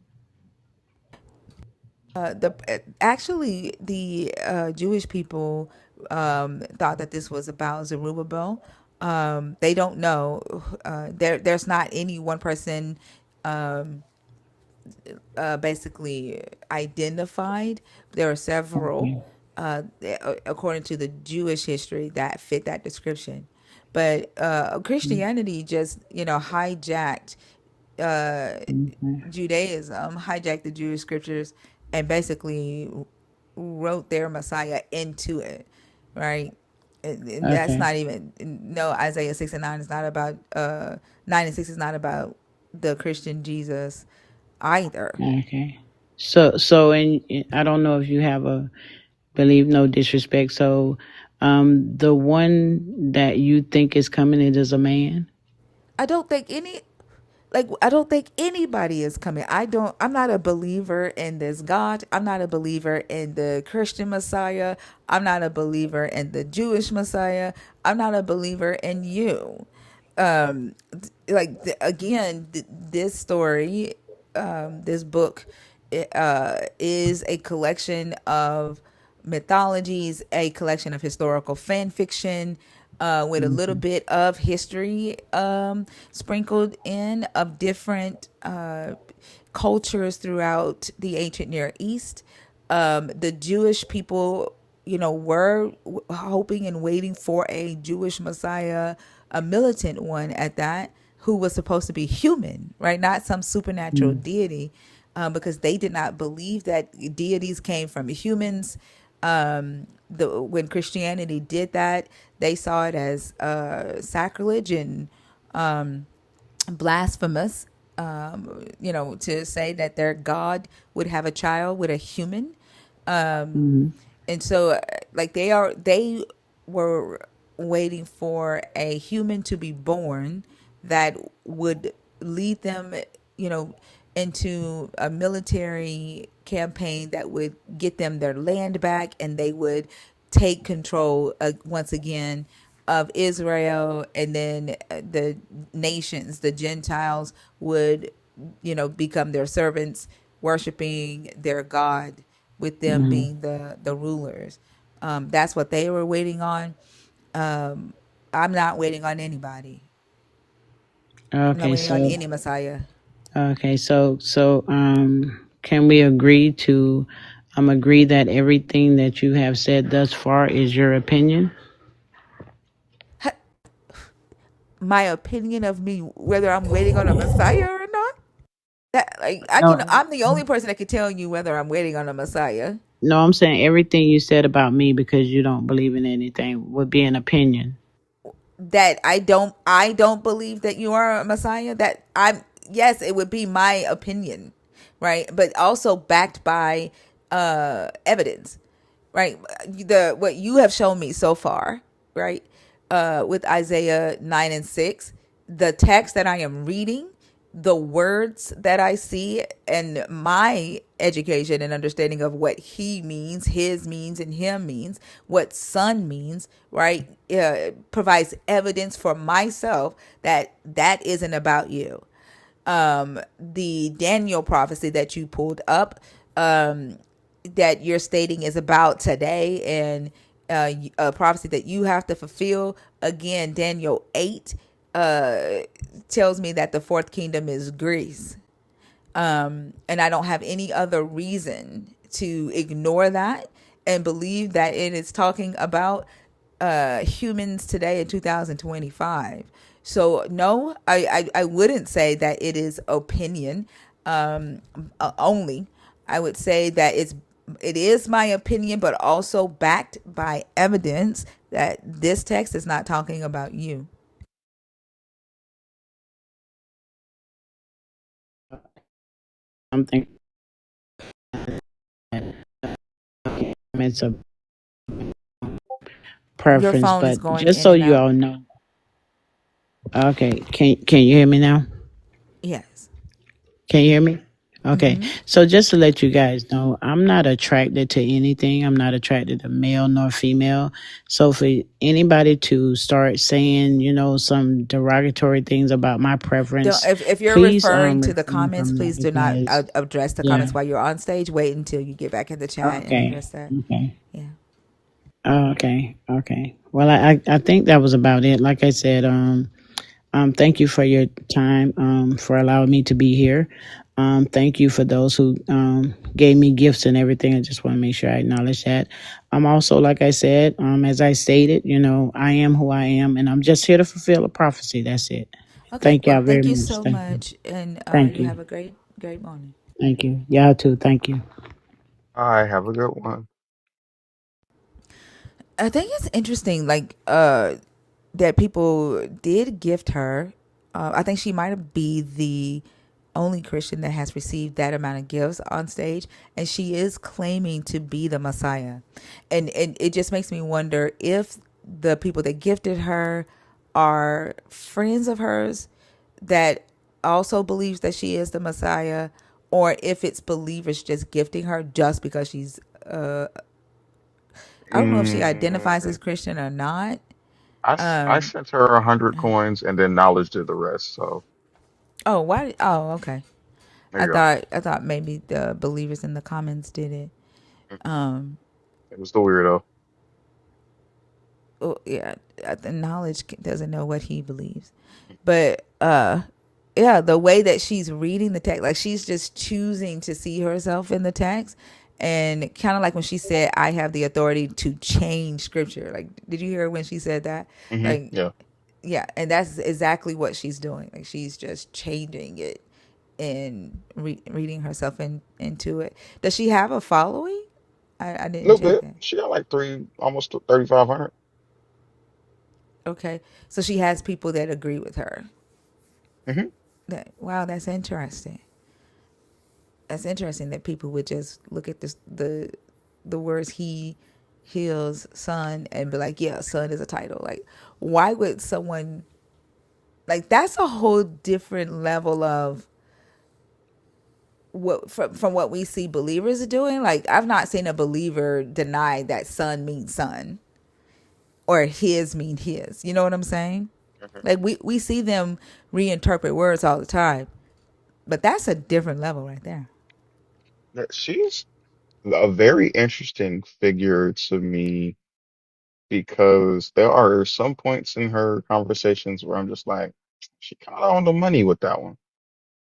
The actually the Jewish people thought that this was about Zerubbabel. They don't know. There's not any one person basically identified. There are several, Okay. according to the Jewish history, that fit that description. But Christianity just, hijacked Okay. Judaism, hijacked the Jewish scriptures, and basically wrote their Messiah into it, right? And that's Okay. not even, no, Isaiah 6 and 9 is not about 9 and 6 is not about the Christian Jesus either. Okay. So, I don't know if you have a believe, no disrespect. So, the one that you think is coming, it is a man. I don't think I don't think anybody is coming. I'm not a believer in this God. I'm not a believer in the Christian Messiah. I'm not a believer in the Jewish Messiah. I'm not a believer in you. Again, this story, this book, is a collection of mythologies, a collection of historical fan fiction, with a little Mhm. bit of history sprinkled in of different cultures throughout the ancient Near East. The Jewish people, were hoping and waiting for a Jewish Messiah, a militant one at that, who was supposed to be human, right? Not some supernatural Mhm. deity, because they did not believe that deities came from humans. When Christianity did that, they saw it as sacrilege and blasphemous, to say that their God would have a child with a human. Mhm. And so, like, they were waiting for a human to be born that would lead them, you know, into a military campaign that would get them their land back, and they would take control once again of Israel, and then the nations, the Gentiles, would, become their servants, worshiping their God, with them Mhm. being the rulers. That's what they were waiting on. I'm not waiting on anybody. I'm not Okay. waiting on So, any Messiah. can we agree that everything that you have said thus far is your opinion? My opinion of me, whether I'm waiting on a Messiah or not. That, like, No. I'm the only person that can tell you whether I'm waiting on a Messiah. No, I'm saying everything you said about me because you don't believe in anything would be an opinion. That I don't believe that you are a Messiah. That I'm Yes, it would be my opinion, right? But also backed by evidence, right? The what you have shown me so far, right? With Isaiah 9 and 6, the text that I am reading, the words that I see, and my education and understanding of what he means, his means, and him means, what son means, right? Provides evidence for myself that that isn't about you. The Daniel prophecy that you pulled up, that you're stating is about today, and a prophecy that you have to fulfill. Again, Daniel 8 tells me that the fourth kingdom is Greece. And I don't have any other reason to ignore that and believe that it is talking about humans today in 2025. So no, I wouldn't say that it is opinion only. I would say that it is my opinion, but also backed by evidence that this text is not talking about you. something. It's a Your preference, phone is but going just in so and you out. all know. Okay, can you hear me now? Yes. Can you hear me? Okay, Mm-hmm. so just to let you guys know, I'm not attracted to anything. I'm not attracted to male nor female. So for anybody to start saying, some derogatory things about my Don't preference, if you're please referring to the refrain comments, from that please do not because address the yeah. comments while you're on stage. Wait until you get back in the chat and Okay. address that. Okay. Yeah. Oh, okay. Okay. Well, I think that was about it. Like I said, thank you for your time, for allowing me to be here. Thank you for those who gave me gifts and everything. I just want to make sure I acknowledge that. I'm also, like I said, as I stated, I am who I am, and I'm just here to fulfill a prophecy. That's it. Okay. Thank Well, y'all very thank you much. so Thank you. much, and Thank you you. have a great morning. Thank you. Y'all too. Thank you. I have a good one. I think it's interesting, like that people did gift her. I think she might be the only Christian that has received that amount of gifts on stage, and she is claiming to be the Messiah, and it just makes me wonder if the people that gifted her are friends of hers that also believes that she is the Messiah, or if it's believers just gifting her just because she's I don't know if she identifies as Mm, Christian or not. I sent her 100 coins and then knowledge did the rest. So Oh, why? Oh, okay. there you go. I thought maybe the believers in the comments did it. Um, It was the weirdo. oh, yeah, the knowledge doesn't know what he believes, but yeah, the way that she's reading the text, like she's just choosing to see herself in the text, and kind of like when she said, "I have the authority to change scripture." Like, did you hear when she said that? Like, Yeah. yeah, and that's exactly what she's doing. Like, she's just changing it and reading herself into it. Does she have a following? I A didn't little check bit. that. She got like three, almost 3,500. Okay, so she has people that agree with her. Mm-hmm. That, wow, that's interesting. That's interesting that people would just look at this the words he heals son and be like, yeah, son is a title. Like, why would someone, like, that's a whole different level of what from what we see believers are doing. Like, I've not seen a believer deny that son means son or his mean his. You know what I'm saying? Like, we see them reinterpret words all the time, but that's a different level right there. She's a very interesting figure to me because there are some points in her conversations where I'm just like, she kind of on the money with that one.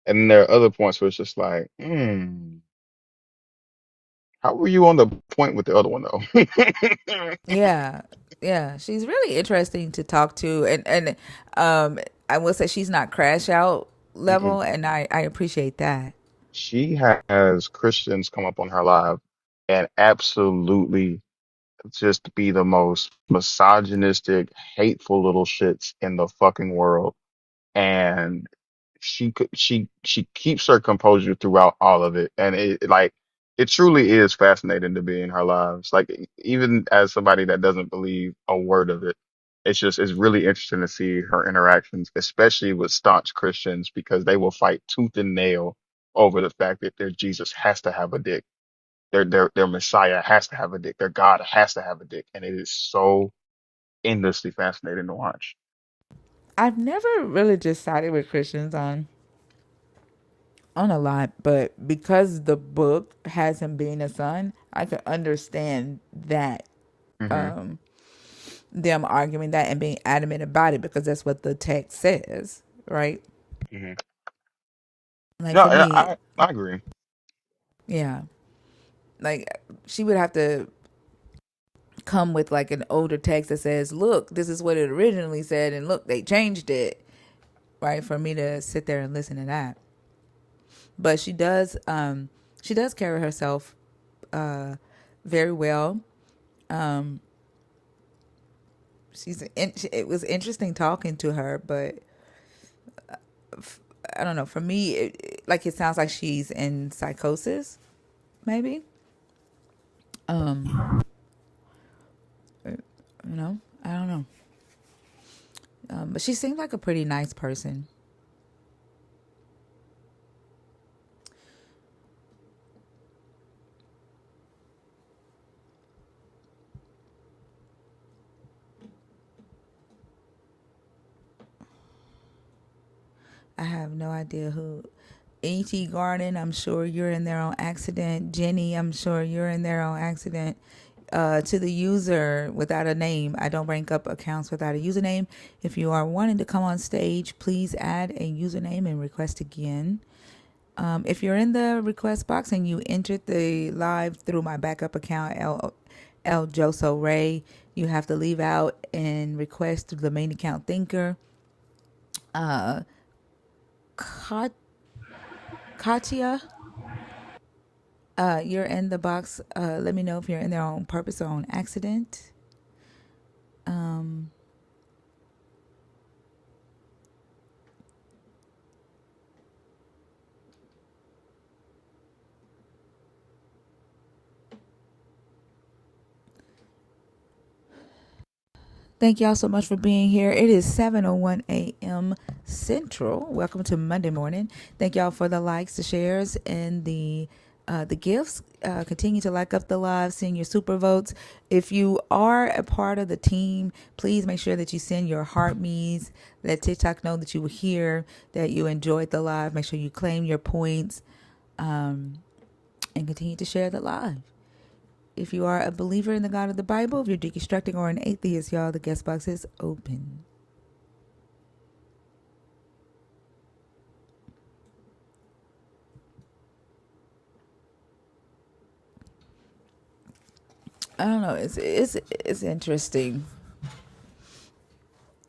And then there are other points where it's just like, how were you on the point with the other one though? Yeah, yeah, she's really interesting to talk to, and I will say she's not crash out Mm-mm. level, and I appreciate that. She has Christians come up on her live and absolutely just be the most misogynistic, hateful little shits in the fucking world. And she keeps her composure throughout all of it, and it truly is fascinating to be in her lives. Like even as somebody that doesn't believe a word of it, it's really interesting to see her interactions, especially with staunch Christians, because they will fight tooth and nail over the fact that their Jesus has to have a dick, their Messiah has to have a dick, their God has to have a dick, and it is so endlessly fascinating to watch. I've never really just sided with Christians on a lot, but because the book has him being a son, I could understand that, Hmm. um, them arguing that and being adamant about it because that's what the text says, right? Hmm. Like No, for and me, I agree. yeah, like she would have to come with like an older text that says, look, this is what it originally said, and look, they changed it, right? For me to sit there and listen to that. But she does carry herself uh very well. Um it was interesting talking to her, but I don't know. For me, it sounds like she's in psychosis, maybe. I don't know. But she seemed like a pretty nice person. I have no idea who. E.T. Garden, I'm sure you're in there on accident. Jenny, I'm sure you're in there on accident. To the user without a name, I don't rank up accounts without a username. If you are wanting to come on stage, please add a username and request again. If you're in the request box and you entered the live through my backup account, El Joso Ray, you have to leave out and request through the main account thinker. Katia, you're in the box. Let me know if you're in there on purpose or on accident. Thank y'all so much for being here. It is 7:01 a.m. Central. Welcome to Monday morning. Thank y'all for the likes, the shares, and the gifts. Continue to like up the live, send your super votes. If you are a part of the team, please make sure that you send your heart me's. Let TikTok know that you were here, that you enjoyed the live. Make sure you claim your points, and continue to share the live. If you are a believer in the God of the Bible, if you're deconstructing or an atheist, y'all, the guest box is open. I don't know. It's interesting.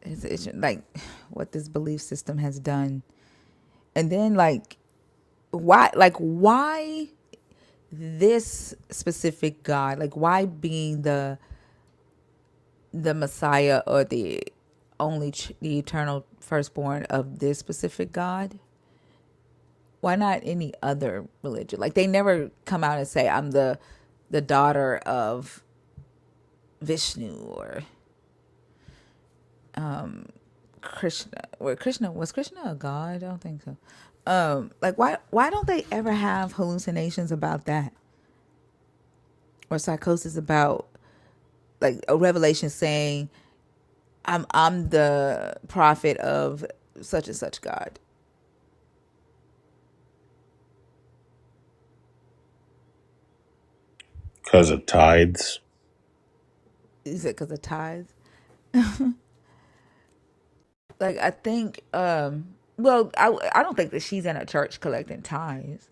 It's like what this belief system has done, and then why this specific God? Like why being the Messiah or the the eternal firstborn of this specific God? Why not any other religion? Like they never come out and say I'm the daughter of Vishnu or Krishna. Or Krishna was Krishna a god? I don't think so. Like why don't they ever have hallucinations about that? Or psychosis about like a revelation saying I'm the prophet of such and such God. Because of tides. Is it because of tithes? Like I think well I don't think that she's in a church collecting tithes.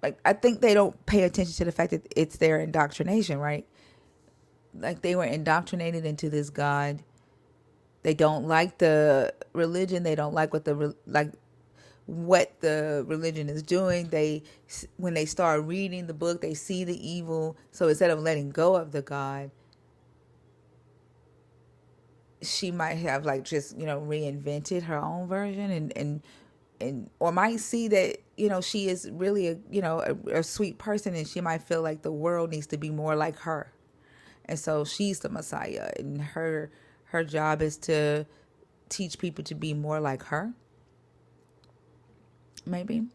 Like I think they don't pay attention to the fact that it's their indoctrination, right? Like they were indoctrinated into this God. They don't like the religion. They don't like what the religion is doing. When they start reading the book, they see the evil. So instead of letting go of the God, she might have like just reinvented her own version and or might see that she is really a sweet person, and she might feel like the world needs to be more like her, and so she's the Messiah, and her job is to teach people to be more like her. Maybe.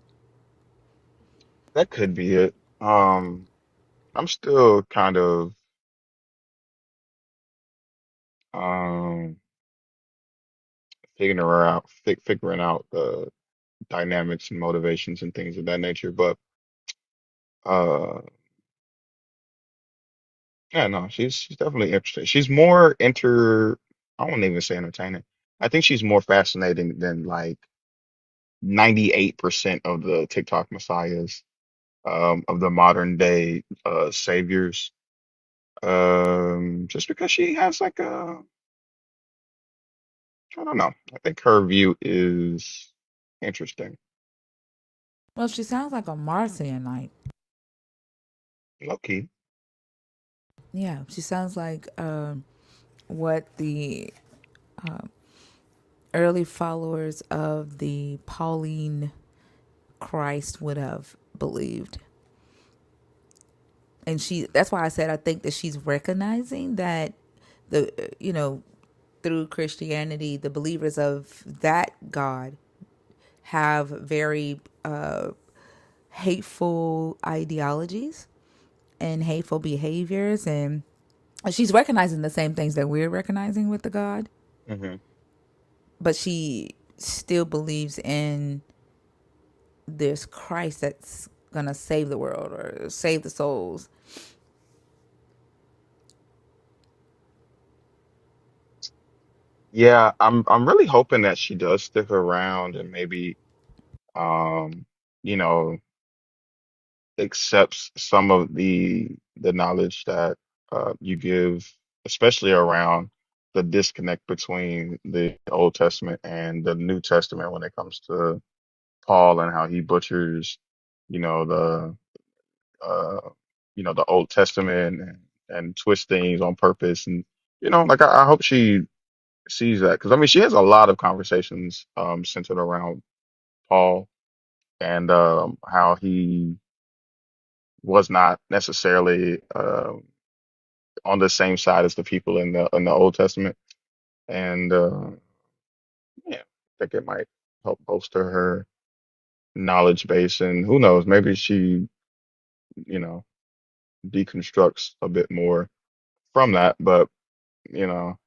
That could be it. I'm still kind of um figuring out the dynamics and motivations and things of that nature. But uh yeah, no, she's definitely interesting. She's more I won't even say entertaining. I think she's more fascinating than like 98% of the TikTok messiahs, of the modern day saviors. Just because she has like I don't know. I think her view is interesting. Well, she sounds like a Marcionite. Low key. Yeah, she sounds like what the early followers of the Pauline Christ would have believed. And that's why I said I think that she's recognizing that through Christianity, the believers of that God have very hateful ideologies and hateful behaviors, and she's recognizing the same things that we're recognizing with the God, Hmm. but she still believes in this Christ that's gonna save the world or save the souls. Yeah, I'm really hoping that she does stick around and maybe um you know accepts some of the knowledge that you give, especially around the disconnect between the Old Testament and the New Testament when it comes to Paul and how he butchers, you know, uh the Old Testament and twist things on purpose. And like I hope she sees that, because I mean she has a lot of conversations centered around Paul and how he was not necessarily on the same side as the people in the Old Testament, and yeah, I think it might help bolster her knowledge base, and who knows, maybe she you know deconstructs a bit more from that, but you know,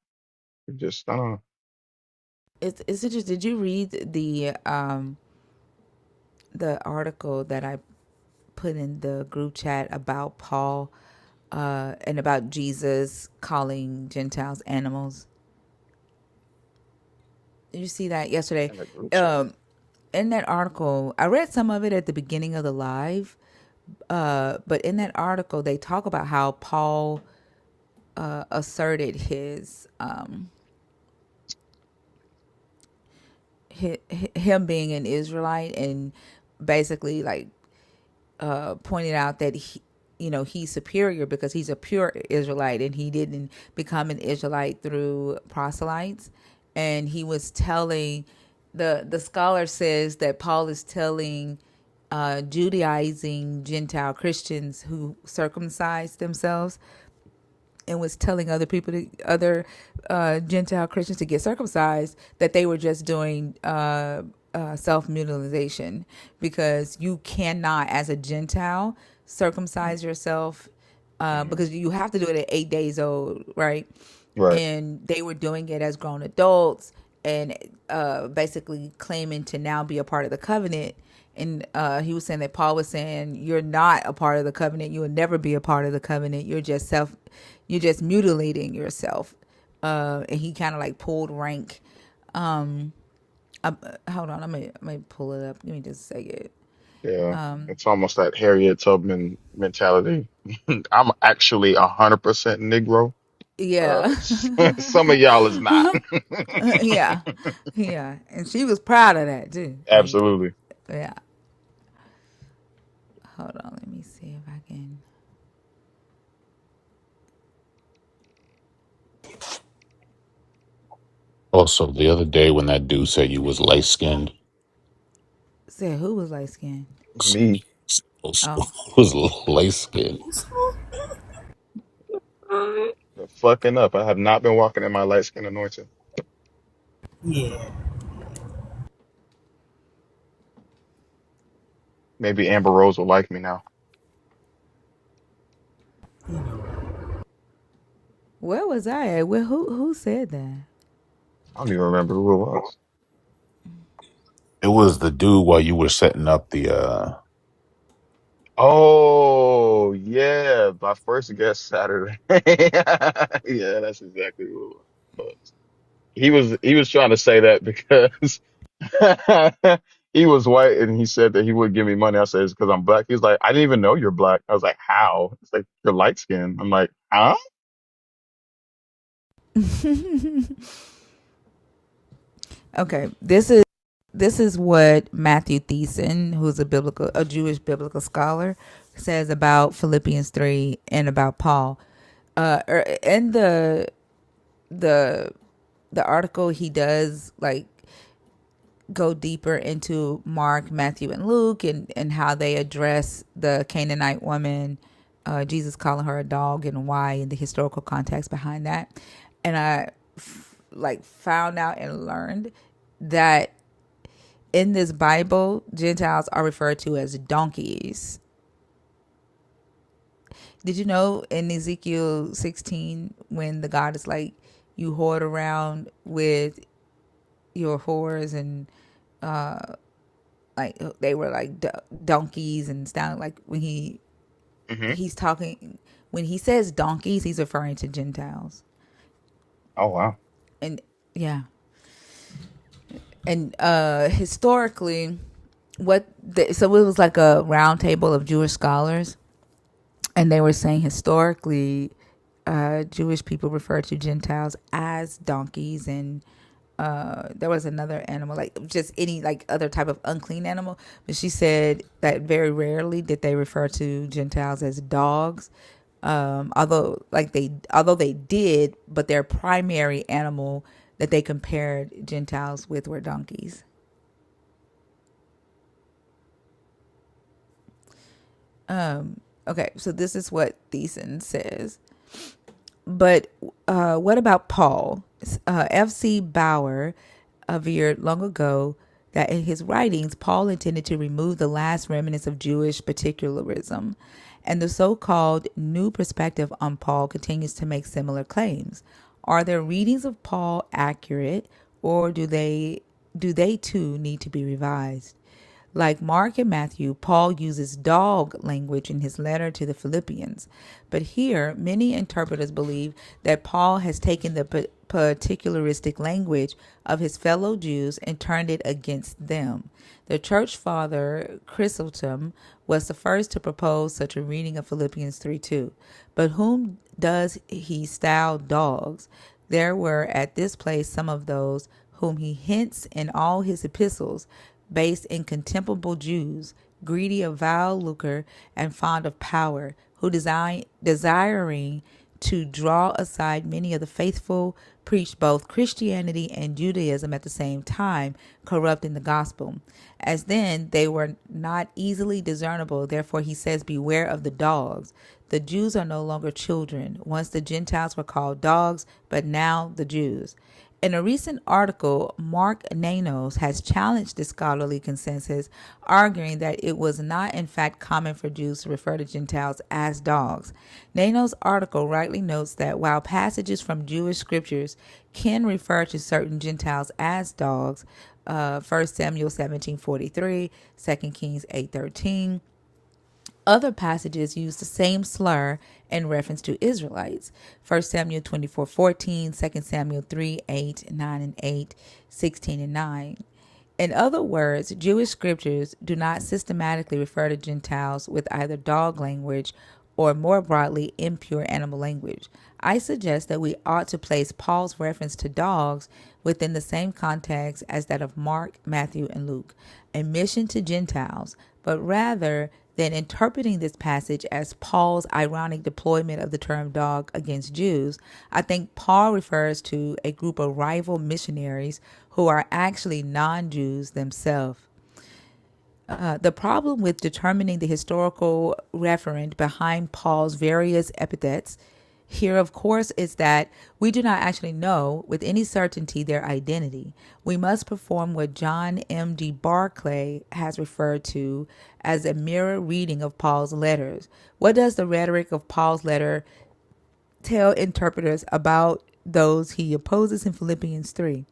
just I don't know. It's interesting. Did you read the article that I put in the group chat about Paul and about Jesus calling Gentiles animals? Did you see that yesterday? In the group chat. Um, in that article, I read some of it at the beginning of the live, but in that article, they talk about how Paul asserted him being an Israelite, and basically like pointed out that he's superior because he's a pure Israelite and he didn't become an Israelite through proselytes. And he was telling the scholar says that Paul is telling Judaizing Gentile Christians who circumcised themselves and was telling other Gentile Christians to get circumcised, that they were just doing self mutilation, because you cannot, as a Gentile, circumcise yourself Hmm. because you have to do it at 8 days old, right? Right. And they were doing it as grown adults and basically claiming to now be a part of the covenant. And he was saying that Paul was saying, you're not a part of the covenant. You will never be a part of the covenant. You're just mutilating yourself. And he kind of like pulled rank. Hold on, let me pull it up. Give me just a second. Yeah, it's almost that Harriet Tubman mentality. I'm actually 100% Negro. Yeah. Some of y'all is not. Yeah. Yeah. And she was proud of that too. Like, Absolutely. yeah. Hold on, let me see if I can. Also, the other day when that dude said you was light skinned, Say who was light skinned? Me. Oh. was light skinned. Fucking up. I have not been walking in my light skin anointing. Yeah. Maybe Amber Rose will like me now. Where was I at? Who said that? I don't even remember who it was. It was the dude while you were setting up the Oh, yeah, my first guest Saturday. Yeah, that's exactly who it was. He was trying to say that because he was white and he said that he would give me money. I said it's because I'm black. He's like, I didn't even know you're black. I was like, how? It's like you're light skinned. I'm like, huh? Okay, this is what Matthew Thiessen, who's a Jewish biblical scholar, says about Philippians 3 and about Paul. In the the article, he does like go deeper into Mark, Matthew, and Luke, and how they address the Canaanite woman, Jesus calling her a dog, and why, and the historical context behind that. And I found out and learned that in this Bible, Gentiles are referred to as donkeys. Did you know in Ezekiel 16, when the God is like, you hoard around with your whores, and like they were like donkeys, and sound like when he's talking, when he says donkeys, he's referring to Gentiles. Oh wow. And yeah. And historically, so it was like a round table of Jewish scholars, and they were saying historically, Jewish people refer to Gentiles as donkeys, and there was another animal, like just any like other type of unclean animal, but she said that very rarely did they refer to Gentiles as dogs, although they did, but their primary animal that they compared Gentiles with were donkeys. Okay, so this is what Thiessen says. But what about Paul? F.C. Bauer averred long ago that in his writings, Paul intended to remove the last remnants of Jewish particularism, and the so-called new perspective on Paul continues to make similar claims. Are their readings of Paul accurate, or do they too need to be revised? Like Mark and Matthew, Paul uses dog language in his letter to the Philippians. But here, many interpreters believe that Paul has taken the particularistic language of his fellow Jews and turned it against them. The church father, Chrysostom, was the first to propose such a reading of Philippians 3:2. But whom does he style dogs? There were at this place some of those whom he hints in all his epistles, based in contemptible Jews, greedy of vile lucre and fond of power, who desiring to draw aside many of the faithful, preached both Christianity and Judaism at the same time, corrupting the gospel. As then they were not easily discernible, therefore he says, beware of the dogs. The Jews are no longer children. Once the Gentiles were called dogs, but now the Jews. In a recent article, Mark Nanos has challenged this scholarly consensus, arguing that it was not in fact common for Jews to refer to Gentiles as dogs. Nanos' article rightly notes that while passages from Jewish scriptures can refer to certain Gentiles as dogs, 1 Samuel 17:43, 2 Kings 8:13, other passages use the same slur in reference to Israelites. 1 Samuel 24:14, 2 Samuel 3:8, 9 and 8, 16 and 9. In other words, Jewish scriptures do not systematically refer to Gentiles with either dog language or more broadly impure animal language. I suggest that we ought to place Paul's reference to dogs within the same context as that of Mark, Matthew, and Luke, a mission to Gentiles, but rather than interpreting this passage as Paul's ironic deployment of the term dog against Jews, I think Paul refers to a group of rival missionaries who are actually non-Jews themselves. The problem with determining the historical referent behind Paul's various epithets here, of course, is that we do not actually know with any certainty their identity. We must perform what John M.D. Barclay has referred to as a mirror reading of Paul's letters. What does the rhetoric of Paul's letter tell interpreters about those he opposes in Philippians 3?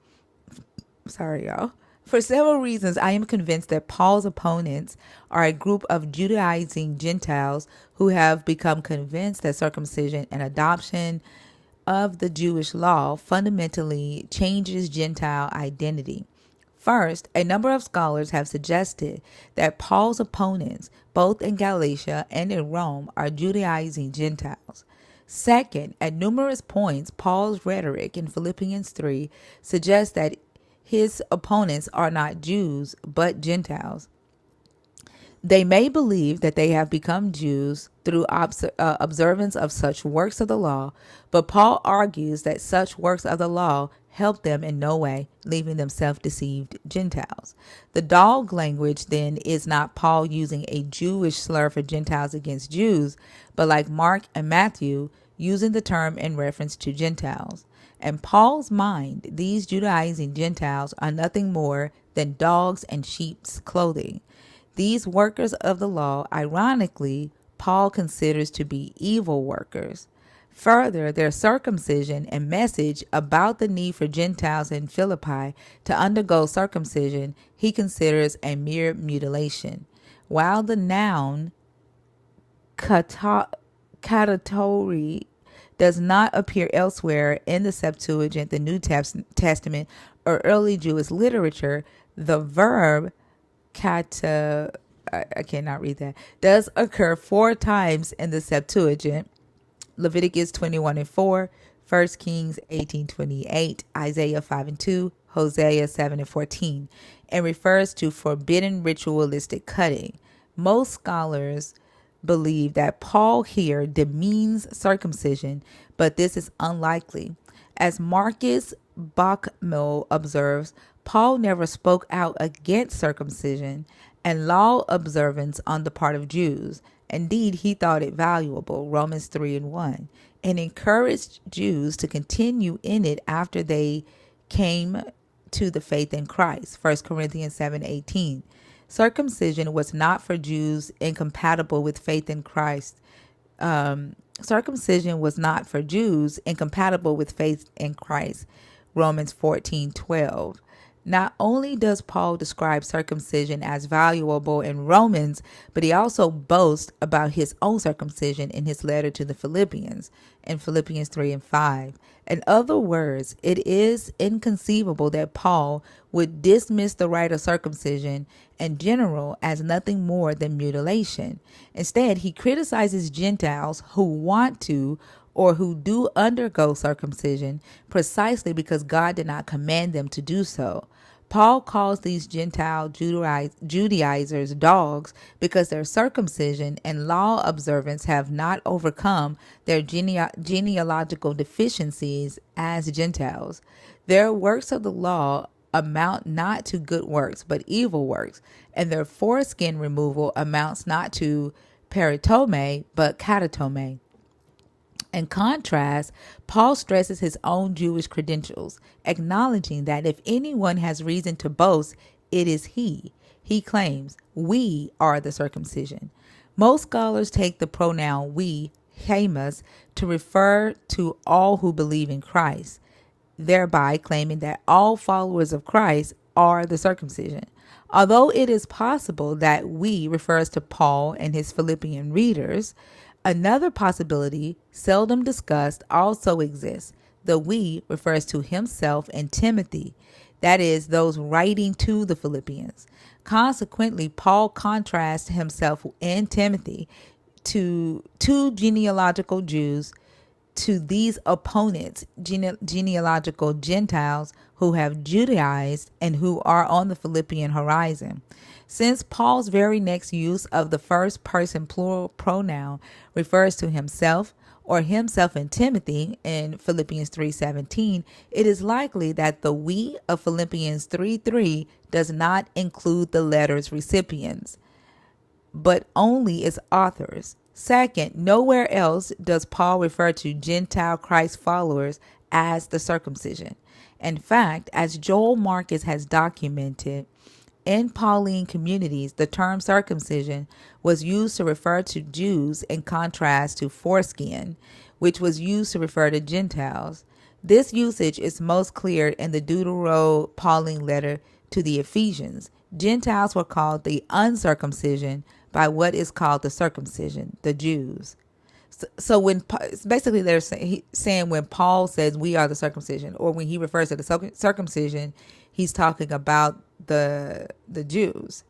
Sorry, y'all. For several reasons, I am convinced that Paul's opponents are a group of Judaizing Gentiles who have become convinced that circumcision and adoption of the Jewish law fundamentally changes Gentile identity. First, a number of scholars have suggested that Paul's opponents, both in Galatia and in Rome, are Judaizing Gentiles. Second, at numerous points, Paul's rhetoric in Philippians 3 suggests that his opponents are not Jews, but Gentiles. They may believe that they have become Jews through observance of such works of the law, but Paul argues that such works of the law help them in no way, leaving them self-deceived Gentiles. The dog language, then, is not Paul using a Jewish slur for Gentiles against Jews, but like Mark and Matthew, using the term in reference to Gentiles. In Paul's mind, these Judaizing Gentiles are nothing more than dogs in sheep's clothing. These workers of the law, ironically, Paul considers to be evil workers. Further, their circumcision and message about the need for Gentiles in Philippi to undergo circumcision he considers a mere mutilation. While the noun katatori does not appear elsewhere in the Septuagint, the New Testament, or early Jewish literature, the verb kata, I cannot read that, does occur 4 times in the Septuagint: Leviticus 21:4, 1 Kings 18:28, Isaiah 5:2, Hosea 7:14, and refers to forbidden ritualistic cutting. Most scholars believe that Paul here demeans circumcision, but this is unlikely. As Marcus Bachmel observes, Paul never spoke out against circumcision and law observance on the part of Jews. Indeed, he thought it valuable, Romans 3:1, and encouraged Jews to continue in it after they came to the faith in Christ, 1 Corinthians 7:18. Circumcision was not for Jews incompatible with faith in Christ. Circumcision was not for Jews incompatible with faith in Christ. Romans 14:12. Not only does Paul describe circumcision as valuable in Romans, but he also boasts about his own circumcision in his letter to the Philippians in Philippians 3 and 5. In other words, it is inconceivable that Paul would dismiss the rite of circumcision in general as nothing more than mutilation. Instead, he criticizes Gentiles who want to or who do undergo circumcision precisely because God did not command them to do so. Paul calls these Gentile Judaizers dogs because their circumcision and law observance have not overcome their genealogical deficiencies as Gentiles. Their works of the law amount not to good works but evil works, and their foreskin removal amounts not to peritome but katatome. In contrast, Paul stresses his own Jewish credentials, acknowledging that if anyone has reason to boast, it is he. He claims, "We are the circumcision." Most scholars take the pronoun we, hamas, to refer to all who believe in Christ, thereby claiming that all followers of Christ are the circumcision. Although it is possible that we refers to Paul and his Philippian readers, another possibility, seldom discussed, also exists. The we refers to himself and Timothy, that is, those writing to the Philippians. Consequently, Paul contrasts himself and Timothy to two genealogical Jews, to these opponents, genealogical Gentiles who have Judaized and who are on the Philippian horizon. Since Paul's very next use of the first person plural pronoun refers to himself or himself and Timothy in Philippians 3:17, it is likely that the we of Philippians 3:3 does not include the letter's recipients, but only its authors. Second, nowhere else does Paul refer to Gentile Christ followers as the circumcision. In fact, as Joel Marcus has documented, in Pauline communities, the term circumcision was used to refer to Jews in contrast to foreskin, which was used to refer to Gentiles. This usage is most clear in the Deutero-Pauline letter to the Ephesians. Gentiles were called the uncircumcision by what is called the circumcision, the Jews. So when basically they're saying when Paul says we are the circumcision, or when he refers to the circumcision, he's talking about the Jews.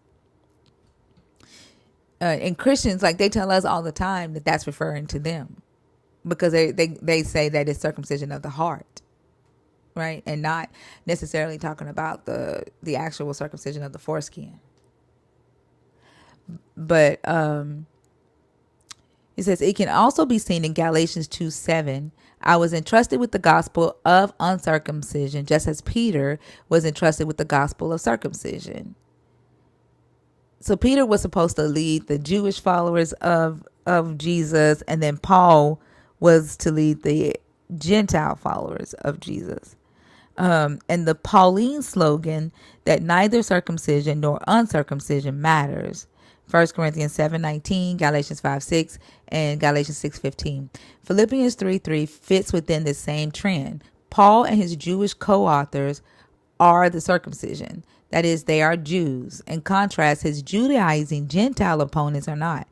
And Christians, like, they tell us all the time that that's referring to them, because they say that it's circumcision of the heart, right, and not necessarily talking about the actual circumcision of the foreskin. But it says it can also be seen in Galatians 2:7. I was entrusted with the gospel of uncircumcision, just as Peter was entrusted with the gospel of circumcision. So Peter was supposed to lead the Jewish followers of Jesus, and then Paul was to lead the Gentile followers of Jesus. And the Pauline slogan that neither circumcision nor uncircumcision matters. 1 Corinthians 7:19, Galatians 5:6, and Galatians 6:15. Philippians 3:3 fits within the same trend. Paul and his Jewish co-authors are the circumcision. That is, they are Jews. In contrast, his Judaizing Gentile opponents are not.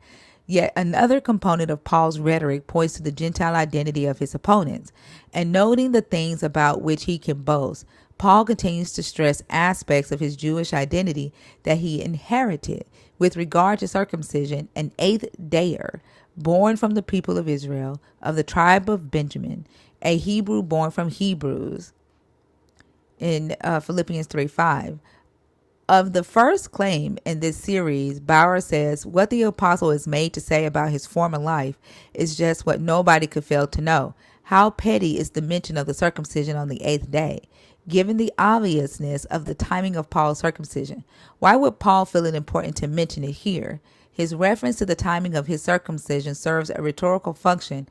Yet another component of Paul's rhetoric points to the Gentile identity of his opponents. And noting the things about which he can boast, Paul continues to stress aspects of his Jewish identity that he inherited with regard to circumcision, an eighth dayer, born from the people of Israel, of the tribe of Benjamin, a Hebrew born from Hebrews, in Philippians 3:5. Of the first claim in this series, Bauer says what the apostle is made to say about his former life is just what nobody could fail to know. How petty is the mention of the circumcision on the eighth day, given the obviousness of the timing of Paul's circumcision? Why would Paul feel it important to mention it here? His reference to the timing of his circumcision serves a rhetorical function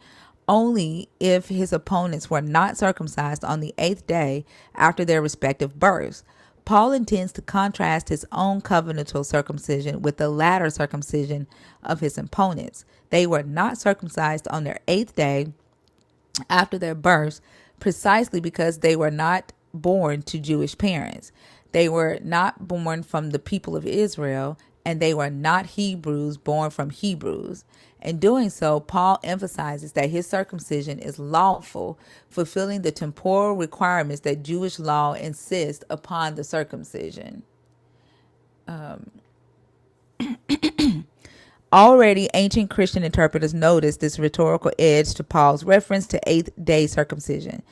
only if his opponents were not circumcised on the eighth day after their respective births. Paul intends to contrast his own covenantal circumcision with the latter circumcision of his opponents. They were not circumcised on their eighth day after their births precisely because they were not born to Jewish parents. They were not born from the people of Israel, and they were not Hebrews born from Hebrews. In doing so, Paul emphasizes that his circumcision is lawful, fulfilling the temporal requirements that Jewish law insists upon the circumcision. Already, ancient Christian interpreters noticed this rhetorical edge to Paul's reference to eighth-day circumcision.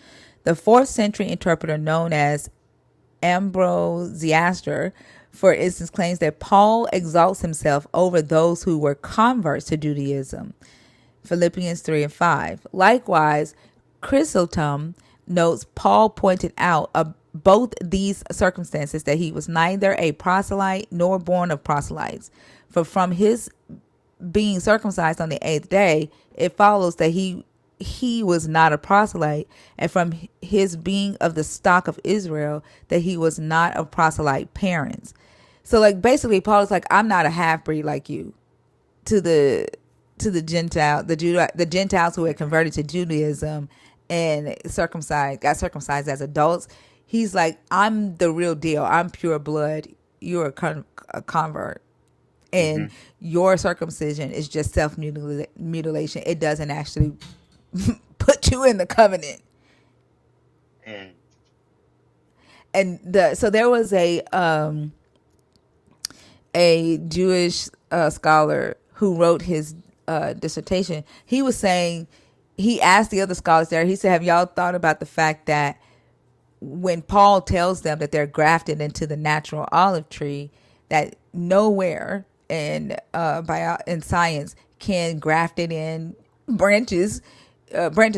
The 4th century interpreter known as Ambrosiaster, for instance, claims that Paul exalts himself over those who were converts to Judaism. Philippians 3:5. Likewise, Chrysostom notes Paul pointed out both these circumstances, that he was neither a proselyte nor born of proselytes. For from his being circumcised on the eighth day, it follows that he was not a proselyte, and from his being of the stock of Israel, that he was not of proselyte parents. So, like, basically, Paul is like, I'm not a half breed like you. To the Gentiles who had converted to Judaism and got circumcised as adults, he's like, I'm the real deal. I'm pure blood. You're a convert. And your circumcision is just self-mutilation. It doesn't actually put you in the covenant. And so there was a Jewish scholar who wrote his dissertation. He was saying, he asked the other scholars there, he said, have y'all thought about the fact that when Paul tells them that they're grafted into the natural olive tree, that nowhere in science can grafted in branches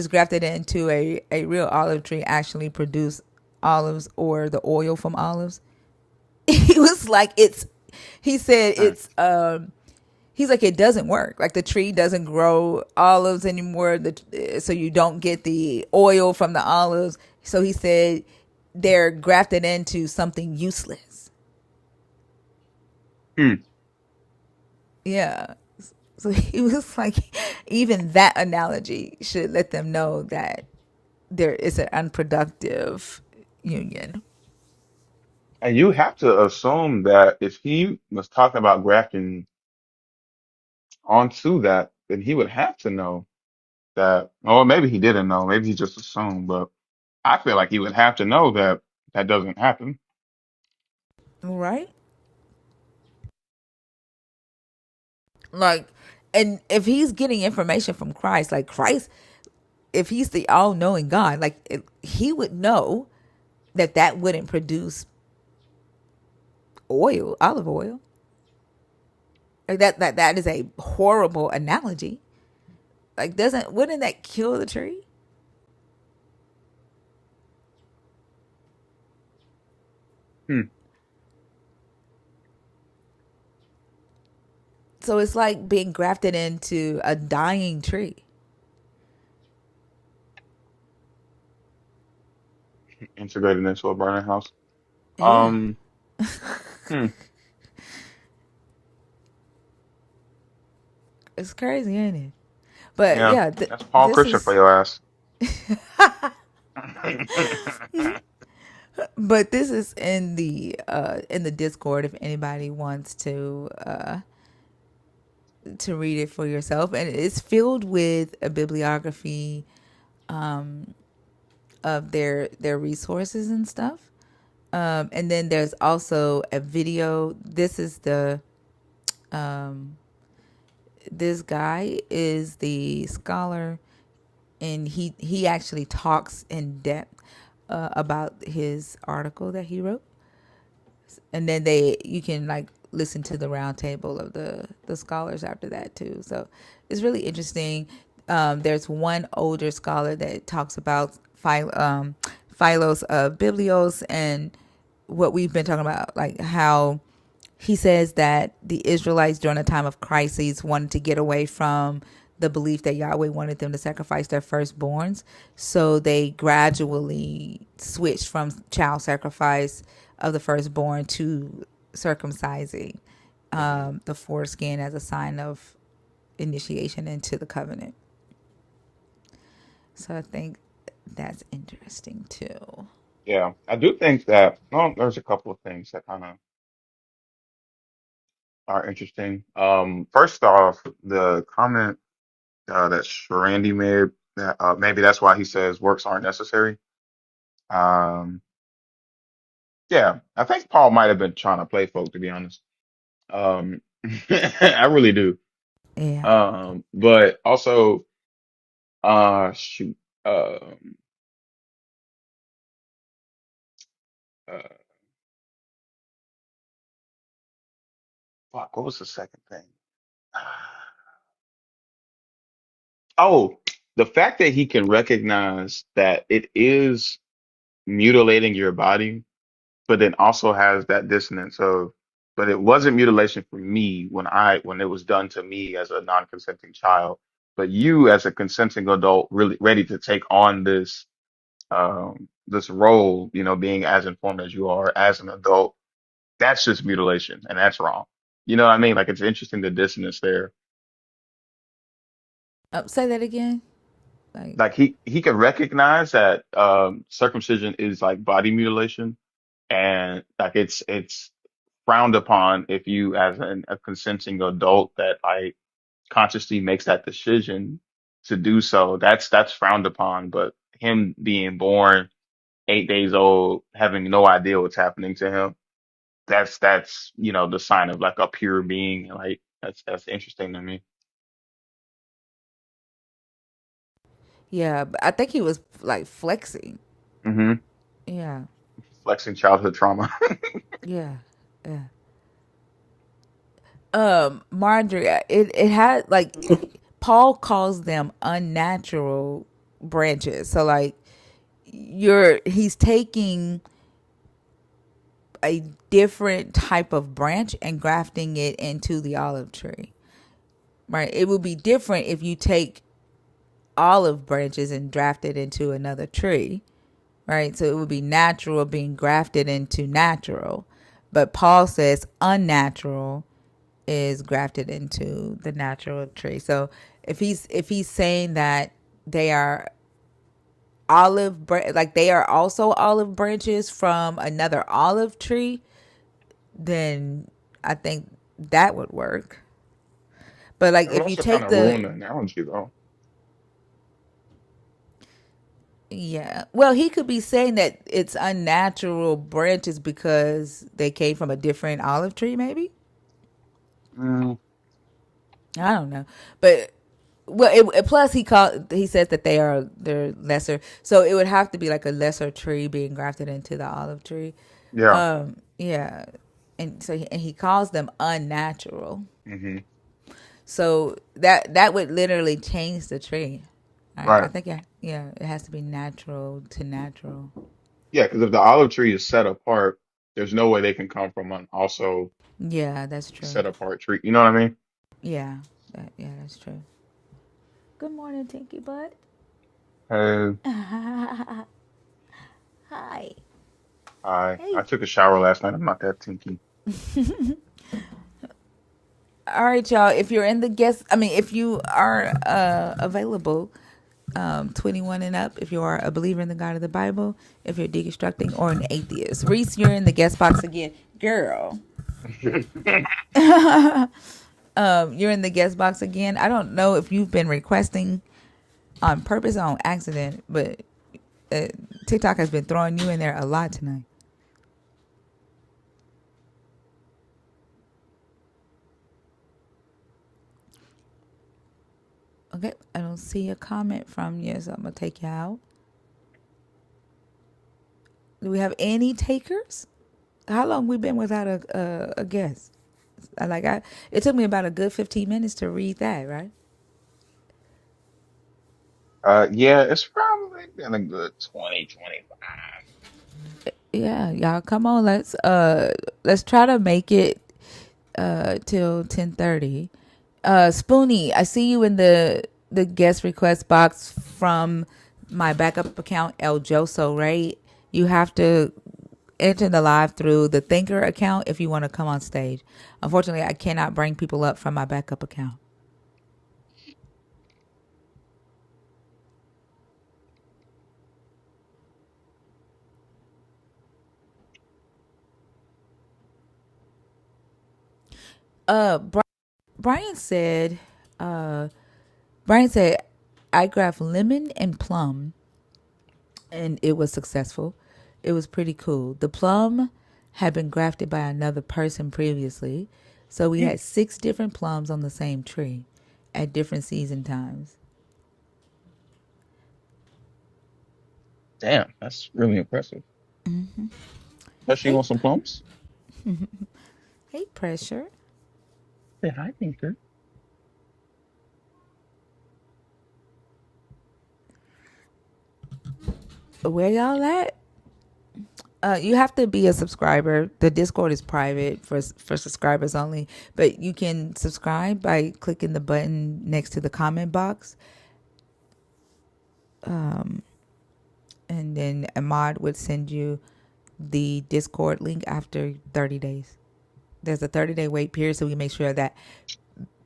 grafted into a real olive tree actually produce olives or the oil from olives? He was like, he's like, it doesn't work. Like, the tree doesn't grow olives anymore, so you don't get the oil from the olives. So he said they're grafted into something useless. Yeah. So he was like, even that analogy should let them know that there is an unproductive union. And you have to assume that if he was talking about grafting onto that, then he would have to know that, or maybe he didn't know, maybe he just assumed, but I feel like he would have to know that that doesn't happen. Right? Like, and if he's getting information from Christ, like Christ, if he's the all-knowing God, like, he would know that wouldn't produce olive oil. Like that is a horrible analogy. Like, wouldn't that kill the tree? Hmm. So it's like being grafted into a dying tree. Integrated into a burning house. Yeah. Um. Hmm. It's crazy, ain't it? But Yeah. yeah, That's Paul this Christian for is your ass. but this is in the Discord if anybody wants to read it for yourself, and it's filled with a bibliography of their resources and stuff. And then there's also a video. This guy is the scholar, and he actually talks in depth about his article that he wrote. And then you can like listen to the round table of the scholars after that too. So it's really interesting. There's one older scholar that talks about Philos of Biblios, and what we've been talking about, like how he says that the Israelites during a time of crises wanted to get away from the belief that Yahweh wanted them to sacrifice their firstborns. So they gradually switched from child sacrifice of the firstborn to circumcising the foreskin as a sign of initiation into the covenant. So I think that's interesting too. Yeah, I do think that. Well, there's a couple of things that kind of are interesting. First off, the comment that Randy made that maybe that's why he says works aren't necessary. Um, yeah, I think Paul might have been trying to play folk, to be honest. Um, I really do. Yeah. But also, shoot, um, uh, fuck, what was the second thing? Oh, the fact that he can recognize that it is mutilating your body, but then also has that dissonance of, but it wasn't mutilation for me when it was done to me as a non-consenting child, but you as a consenting adult really ready to take on this role, being as informed as you are as an adult, that's just mutilation and that's wrong. You know what I mean? Like it's interesting the dissonance there. Say that again. Like, Like he can recognize that circumcision is like body mutilation and like it's frowned upon if you as a consenting adult that like consciously makes that decision to do so. That's frowned upon. But him being born 8 days old, having no idea what's happening to him, that's the sign of like a pure being. Like that's interesting to me. yeah, but I think he was like flexing. Hmm. Yeah. Flexing childhood trauma. Yeah. Yeah. Marjorie, it had like Paul calls them unnatural branches. So like he's taking a different type of branch and grafting it into the olive tree. Right? It would be different if you take olive branches and draft it into another tree. Right? So it would be natural being grafted into natural. But Paul says unnatural is grafted into the natural tree. So if he's saying that they are like they are also olive branches from another olive tree, then I think that would work. But like It would if you also kind take of ruin the analogy though. yeah, well, he could be saying that it's unnatural branches because they came from a different olive tree, maybe. Mm, I don't know, but well, plus he says that they're lesser, so it would have to be like a lesser tree being grafted into the olive tree. yeah. Yeah, and so he calls them unnatural. Hmm. So that would literally change the tree. I Right. think yeah, it has to be natural to natural. Yeah, because if the olive tree is set apart, there's no way they can come from an also Yeah, that's true. set apart tree. You know what I mean? Yeah, yeah, that's true. Good morning, Tinky Butt. Hey, Hi. I Hey. took a shower last night. I'm not that tinky. All right, y'all. If you're in the guest, I mean, if you are available, 21 and up, if you are a believer in the God of the Bible, if you're deconstructing or an atheist. Reese, you're in the guest box again. Girl. You're in the guest box again. I don't know if you've been requesting on purpose or on accident, but uh, TikTok has been throwing you in there a lot tonight. Okay, I don't see a comment from you, so I'm gonna take you out. Do we have any takers? How long we been without a guest? It took me about a good 15 minutes to read that, right? Yeah, it's probably been a good 2025. Yeah, y'all come on, let's try to make it till 10:30. Spoonie, I see you in the guest request box from my backup account El Joso, right? You have to enter the live through the Thinker account if you want to come on stage. Unfortunately, I cannot bring people up from my backup account. Uh, Bri- Brian said, uh, Brian said, I graphed lemon and plum, and it was successful. It was pretty cool. The plum had been grafted by another person previously, so we had 6 different plums on the same tree at different season times. Damn, that's really impressive. Mm-hmm. Does she Hey, want some plums? hey, Pressure. Yeah, I think so. Where y'all at? You have to be a subscriber. The Discord is private for subscribers only, but you can subscribe by clicking the button next to the comment box. And then Ahmad would send you the Discord link after 30 days. There's a 30-day wait period, so we make sure that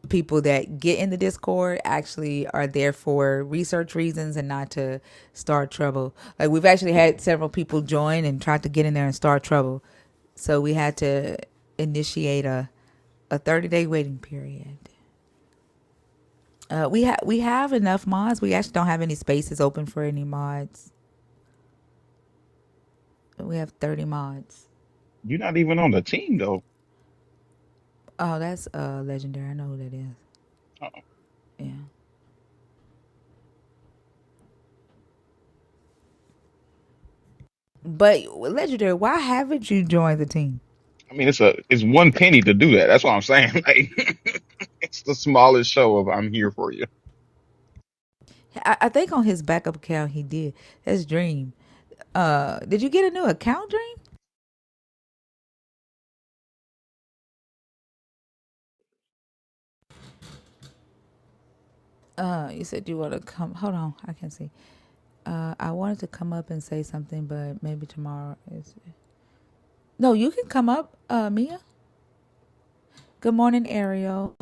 people that get in the Discord actually are there for research reasons and not to start trouble. Like, we've actually had several people join and try to get in there and start trouble. So we had to initiate a 30-day waiting period. We have enough mods. We actually don't have any spaces open for any mods. We have 30 mods. You're not even on the team though. Oh, that's legendary. I know who that is. Uh-uh. Yeah. But legendary, why haven't you joined the team? I mean, it's one penny to do that. That's what I'm saying. Like, it's the smallest show of I'm here for you. I think on his backup account he did. That's Dream. Did you get a new account, Dream? You said you want to come. Hold on, I can see. I wanted to come up and say something, but maybe tomorrow is. No, you can come up, Mia. Good morning, Ariel.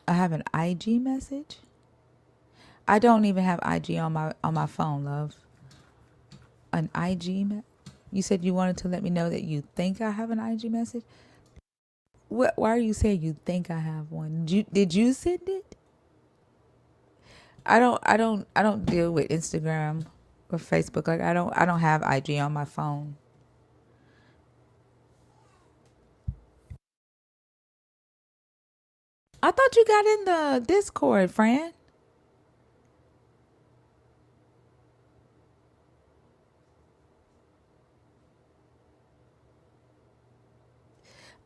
I have an IG message. I don't even have IG on my phone, love. An IG. You said you wanted to let me know that you think I have an IG message. What? Why are you saying you think I have one? Did you send it? I don't deal with Instagram or Facebook. Like, I don't have IG on my phone. I thought you got in the Discord, Fran.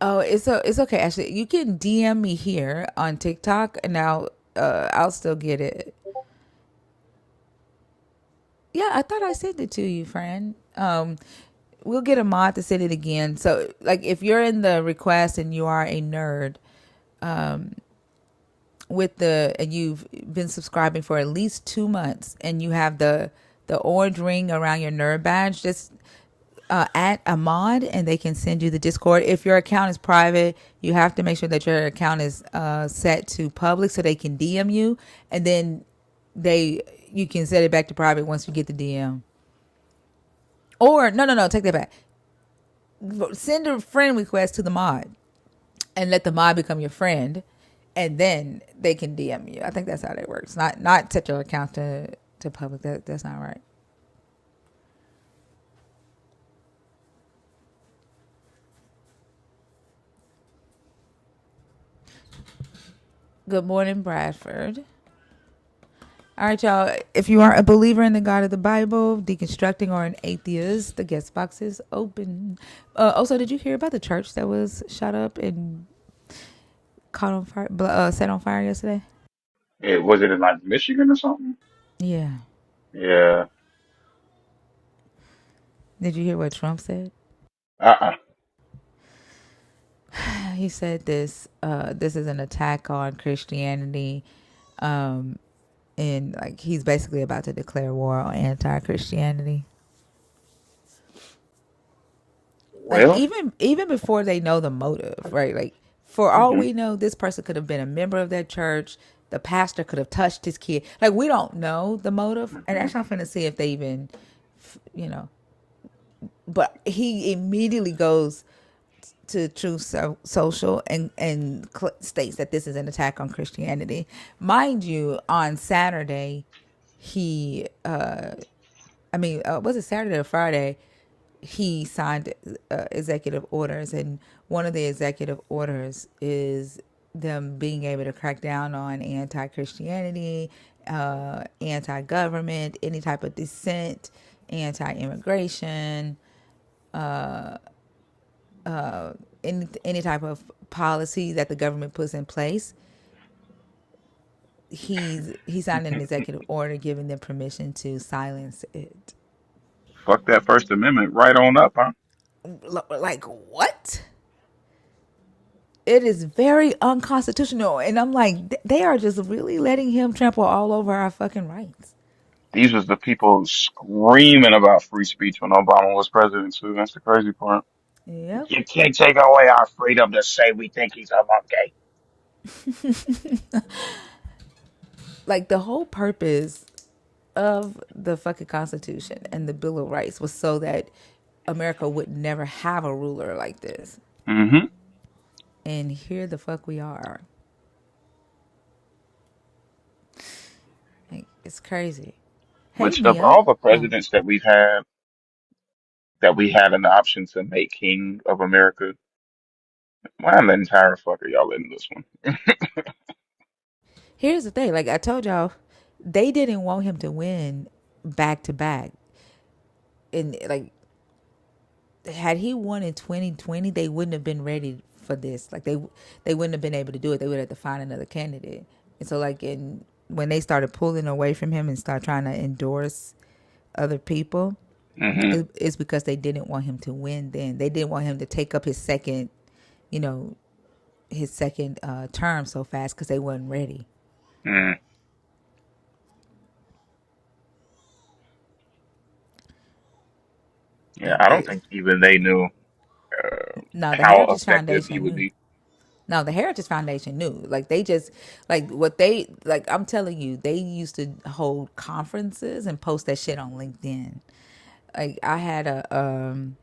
Oh, it's okay. Actually, you can DM me here on TikTok, and I'll still get it. Yeah, I thought I sent it to you, friend. We'll get a mod to send it again. So, like, if you're in the request and you are a nerd, and you've been subscribing for at least 2 months, and you have the orange ring around your nerd badge, just at a mod, and they can send you the Discord. If your account is private, you have to make sure that your account is set to public so they can DM you, and then you can set it back to private once you get the DM. Or no, take that back. Send a friend request to the mod and let the mod become your friend, and then they can DM you. I think that's how that works. Not set your account to public. That's not right. Good morning, Bradford. All right, y'all. If you are a believer in the God of the Bible, deconstructing, or an atheist, the guest box is open. Also, did you hear about the church that was shot up and caught on fire, set on fire yesterday? Was it in like Michigan or something? Yeah. Yeah. Did you hear what Trump said? Uh-uh. He said this is an attack on Christianity, and like he's basically about to declare war on anti-Christianity. Like Well. even before they know the motive, right? Like for all Hmm. we know, this person could have been a member of that church. The pastor could have touched his kid. Like we don't know the motive, and Hmm. that's not finna see if they even, you know. But he immediately goes to Social and states that this is an attack on Christianity. Mind you, on Saturday, he was it Saturday or Friday? He signed executive orders, and one of the executive orders is them being able to crack down on anti-Christianity, anti-government, any type of dissent, anti-immigration, any type of policy that the government puts in place. He signed an executive order giving them permission to silence it. Fuck that First Amendment right on up, huh? Like what? It is very unconstitutional, and I'm like, they are just really letting him trample all over our fucking rights. These was the people screaming about free speech when Obama was president too. That's the crazy part. Yep. You can't take away our freedom to say we think he's a monkey. Like the whole purpose of the fucking Constitution and the Bill of Rights was so that America would never have a ruler like this. Hmm. And here the fuck we are. Like, it's crazy. Hey, Which of Mia. all the Oh, presidents that we had an option to make king of America, why in the entire fuck are y'all in this one? here's the thing. Like I told y'all, they didn't want him to win back to back. And like, had he won in 2020, they wouldn't have been ready for this. Like they wouldn't have been able to do it. They would have to find another candidate. And so like when they started pulling away from him and start trying to endorse other people, Hmm. it's because they didn't want him to win. Then they didn't want him to take up his second, you know, term so fast because they wasn't ready. Mm. Yeah, I don't Like, think even they knew no, the how Heritage effective he Foundation would knew. be. No, the Heritage Foundation knew. Like they just like what they like. I'm telling you, they used to hold conferences and post that shit on LinkedIn. Like I had a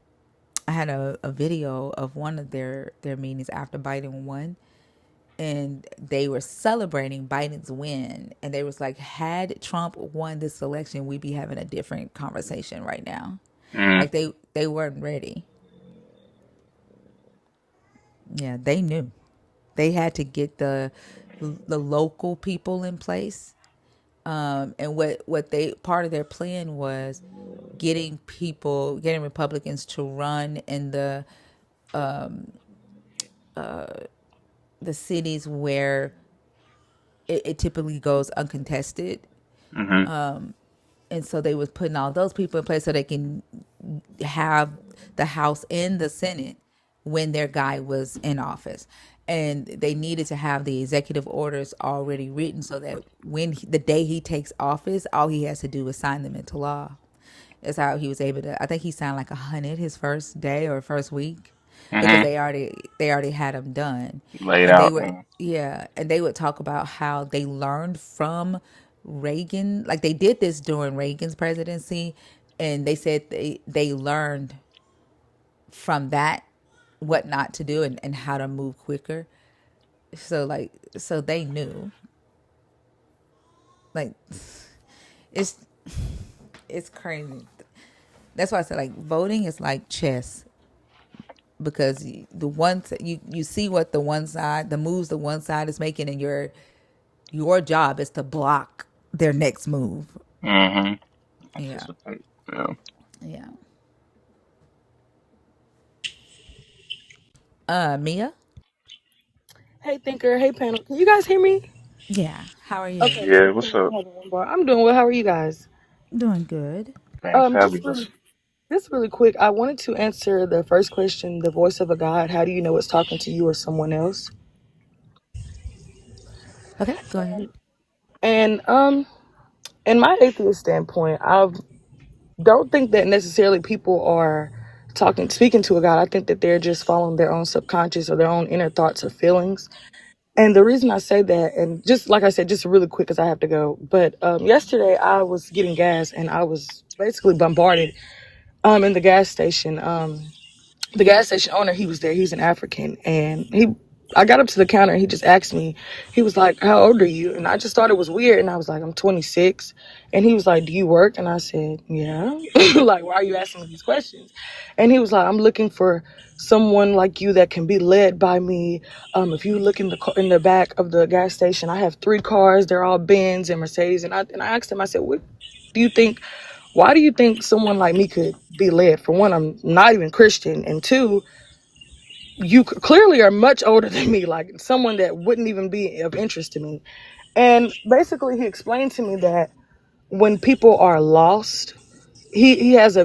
video of one of their meetings after Biden won, and they were celebrating Biden's win, and they was like, had Trump won this election, we'd be having a different conversation right now. Mm. Like they weren't ready. Yeah, they knew. They had to get the local people in place. And what they part of their plan was getting Republicans to run in the cities where it typically goes uncontested. Hmm. And so they was putting all those people in place so they can have the House and the Senate when their guy was in office. And they needed to have the executive orders already written so that the day he takes office, all he has to do is sign them into law. That's how he was able to. I think he signed like 100 his first day or first week because Hmm. they already had him done, Laid and they out. would and they would talk about how they learned from Reagan. Like they did this during Reagan's presidency, and they said they learned from that what not to do and how to move quicker. So they knew like it's it's crazy. That's why I said like voting is like chess because the ones you see what the moves the one side is making, and your job is to block their next move. Hmm. Yeah, Anticipate. Yeah. yeah. Mia. Hey, Thinker. Hey, panel. Can you guys hear me? Yeah. How are you? Okay. Yeah. What's up? I'm doing well. How are you guys? Doing good. Just Fantabulous. really quick. I wanted to answer the first question. The voice of a God. How do you know it's talking to you or someone else? Okay, go ahead. And in my atheist standpoint, I don't think that necessarily people are speaking to a God. I think that they're just following their own subconscious or their own inner thoughts or feelings. And the reason I say that, and just like I said, just really quick because I have to go. But yesterday I was getting gas and I was basically bombarded in the gas station owner, he was there. He's an African, and I got up to the counter and he just asked me. He was like, "How old are you?" And I just thought it was weird, and I was like, "I'm 26." And he was like, "Do you work?" And I said, "Yeah." Like, why are you asking me these questions? And he was like, "I'm looking for someone like you that can be led by me. If you look in the back of the gas station, I have 3 cars. They're all Benz and Mercedes." And I asked him, I said, "What do you think? Why do you think someone like me could be led? For one, I'm not even Christian, and two, you clearly are much older than me, like someone that wouldn't even be of interest to me." And basically, he explained to me that when people are lost, he has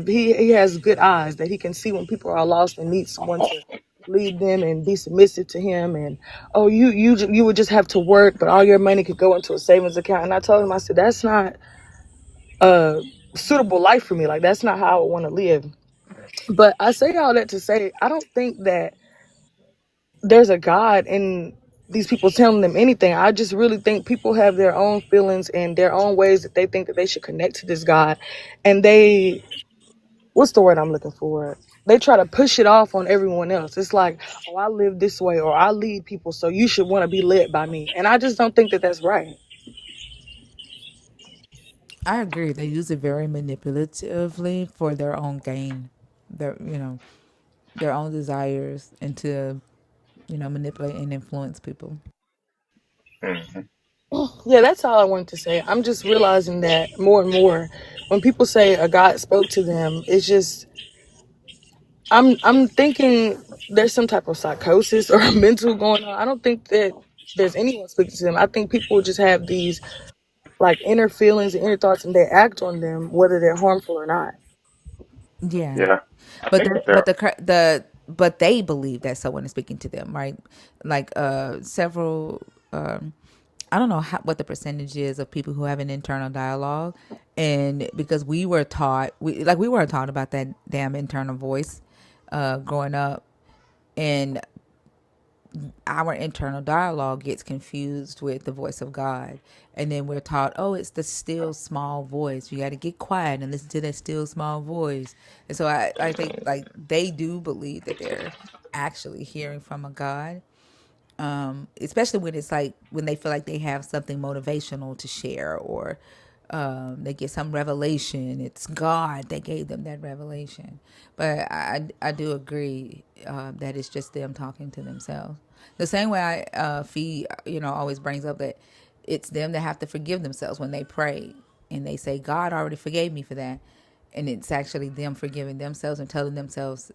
good eyes that he can see when people are lost and need someone to lead them and be submissive to him. And oh, you would just have to work, but all your money could go into a savings account. And I told him, I said, that's not a suitable life for me. Like, that's not how I want to live. But I say all that to say, I don't think that there's a God in these people telling them anything. I just really think people have their own feelings and their own ways that they think that they should connect to this God. And what's the word I'm looking for? They try to push it off on everyone else. It's like, oh, I live this way or I lead people, so you should want to be led by me. And I just don't think that that's right. I agree. They use it very manipulatively for their own gain, their own desires, and to manipulate and influence people. Hmm. Yeah, that's all I wanted to say. I'm just realizing that more and more when people say a God spoke to them, it's just I'm thinking there's some type of psychosis or mental going on. I don't think that there's anyone speaking to them. I think people just have these like inner feelings and inner thoughts and they act on them whether they're harmful or not. Yeah, Yeah. I but think the, that but there. but they believe that someone is speaking to them, right? Like several. I don't know what the percentage is of people who have an internal dialogue, and because we weren't taught about that damn internal voice, growing up, and our internal dialogue gets confused with the voice of God. And then we're taught, oh, it's the still small voice. You got to get quiet and listen to that still small voice. And so I think like they do believe that they're actually hearing from a God, especially when it's like when they feel like they have something motivational to share or they get some revelation. It's God that gave them that revelation. But I do agree that it's just them talking to themselves. The same way Fee always brings up that it's them that have to forgive themselves when they pray and they say God already forgave me for that, and it's actually them forgiving themselves and telling themselves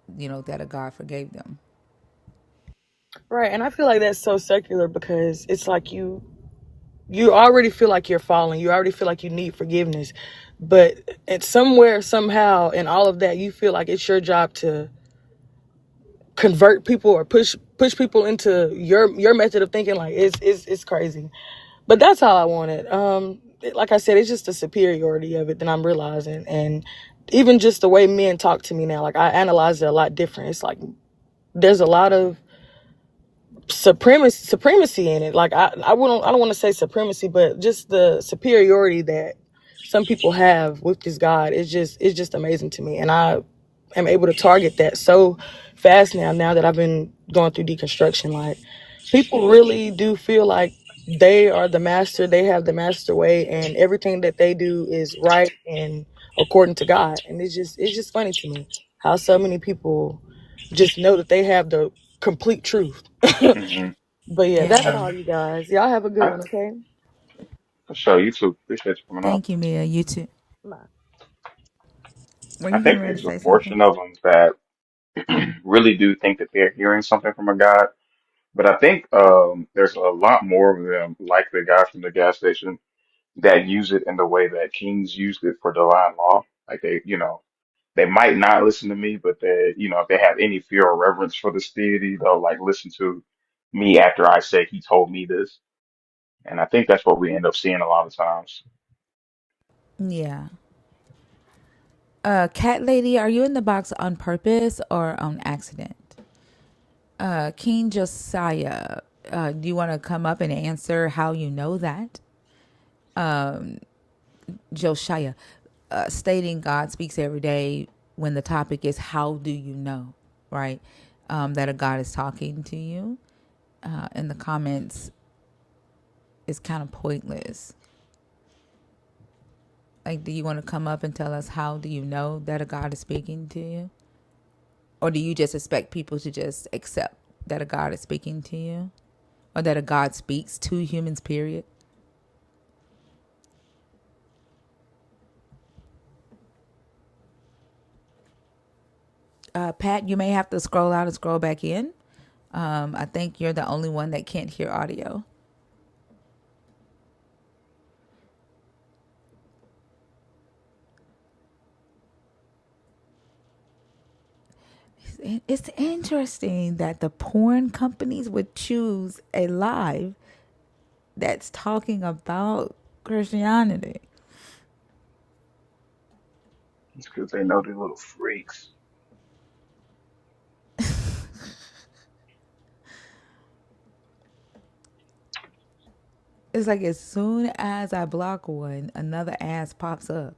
that a God forgave them. Right, and I feel like that's so secular because it's like you already feel like you're falling. You already feel like you need forgiveness. But it's somewhere, somehow, in all of that, you feel like it's your job to convert people or push people into your method of thinking. Like it's crazy. But that's how I want it. Like I said, it's just the superiority of it that I'm realizing. And even just the way men talk to me now, like I analyze it a lot different. It's like there's a lot of supremacy in it. Like I don't want to say supremacy, but just the superiority that some people have with this God is just amazing to me. And I am able to target that so fast now that I've been going through deconstruction. Like people really do feel like they are the master, they have the master way, and everything that they do is right and according to God. And it's just funny to me how so many people just know that they have the complete truth. Hmm. But yeah, that's Yeah. all, you guys. Y'all have a good I one, okay? for sure. You too. Appreciate you coming up. Thank you, Mia. You too. Bye. Were I you getting think ready to there's a say something? portion of them that really do think that they're hearing something from a God. But I think there's a lot more of them, like the guy from the gas station, that use it in the way that kings used it for divine law. Like they might not listen to me, but if they have any fear or reverence for this deity, they'll like listen to me after I say he told me this. And I think that's what we end up seeing a lot of times. Yeah. Cat lady, are you in the box on purpose or on accident? King Josiah, do you want to come up and answer how you know that? Josiah, stating God speaks every day when the topic is how do you know, right? That a God is talking to you. In the comments is kind of pointless. Like, do you want to come up and tell us how do you know that a God is speaking to you? Or do you just expect people to just accept that a God is speaking to you? Or that a God speaks to humans, period? Pat, you may have to scroll out and scroll back in. I think you're the only one that can't hear audio. It's interesting that the porn companies would choose a live that's talking about Christianity. It's because they know they're little freaks. It's like as soon as I block one, another ass pops up.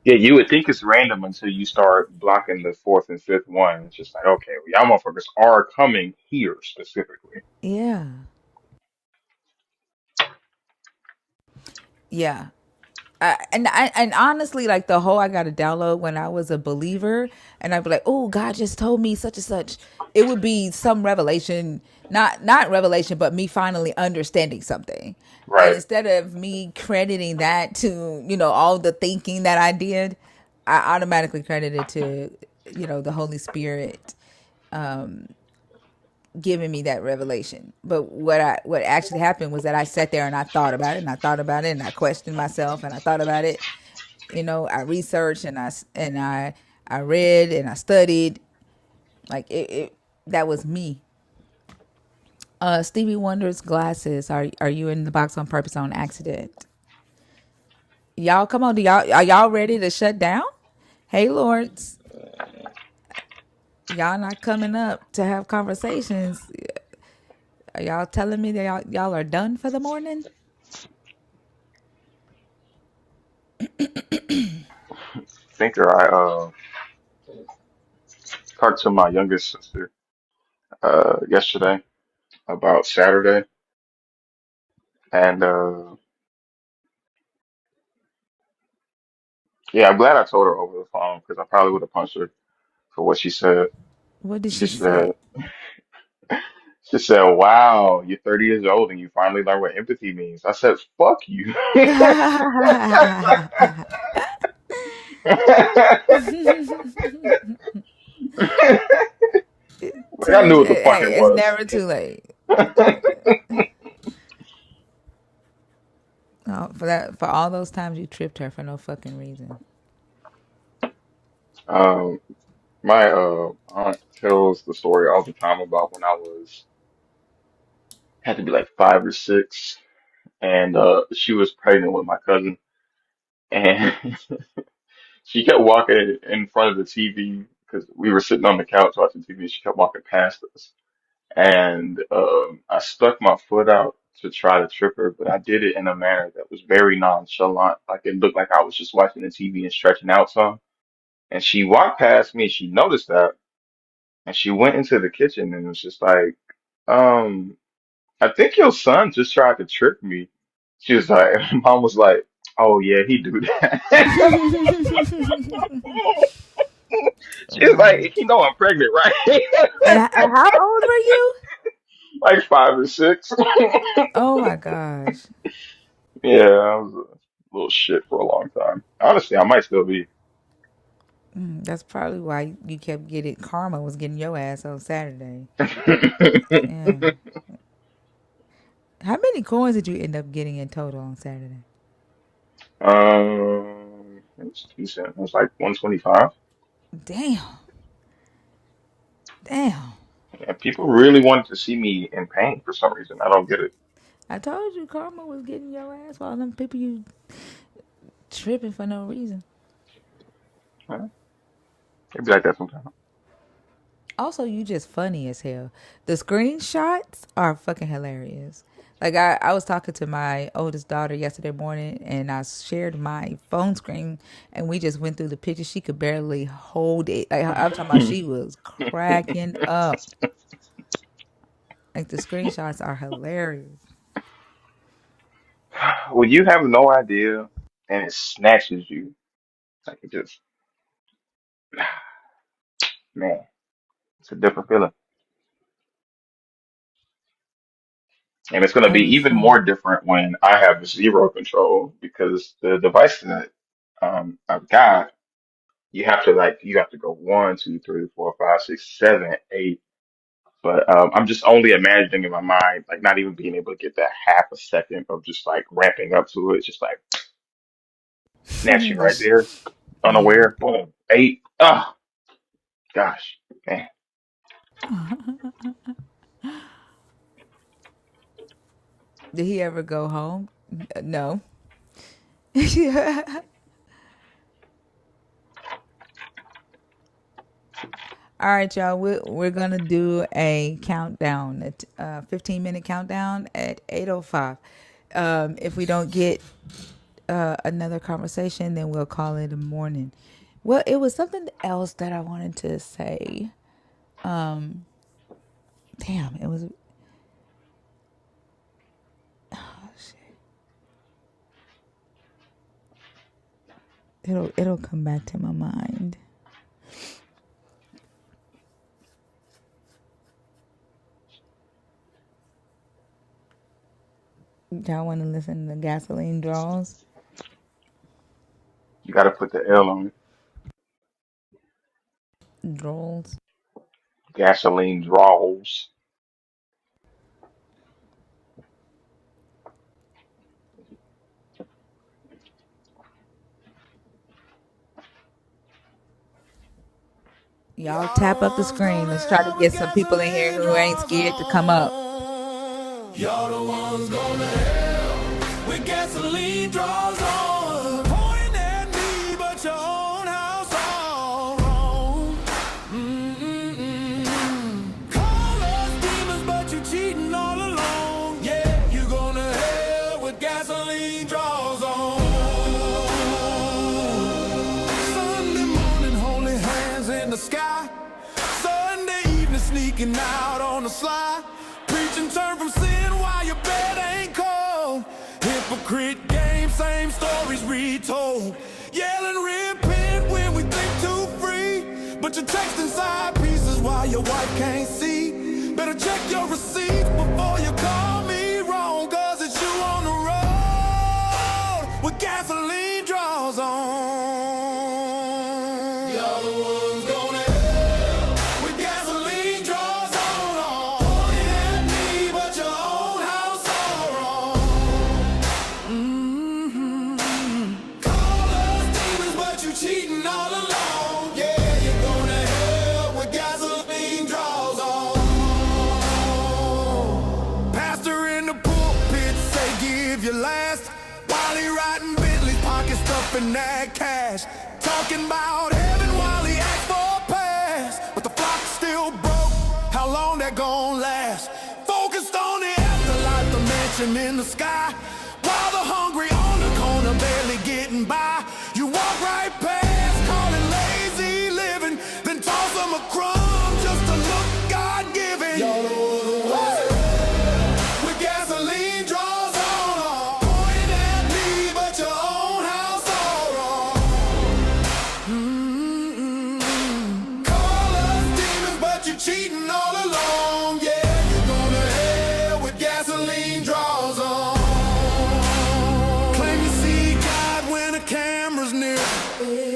Yeah, you would think it's random until you start blocking the fourth and fifth one. It's just like, okay, well, y'all motherfuckers are coming here specifically. Yeah. Yeah. And honestly, like the whole I got to download when I was a believer, and I'd be like, oh, God just told me such and such. It would be some revelation, not revelation, but me finally understanding something. And Right. instead of me crediting that to all the thinking that I did, I automatically credit it to the Holy Spirit giving me that revelation. But what actually happened was that I sat there and I thought about it and I thought about it and I questioned myself and I thought about it. I researched and I read and I studied. Like it that was me. Stevie Wonder's glasses. Are you in the box on purpose or on accident? Y'all come on, are y'all ready to shut down? Hey Lords. Y'all not coming up to have conversations. Are y'all telling me that y'all are done for the morning? Thinker, I talked to my youngest sister yesterday about Saturday, and yeah, I'm glad I told her over the phone because I probably would have punched her for what she said. What did She she say? said, she said, "Wow, you're 30 years old and you finally learned what empathy means." I said, "Fuck you." Like I knew what the fuck it Hey, it's was. never too late. Oh, for all those times you tripped her for no fucking reason. Um, my aunt tells the story all the time about when I was had to be like 5 or 6, and she was pregnant with my cousin, and she kept walking in front of the TV because we were sitting on the couch watching TV. She kept walking past us, and I stuck my foot out to try to trip her, but I did it in a manner that was very nonchalant. Like it looked like I was just watching the TV and stretching out some. And she walked past me. She noticed that, and she went into the kitchen and was just like, um. I think your son just tried to trick me. She was like, mom was like, oh yeah, he do that. She was Wow. like, you know I'm pregnant, right? And how old were you? Like 5 or 6. Oh my gosh. Yeah, I was a little shit for a long time. Honestly, I might still be. That's probably why you kept getting karma was getting your ass on Saturday. Yeah. How many coins did you end up getting in total on Saturday? It was decent. It was like 125. Damn. Damn. Yeah, people really wanted to see me in pain for some reason. I don't get it. I told you karma was getting your ass for all them people you tripping for no reason. Huh? It'd be like that sometimes. Also, you just funny as hell. The screenshots are fucking hilarious. Like I was talking to my oldest daughter yesterday morning and I shared my phone screen and we just went through the pictures. She could barely hold it. Like I'm talking about she was cracking up. Like the screenshots are hilarious. Well, you have no idea, and it snatches you. Like it just, man, it's a different feeling. And it's going to I be was even more different when I have zero control because the device that I've got, you have to go 1, 2, 3, 4, 5, 6, 7, 8. But I'm just only imagining in my mind, like not even being able to get that half a second of just like ramping up to it. It's just like snatching right just there, yeah. unaware. Boom, 8. Oh, gosh, man. Did he ever go home? No. All right, y'all. We're gonna do a countdown, a 15-minute countdown at 8:05. If we don't get another conversation, then we'll call it a morning. Well, it was something else that I wanted to say. Damn, it was. Oh shit. It'll come back to my mind. Y'all want to listen to gasoline draws? You got to put the L on it. Draws. Gasoline draws. Y'all tap up the screen. Let's try to get some people in here who ain't scared to come up. Y'all the ones going to hell with gasoline draws on. Pointing at me, but your own house all wrong. Call us demons, but you cheating all along. Yeah, you going to hell with gasoline draws on. Sunday morning, holy hands in the sky. Sunday evening, sneaking out on the sly. Preaching turn from sin while your bed ain't cold. Hypocrite game, same stories retold. Yelling repent when we think too free. But you're texting side pieces while your wife can't see. Better check your receipts before you call me wrong. Cause it's you on the road with gasoline draws on. Y'all the ones going to hell with gasoline draws on. leave you last. While he riding Bentley, pocket stuffing that cash. Talking about heaven while he asked for a pass. But the flock's still broke, how long that gon' last? Focused on the afterlife, the mansion in the sky. While the hungry on the corner barely getting by. You walk right past, call it lazy living. Then toss them a crumb just to look God-given. Y'all know the way. With gasoline draws on, pointing at me, but your own house all wrong. Call us demons, but you cheating all along. Yeah, you're going to hell with gasoline draws on. Claim you see God when the camera's near,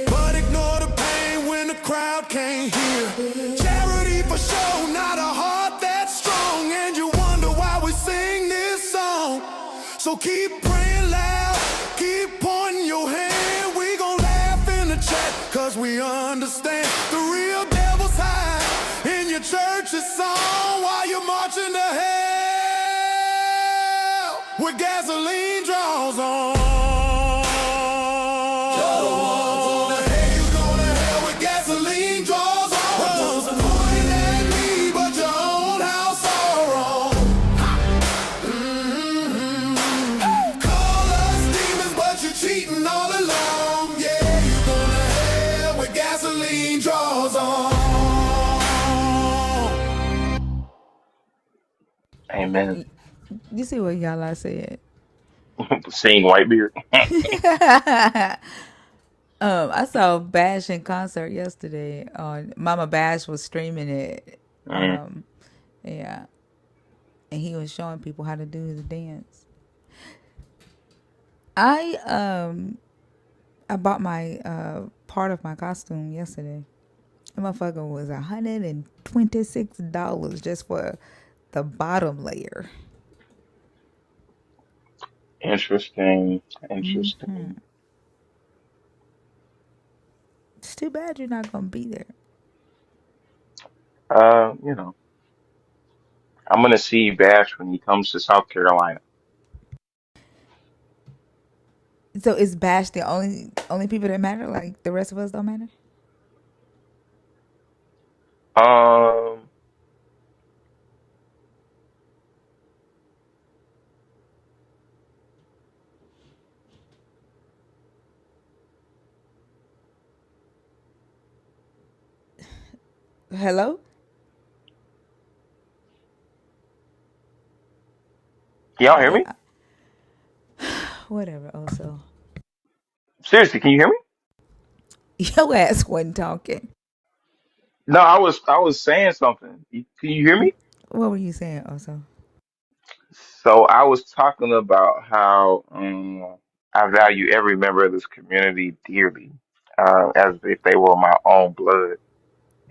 but ignore the pain when the crowd can't hear. Charity for show, not a heart that's strong. And you wonder why we sing this song. So keep praying loud, keep pointing your hand. We gon' laugh in the chat, cause we understand the real devil's high in your church's song while you're marching to hell with gasoline draws on. You're the ones on the hell, you going to hell with gasoline draws on. Pointing at me, but your own house all wrong. Call us demons, but you're cheating all along. Yeah, you're going to hell with gasoline draws on. Amen. You see what y'all said? Seeing Whitebeard. I saw Bash in concert yesterday. On Mama Bash was streaming it. Mm. Yeah, and he was showing people how to do the dance. I bought my part of my costume yesterday. The motherfucker was $126 just for the bottom layer. Interesting. Interesting. It's too bad you're not gonna be there. You know, I'm gonna see Bash when he comes to South Carolina. So is Bash the only people that matter? Like the rest of us don't matter? Um, Hello? can y'all hear me? Whatever. Also, Seriously, can you hear me? your ass wasn't talking. No, I was saying something. Can you hear me? What were you saying? Also, So I was talking about how I value every member of this community dearly, as if they were my own blood,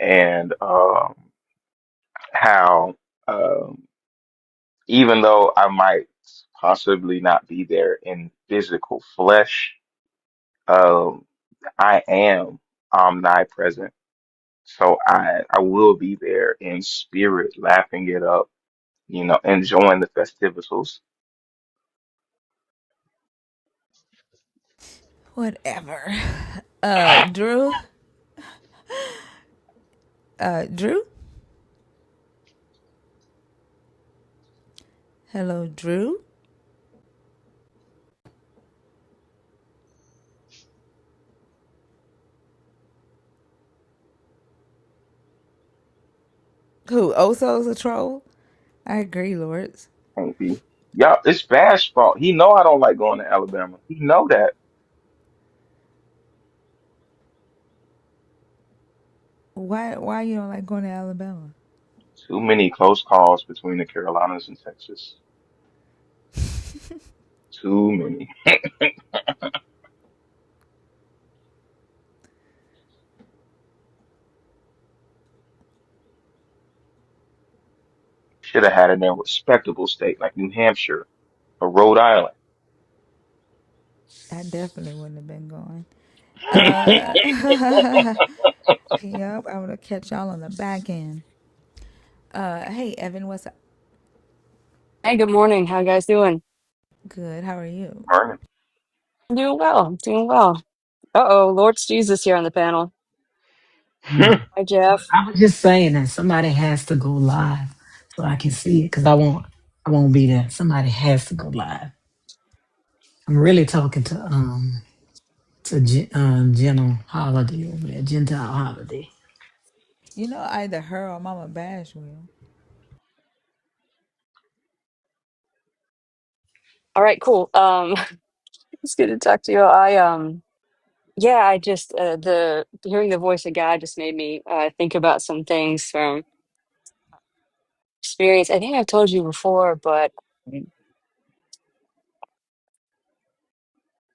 and how even though I might possibly not be there in physical flesh, um, I am omnipresent. So I will be there in spirit, laughing it up, enjoying the festivities. whatever. Drew. Drew. Hello, Drew. Who? Oso's a troll? I agree, Lords. Can't be. Yeah, it's Bash's fault. He know I don't like going to Alabama. He know that. Why you don't like going to Alabama? Too many close calls between the Carolinas and Texas. Too many. Should have had it in a respectable state like New Hampshire or Rhode Island. I definitely wouldn't have been going. Uh, yep, I'm gonna catch y'all on the back end. Hey Evan, what's up? Hey, good morning. How you guys doing? Good. How are you? Morning. I'm doing well. I'm doing well. Uh-oh, Lord's Jesus here on the panel. Hi, Jeff. I was just saying that somebody has to go live so I can see it because I won't be there. Somebody has to go live. I'm really talking to General Holiday over there, Gentile Holiday. You know, either her or Mama Bash will. All right, cool. It's good to talk to you. Yeah, I just the hearing the voice of God just made me think about some things from experience. I think I've told you before, but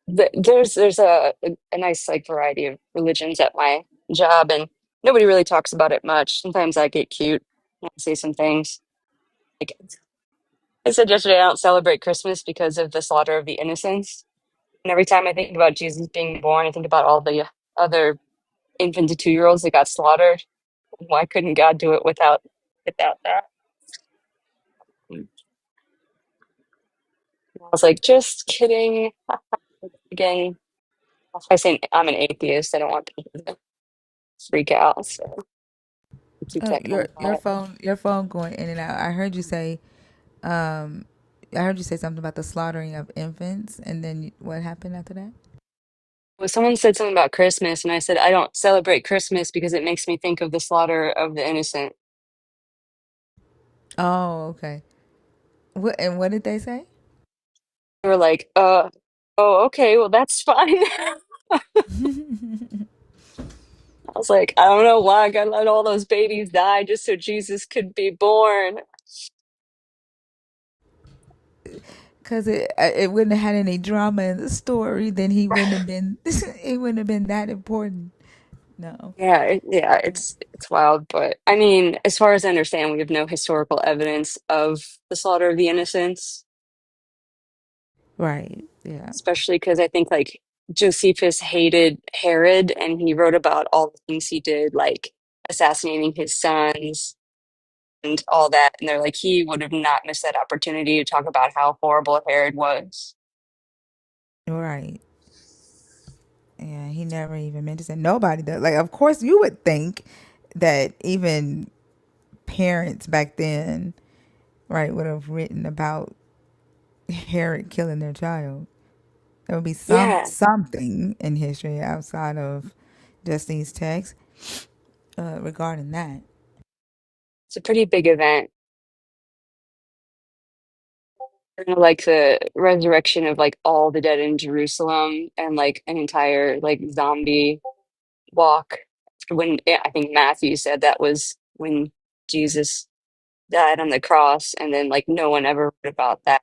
there's a nice like variety of religions at my job, and nobody really talks about it much. Sometimes I get cute and I say some things. Like I said yesterday, I don't celebrate Christmas because of the slaughter of the innocents. And every time I think about Jesus being born, I think about all the other infant to 2-year-olds that got slaughtered. Why couldn't God do it without that? I was like, just kidding. Again, if I say I'm an atheist, I don't want people to freak out. So keep that kind of quiet. Your phone going in and out. I heard you say, um, I heard you say something about the slaughtering of infants, and then what happened after that? Well, someone said something about Christmas, and I said I don't celebrate Christmas because it makes me think of the slaughter of the innocent. Oh, okay. What did they say? They were like, oh, okay, well that's fine. I was like, I don't know why I gotta let all those babies die just so Jesus could be born. Because it wouldn't have had any drama in the story, then he wouldn't have been it wouldn't have been that important. No. Yeah, it's wild, but I mean, as far as I understand, we have no historical evidence of the slaughter of the innocents, Right. Yeah. especially because I think like Josephus hated Herod and he wrote about all the things he did, like assassinating his sons and all that. And they're like, he would have not missed that opportunity to talk about how horrible Herod was. Right. Yeah, he never even mentioned it. Nobody does. Like, of course, you would think that even parents back then, right, would have written about Herod killing their child. There would be Yeah, something in history outside of just these texts regarding that. it's a pretty big event. Kind of like the resurrection of like all the dead in Jerusalem and like an entire like zombie walk. When yeah, I think Matthew said that was when Jesus died on the cross, and then like no one ever read about that.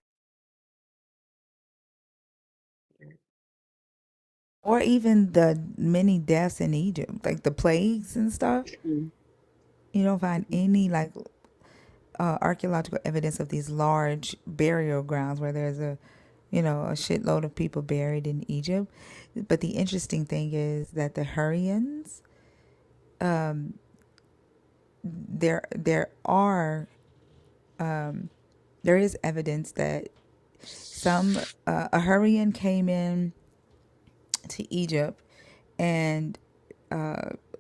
Or even the many deaths in Egypt, like the plagues and stuff. Mhm. You don't find any like archaeological evidence of these large burial grounds where there's a shitload of people buried in Egypt. But the interesting thing is that the Hurrians, there are there is evidence that a Hurrian came in to Egypt and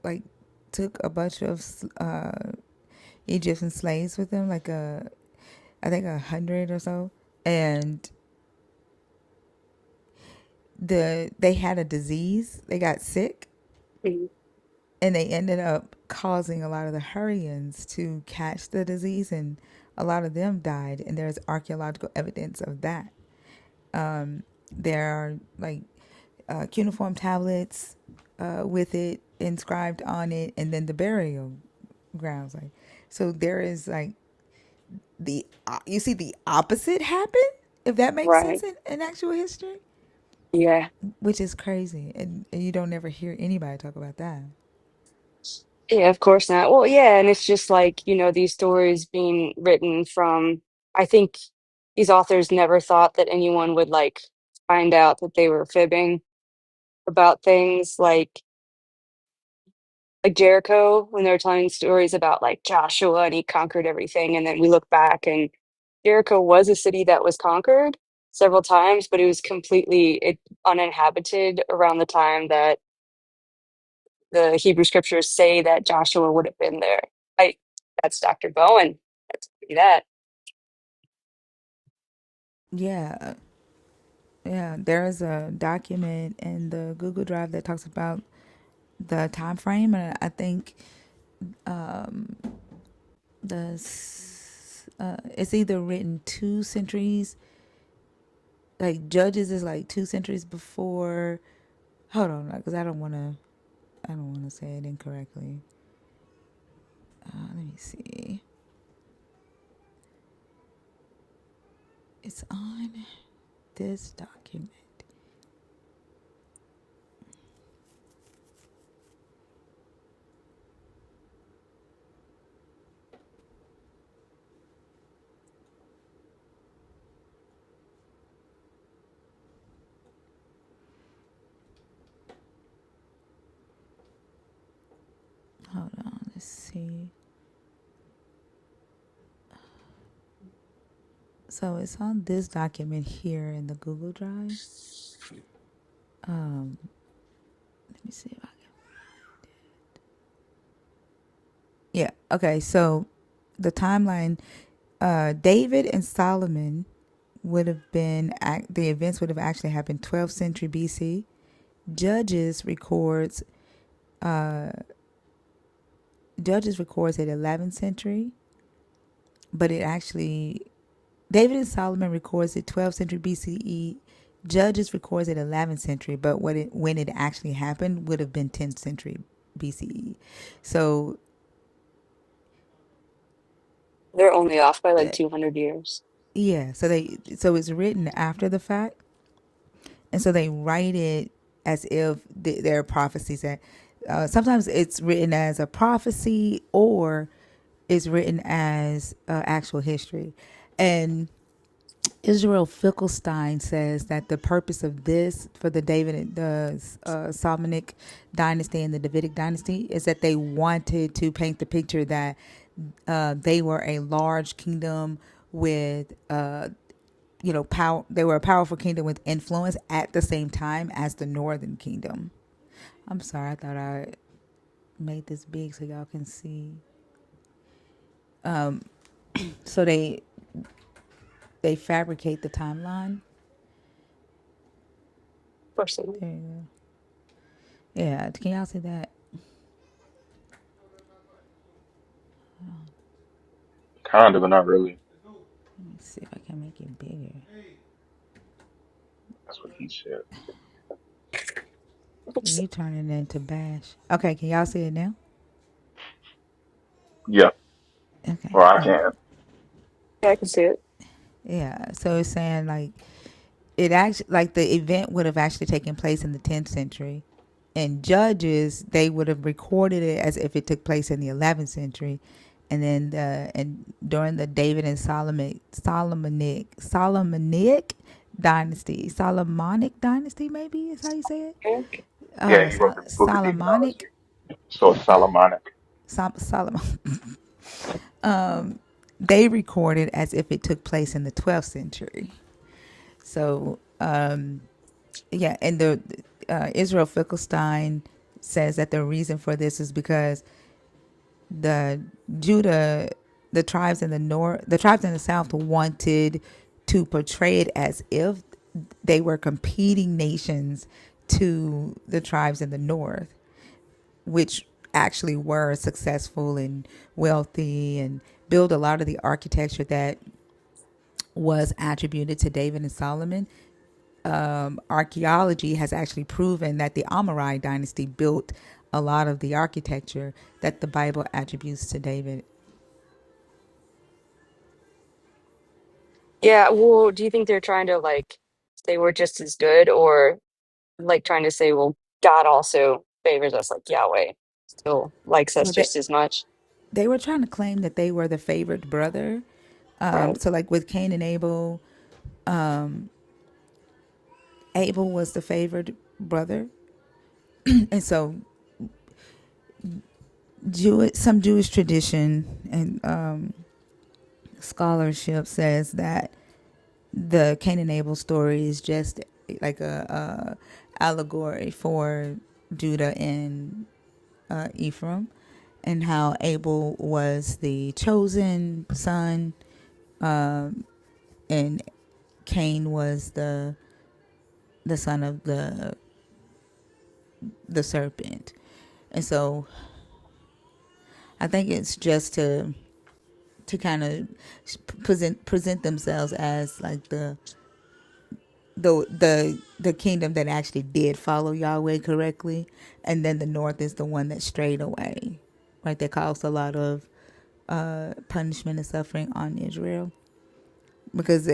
like took a bunch of Egyptian slaves with them, like I think 100 or so, and they had a disease. They got sick, Mhm. and they ended up causing a lot of the Hurrians to catch the disease, and a lot of them died. And there's archaeological evidence of that. There are like cuneiform tablets with it inscribed on it, and then the burial grounds. Like, so there is like you see the opposite happen, if that makes sense Right. in actual history, Yeah. which is crazy, and you don't ever hear anybody talk about that. Yeah, of course not. Well, yeah, and it's just like, these stories being written from, I think these authors never thought that anyone would like find out that they were fibbing about things like Jericho when they're telling stories about like Joshua and he conquered everything. And then we look back and Jericho was a city that was conquered. several times, but it was completely uninhabited around the time that the Hebrew scriptures say that Joshua would have been there. That's Dr. Bowen. That's that. Yeah, yeah. There is a document in the Google Drive that talks about the time frame, and I think it's either written 2 centuries, like Judges is like 2 centuries before. Hold on, because I don't want to say it incorrectly. Let me see. It's on this document. Hold on, let's see. So it's on this document here in the Google Drive. Let me see if I can. Yeah. Okay. So the timeline, David and Solomon would have been, the events would have actually happened 12th century BC. Judges records it 11th century, but it actually, David and Solomon records it 12th century BCE. Judges records it 11th century, but when it actually happened would have been 10th century BCE. So They're only off by like 200 years. yeah, so it's written after the fact, and so they write it as if there are prophecies that sometimes it's written as a prophecy or it's written as actual history. And Israel Finkelstein says that the purpose of this for the Solomonic dynasty and the Davidic dynasty is that they wanted to paint the picture that they were a large kingdom with power. They were a powerful kingdom with influence at the same time as the northern kingdom. I'm sorry, I thought I made this big so y'all can see. So they fabricate the timeline. Of course they do. There you go. Yeah, can y'all see that? Kind of, but not really. Let me see if I can make it bigger. That's what he said. You turning it into bash. Okay, can y'all see it now? Yeah. Okay. Or I can. Yeah, I can see it. Yeah, so it's saying like it actually, like the event would have actually taken place in the 10th century. And Judges, they would have recorded it as if it took place in the 11th century. And then during the David and Solomonic dynasty, maybe is how you say it. Okay. Yeah, he wrote the book of Solomonic, demonology. So it's Solomonic. Solomon. They recorded as if it took place in the 12th century. So, yeah, and the Israel Finkelstein says that the reason for this is because the Judah, the tribes in the south wanted to portray it as if they were competing nations to the tribes in the north, which actually were successful and wealthy and built a lot of the architecture that was attributed to David and Solomon. Archaeology has actually proven that the Amorite dynasty built a lot of the architecture that the Bible attributes to David. Yeah, well, do you think they're trying to like say we're just as good, or like trying to say, well, God also favors us, like Yahweh still likes us Well, just as much? they were trying to claim that they were the favored brother. Right. So like with Cain and Abel, Abel was the favored brother. And so some Jewish tradition and scholarship says that the Cain and Abel story is just like a allegory for Judah and Ephraim, and how Abel was the chosen son, and Cain was the son of the serpent. And so I think it's just to kind of present themselves as like the kingdom that actually did follow Yahweh correctly, and then the north is the one that strayed away, right? That caused a lot of punishment and suffering on Israel, because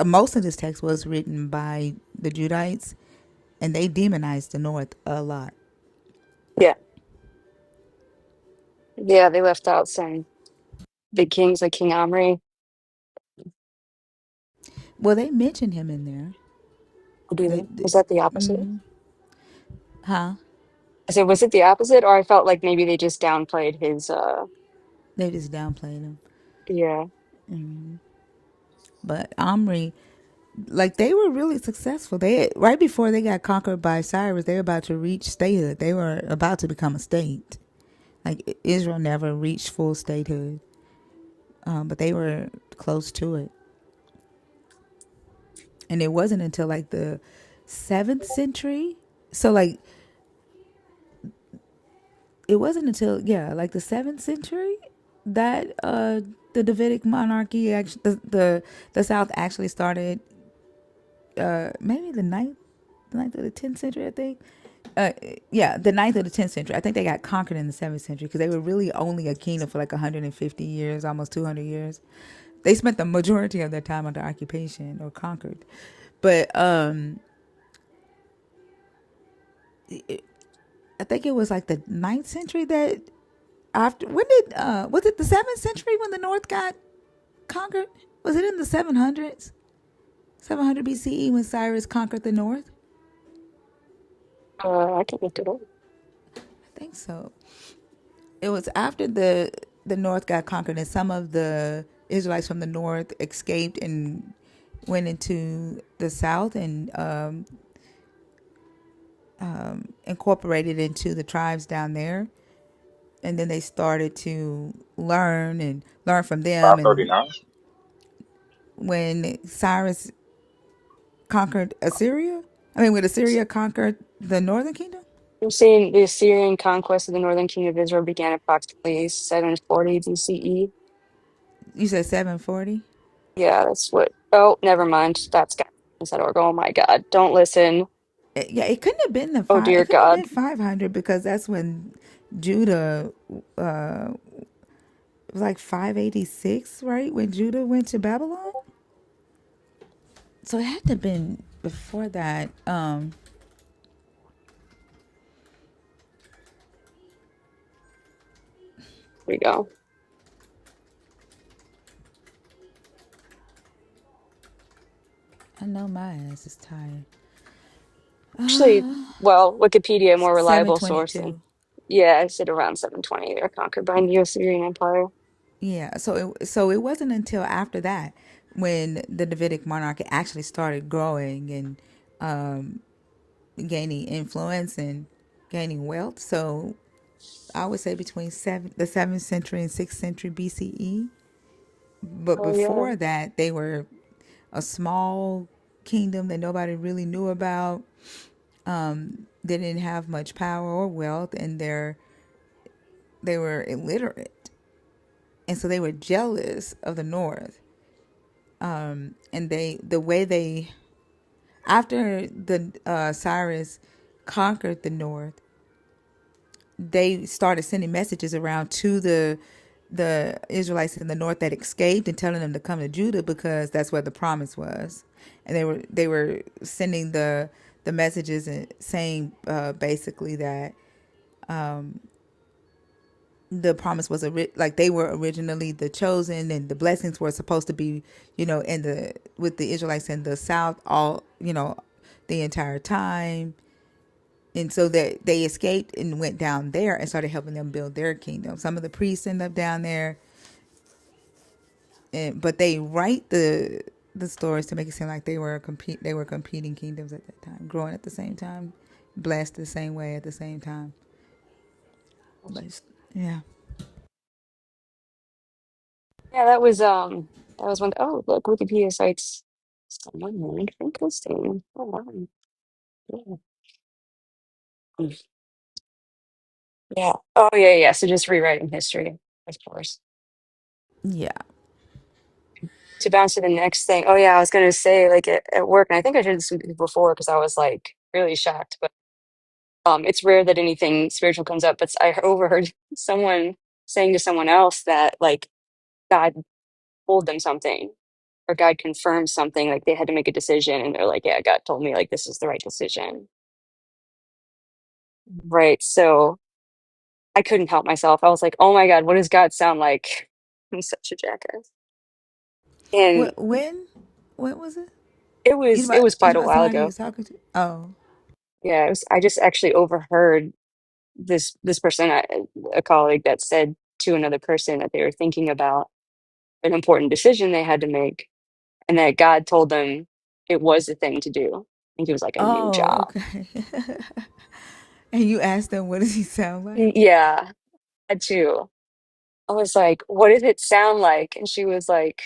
most of this text was written by the Judites, and they demonized the north a lot. Yeah. Yeah, they left out some big kings like King Omri. Well, they mentioned him in there. Or do They, they? Was that the opposite? huh? I said, was it the opposite? Or I felt like maybe they just downplayed his They just downplayed him. yeah. But Omri, like, they were really successful. They right before they got conquered by Cyrus, they were about to reach statehood. They were about to become a state. Like, Israel never reached full statehood, but they were close to it. And it wasn't until like the 7th century. So like, it wasn't until like the 7th century that the Davidic monarchy actually the South actually started. Maybe the ninth or the 10th century, I think. The 9th or the 10th century. I think they got conquered in the 7th century because they were really only a kingdom for like 150 years, almost 200 years. They spent the majority of their time under occupation or conquered. But I think it was like the 9th century that after, when did, was it the 7th century when the North got conquered? Was it in the 700s? 700 BCE when Cyrus conquered the North? I can look it up. I think so. It was after the North got conquered, and some of the Israelites from the North escaped and went into the South and incorporated into the tribes down there. And then they started to learn from them. And 539. when Cyrus conquered Assyria, when Assyria conquered the northern kingdom. I'm seeing the Assyrian conquest of the northern kingdom of Israel began approximately 740 BCE. You said 740? Yeah, that's what. Oh, never mind. That's got.org. Oh my God. Don't listen. Yeah, it couldn't have been Oh dear It couldn't have God. been 500 because that's when Judah it was like 586, right? When Judah went to Babylon. So it had to have been before that. Here we go. I know my ass is tired. Actually, well, Wikipedia, a more reliable source. And 722. yeah, I said around 720. They were conquered by the Assyrian Empire. Yeah, so it wasn't until after that when the Davidic monarchy actually started growing and gaining influence and gaining wealth. So I would say between the 7th century and 6th century BCE. But Oh yeah. before that, they were a small kingdom that nobody really knew about. They didn't have much power or wealth, and they were illiterate, and so they were jealous of the North. And after the Cyrus conquered the North, they started sending messages around to the Israelites in the North that escaped and telling them to come to Judah because that's where the promise was. And they were sending the messages and saying basically that the promise was like they were originally the chosen, and the blessings were supposed to be, with the Israelites in the South, all, the entire time. And so that they escaped and went down there and started helping them build their kingdom. Some of the priests end up down there, but they write the stories to make it seem like they were competing kingdoms at that time, growing at the same time, blessed the same way at the same time. But yeah. Yeah, that was one. Oh, look, Wikipedia cites someone named Finkelstein. Oh, wow. Yeah. Mm. Yeah. Oh, yeah, yeah. So just rewriting history, of course. Yeah. To bounce to the next thing. Oh, yeah, I was gonna say, like at work, and I think I shared this with you before because I was like really shocked. But it's rare that anything spiritual comes up. But I overheard someone saying to someone else that like God told them something or God confirmed something, like they had to make a decision, and they're like, "Yeah, God told me like this is the right decision." Right. So I couldn't help myself. I was like, "Oh my God, what does God sound like?" I'm such a jackass. And When was it? it was You quite know a about while somebody you ago. was talking to? Oh. Yeah, I just actually overheard this person, a colleague, that said to another person that they were thinking about an important decision they had to make, and that God told them it was the thing to do. I think it was like a new Oh, job. okay. And you asked them, what does he sound like? Yeah, I had to. I was like, "What does it sound like?" And she's like,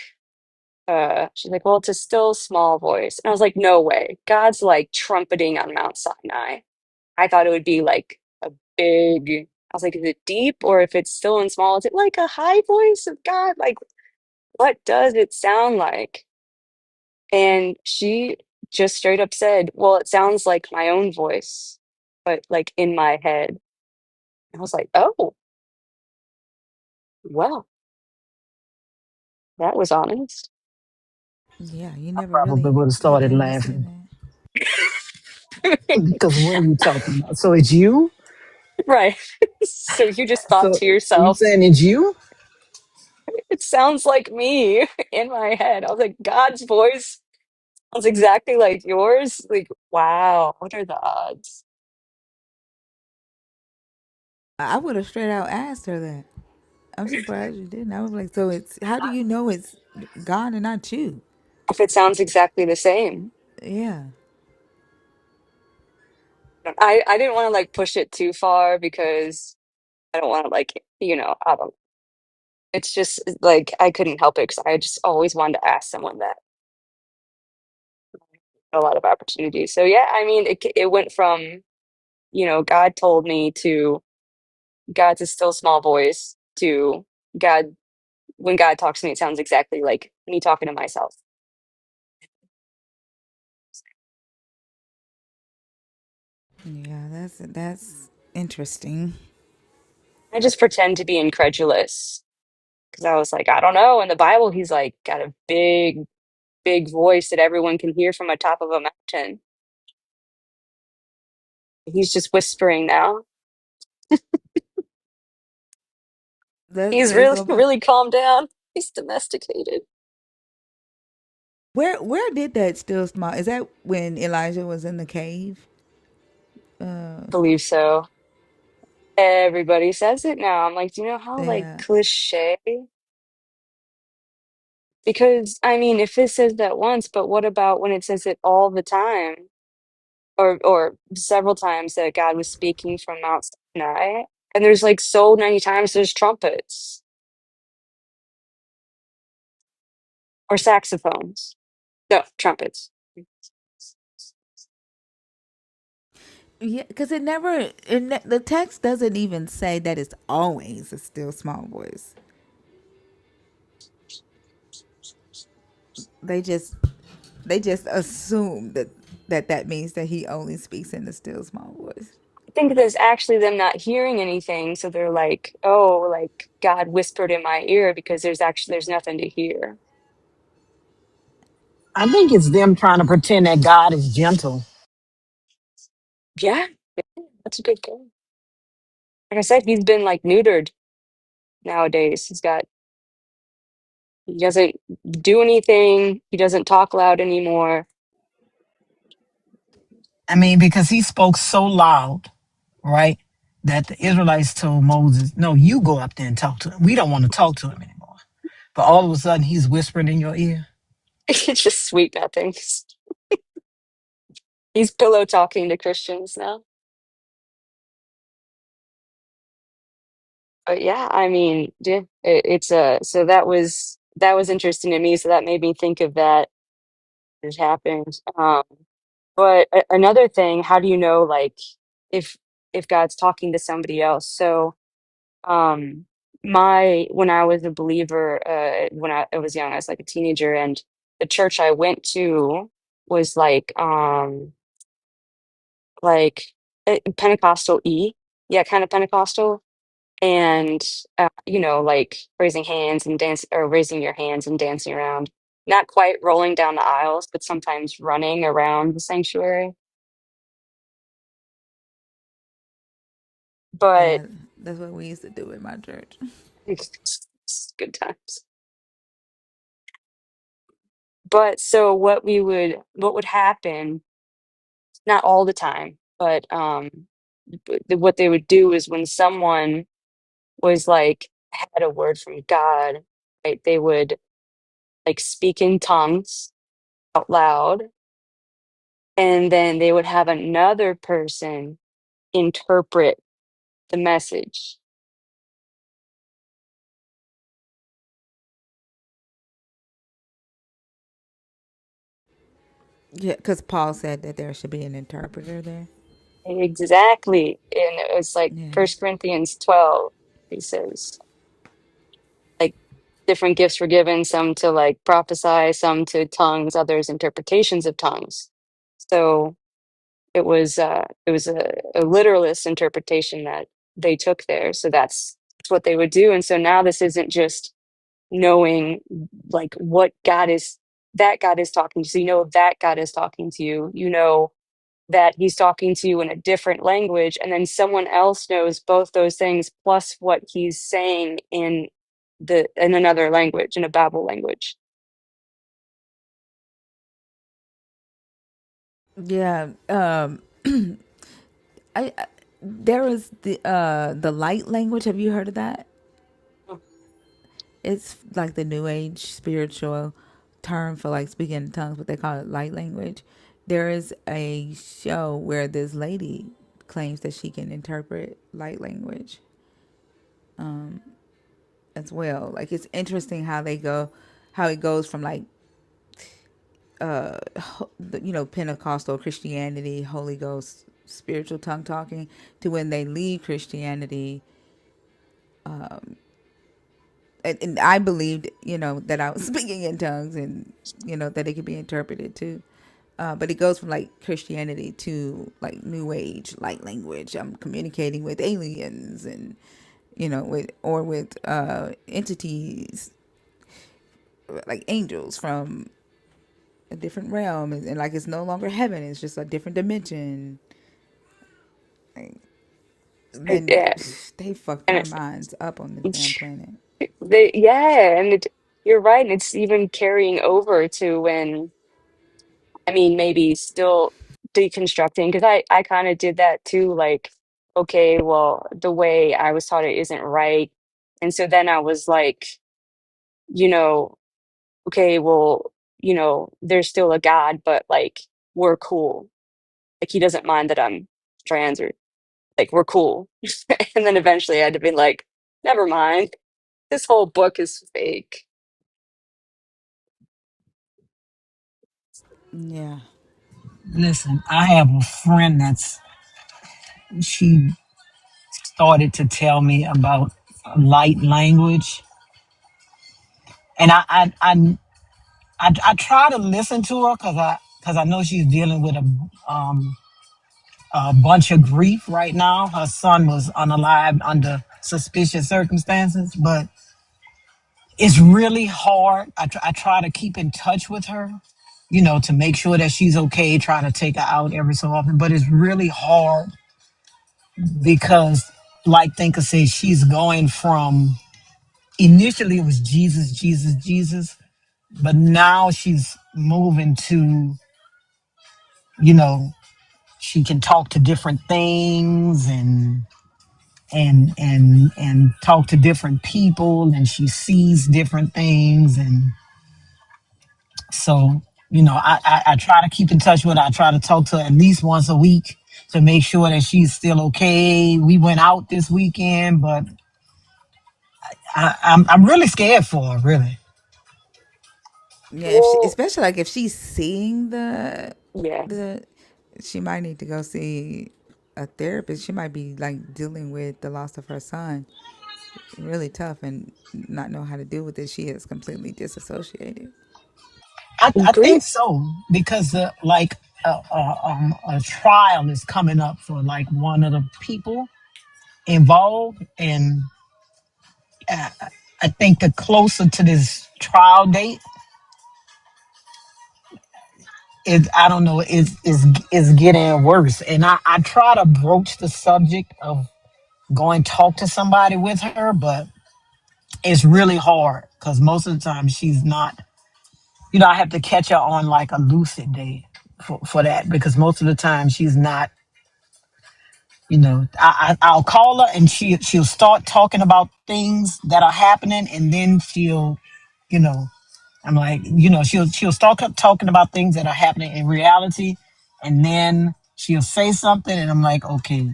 "Well, it's a still small voice." And I was like, "No way. God's like trumpeting on Mount Sinai." I thought it would be like a big, I was like, is it deep, or if it's still and small, is it like a high voice of God? Like, what does it sound like? And she just straight up said, "Well, it sounds like my own voice, but like in my head." I was like, "Oh, well, that was honest." Yeah, you I never probably really would have hear started anyone say laughing that. because what are you talking about? So it's you? Right. So you just thought So to you yourself, saying it's you? it sounds like me in my head. I was like, God's voice sounds exactly like yours. Like, wow, what are the odds? I would have straight out asked her that. I'm surprised you didn't. I was like, so it's how do you know it's God and not you? If it sounds exactly the same. Yeah. I didn't want to like push it too far because I don't want to like, I don't. It's just like I couldn't help it because I just always wanted to ask someone that. A lot of opportunities. So yeah, I mean, it went from, God told me to God's a still small voice to God. When God talks to me, it sounds exactly like me talking to myself. Yeah, that's interesting. I just pretend to be incredulous because I was like, I don't know. In the Bible, he's like got a big, big voice that everyone can hear from the top of a mountain. He's just whispering now. He's They really, go back. really calmed down. He's domesticated. Where did that still small? Is that when Elijah was in the cave? Believe so. Everybody says it now. I'm like, do you know how like Yeah. cliche? Because I mean, if it says that once, but what about when it says it all the time? Or several times that God was speaking from Mount Sinai. And there's like so many times there's trumpets or saxophones. No, trumpets. Yeah, because the text doesn't even say that it's always a still small voice. They just they just assume that means that he only speaks in the still small voice. I think there's actually them not hearing anything, so they're like, oh, like God whispered in my ear because there's nothing to hear. I think it's them trying to pretend that God is gentle. Yeah, that's a good point. Like I said, he's been like neutered nowadays. He doesn't do anything, he doesn't talk loud anymore. I mean, because he spoke so loud, right? That the Israelites told Moses, no, you go up there and talk to him. We don't want to talk to him anymore. But all of a sudden, he's whispering in your ear. It's just sweet nothings. He's pillow talking to Christians now. But yeah, I mean, yeah, it's so that was interesting to me. So that made me think of that. It happened. But another thing, how do you know, like, if God's talking to somebody else? So, um, when I was a believer, when I was young, I was like a teenager, and the church I went to was like Pentecostal yeah, kind of Pentecostal, and like raising hands and dance, or raising your hands and dancing around, not quite rolling down the aisles, but sometimes running around the sanctuary. But Yeah, that's what we used to do in my church. it's good times. But so what would happen, not all the time, but what they would do is when someone was like had a word from God, right? They would like speak in tongues out loud, and then they would have another person interpret the message. Yeah, because Paul said that there should be an interpreter there. Exactly. And it was like Yeah. 1 Corinthians 12, he says, like different gifts were given, some to like prophesy, some to tongues, others interpretations of tongues. So it was a literalist interpretation that they took there. So that's what they would do. And so now this isn't just knowing like what God is, that God is talking to you. So you know that God is talking to you. You know that he's talking to you in a different language, and then someone else knows both those things plus what he's saying in another language, in a Babel language. Yeah. I there is the light language. Have you heard of that? It's like the new age spiritual term for like speaking in tongues, but they call it light language. There is a show where this lady claims that she can interpret light language as well. Like it's interesting how it goes from like Pentecostal Christianity, Holy Ghost, spiritual tongue talking, to when they leave Christianity. And I believed, that I was speaking in tongues, and that it could be interpreted too. But it goes from like Christianity to like New Age, light language. I'm communicating with aliens, and with entities like angels from a different realm, and like it's no longer heaven; it's just a different dimension. Like, then Yeah, they fucked and our minds up on this damn planet. yeah, and you're right, and it's even carrying over to when, I mean, maybe still deconstructing, because I kind of did that too. Like, okay, well, the way I was taught it isn't right. And so then I was like, you know, okay, well, there's still a God, but like, we're cool. Like, he doesn't mind that I'm trans, or like, we're cool. And then eventually I had to be like, never mind. This whole book is fake. Yeah. Listen, I have a friend she started to tell me about light language, and I try to listen to her because I know she's dealing with a bunch of grief right now. Her son was unalived under suspicious circumstances, but it's really hard. I try to keep in touch with her, to make sure that she's okay, try to take her out every so often. But it's really hard because, like Thinker says, she's going from initially it was Jesus, Jesus, Jesus, but now she's moving to, you know, she can talk to different things and talk to different people, and she sees different things, and So, I try to keep in touch with her. I try to talk to her at least once a week to make sure that she's still okay. We went out this weekend, but I'm really scared for her, really. Yeah, if she, Well, especially like if she's seeing yeah. the, she might need to go see a therapist. She might be like dealing with the loss of her son, really tough, and not know how to deal with it. She is completely disassociated. I Grief. think so because a trial is coming up for like one of the people involved, and uh, I think the closer to this trial date is, I don't know, is getting worse. And I try to broach the subject of going talk to somebody with her, but it's really hard because most of the time she's not. I have to catch her on like a lucid day for that because most of the time she's not. I'll call her and she'll start talking about things that are happening, and then you know, I'm like, she'll start talking about things that are happening in reality, and then she'll say something, and I'm like, okay,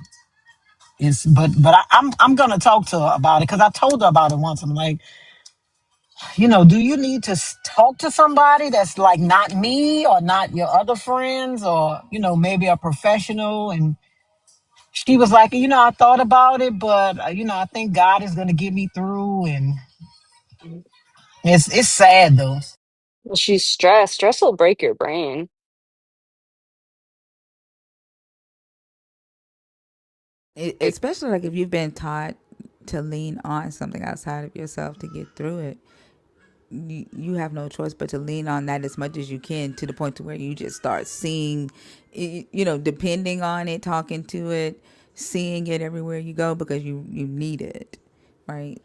I'm gonna talk to her about it because I told her about it once. I'm like, do you need to talk to somebody that's like not me or not your other friends or maybe a professional? And she was like, I thought about it, but I think God is gonna get me through, and it's sad though. Well, she's stressed. Stress will break your brain. Like, Especially like if you've been taught to lean on something outside of yourself to get through it. You have no choice but to lean on that as much as you can, to the point to where you just start seeing, depending on it, talking to it, seeing it everywhere you go because you need it, right?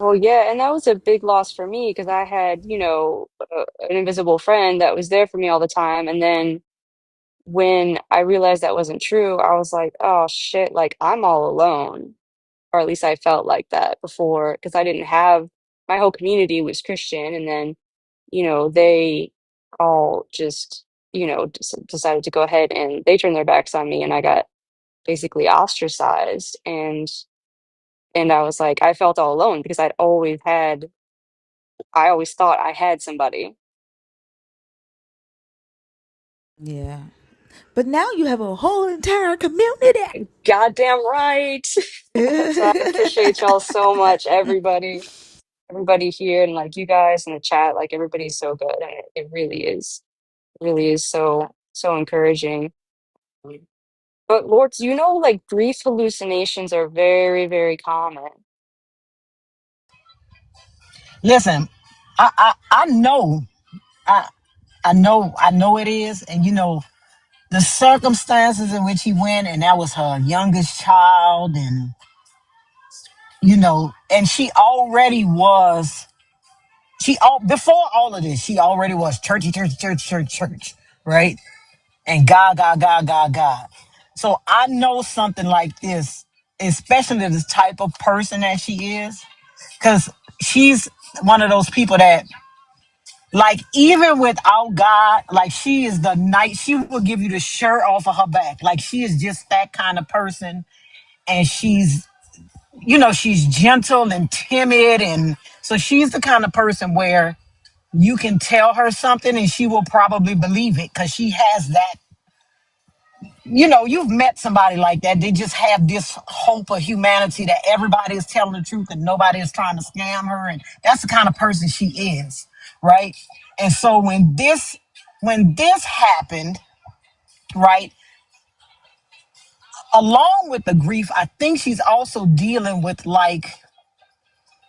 well, yeah, and that was a big loss for me because I had, an invisible friend that was there for me all the time. And then when I realized that wasn't true, I was like, oh shit, like I'm all alone. Or at least I felt like that before because I didn't have, my whole community was Christian. And then, they all just, decided to go ahead and they turned their backs on me and I got basically ostracized. And I was like, I felt all alone because I always thought I had somebody. Yeah. But now you have a whole entire community. Goddamn right. So I appreciate y'all so much, everybody here, and like you guys in the chat, like everybody's so good, and it really is so encouraging. But Lord, like grief hallucinations are very, very common. Listen, I know, I I know it is, and the circumstances in which he went, and that was her youngest child, and and she already was. Before all of this, she already was churchy, church, church, church, church, right? And God, God, God, God, God. So I know something like this, especially this type of person that she is, because she's one of those people that, like, even without God, like, she is the night, she will give you the shirt off of her back. Like, she is just that kind of person. And she's gentle and timid. And so she's the kind of person where you can tell her something and she will probably believe it because she has that. You've met somebody like that. They just have this hope of humanity that everybody is telling the truth and nobody is trying to scam her. And that's the kind of person she is, right? And so when this happened, right, along with the grief, I think she's also dealing with like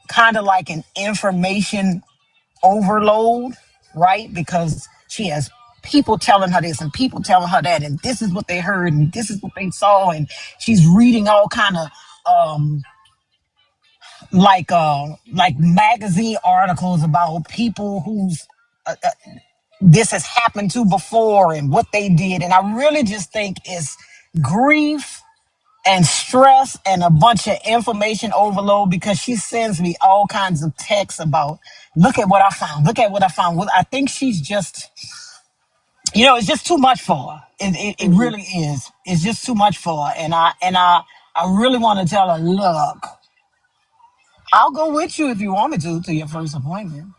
kind of like an information overload, right? Because she has people telling her this and people telling her that, and this is what they heard and this is what they saw, and she's reading all kind of um like magazine articles about people who's this has happened to before and what they did. And I really just think it's grief and stress and a bunch of information overload because she sends me all kinds of texts about Look at what I found. Look at what I found. Well, I think she's just, it's just too much for her. It Hmm. really is. It's just too much for her. And I really want to tell her, look, I'll go with you if you want me to your first appointment.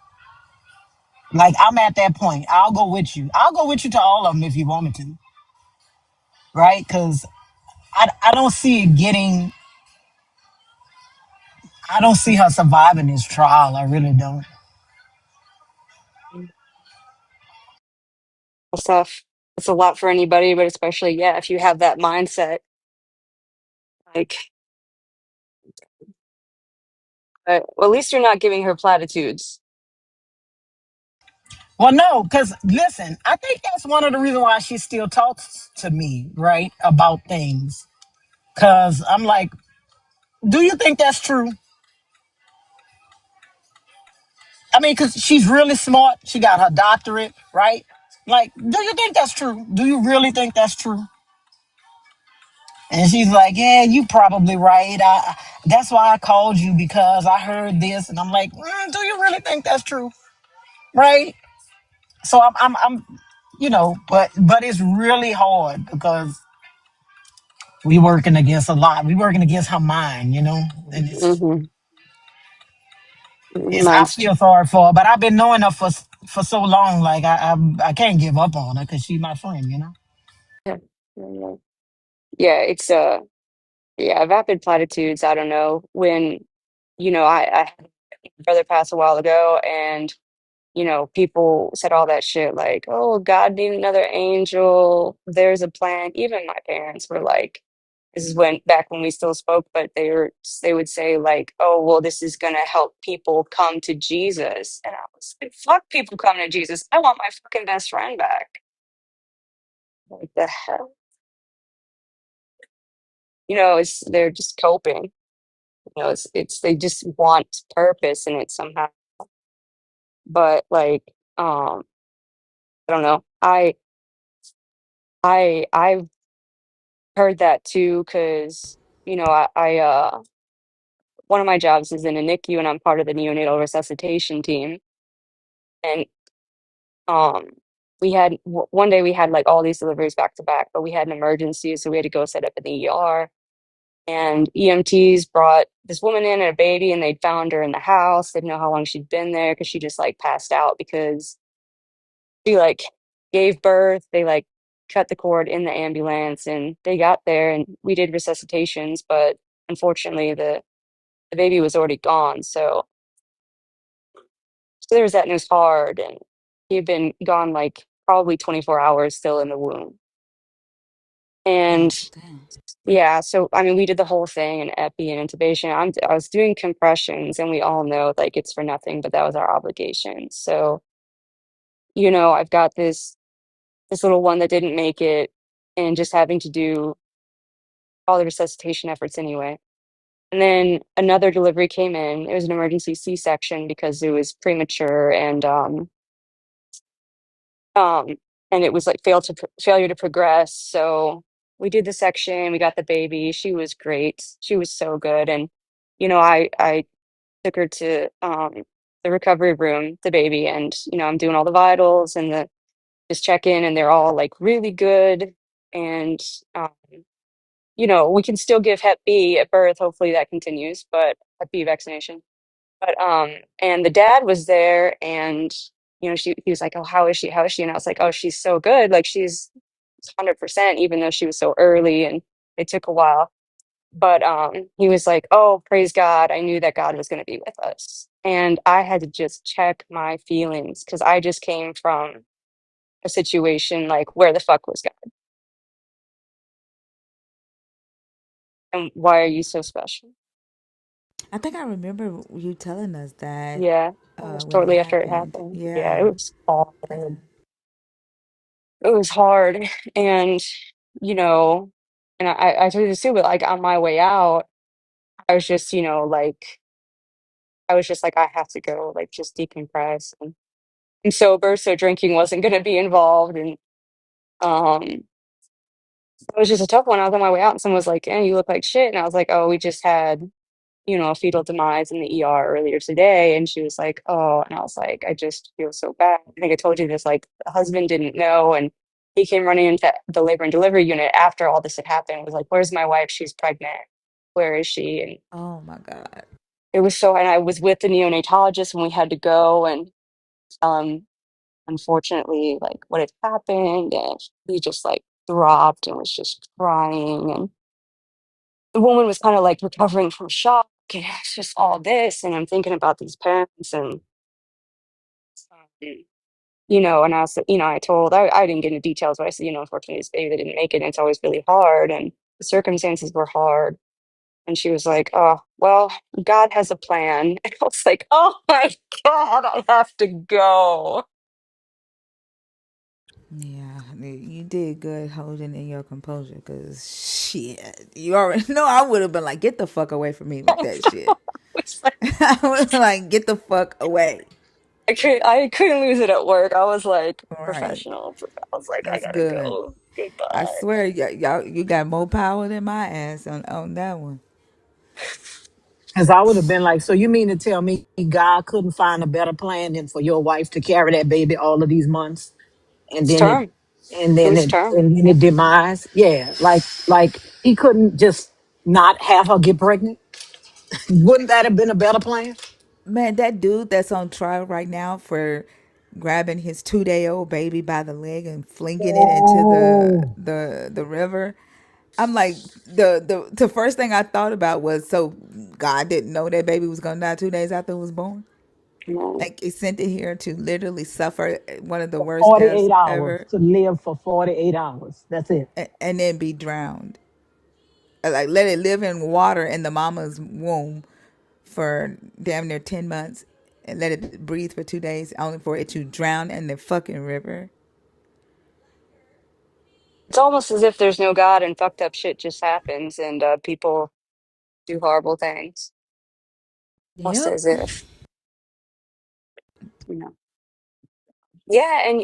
Like, I'm at that point. I'll go with you. I'll go with you to all of them if you want me to. Right? Because I don't see it getting, I don't see her surviving this trial. I really don't. Stuff. It's a lot for anybody, but especially, yeah, if you have that mindset, like, well, at least you're not giving her platitudes. Well, no, because listen, I think that's one of the reasons why she still talks to me, right, about things. Because I'm like, do you think that's true? I mean, because she's really smart. She got her doctorate, right? Like, do you think that's true? Do you really think that's true? And she's like, yeah, you probably right. That's why I called you, because I heard this. And I'm like, do you really think that's true? Right? So I'm but it's really hard because we working against a lot. We working against her mind, and Hmm. I Mine's feel sorry for her, but I've been knowing her for so long. Like I can't give up on her because she's my friend. yeah, yeah, yeah, it's yeah, vapid platitudes. I don't know when, I had my brother pass a while ago, and people said all that shit like, "Oh, God need another angel. There's a plan." Even my parents were like, this is back when we still spoke, but they would say like, "Oh, well, this is gonna help people come to Jesus," and I was like, "Fuck people coming to Jesus. I want my fucking best friend back." Like the hell, it's they're just coping. It's they just want purpose in it somehow. But like, I don't know. I've heard that too, because one of my jobs is in a NICU, and I'm part of the neonatal resuscitation team. And um, one day we had like all these deliveries back to back, but we had an emergency, so we had to go set up in the ER. And EMTs brought this woman in and a baby, and they'd found her in the house. They didn't know how long she'd been there because she just like passed out because she like gave birth. They like cut the cord in the ambulance, and they got there, and we did resuscitations, but unfortunately the baby was already gone. So there was that news hard, and he had been gone like probably 24 hours still in the womb. And yeah, so I mean, we did the whole thing, and epi and intubation. I was doing compressions, and we all know like it's for nothing, but that was our obligation. So, I've got this little one that didn't make it, and just having to do all the resuscitation efforts anyway. And then another delivery came in. It was an emergency C-section because it was premature, um, and it was like failure to progress. So we did the section, we got the baby. She was great. She was so good. And, I took her to the recovery room, the baby, and, I'm doing all the vitals and the just check in, and they're all like really good. And, um, we can still give Hep B at birth. Hopefully that continues, but Hep B vaccination. But and the dad was there, and he was like, "Oh, how is she? How is she?" And I was like, "Oh, she's so good. Like she's 100%, even though she was so early and it took a while." But he was like, "Oh, praise God. I knew that God was going to be with us." And I had to just check my feelings because I just came from a situation like, where the fuck was God? And why are you so special? I think I remember you telling us that Yeah, when it shortly after it happened. happened. Yeah, it Yeah. was hard. It was hard. And, you know, and I told you this too, but like on my way out, I was just, like, I was just like, I have to go, like, just decompress. And I'm sober, so drinking wasn't going to be involved. And it was just a tough one. I was on my way out, and someone was like, "Eh, you look like shit." And I was like, "Oh, we just had a fetal demise in the ER earlier today. And she was like, oh, and I was like, I just feel so bad. I think I told you this, like the husband didn't know. And he came running into the labor and delivery unit after all this had happened. Was like, where's my wife? She's pregnant. Where is she? And Oh my God. it was so, and I was with the neonatologist when we had to go and um unfortunately like what had happened, and he just like dropped and was just crying, and the woman was kind of like recovering from shock, and it's just all this, and I'm thinking about these parents, and and I was, I didn't get into details, but I said, unfortunately this baby, they didn't make it, and it's always really hard, and the circumstances were hard. And she was like, oh, well, God has a plan. And I was like, oh my God, I have to go. Yeah, you did good holding in your composure, because shit, you already know I would have been like, get the fuck away from me with that shit. It's like, I was like, get the fuck away. I couldn't lose it at work. I was like All right. professional. I was like, I That's gotta good. go. I Goodbye. swear, y'all, you got more power than my ass on that one. Because I would have been like, so you mean to tell me God couldn't find a better plan than for your wife to carry that baby all of these months, and It's then it, term. and It then was it, term. and then Yeah. it demise? Yeah, like he couldn't just not have her get pregnant. Wouldn't that have been a better plan? Man, that dude that's on trial right now for grabbing his 2 day old baby by the leg and flinging it into Oh, the river. I'm like, the first thing I thought about was, so God didn't know that baby was gonna die 2 days after it was born. No. Like, he sent it here to literally suffer one of the for worst deaths 48 hours ever, to live for 48 hours. That's it. and then be drowned. Like, let it live in water in the mama's womb for damn near 10 months, and let it breathe for 2 days, only for it to drown in the fucking river. It's almost as if there's no God and fucked up shit just happens, and people do horrible things. Almost Yep. as if, you know. Yeah, and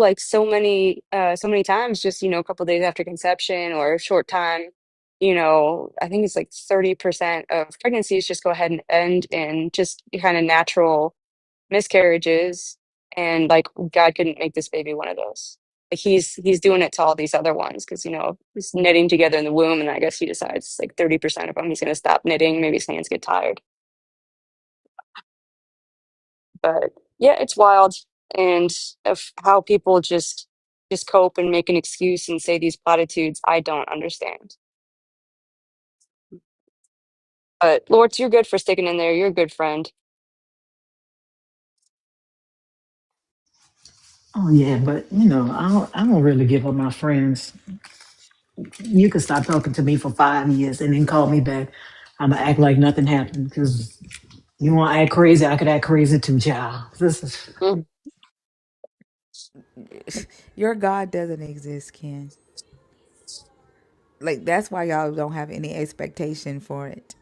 like so many times, just a couple days after conception or a short time, I think it's like 30% of pregnancies just go ahead and end in just kind of natural miscarriages, and like God couldn't make this baby one of those. Like he's doing it to all these other ones because he's knitting together in the womb, and I guess he decides like 30% of them he's gonna stop knitting. Maybe his hands get tired, but yeah, it's wild, and of how people just cope and make an excuse and say these platitudes. I don't understand. But Lords, you're good for sticking in there. You're a good friend. Oh yeah, but I don't really give up my friends. You can stop talking to me for 5 years and then call me back. I'm gonna act like nothing happened because you want to act crazy. I could act crazy too, child. This is Mm. Your God doesn't exist, Ken. Like, that's why y'all don't have any expectation for it.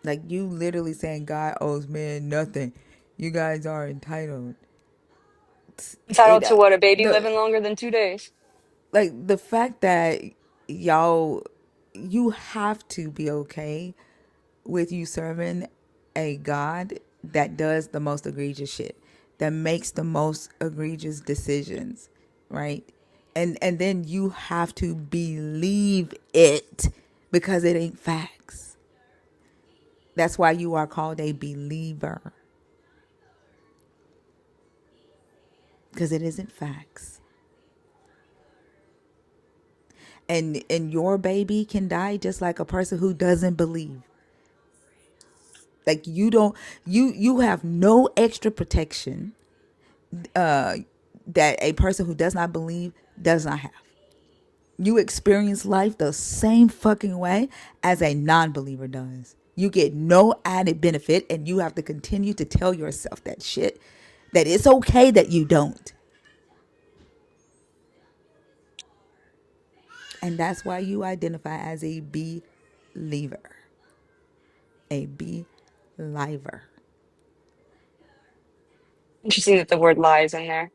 Like, you literally saying God owes men nothing. You guys are entitled. Entitled It to what? A baby the living longer than 2 days? like the fact that y'all, you have to be okay with you serving a God that does the most egregious shit, that makes the most egregious decisions, right? And then you have to believe it, because it ain't facts. That's why you are called a believer, because it isn't facts. And your baby can die just like a person who doesn't believe. Like, you have no extra protection that a person who does not believe does not have. You experience life the same fucking way as a non-believer does. You get no added benefit, and you have to continue to tell yourself that shit, that it's okay that you don't. And that's why you identify as a believer. A believer. Interesting that the word lies in there.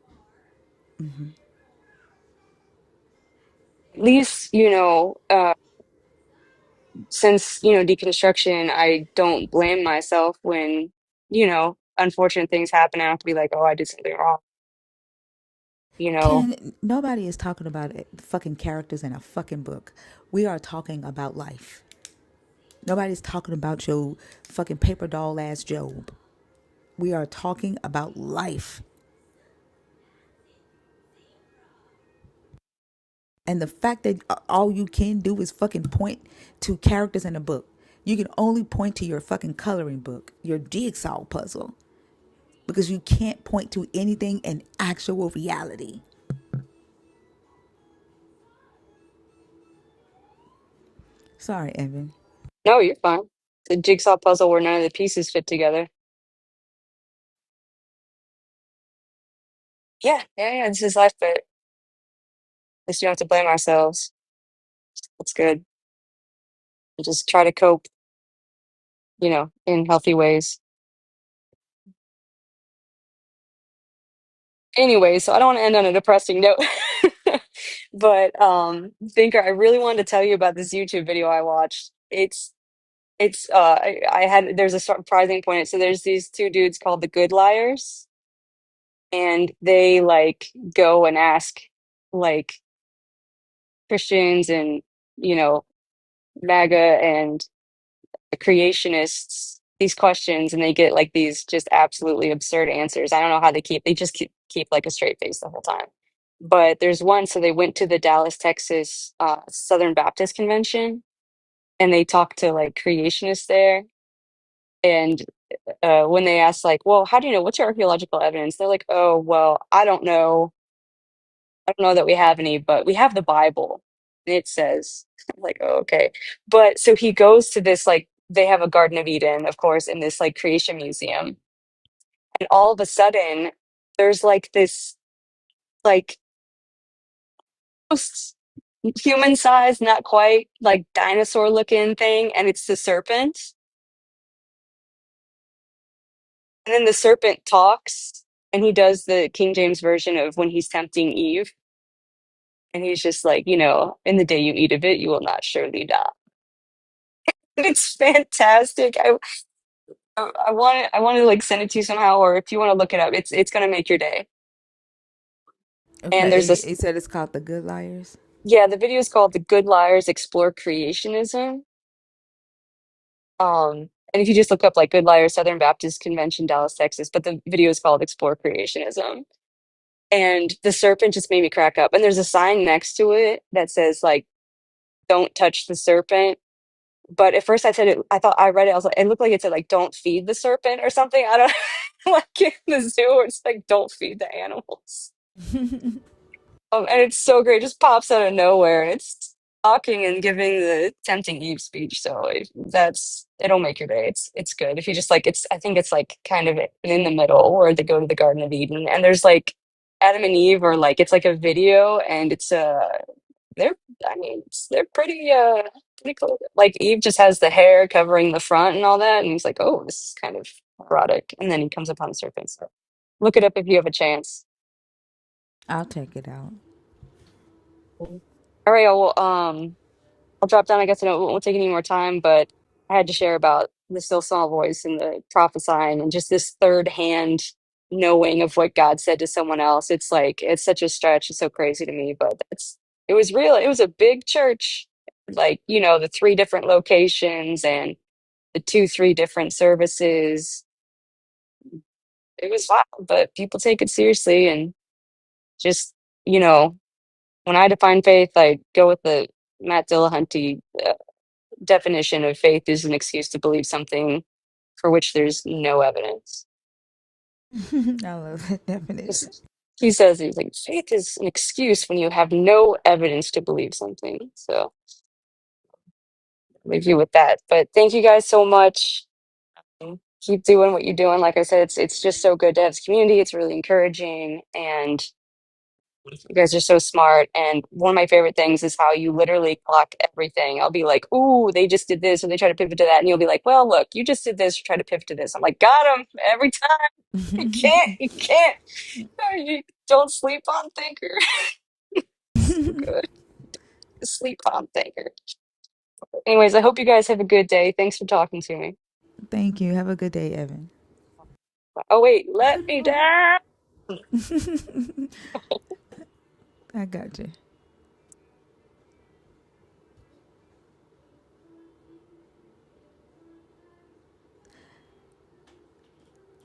At least, since, deconstruction, I don't blame myself when, unfortunate things happen. I don't have to be like, oh, I did something wrong. Nobody is talking about fucking characters in a fucking book. We are talking about life. Nobody's talking about your fucking paper doll ass Job. We are talking about life. And the fact that all you can do is fucking point to characters in a book. You can only point to your fucking coloring book, your jigsaw puzzle, because you can't point to anything in actual reality. Sorry, Evan. No, you're fine. It's a jigsaw puzzle where none of the pieces fit together. Yeah, this is life, but at least you don't have to blame ourselves. That's good. And just try to cope, in healthy ways. Anyway, so I don't want to end on a depressing note. But Thinker, I really wanted to tell you about this YouTube video I watched. I had there's a surprising point. So there's these two dudes called the Good Liars, and they like go and ask like Christians and MAGA and creationists these questions, and they get like these just absolutely absurd answers. I don't know how they just keep like a straight face the whole time. But there's one, so they went to the Dallas, Texas Southern Baptist Convention, and they talked to like creationists there. And when they asked like, well, how do you know, what's your archaeological evidence? They're like, oh, well, I don't know that we have any, but we have the Bible. And it says, I'm like, oh, okay. But so he goes to this, like, they have a Garden of Eden, of course, in this like creation museum. And all of a sudden, there's like this, like, almost human sized, not quite like dinosaur looking thing. And it's the serpent. And then the serpent talks, and he does the King James version of when he's tempting Eve. And he's just like, in the day you eat of it, you will not surely die. It's fantastic. I want to like send it to you somehow, or if you want to look it up, it's gonna make your day. And there's Okay, this, he said it's called The Good Liars. yeah, the video is called "The Good Liars Explore Creationism." And if you just look up like "Good Liars Southern Baptist Convention, Dallas, Texas," but the video is called "Explore Creationism." And the serpent just made me crack up. And there's a sign next to it that says like, "Don't touch the serpent." But at first I thought I read it, I was like, it looked like it said like, "Don't feed the serpent" or something. I don't like in the zoo, where it's like, "Don't feed the animals." And it's so great, it just pops out of nowhere, and it's talking and giving the tempting Eve speech. So it'll make your day. It's good. If you just like, I think it's like kind of in the middle where they go to the Garden of Eden, and there's like Adam and Eve, or like it's like a video, and it's they're they're pretty cool. Like Eve just has the hair covering the front and all that, and he's like, oh, this is kind of erotic, and then he comes upon the serpent. So look it up if you have a chance. I'll check it out. All right, I'll drop down. I guess I don't won't take any more time, but I had to share about the still small voice and the prophesying and just this third hand knowing of what God said to someone else. It's like it's such a stretch. It's so crazy to me, but it was real. It was a big church, like the three different locations and the three different services. It was wild, but people take it seriously, and just you know when I define faith, I go with the Matt Dillahunty definition of faith is an excuse to believe something for which there's no evidence. I love that definition. He says he's like, faith is an excuse when you have no evidence to believe something. So I'll leave you with that. But thank you guys so much. Keep doing what you're doing. Like I said, it's just so good to have this community. It's really encouraging, and you guys are so smart. And one of my favorite things is how you literally clock everything. I'll be like, ooh, they just did this, or they try to pivot to that. And you'll be like, well, look, you just did this, try to pivot to this. I'm like, got him every time. You can't. You don't sleep on Thinker. So good. Sleep on Thinker. Anyways, I hope you guys have a good day. Thanks for talking to me. Thank you. Have a good day, Evan. Oh, wait, let me down. I got you.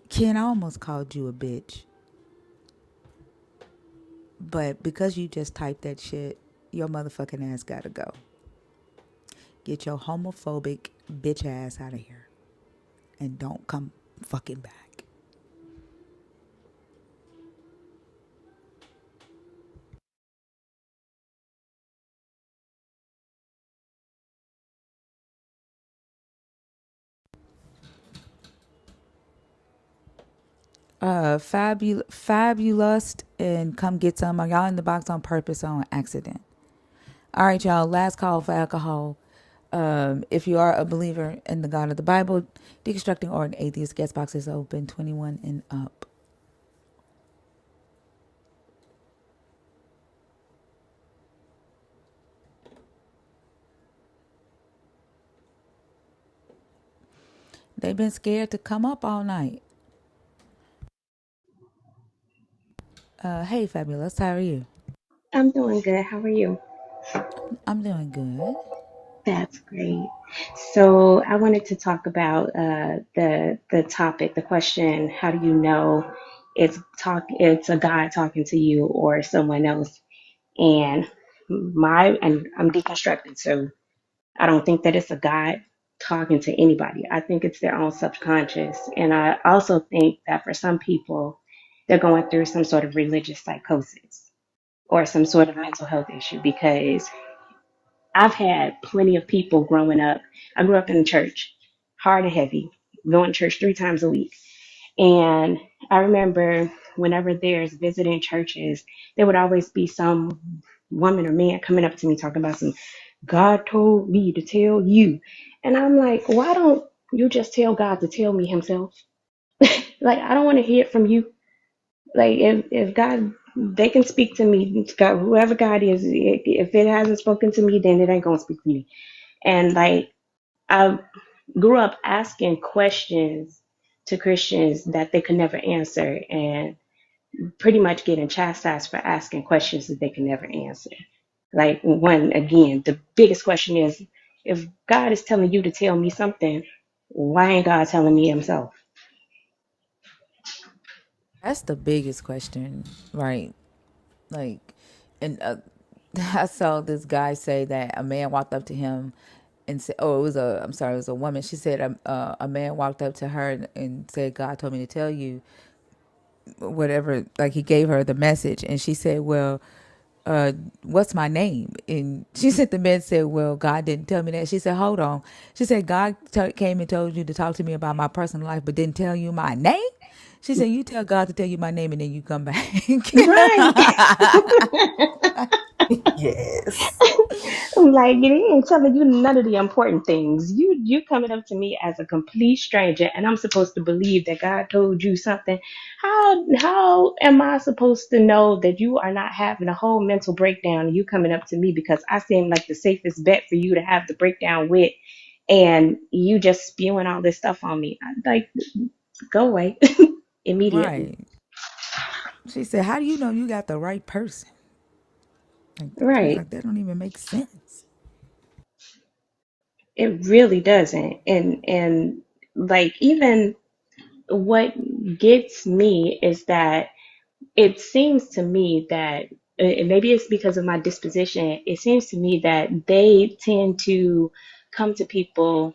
Ken, I almost called you a bitch. But because you just typed that shit, your motherfucking ass gotta go. Get your homophobic bitch ass out of here. And don't come fucking back. Fabulous and come get some. Are y'all in the box on purpose or on accident? All right, y'all. Last call for alcohol. If you are a believer in the God of the Bible, deconstructing or an atheist, guest box is open 21 and up. They've been scared to come up all night. Hey, Fabulous. How are you? I'm doing good. How are you? I'm doing good. That's great. So I wanted to talk about the topic, the question, how do you know it's a God talking to you or someone else? And and I'm deconstructing, so I don't think that it's a God talking to anybody. I think it's their own subconscious. And I also think that for some people, they're going through some sort of religious psychosis or some sort of mental health issue because I've had plenty of people growing up. I grew up in the church, hard and heavy, going to church 3 times a week. And I remember whenever there's visiting churches, there would always be some woman or man coming up to me talking about some, God told me to tell you. And I'm like, why don't you just tell God to tell me himself? Like, I don't want to hear it from you. Like, if God, they can speak to me, God, whoever God is, if it hasn't spoken to me, then it ain't going to speak to me. And like, I grew up asking questions to Christians that they could never answer and pretty much getting chastised for asking questions that they can never answer. Like, one, again, the biggest question is, if God is telling you to tell me something, why ain't God telling me himself? That's the biggest question, right? Like, and I saw this guy say that a man walked up to him and said, "Oh, I'm sorry, it was a woman." She said a man walked up to her and said, "God told me to tell you whatever." Like he gave her the message, and she said, "Well, what's my name?" And she said the man said, "Well, God didn't tell me that." She said, "Hold on." She said, "God came and told you to talk to me about my personal life, but didn't tell you my name." She said, "You tell God to tell you my name, and then you come back." Right. Yes. I'm like, it ain't telling you none of the important things. You coming up to me as a complete stranger, and I'm supposed to believe that God told you something. How am I supposed to know that you are not having a whole mental breakdown and you coming up to me because I seem like the safest bet for you to have the breakdown with, and you just spewing all this stuff on me? I'm like, go away immediately. Right. She said, "How do you know you got the right person?" Like, she was Right. like, "That don't even make sense." It really doesn't. And like, even what gets me is that it seems to me that and maybe it's because of my disposition, it seems to me that they tend to come to people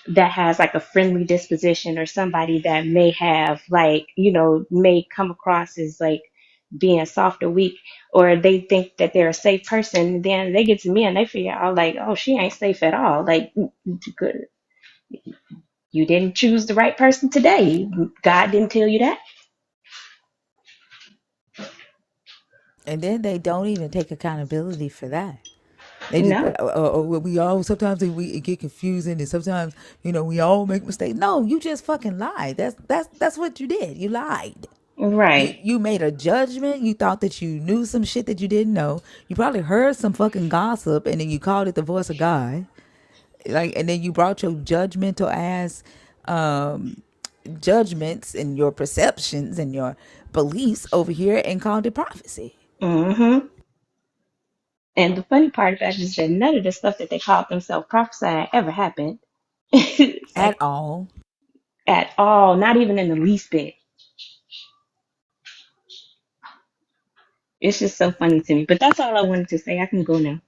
that has like a friendly disposition or somebody that may have like, may come across as like being soft or weak, or they think that they're a safe person. Then they get to me and they figure out like, oh, she ain't safe at all. Like, good. You didn't choose the right person today. God didn't tell you that. And then they don't even take accountability for that. They just, No. we all, sometimes we get confusing and sometimes, we all make mistakes. No, you just fucking lied. That's what you did. You lied. You, Right. you made a judgment. You thought that you knew some shit that you didn't know. You probably heard some fucking gossip and then you called it the voice of God. Like, and then you brought your judgmental ass um judgments and your perceptions and your beliefs over here and called it prophecy. Mm-hmm. And the funny part about it is that none of the stuff that they called themselves prophesying ever happened. It's At like all. at all, not even in the least bit. It's just so funny to me. But that's all I wanted to say. I can go now.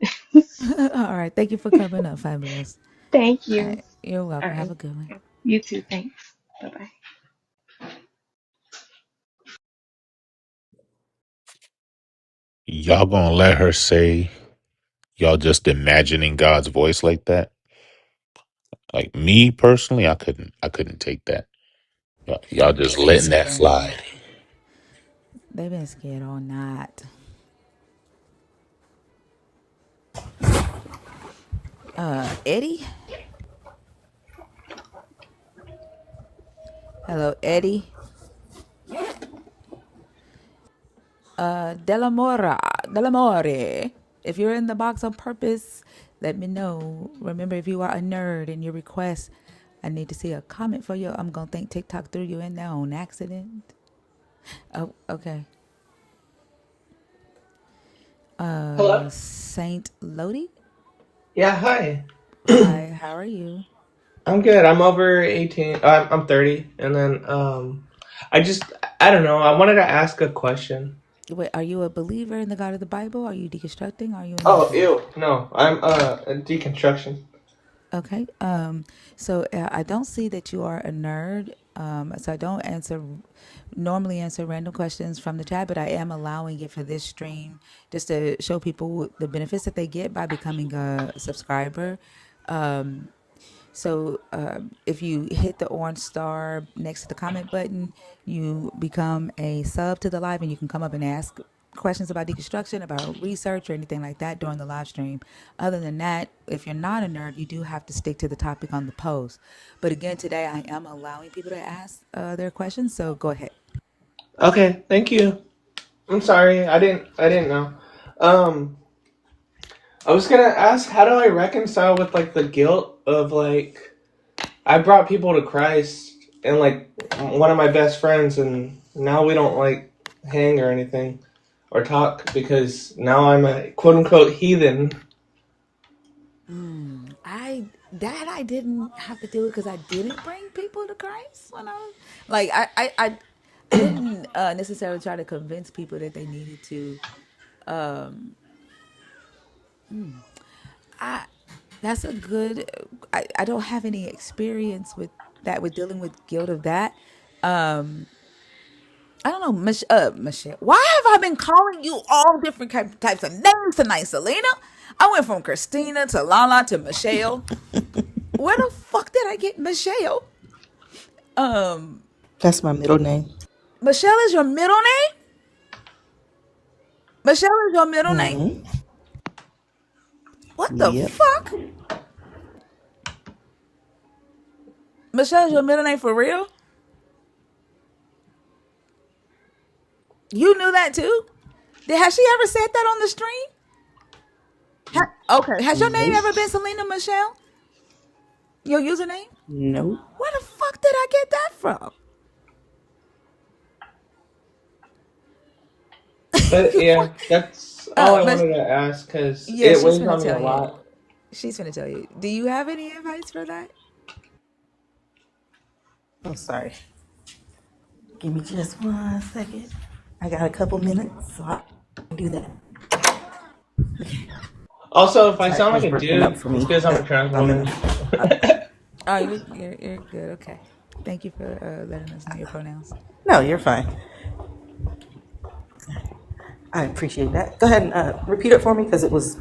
All right. Thank you for coming up, Fabulous. Thank All you. right. You're All welcome. Have right. a good one. You too. Thanks. Bye bye. Y'all gonna let her say y'all just imagining God's voice like that? Like me personally, I couldn't take that. Y'all just They've been letting that scared. slide. They've been scared all night. Eddie? Hello, Eddie. Delamore. If you're in the box on purpose, let me know. Remember, if you are a nerd and your request, I need to see a comment for you. I'm gonna think TikTok threw you in there on accident. Oh, okay. Hello? Saint Lodi. Yeah, hi. Hi, how are you? I'm good. I'm over 18. I'm 30. And then I don't know. I wanted to ask a question. Wait, are you a believer in the God of the Bible? Are you deconstructing? Are you an Oh, atheist? ew. No, I'm a deconstruction. Okay. So I don't see that you are a nerd. So I don't normally answer random questions from the chat, but I am allowing it for this stream just to show people the benefits that they get by becoming a subscriber. So if you hit the orange star next to the comment button, you become a sub to the live and you can come up and ask questions about deconstruction, about research, or anything like that during the live stream. Other than that, if you're not a nerd, you do have to stick to the topic on the post. But again, today I am allowing people to ask their questions, so go ahead. Okay, thank you. I'm sorry. I didn't know. Um, I was gonna ask, how do I reconcile with like the guilt of like I brought people to Christ and like one of my best friends, and now we don't like hang or anything or talk because now I'm a quote unquote heathen. I didn't have to do it because I didn't bring people to Christ when I was like I didn't necessarily try to convince people that they needed to. I That's a good. I don't have any experience with that, with dealing with guilt of that. I don't know, Michelle. Why have I been calling you all different types of names tonight, Selena? I went from Christina to Lala to Michelle. Where the fuck did I get Michelle? That's my middle name. Michelle is your middle name? Michelle is your middle name? Mm-hmm. What the Yep. fuck? Michelle is your middle name for real? You knew that too? Has she ever said that on the stream? Okay. Has your name Nope. ever been Selena Michelle? Your username? Nope. Where the fuck did I get that from? But yeah, that's all I Mich- wanted to ask because yeah, it she's weighs gonna on me a tell you. lot. She's gonna tell you. Do you have any advice for that? I'm sorry. Give me just 1 second. I got a couple minutes, so I can do that. Also, if I Sorry, sound I like was a breaking up dude, for it's me. because I'm a trans I'm woman. in. Oh, you're good. Okay. Thank you for letting us know your pronouns. No, you're fine. I appreciate that. Go ahead and repeat it for me because it was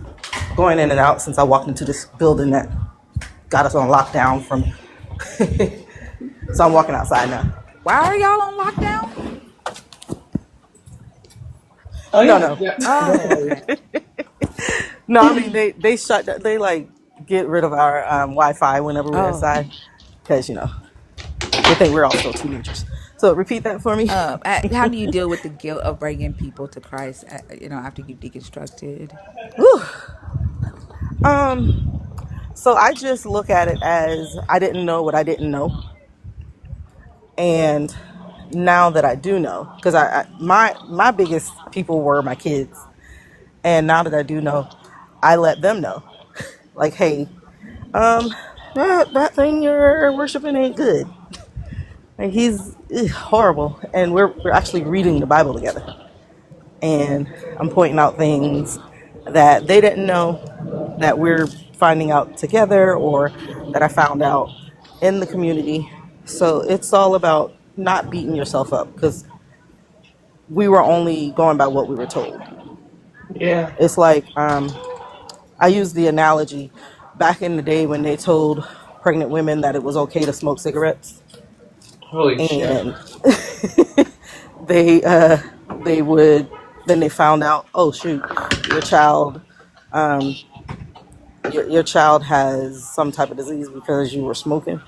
going in and out since I walked into this building that got us on lockdown from. So I'm walking outside now. Why are y'all on lockdown? Oh No, yeah, no. yeah. Don't Oh, worry. okay. No, I mean they shut they like get rid of our Wi-Fi whenever we're Oh. inside because they think we're all still teenagers. So repeat that for me. How do you deal with the guilt of bringing people to Christ? After you've deconstructed. Whew. Um, So I just look at it as I didn't know what I didn't know, and now that I do know, because my biggest people were my kids, and now that I do know, I let them know, like, hey, that thing you're worshiping ain't good. Like he's horrible, and we're actually reading the Bible together, and I'm pointing out things that they didn't know that we're finding out together, or that I found out in the community. So it's all about not beating yourself up, because we were only going by what we were told. Yeah. It's like I use the analogy back in the day when they told pregnant women that it was okay to smoke cigarettes, Holy shit. and they would then they found out, oh shoot, your child your child has some type of disease because you were smoking,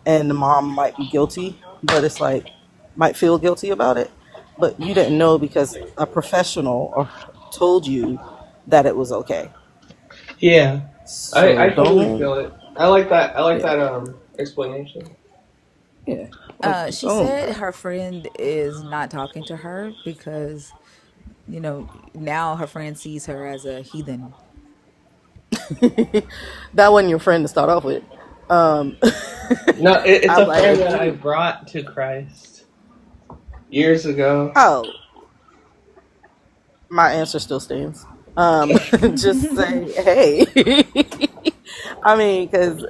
and the mom might be guilty, but it's like might feel guilty about it, but you didn't know because a professional or told you that it was okay. Yeah. So I totally don't, feel it. I like that. I like yeah, that explanation. yeah, like She don't. said her friend is not talking to her because, now her friend sees her as a heathen. That wasn't your friend to start off with. Um, No, it's I'm a like, friend if that I you, brought to Christ years ago. oh, my answer still stands. Just say, hey. I mean, because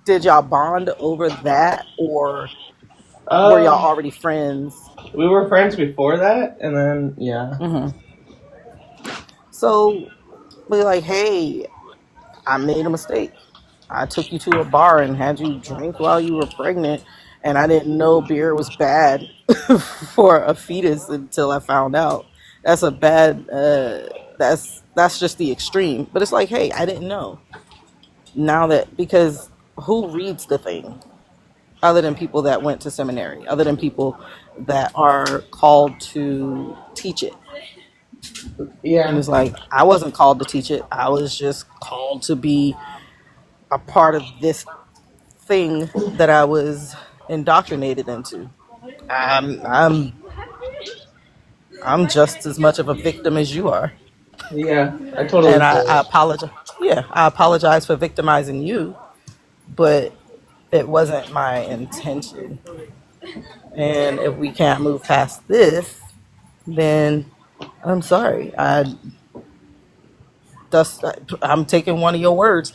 did y'all bond over that, or were y'all Um, already friends? we were friends before that, and then yeah. Hmm. So we're like, hey, I made a mistake. I took you to a bar and had you drink while you were pregnant, and I didn't know beer was bad for a fetus until I found out. That's a bad. That's just the extreme. But it's like, hey, I didn't know. Now that, because who reads the thing other than people that went to seminary, other than people that are called to teach it? And Yeah. it's like, I wasn't called to teach it. I was just called to be a part of this thing that I was indoctrinated into. I'm I'm I'm just as much of a victim as you are, Yeah, I and totally feel I it. apologize. Yeah, I apologize for victimizing you, but it wasn't my intention. And if we can't move past this, then I'm sorry. I'm taking one of your words.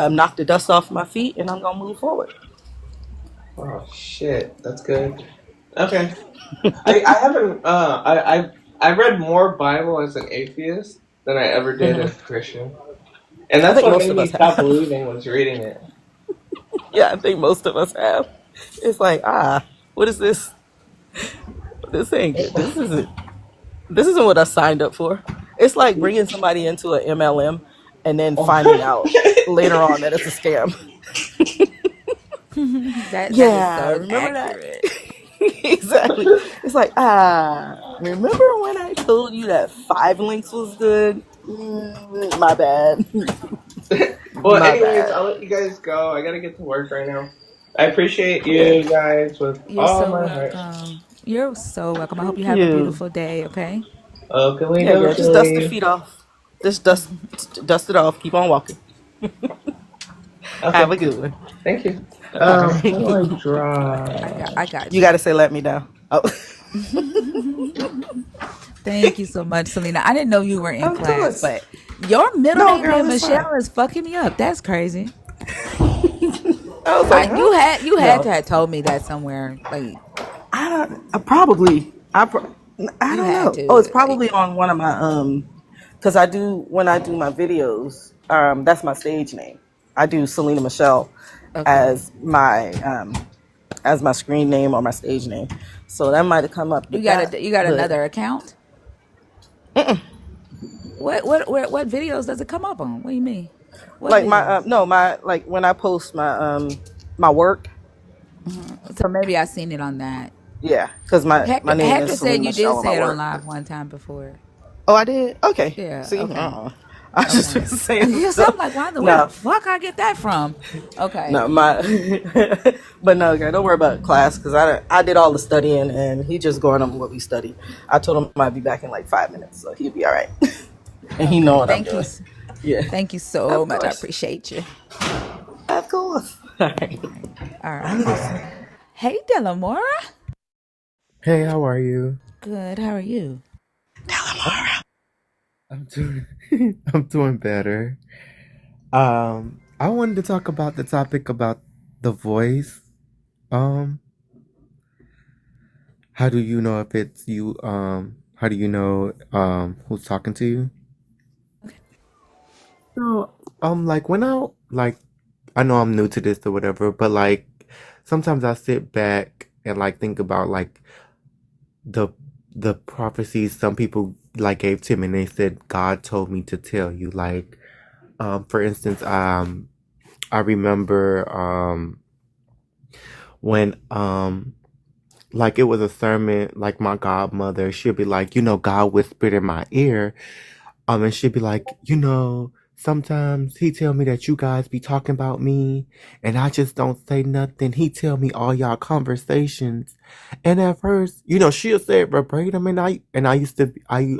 Knock the dust off my feet, and I'm gonna move forward. Oh shit, that's good. Okay. I haven't I read more Bible as an atheist than I ever did Hmm. as a Christian. And I that's think what most made of me us stop have. believing was reading it. Yeah, I think most of us have. It's like, what is this? This ain't good. This isn't what I signed up for. It's like bringing somebody into an MLM and then finding out later on that it's a scam. That is Yeah, so remember that? accurate. Exactly. It's like, remember when I told you that 5 links was good? My bad. Well, My anyways, bad. I'll let you guys go. I gotta get to work right now. I appreciate Yeah. you guys with You're all so my heart. welcome. You're so welcome. I hope you Thank have a you. beautiful day, okay? Oakley Yeah, girl. Just dust the dokley. feet off. Just dust it off. Keep on walking. Have Okay, a good one. thank you. All How do right. I draw? I got You you. got to say, let me down. Oh, Thank you so much, Selena. I didn't know you were in of class, course. but your middle No, name girl, being it's fine. Michelle is fucking me up. That's crazy. I was like, huh? You had to No, have told me that somewhere. Like I don't. I probably. I you don't had know. Oh, it's to. probably on one of my because I do when I do my videos. That's my stage name. I do Selena Michelle Okay. as my screen name or my stage name. So that might have come up You with got that. a you got But another account? What videos does it come up on? What do you mean? What like my videos? no my like when I post my work. So maybe I seen it on that. Yeah, because my name is Hector said Selena you did Michelle on my say it on work. live one time before. Oh, I did. Okay. Yeah. See, Okay. I just Okay. been saying So I'm stuff. like, where the No, fuck I get that from? Okay. no, but no, girl, don't worry about class because I did all the studying and he just going on what we study. I told him I'd be back in like 5 minutes, so he'll be all right. And he know Okay. what I'm doing. Yeah, Thank you so of much. I course, appreciate you. of course. All right. All right. Hey, Delamora. Hey, how are you? Good. How are you? I'm doing I'm doing better. I wanted to talk about the topic about the voice. Um, how do you know if it's you? How do you know who's talking to you? So, like when I know I'm new to this or whatever, but like sometimes I sit back and like think about like the the prophecies some people like gave to me and they said God told me to tell you like for instance I remember when like it was a sermon like my godmother she'll be like God whispered in my ear and she'd be like sometimes he tell me that you guys be talking about me and I just don't say nothing. He tell me all y'all conversations. And at first, she'll say it verbatim and I used to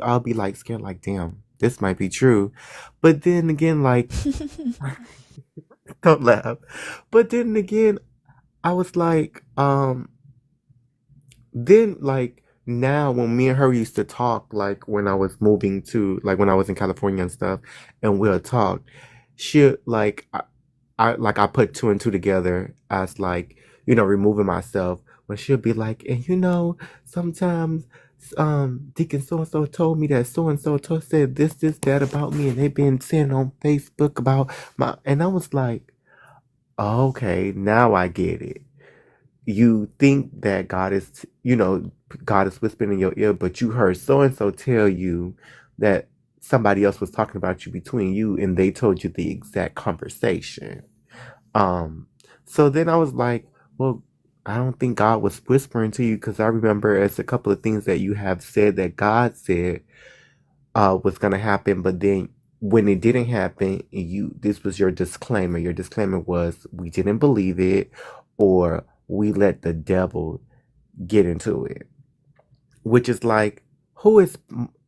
I'll be like scared like damn, this might be true. But then again like don't laugh. But then again, I was like then like now when me and her used to talk like when I was moving to like when I was in California and stuff and we'll talk, she like I put two and two together as like removing myself when she'll be like and sometimes Deacon so and so told me that so and so said this that about me and they've been saying on Facebook about my and I was like okay, now I get it. You think that God is whispering in your ear, but you heard so and so tell you that somebody else was talking about you between you and they told you the exact conversation. Um, so then I was like, well, I don't think God was whispering to you because I remember as a couple of things that you have said that God said was gonna happen, but then when it didn't happen, this was your disclaimer. Your disclaimer was we didn't believe it or we let the devil get into it. Which is like, who is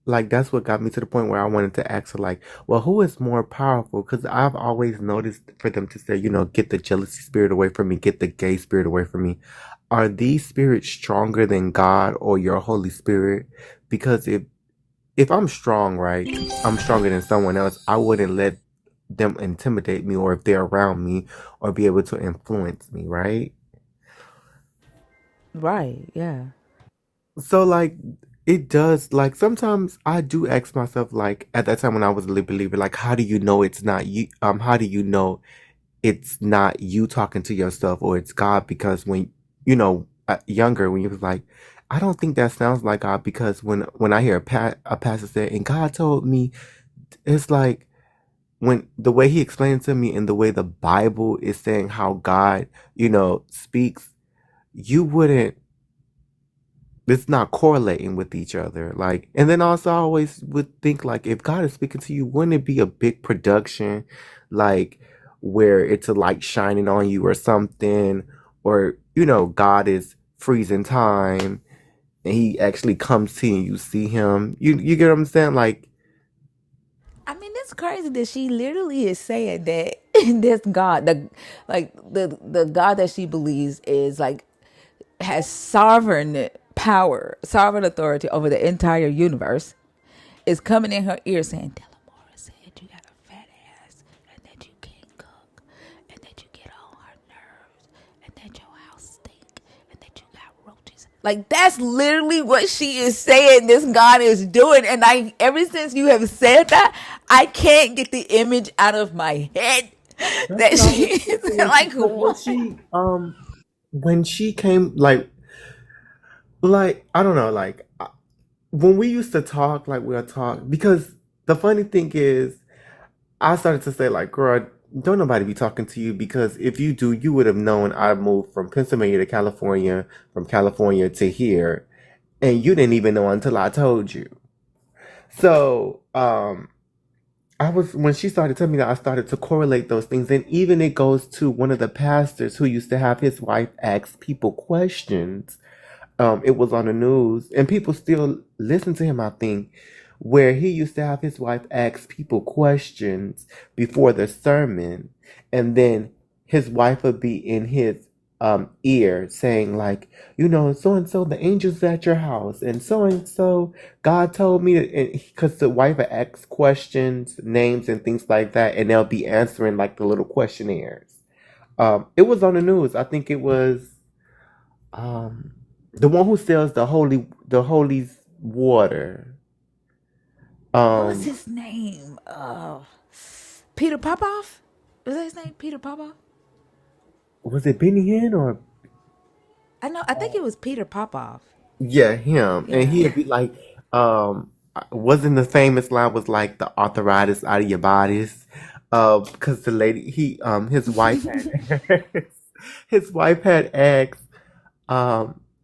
like that's what got me to the point where I wanted to ask her like, well, who is more powerful? Because I've always noticed for them to say, get the jealousy spirit away from me, get the gay spirit away from me. Are these spirits stronger than God or your Holy Spirit? Because if I'm strong, right, I'm stronger than someone else, I wouldn't let them intimidate me or if they're around me or be able to influence me, right? Right. Yeah. So like it does like sometimes I do ask myself like at that time when I was a believer like how do you know it's not you how do you know it's not you talking to yourself or it's God because when younger when you was like I don't think that sounds like God because when I hear a pastor say and God told me it's like when the way he explained to me and the way the Bible is saying how God speaks you wouldn't it's not correlating with each other. Like, and then also I always would think like, if God is speaking to you, wouldn't it be a big production, like where it's a light shining on you or something, or God is freezing time and He actually comes to you and you see Him. You get what I'm saying? Like, I mean, it's crazy that she literally is saying that this God, the God that she believes is like has sovereign power, sovereign authority over the entire universe, is coming in her ear saying, Delamora said you got a fat ass and that you can't cook and that you get on her nerves and that your house stink and that you got roaches. Like that's literally what she is saying this God is doing. And ever since you have said that, I can't get the image out of my head that's that what I she was is thinking like, because what? when she came like I don't know like when we used to talk like we'll talk because the funny thing is I started to say like girl don't nobody be talking to you because if you do you would have known I moved from Pennsylvania to California from California to here and you didn't even know until I told you so I was when she started telling me that I started to correlate those things, and even it goes to one of the pastors who used to have his wife ask people questions. It was on the news, and people still listen to him, I think, where he used to have his wife ask people questions before the sermon, and then his wife would be in his ear saying like, so and so the angels at your house, and so God told me to, because the wife would ask questions, names, and things like that, and they'll be answering like the little questionnaires. It was on the news. I think it was um, the one who sells the holy water. What was Um, his name? Peter Popoff? Was that his name? Peter Popoff? was it Benny Hinn or I know. I think it was Peter Popoff. yeah, him? And Yeah. he'd be like, wasn't the famous line was like the arthritis out of your bodies? Because the lady his wife had his wife had asked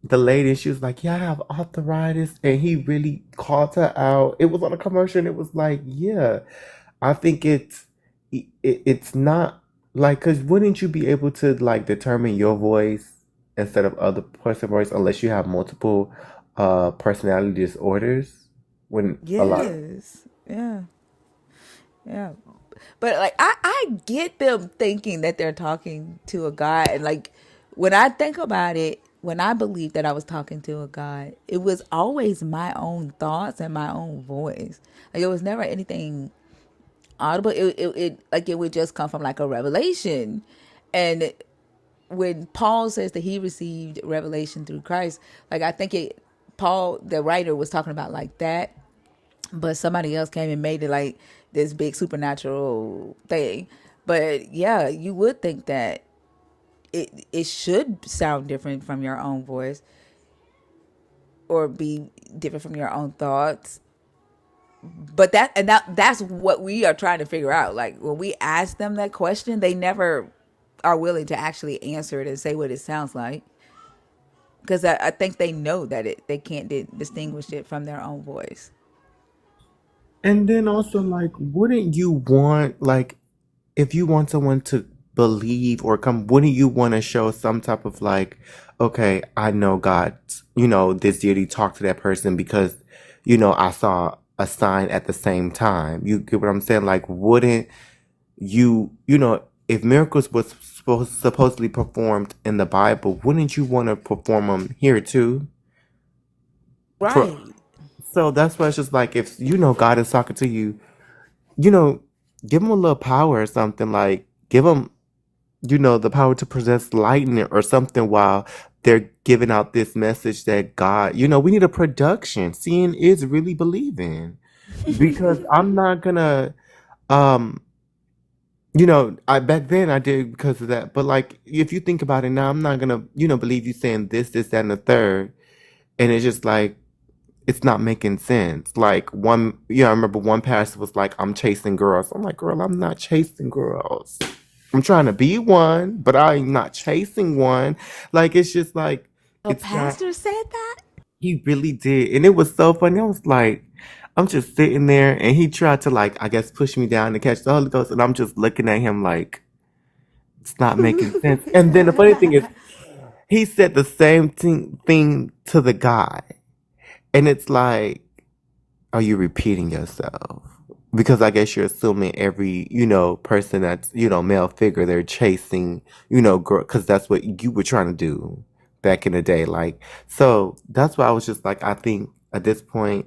the lady, she was like, yeah, I have arthritis, and he really called her out. It was on a commercial, and it was like, yeah, I think it's not like, because wouldn't you be able to like determine your voice instead of other person voice unless you have multiple personality disorders? When a lot of Yes. Yeah. Yeah. But like I get them thinking that they're talking to a God, and like when I think about it, when I believed that I was talking to a God, it was always my own thoughts and my own voice. Like it was never anything audible. It like it would just come from like a revelation. And when Paul says that he received revelation through Christ, like I think it Paul the writer was talking about like that, but somebody else came and made it like this big supernatural thing. But yeah, you would think that it should sound different from your own voice or be different from your own thoughts. But that's what we are trying to figure out. Like when we ask them that question, they never are willing to actually answer it and say what it sounds like. Because I think they know that they can't distinguish it from their own voice. and then also like, wouldn't you want like, if you want someone to believe or come, wouldn't you want to show some type of like, okay, I know God, this deity talked to that person because, I saw a sign at the same time. You get what I'm saying? Like, wouldn't if miracles was supposedly performed in the Bible, wouldn't you want to perform them here too? For, Right. so that's why it's just like, if God is talking to you, you know, give them a little power or something, like give them the power to possess lightning or something while they're giving out this message that God, we need a production. Seeing is really believing. Because I'm not gonna, um, I back then I did because of that. But like, if you think about it now, I'm not gonna, believe you saying this, that, and the third. And it's just like, it's not making sense. Like I remember one pastor was like, I'm chasing girls. I'm like, girl, I'm not chasing girls. I'm trying to be one, but I'm not chasing one. Like, it's just like, A it's not, pastor said that? he really did. And it was so funny. I was like, I'm just sitting there and he tried to like, I guess, push me down to catch the Holy Ghost. And I'm just looking at him like, it's not making sense. And then the funny thing is, he said the same thing to the guy. And it's like, are you repeating yourself? Because I guess you're assuming every, person that's, male figure, they're chasing, girl, because that's what you were trying to do back in the day. Like, so that's why I was just like, I think at this point,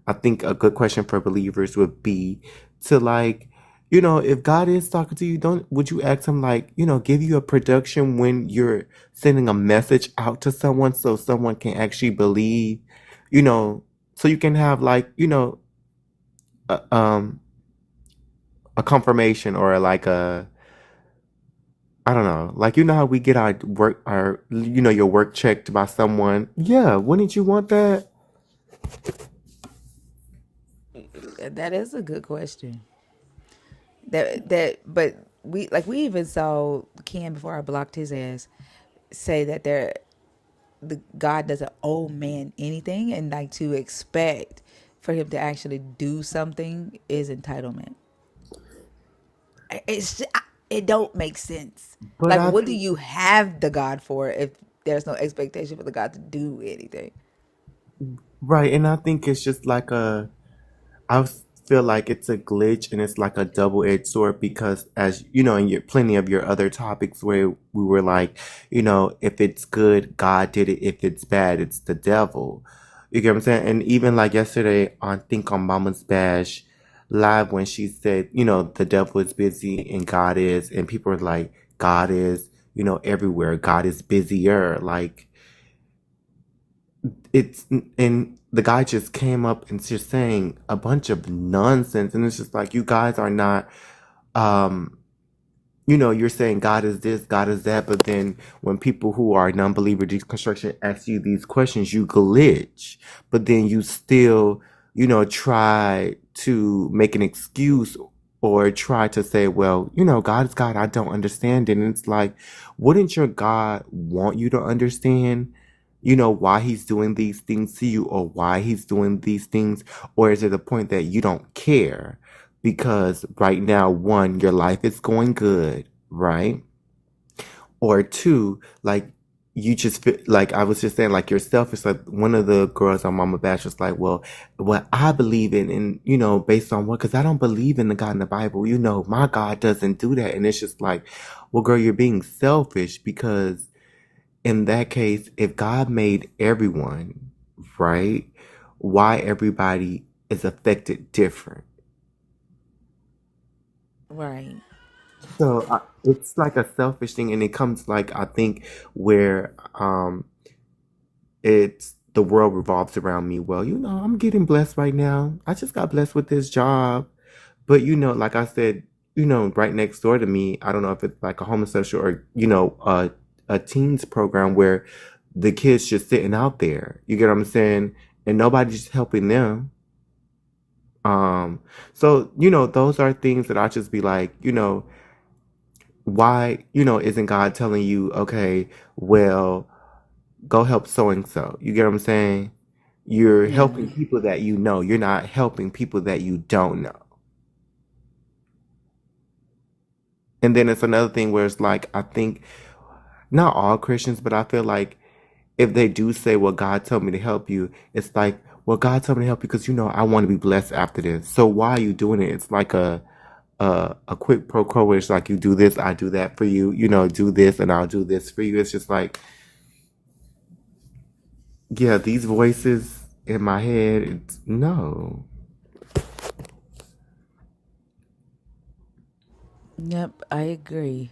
I think a good question for believers would be to like, if God is talking to you, would you ask him like, give you a production when you're sending a message out to someone so someone can actually believe, you know, so you can have like, a, a confirmation or like I don't know, like, how we get our work, your work checked by someone. Yeah. Wouldn't you want that? That is a good question. But we even saw Ken before I blocked his ass say that the God doesn't owe man anything, and like to expect for him to actually do something is entitlement. it's it don't make sense. But Like, I what do think you have the God for if there's no expectation for the God to do anything? right, and I think it's just like feel like it's a glitch and it's like a double-edged sword because as you know in your plenty of your other topics where we were like, if it's good, God did it. If it's bad, it's the devil. You get what I'm saying? And even like yesterday on Mama's Bash live when she said, the devil is busy and God is, and people are like, God is, everywhere. God is busier. Like it's and the guy just came up and just saying a bunch of nonsense, and it's just like you guys are not um you're saying God is this, God is that, but then when people who are non-believer deconstruction ask you these questions, you glitch, but then you still try to make an excuse or try to say, well, God is God, I don't understand it. And it's like, wouldn't your God want you to understand why he's doing these things to you or why he's doing these things? Or is it a point that you don't care because right now, one, your life is going good, right? Or two, like you just feel like I was just saying, like you're selfish. Like one of the girls on Mama Bash was like, well, what I believe in, and based on what? Because I don't believe in the God in the Bible. My God doesn't do that, and it's just like, well, girl, you're being selfish because in that case, if God made everyone, right, why everybody is affected different? Right. So it's like a selfish thing, and it comes like I think where it's the world revolves around me. Well, I'm getting blessed right now. I just got blessed with this job, but like I said, right next door to me, I don't know if it's like a homosexual or a teens program where the kids just sitting out there. You get what I'm saying? And nobody's helping them. So those are things that I just be like, why, isn't God telling you, okay, well, go help so and so? You get what I'm saying? You're Yeah. helping people that you know. You're not helping people that you don't know. And then it's another thing where it's like, I think not all Christians, but I feel like if they do say, well, God told me to help you, it's like, well, God told me to help you because, I want to be blessed after this. So why are you doing it? It's like a quick pro quo where it's like, you do this, I do that for you, do this and I'll do this for you. It's just like, yeah, these voices in my head, it's no. Yep, I agree.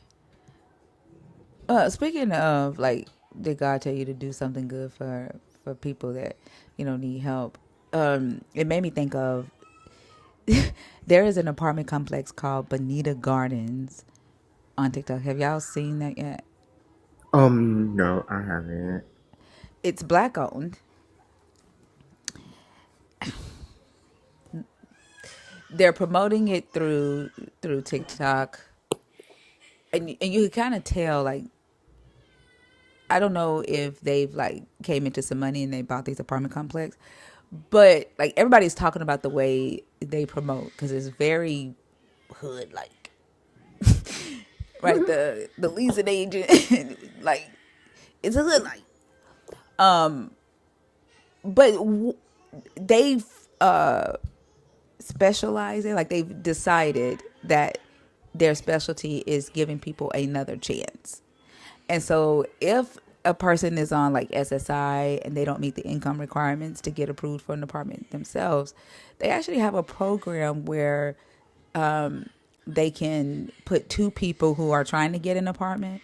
Speaking of, like, did God tell you to do something good for people that need help? It made me think of there is an apartment complex called Bonita Gardens on TikTok. Have y'all seen that yet? No, I haven't. It's black owned. They're promoting it through TikTok, and you can kind of tell, like, I don't know if they've like came into some money and they bought these apartment complex, but like everybody's talking about the way they promote because it's very hood like, right? The leasing agent, like, it's a hood like, but they've specialized it, like they've decided that their specialty is giving people another chance. And so if a person is on like SSI and they don't meet the income requirements to get approved for an apartment themselves, they actually have a program where they can put two people who are trying to get an apartment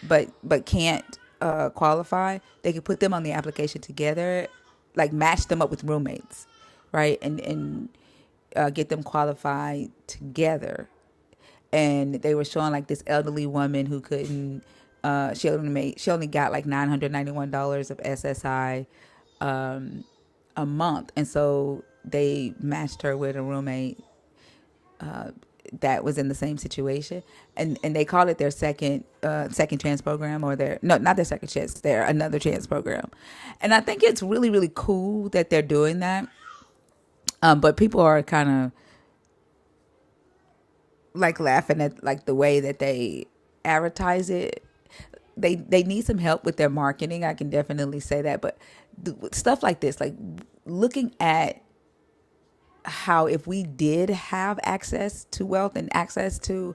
but can't qualify. They can put them on the application together, like match them up with roommates, right? And get them qualified together. And they were showing like this elderly woman who couldn't. She only got like $991 of SSI a month, and so they matched her with a roommate that was in the same situation, and they call it their second chance program, or their no, not their second chance, their another chance program. And I think it's really really cool that they're doing that. But people are kind of like laughing at like the way that they advertise it. They need some help with their marketing. I can definitely say that, but stuff like this, like looking at how if we did have access to wealth and access to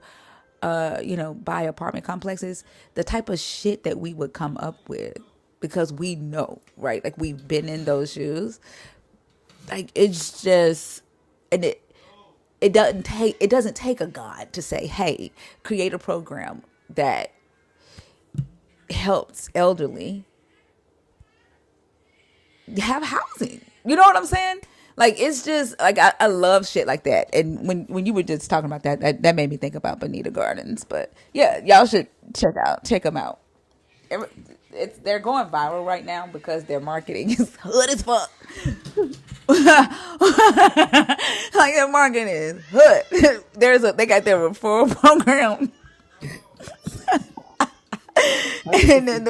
buy apartment complexes, the type of shit that we would come up with, because we know, right? Like we've been in those shoes. Like it's just, and it doesn't take a God to say, hey, create a program that helps elderly have housing. You know what I'm saying? Like it's just like I love shit like that. And when you were just talking about that made me think about Bonita Gardens. But yeah, y'all should check them out. They're going viral right now because their marketing is hood as fuck. Like their marketing is hood. They got their referral program, and then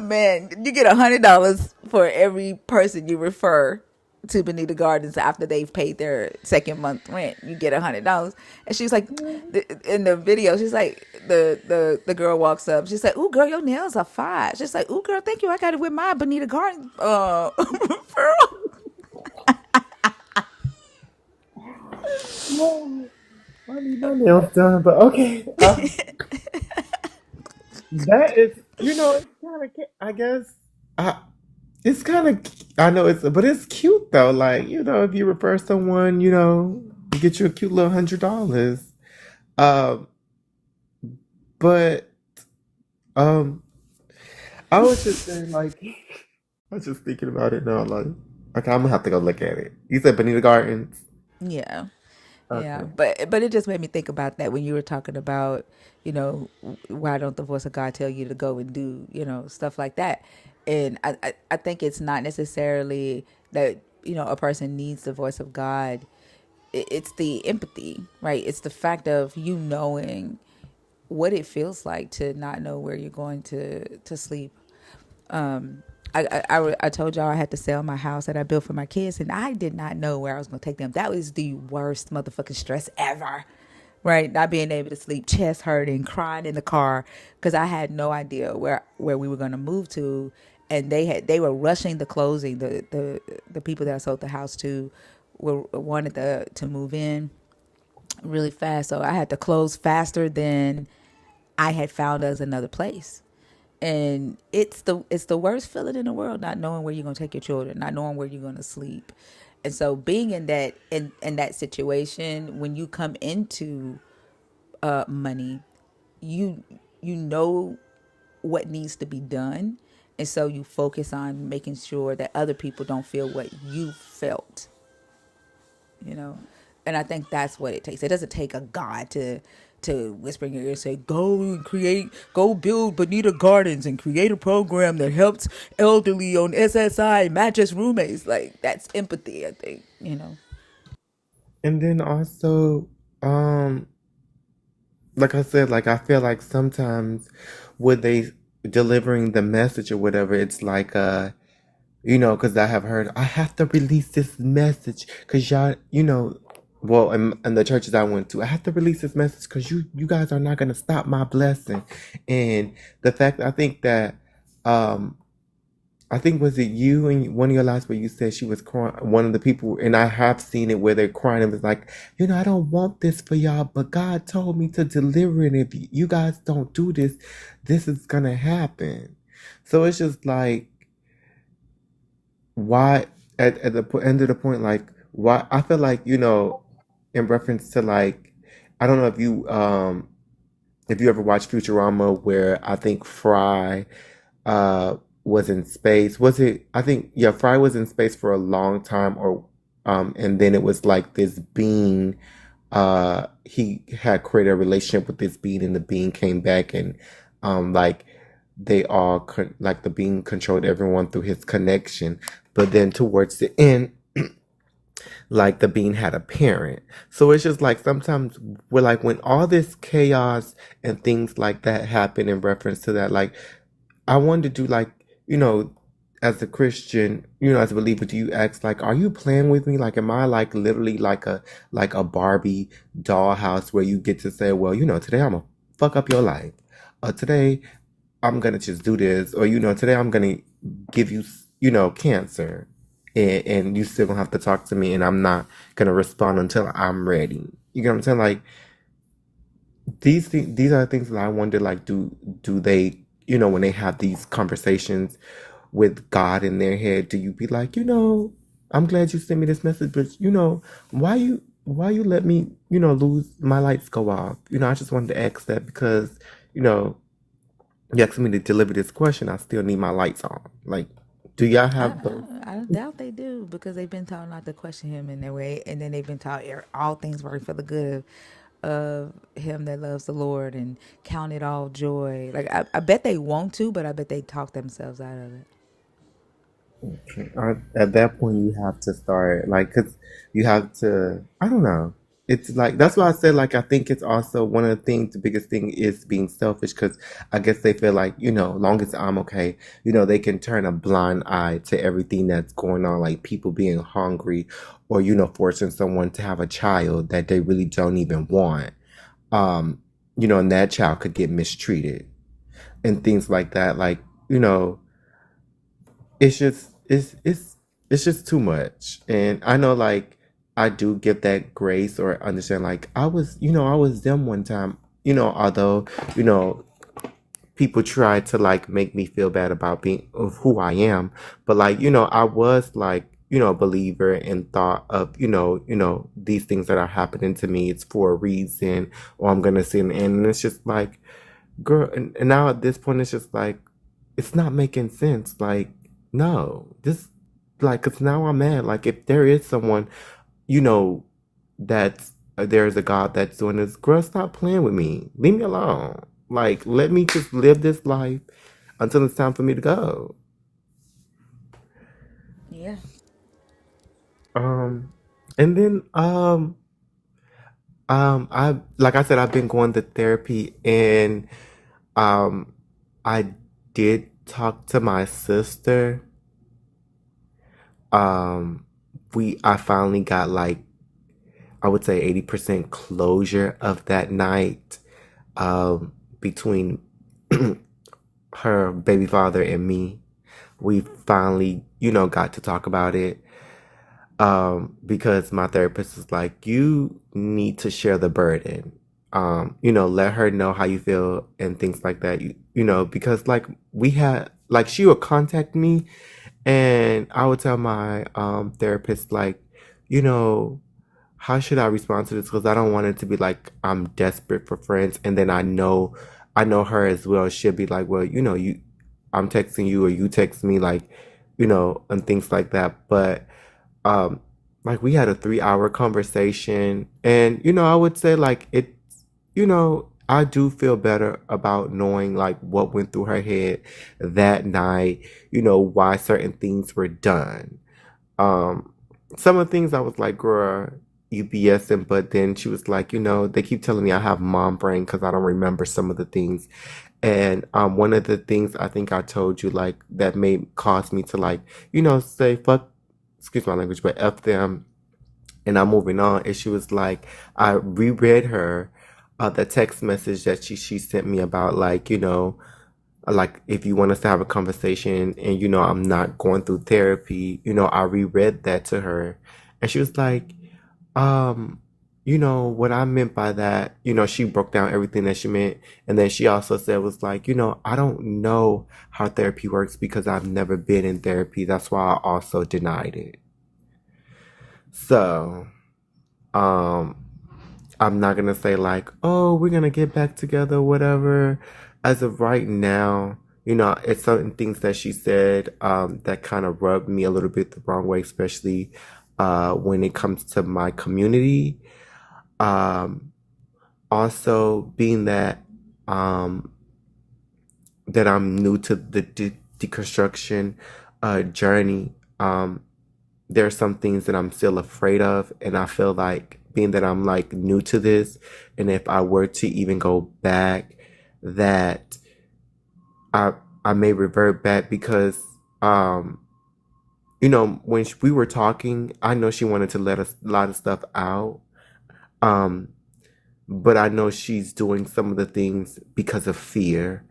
man, you get $100 for every person you refer to Bonita Gardens after they've paid their second month rent. You get $100. And she's like, in the video, she's like, the girl walks up. She's like, "Ooh, girl, your nails are fine." She's like, "Ooh, girl, thank you. I got it with my Bonita Gardens referral." No, I need my nails done, but okay. That is, it's kind of, I guess, it's kind of, I know but it's cute though. Like, if you refer someone, you get you a cute little $100. Um, but, um, I was just saying, like, I was just thinking about it now. Like, okay, I'm gonna have to go look at it. You said Bonita Gardens. Yeah. Yeah, Okay. but it just made me think about that when you were talking about, why don't the voice of God tell you to go and do, stuff like that. And I think it's not necessarily that, a person needs the voice of God. It's the empathy, right? It's the fact of you knowing what it feels like to not know where you're going to sleep. I told y'all I had to sell my house that I built for my kids, and I did not know where I was going to take them. That was the worst motherfucking stress ever, right? Not being able to sleep, chest hurting, crying in the car because I had no idea where we were going to move to, and they were rushing the closing. The people that I sold the house to wanted to move in really fast, so I had to close faster than I had found us another place. And it's the worst feeling in the world, not knowing where you're gonna take your children, not knowing where you're gonna sleep. And so being in that situation, when you come into money, you know what needs to be done, and so you focus on making sure that other people don't feel what you felt, you know. And I think that's what it takes. It doesn't take a God to whisper in your ear and say, go build Bonita Gardens and create a program that helps elderly on SSI, mattress roommates. Like that's empathy, I think. And then also, um, like I said, like I feel like sometimes with they delivering the message or whatever, it's like because I have heard I have to release this message because y'all, well, in the churches I went to, I have to release this message because you guys are not gonna stop my blessing, and the fact I think that um I think was it you and one of your lives where you said she was crying. One of the people, and I have seen it where they're crying and was like, I don't want this for y'all, but God told me to deliver it. If you guys don't do this, this is gonna happen. So it's just like, why at the end of the point, like why I feel like in reference to like I don't know if you ever watched Futurama where I think Fry was in space. Was it I think yeah, Fry was in space for a long time or and then it was like this being he had created a relationship with this being and the being came back and like they all like the being controlled everyone through his connection. But then towards the end like the being had a parent. So it's just like sometimes we're like when all this chaos and things like that happen in reference to that, like I wanted to do like, as a Christian, as a believer, do you ask like, are you playing with me? Like, am I like literally like a Barbie dollhouse where you get to say, well, today I'm gonna fuck up your life, or today I'm gonna just do this, or today I'm gonna give you, cancer, and you still gonna have to talk to me, and I'm not gonna respond until I'm ready. You get what I'm saying? Like these are things that I wonder. Like, do they, when they have these conversations with God in their head, do you be like, I'm glad you sent me this message, but why you let me, lose my lights go off? I just wanted to ask that because, you asked me to deliver this question. I still need my lights on. Like, do y'all I, have those? I don't doubt they do because they've been taught not to question him in their way, and then they've been taught all things work for the good of him that loves the Lord and count it all joy. Like I bet they want to, but I bet they talk themselves out of it. At that point, you have to start like, cause you have to. I don't know. It's like that's why I said like I think it's also one of the things. The biggest thing is being selfish, because I guess they feel like long as I'm okay, they can turn a blind eye to everything that's going on, like people being hungry, or forcing someone to have a child that they really don't even want. And that child could get mistreated and things like that. Like you know it's just it's just too much. And I know like I do give that grace or understand, like I was them one time, although you know people try to like make me feel bad about being of who I am, but like I was like a believer and thought of these things that are happening to me, it's for a reason, or I'm gonna sin. And it's just like, girl, and now at this point it's just like it's not making sense. Like, no, this, like, cause now I'm mad. Like, if there is someone, you know, that's there's a God that's doing this, girl, stop playing with me. Leave me alone. Like, let me just live this life until it's time for me to go. Yeah. Um, and then I like I said, I've been going to therapy, and um, I did talk to my sister. Um, I finally got like, I would say 80% closure of that night, between her baby father and me. We finally, got to talk about it. Because my therapist is like, you need to share the burden. Let her know how you feel and things like that. Because like we had, like she would contact me, and I would tell my therapist like, you know, how should I respond to this? Because I don't want it to be like I'm desperate for friends, and then I know her as well. She'll be like, well, I'm texting you or you text me, like, and things like that. But um, like we had a 3-hour conversation, and I would say like I do feel better about knowing like what went through her head that night. Why certain things were done. Um, some of the things I was like, girl, you BSing, but then she was like, they keep telling me I have mom brain because I don't remember some of the things. And one of the things I think I told you, like, that may cause me to like, say fuck, excuse my language, but F them, and I'm moving on. And she was like, I reread her the text message that she sent me about like, like if you want us to have a conversation, and I'm not going through therapy, I reread that to her, and she was like, um what I meant by that, she broke down everything that she meant. And then she also said was like, I don't know how therapy works because I've never been in therapy, that's why I also denied it. So um I'm not gonna say like, oh, we're gonna get back together, whatever. As of right now, it's certain things that she said that kind of rubbed me a little bit the wrong way, especially when it comes to my community. Um, Also, being um, that I'm new to the deconstruction journey, there are some things that I'm still afraid of, and I feel like being that I'm like new to this, and if I were to even go back, that I I may revert back because um, when we were talking, I know she wanted to let a lot of stuff out. Um, but I know she's doing some of the things because of fear.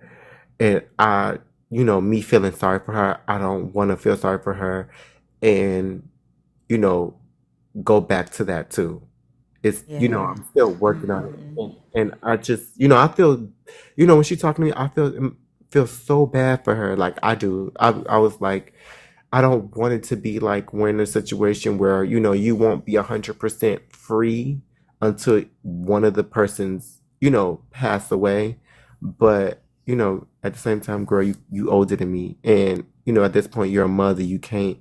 And me feeling sorry for her, I don't want to feel sorry for her and, you know, go back to that too. It's, Yeah. I'm still working on it. And I just, I feel, when she talked to me, I feel so bad for her. Like I do. I was like, I don't want it to be like we're in a situation where, you won't be 100% free until one of the persons, pass away. But, at the same time, girl, you older than me. And, at this point, you're a mother. You can't,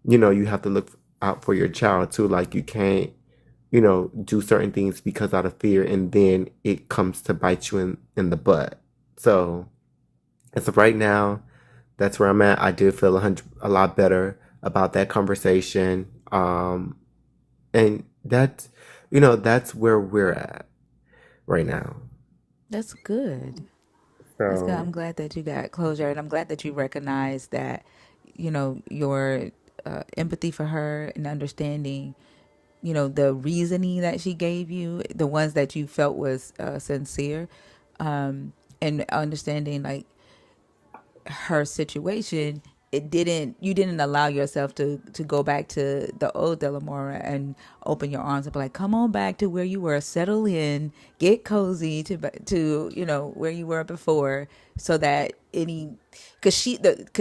you have to look out for your child too. Like you can't, do certain things because out of fear. And then it comes to bite you in the butt. So as of right now, that's where I'm at. I do feel a lot better about that conversation. And that's where we're at right now. That's good. That's good. So I'm glad that you got closure, and I'm glad that you recognize that, your empathy for her and understanding, the reasoning that she gave you, the ones that you felt was sincere, and understanding like her situation. You didn't allow yourself to go back to the old Delamora and open your arms and be like, come on back to where you were, settle in, get cozy to where you were before, so that because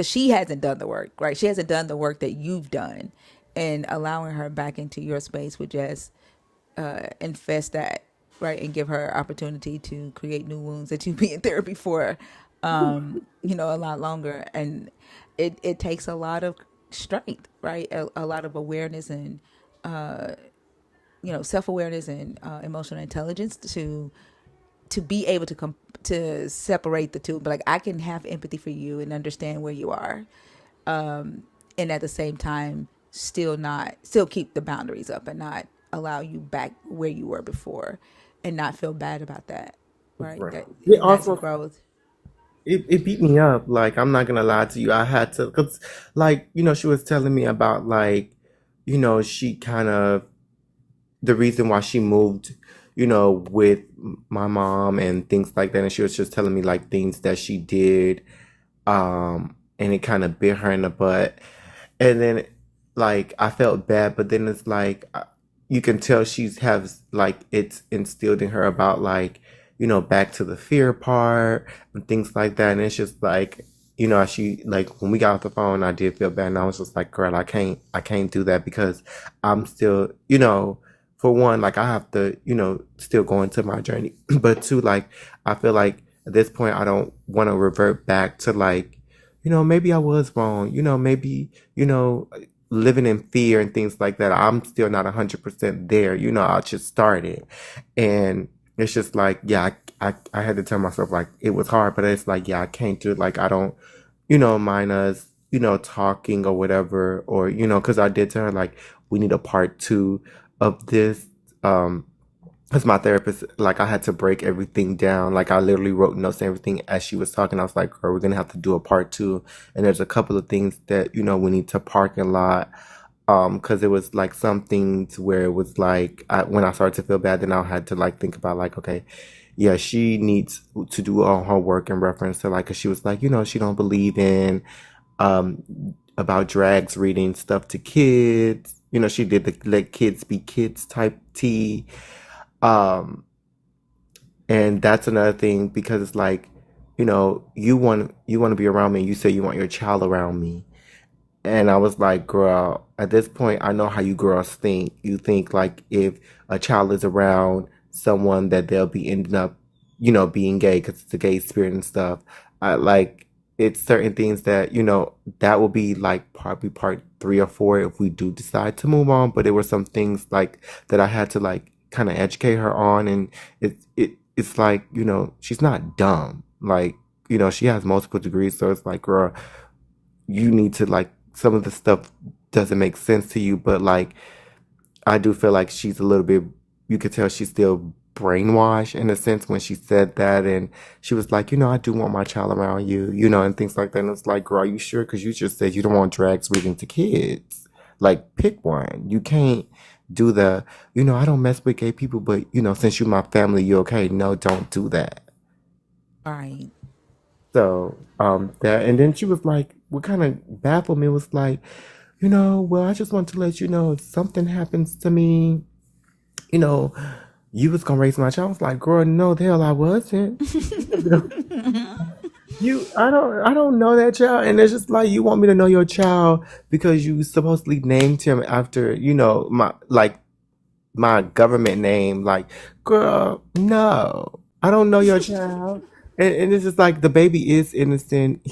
she hasn't done the work, right? She hasn't done the work that you've done, and allowing her back into your space would just infest that, right, and give her opportunity to create new wounds that you've been in therapy for, a lot longer. And it takes a lot of strength, right, a lot of awareness and self-awareness and emotional intelligence to be able to separate the two, but like I can have empathy for you and understand where you are, and at the same time still keep the boundaries up and not allow you back where you were before, and not feel bad about that, right? right. It And that's also growth. it beat me up. Like I'm not gonna lie to you. I had to, cause like she was telling me about like she kind of the reason why she moved, with my mom and things like that. And she was just telling me like things that she did, and it kind of bit her in the butt. And then, like, I felt bad, but then it's like you can tell she's has like it's instilled in her about like back to the fear part and things like that. And it's just like she like when we got off the phone, I did feel bad, and I was just like, girl, I can't do that because I'm still for one, like I have to still go into my journey, but two, like I feel like at this point I don't want to revert back to like maybe I was wrong. Maybe, living in fear and things like that. I'm still not 100% there. I just started. And it's just like, yeah, I had to tell myself like it was hard, but it's like, yeah, I can't do it. Like, I don't, mind us, talking or whatever, or, cause I did tell her like, we need a part two of this. As my therapist, like I had to break everything down. Like I literally wrote notes and everything as she was talking. I was like, girl, we're gonna have to do a part two. And there's a couple of things that, we need to park a lot. Cause it was like some things where it was like, when I started to feel bad, then I had to like think about like, okay, yeah, she needs to do all her work in reference to like, cause she was like, she don't believe in, um, about drags reading stuff to kids. She did the let kids be kids type tea. Um, and that's another thing because it's like, you want to be around me. And you say you want your child around me, and I was like, girl, at this point, I know how you girls think. You think like if a child is around someone that they'll be ending up, being gay because it's a gay spirit and stuff. I like it's certain things that that will be like probably part 3 or 4 if we do decide to move on. But there were some things like that I had to like kind of educate her on, and it's like she's not dumb. Like she has multiple degrees, so it's like, girl, you need to like some of the stuff doesn't make sense to you, but like I do feel like she's a little bit. You could tell she's still brainwashed in a sense when she said that, and she was like, I do want my child around you, and things like that. And it's like, girl, are you sure? Because you just said you don't want drags reading to kids. Like, pick one. You can't do the, I don't mess with gay people, but since you're my family, you okay? No, don't do that. All right. So, that, and then she was like, what kind of baffled me was like, well, I just want to let you know if something happens to me, you was gonna raise my child. I was like, girl, no, the hell I wasn't. I don't know that child. And it's just like, you want me to know your child because you supposedly named him after, my government name. Like, girl, no, I don't know your child. And it's just like, the baby is innocent.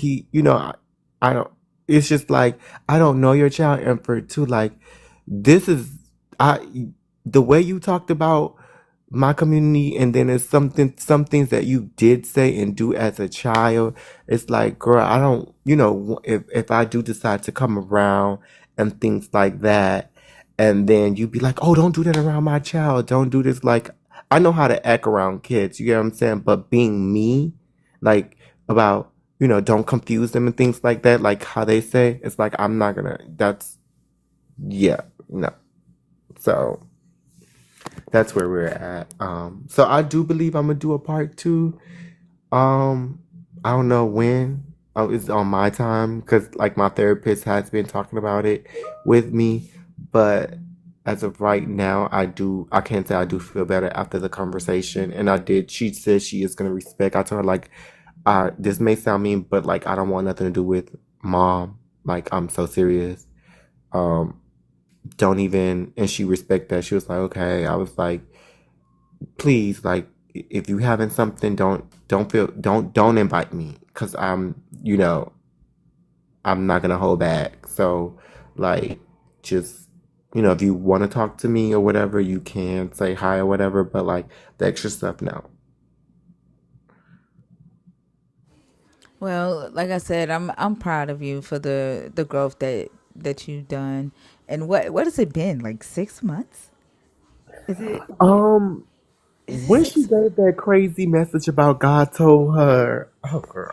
I don't, it's just like, I don't know your child. And for two, like, this is, the way you talked about my community, and then it's some things that you did say and do as a child. It's like, girl, I don't, if I do decide to come around and things like that, and then you be like, oh, don't do that around my child, don't do this. Like, I know how to act around kids, you get what I'm saying? But being me, like, about, don't confuse them and things like that, like how they say, it's like, I'm not gonna, yeah, no. So that's where we're at. So I do believe I'm gonna do a part 2. I don't know when. Oh, it's on my time because like my therapist has been talking about it with me, but as of right now, I can't say I do feel better after the conversation. And she said she is gonna respect. I told her like, this may sound mean, but like, I don't want nothing to do with mom. Like, I'm so serious. Don't even, and she respect that. She was like, okay. I was like, please, like, if you having something, don't invite me, because I'm not gonna hold back. So, like, just, if you want to talk to me or whatever, you can say hi or whatever, but like, the extra stuff, no. Well, like I said, I'm proud of you for the growth that you've done. And what has it been? Like 6 months? Is it Um, is it when she 6? gave that crazy message about God told her, oh girl,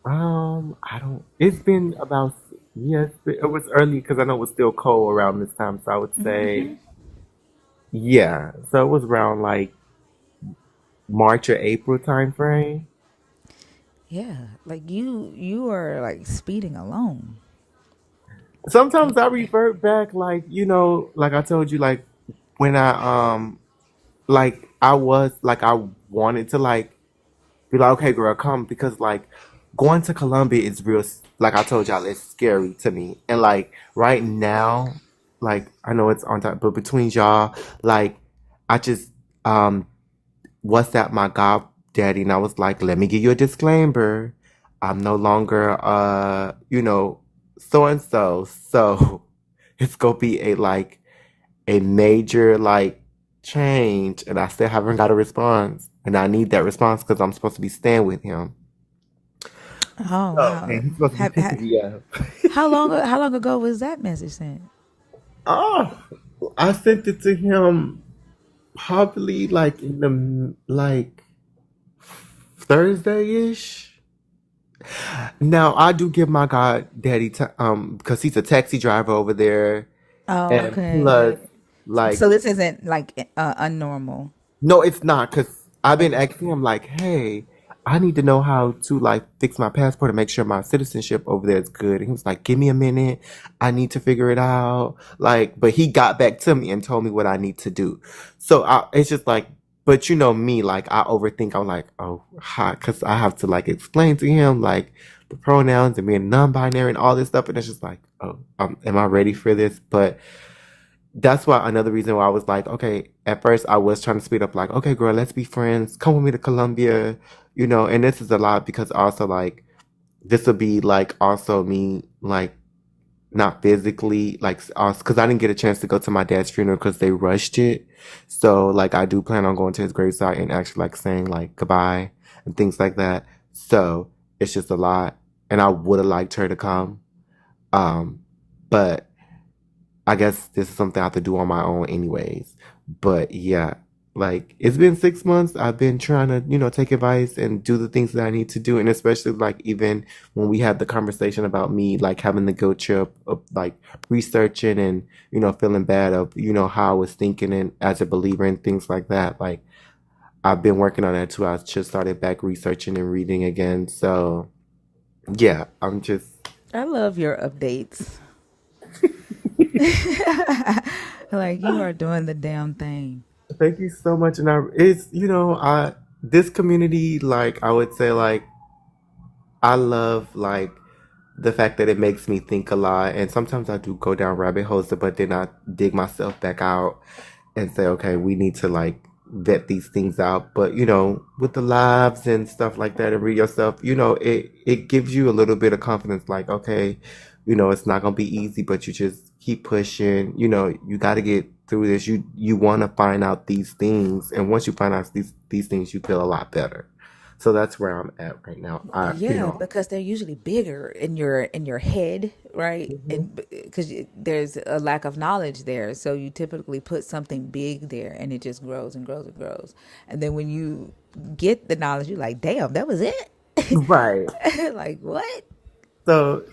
I don't. It's been about, yes. It was early because I know it was still cold around this time, so I would say, yeah. So it was around like March or April time frame. Yeah, like you are like speeding along. Sometimes I revert back, like, like I told you, like when like I wanted to like be like, okay, girl, come, because like going to Colombia is real. Like I told y'all, it's scary to me. And like right now, like I know it's on top, but between y'all, like I just WhatsApp my goddaddy, and I was like, let me give you a disclaimer. I'm no longer so and so. So it's gonna be a major like change, and I still haven't got a response, and I need that response because I'm supposed to be staying with him. Oh So, wow! and he's supposed to be picking me up. How long ago was that message sent? Oh, I sent it to him probably like in the like Thursday ish. Now I do give my goddaddy because he's a taxi driver over there, Oh, and okay. plus like, So this isn't like unnormal. no, it's not, because I've been asking him like, hey, I need to know how to like fix my passport and make sure my citizenship over there is good. And he was like, give me a minute. I need to figure it out. Like, but he got back to me and told me what I need to do. So it's just like, but me, like I overthink. I'm like, oh, hi, because I have to like explain to him like the pronouns and being non-binary and all this stuff. And it's just like, oh, am I ready for this? But that's why another reason why I was like, okay, at first I was trying to speed up, like, okay, girl, let's be friends. Come with me to Colombia, and this is a lot because also like this will be like also me like not physically like us, because I didn't get a chance to go to my dad's funeral because they rushed it. So like I do plan on going to his gravesite and actually like saying like goodbye and things like that. So it's just a lot, and I would have liked her to come, but I guess this is something I have to do on my own anyways. But yeah, like it's been 6 months. I've been trying to, take advice and do the things that I need to do. And especially like even when we had the conversation about me like having the guilt trip of like researching and, feeling bad of, how I was thinking and as a believer and things like that. Like I've been working on that too. I just started back researching and reading again. So yeah, I'm just I love your updates. Like you are doing the damn thing. thank you so much. And it's, this community, like I would say like I love like the fact that it makes me think a lot. And sometimes I do go down rabbit holes, but then I dig myself back out and say, okay, we need to like vet these things out. But with the lives and stuff like that and read yourself, it gives you a little bit of confidence, like, okay, it's not gonna be easy, but you just keep pushing, you gotta get through this. You wanna find out these things, and once you find out these things, you feel a lot better. So that's where I'm at right now. Yeah, because they're usually bigger in your head, right? Mhm. And because there's a lack of knowledge there, so you typically put something big there, and it just grows and grows and grows. And then when you get the knowledge, you're like, "Damn, that was it." Right. Like what? So,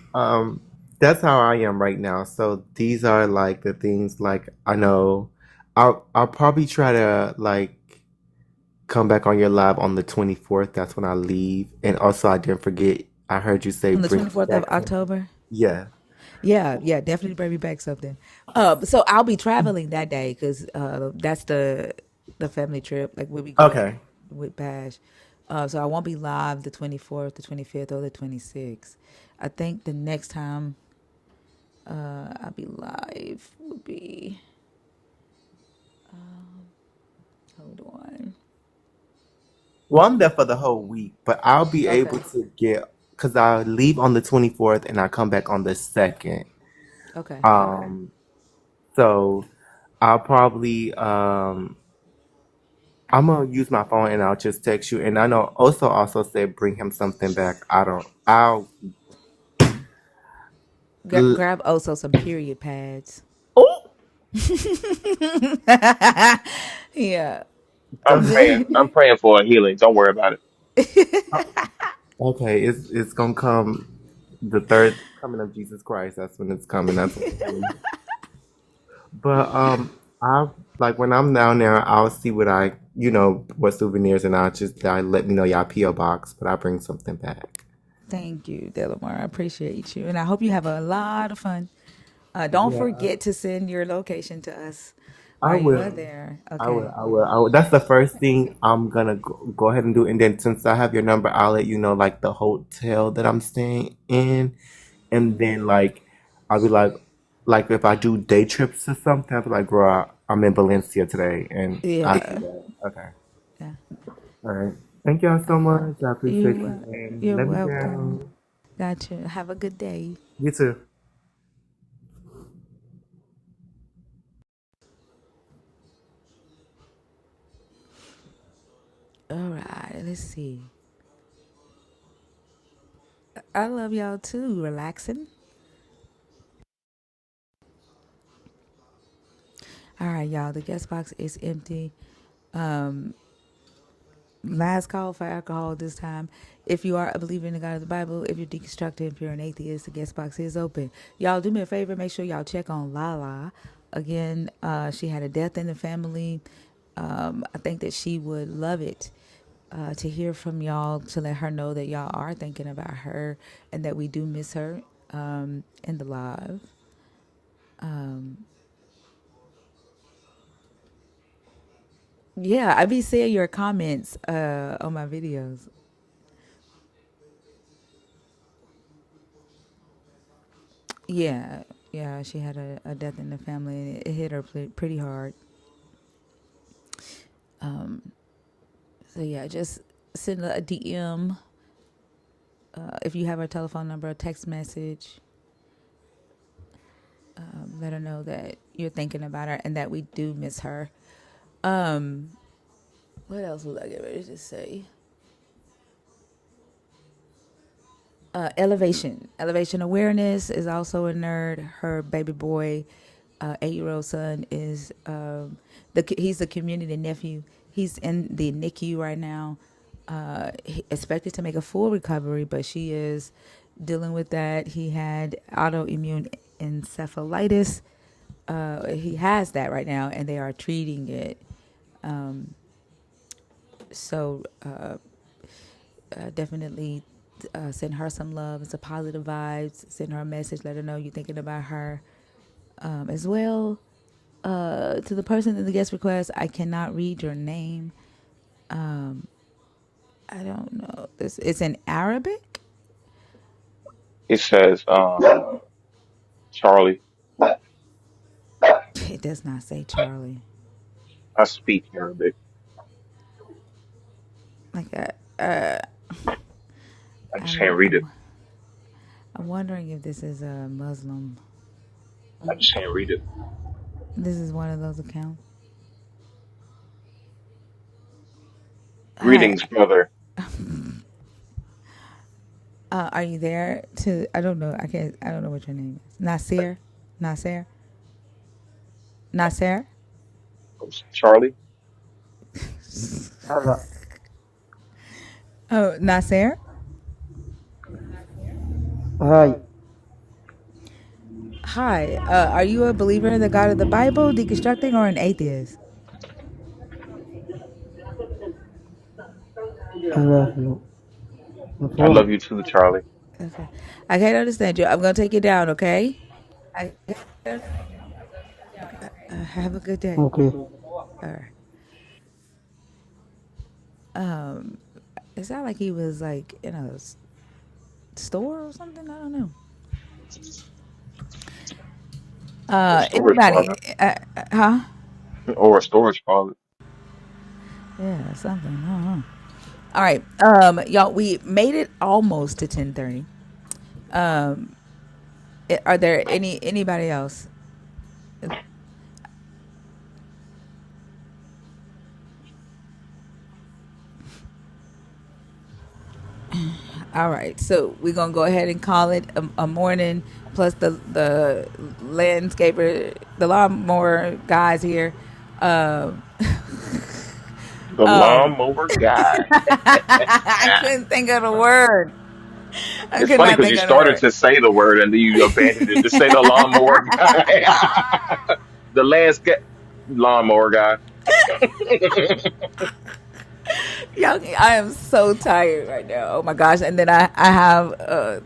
that's how I am right now. So these are like the things like I know I'll probably try to like come back on your live on the 24th. That's when I leave. And also I didn't forget I heard you say On the bring 24th of back something. October. Yeah. Yeah, yeah, definitely bring me back something. So I'll be traveling that day because that's the family trip. Like we'll be going Okay. with Bash. So I won't be live the 24th, the 25th, or the 26th. I think the next time I'll be live will be. Hold on. Well, I'm there for the whole week, but I'll be able Okay. to get because I leave on the 24th and I come back on the 2nd. Okay. Okay. Um, so I'll probably I'm gonna use my phone and I'll just text you. And I know also said bring him something back. I don't. I'll. Grab also some period pads. Oh, Yeah. go I'm ahead. praying. I'm praying for a healing. Don't worry about it. Okay, it's gonna come the third coming of Jesus Christ. That's when it's coming. That's when it's coming. But I like when I'm down there, I'll see what what souvenirs, and I let me know y'all PO box, but I bring something back. Thank you, Delamar. I appreciate you. And I hope you have a lot of fun. Don't Yeah, forget to send your location to us I while you are will. there. I will. Okay. I will. I will. That's the first thing I'm gonna go ahead and do, and then since I have your number, I'll let you know like the hotel that I'm staying in, and then like I'll be like if I do day trips or something, I'll be like, bro, I'm in Valencia today, and I do Yeah. that. Okay. Yeah. All right. Thank y'all so much. I appreciate You, you, and you're let me welcome. down. Gotcha. Have a good day. You too. All right. Let's see. I love y'all too. Relaxing. All right, y'all. The guest box is empty. Um, Last call for alcohol this time. If you are a believer in the God of the Bible, if you're deconstructing, if you're an atheist, the guest box is open. Y'all do me a favor, make sure y'all check on Lala. Again, she had a death in the family. I think that she would love it to hear from y'all, to let her know that y'all are thinking about her and that we do miss her in the live. Yeah, I be seeing your comments on my videos. Yeah, yeah, she had a death in the family, and it hit her pretty hard. So yeah, just send a DM if you have her telephone number, a text message. Let her know that you're thinking about her and that we do miss her. Um, what else was I getting ready to say? Elevation awareness is also a nerd. Her baby boy 8-year-old son is he's the community nephew. He's in the NICU right now. Expected to make a full recovery, but she is dealing with that. He had autoimmune encephalitis. He has that right now, and they are treating it. Definitely send her some love and some positive vibes. Send her a message. Let her know you're thinking about her as well. To the person in the guest request, I cannot read your name. I don't know. It's in Arabic. It says, Charlie, It does not say Charlie. I speak Arabic. Like I I just don't. can't read it. I'm wondering if this is a Muslim. I just can't read it. This is one of those accounts. Hi. Greetings, brother. Are you there? I don't know. I can't. I don't know what your name is. Nasir. Nasir. Nasir. Charlie. Oh, Nasir. Hi. Hi. Are you a believer in the God of the Bible, deconstructing, or an atheist? I love you. I love Before. you too, Charlie. Okay. I can't understand you. I'm gonna take you down. Okay. I have a good day. Okay. All right. It sounded like he was like in a store or something. I don't know. Or a storage Anybody? closet. Huh? Or a storage closet. Yeah, something. I don't know. All right. Y'all, we made it almost to 10:30. Are there anybody else? All right, so we're gonna go ahead and call it a morning. Plus the landscaper, the lawnmower guys here. Um, The lawnmower guy. I couldn't think of the word. I It's could funny not because you think of the started word. to say the word and then you abandoned it to say the lawnmower guy. The landscape lawnmower guy. Y'all, I am so tired right now. Oh my gosh! And then I have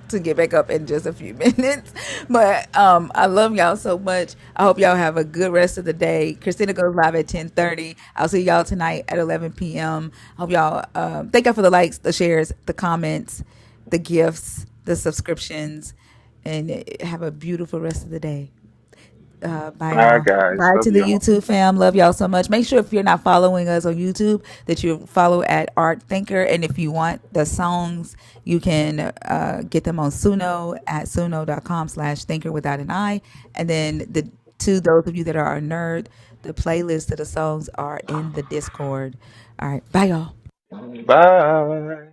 to get back up in just a few minutes. But I love y'all so much. I hope y'all have a good rest of the day. Christina goes live at 10:30. I'll see y'all tonight at 11 p.m. Hope y'all thank y'all for the likes, the shares, the comments, the gifts, the subscriptions, and have a beautiful rest of the day. Bye, Bye, y'all. guys. Bye Love to the y'all. YouTube fam. Love y'all so much. Make sure if you're not following us on YouTube that you follow at Art Thinker. And if you want the songs, you can get them on Suno at suno.com/thinker without an I. And then to those of you that are a nerd, the playlist of the songs are in the Discord. All right. Bye, y'all. Bye.